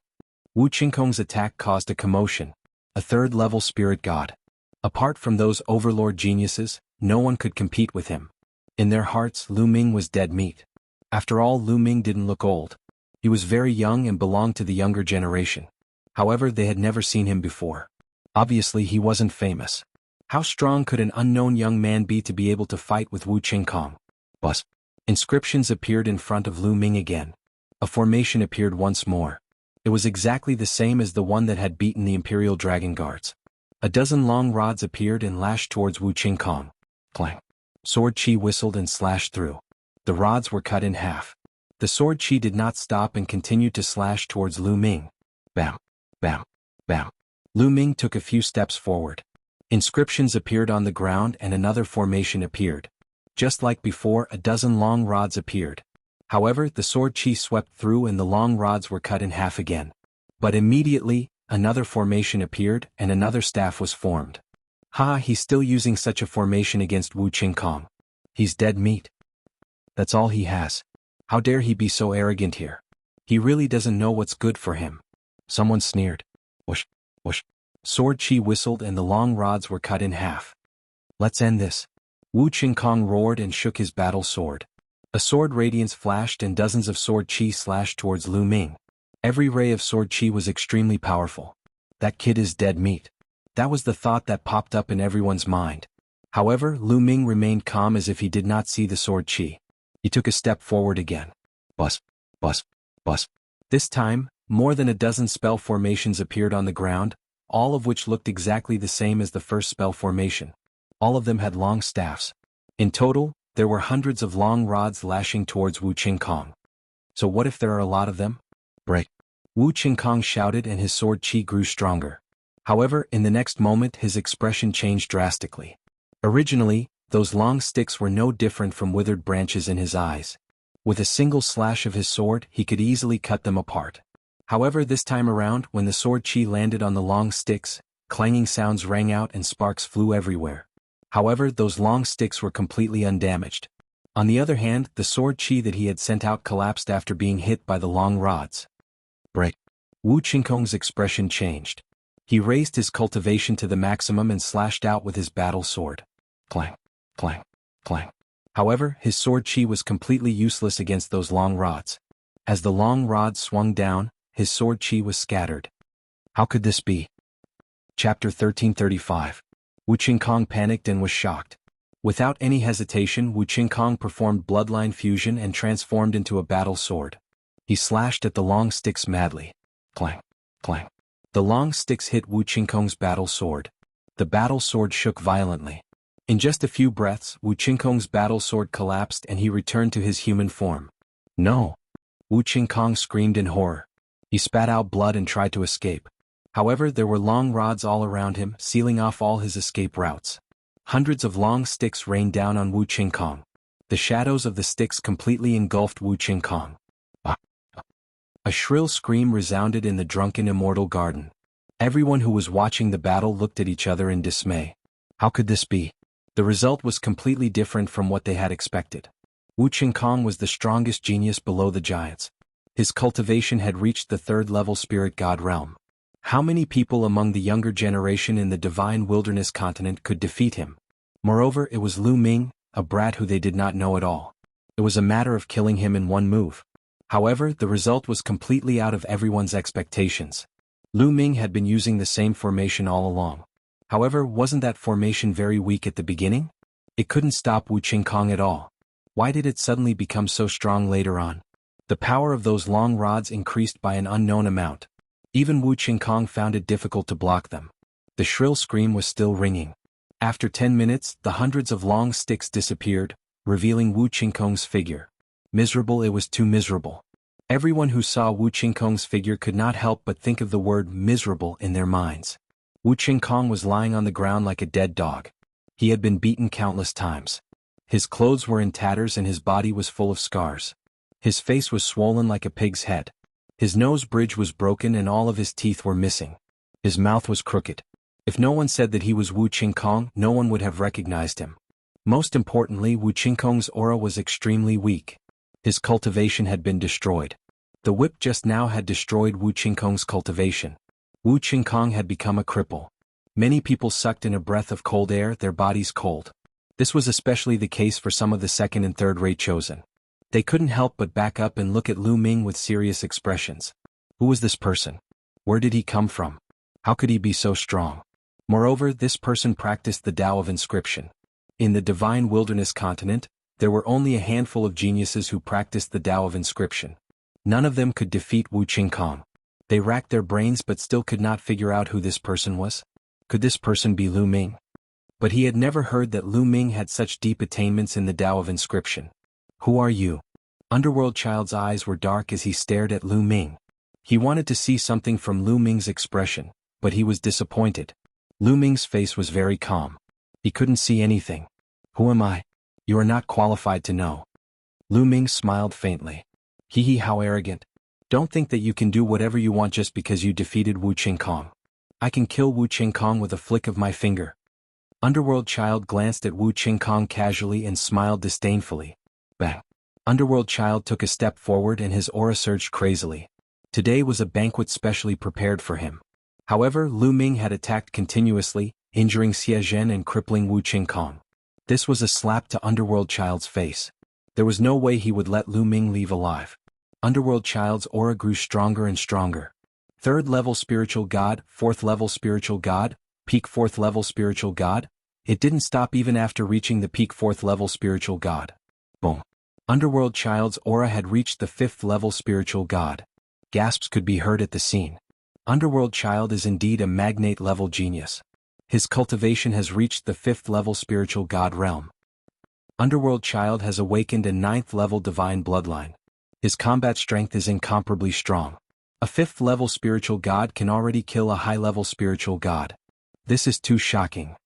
Wu Qingkong's attack caused a commotion. A third-level spirit god. Apart from those overlord geniuses, no one could compete with him. In their hearts, Lu Ming was dead meat. After all, Lu Ming didn't look old. He was very young and belonged to the younger generation. However, they had never seen him before. Obviously, he wasn't famous. How strong could an unknown young man be to be able to fight with Wu Qingkong? Buzz. Inscriptions appeared in front of Lu Ming again. A formation appeared once more. It was exactly the same as the one that had beaten the Imperial Dragon Guards. A dozen long rods appeared and lashed towards Wu Qingkong. Clang. Sword Chi whistled and slashed through. The rods were cut in half. The sword Chi did not stop and continued to slash towards Lu Ming. Bam. Bam. Bam. Lu Ming took a few steps forward. Inscriptions appeared on the ground and another formation appeared. Just like before, a dozen long rods appeared. However, the sword Chi swept through and the long rods were cut in half again. But immediately, another formation appeared and another staff was formed. He's still using such a formation against Wu Qingkong. He's dead meat. That's all he has. How dare he be so arrogant here? He really doesn't know what's good for him. Someone sneered. Whoosh, whoosh. Sword Chi whistled and the long rods were cut in half. Let's end this. Wu Qingkong roared and shook his battle sword. A sword radiance flashed and dozens of sword Chi slashed towards Lu Ming. Every ray of sword Chi was extremely powerful. That kid is dead meat. That was the thought that popped up in everyone's mind. However, Lu Ming remained calm as if he did not see the sword Chi. He took a step forward again. Buzz, buzz, buzz. This time, more than a dozen spell formations appeared on the ground, all of which looked exactly the same as the first spell formation. All of them had long staffs. In total, there were hundreds of long rods lashing towards Wu Qingkong. So what if there are a lot of them? Break. Wu Qingkong shouted and his sword Chi grew stronger. However, in the next moment his expression changed drastically. Originally, those long sticks were no different from withered branches in his eyes. With a single slash of his sword, he could easily cut them apart. However, this time around, when the sword Chi landed on the long sticks, clanging sounds rang out and sparks flew everywhere. However, those long sticks were completely undamaged. On the other hand, the sword Chi that he had sent out collapsed after being hit by the long rods. Break. Wu Qingkong's expression changed. He raised his cultivation to the maximum and slashed out with his battle sword. Clang, clang, clang. However, his sword Chi was completely useless against those long rods. As the long rods swung down, his sword Chi was scattered. How could this be? Chapter 1335. Wu Qingkong panicked and was shocked. Without any hesitation, Wu Qingkong performed bloodline fusion and transformed into a battle sword. He slashed at the long sticks madly. Clang, clang. The long sticks hit Wu Qingkong's battle sword. The battle sword shook violently. In just a few breaths, Wu Qingkong's battle sword collapsed and he returned to his human form. No! Wu Qingkong screamed in horror. He spat out blood and tried to escape. However, there were long rods all around him, sealing off all his escape routes. Hundreds of long sticks rained down on Wu Qingkong. The shadows of the sticks completely engulfed Wu Qingkong. A shrill scream resounded in the drunken immortal garden. Everyone who was watching the battle looked at each other in dismay. How could this be? The result was completely different from what they had expected. Wu Qingkong was the strongest genius below the giants. His cultivation had reached the third-level spirit god realm. How many people among the younger generation in the divine wilderness continent could defeat him? Moreover, it was Lu Ming, a brat who they did not know at all. It was a matter of killing him in one move. However, the result was completely out of everyone's expectations. Lu Ming had been using the same formation all along. However, wasn't that formation very weak at the beginning? It couldn't stop Wu Qingkong at all. Why did it suddenly become so strong later on? The power of those long rods increased by an unknown amount. Even Wu Qingkong found it difficult to block them. The shrill scream was still ringing. After 10 minutes, the hundreds of long sticks disappeared, revealing Wu Qingkong's figure. Miserable, it was too miserable. Everyone who saw Wu Qingkong's figure could not help but think of the word miserable in their minds. Wu Qingkong was lying on the ground like a dead dog. He had been beaten countless times. His clothes were in tatters and his body was full of scars. His face was swollen like a pig's head. His nose bridge was broken and all of his teeth were missing. His mouth was crooked. If no one said that he was Wu Qingkong, no one would have recognized him. Most importantly, Wu Qingkong's aura was extremely weak. His cultivation had been destroyed. The whip just now had destroyed Wu Qingkong's cultivation. Wu Qingkong had become a cripple. Many people sucked in a breath of cold air, their bodies cold. This was especially the case for some of the second and third-rate chosen. They couldn't help but back up and look at Lu Ming with serious expressions. Who was this person? Where did he come from? How could he be so strong? Moreover, this person practiced the Tao of inscription. In the divine wilderness continent, there were only a handful of geniuses who practiced the Tao of inscription. None of them could defeat Wu Qingkong. They racked their brains but still could not figure out who this person was. Could this person be Lu Ming? But he had never heard that Lu Ming had such deep attainments in the Tao of inscription. Who are you? Underworld Child's eyes were dark as he stared at Lu Ming. He wanted to see something from Lu Ming's expression, but he was disappointed. Lu Ming's face was very calm. He couldn't see anything. Who am I? You are not qualified to know. Lu Ming smiled faintly. Hee, how arrogant. Don't think that you can do whatever you want just because you defeated Wu Qingkong. I can kill Wu Qingkong with a flick of my finger. Underworld Child glanced at Wu Qingkong casually and smiled disdainfully. Bang. Underworld Child took a step forward and his aura surged crazily. Today was a banquet specially prepared for him. However, Lu Ming had attacked continuously, injuring Xie Zhen and crippling Wu Qingkong. This was a slap to Underworld Child's face. There was no way he would let Lu Ming leave alive. Underworld Child's aura grew stronger and stronger. 3rd level spiritual god, 4th level spiritual god, peak 4th level spiritual god. It didn't stop even after reaching the peak 4th level spiritual god. Boom. Underworld Child's aura had reached the 5th level spiritual god. Gasps could be heard at the scene. Underworld Child is indeed a magnate level genius. His cultivation has reached the 5th level spiritual god realm. Underworld Child has awakened a 9th level divine bloodline. His combat strength is incomparably strong. A 5th level spiritual god can already kill a high level spiritual god. This is too shocking.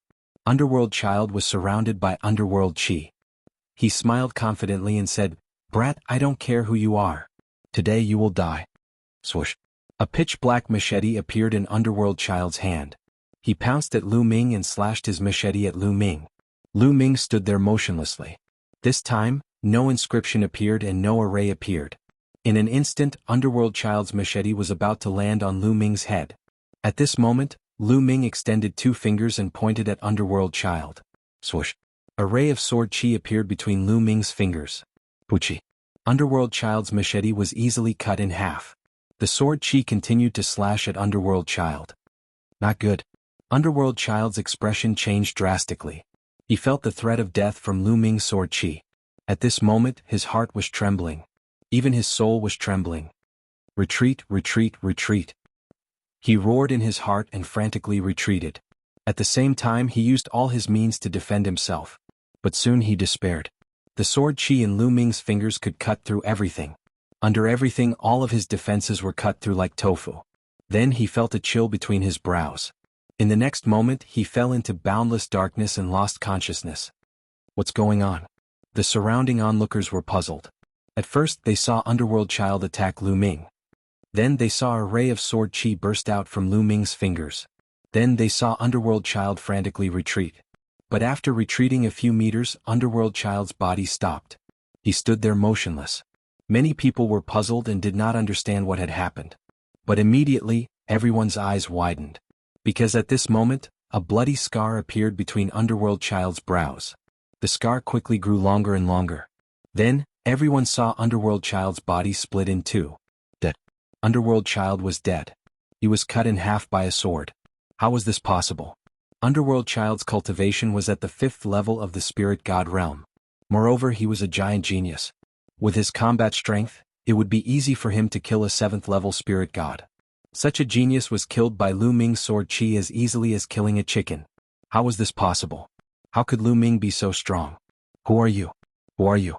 Underworld Child was surrounded by underworld chi. He smiled confidently and said, "Brat, I don't care who you are. Today you will die." Swoosh. A pitch-black machete appeared in Underworld Child's hand. He pounced at Lu Ming and slashed his machete at Lu Ming. Lu Ming stood there motionlessly. This time, no inscription appeared and no array appeared. In an instant, Underworld Child's machete was about to land on Lu Ming's head. At this moment, Lu Ming extended 2 fingers and pointed at Underworld Child. Swoosh. A ray of sword chi appeared between Lu Ming's fingers. Puchi. Underworld Child's machete was easily cut in half. The sword chi continued to slash at Underworld Child. Not good. Underworld Child's expression changed drastically. He felt the threat of death from Lu Ming's sword chi. At this moment, his heart was trembling. Even his soul was trembling. Retreat, retreat, retreat. He roared in his heart and frantically retreated. At the same time, he used all his means to defend himself. But soon he despaired. The sword chi in Lu Ming's fingers could cut through everything. Under everything, all of his defenses were cut through like tofu. Then he felt a chill between his brows. In the next moment, he fell into boundless darkness and lost consciousness. What's going on? The surrounding onlookers were puzzled. At first, they saw Underworld Child attack Lu Ming. Then they saw a ray of sword chi burst out from Lu Ming's fingers. Then they saw Underworld Child frantically retreat. But after retreating a few meters, Underworld Child's body stopped. He stood there motionless. Many people were puzzled and did not understand what had happened. But immediately, everyone's eyes widened. Because at this moment, a bloody scar appeared between Underworld Child's brows. The scar quickly grew longer and longer. Then, everyone saw Underworld Child's body split in 2. Dead. Underworld Child was dead. He was cut in half by a sword. How was this possible? Underworld Child's cultivation was at the 5th level of the spirit god realm. Moreover, he was a giant genius. With his combat strength, it would be easy for him to kill a 7th level spirit god. Such a genius was killed by Lu Ming's sword chi as easily as killing a chicken. How was this possible? How could Lu Ming be so strong? Who are you? Who are you?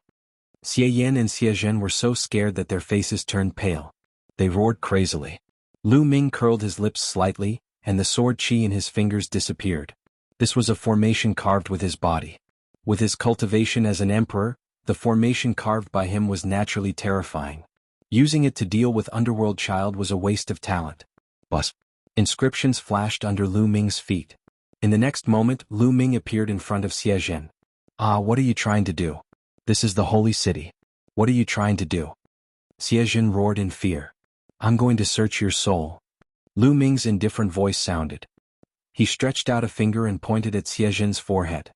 Xie Yan and Xie Zhen were so scared that their faces turned pale. They roared crazily. Lu Ming curled his lips slightly, and the sword chi in his fingers disappeared. This was a formation carved with his body. With his cultivation as an emperor, the formation carved by him was naturally terrifying. Using it to deal with Underworld Child was a waste of talent. Bus. Inscriptions flashed under Lu Ming's feet. In the next moment, Lu Ming appeared in front of Xie Zhen. Ah, what are you trying to do? This is the holy city. What are you trying to do? Xiejin roared in fear. I'm going to search your soul. Lu Ming's indifferent voice sounded. He stretched out a finger and pointed at Xiejin's forehead.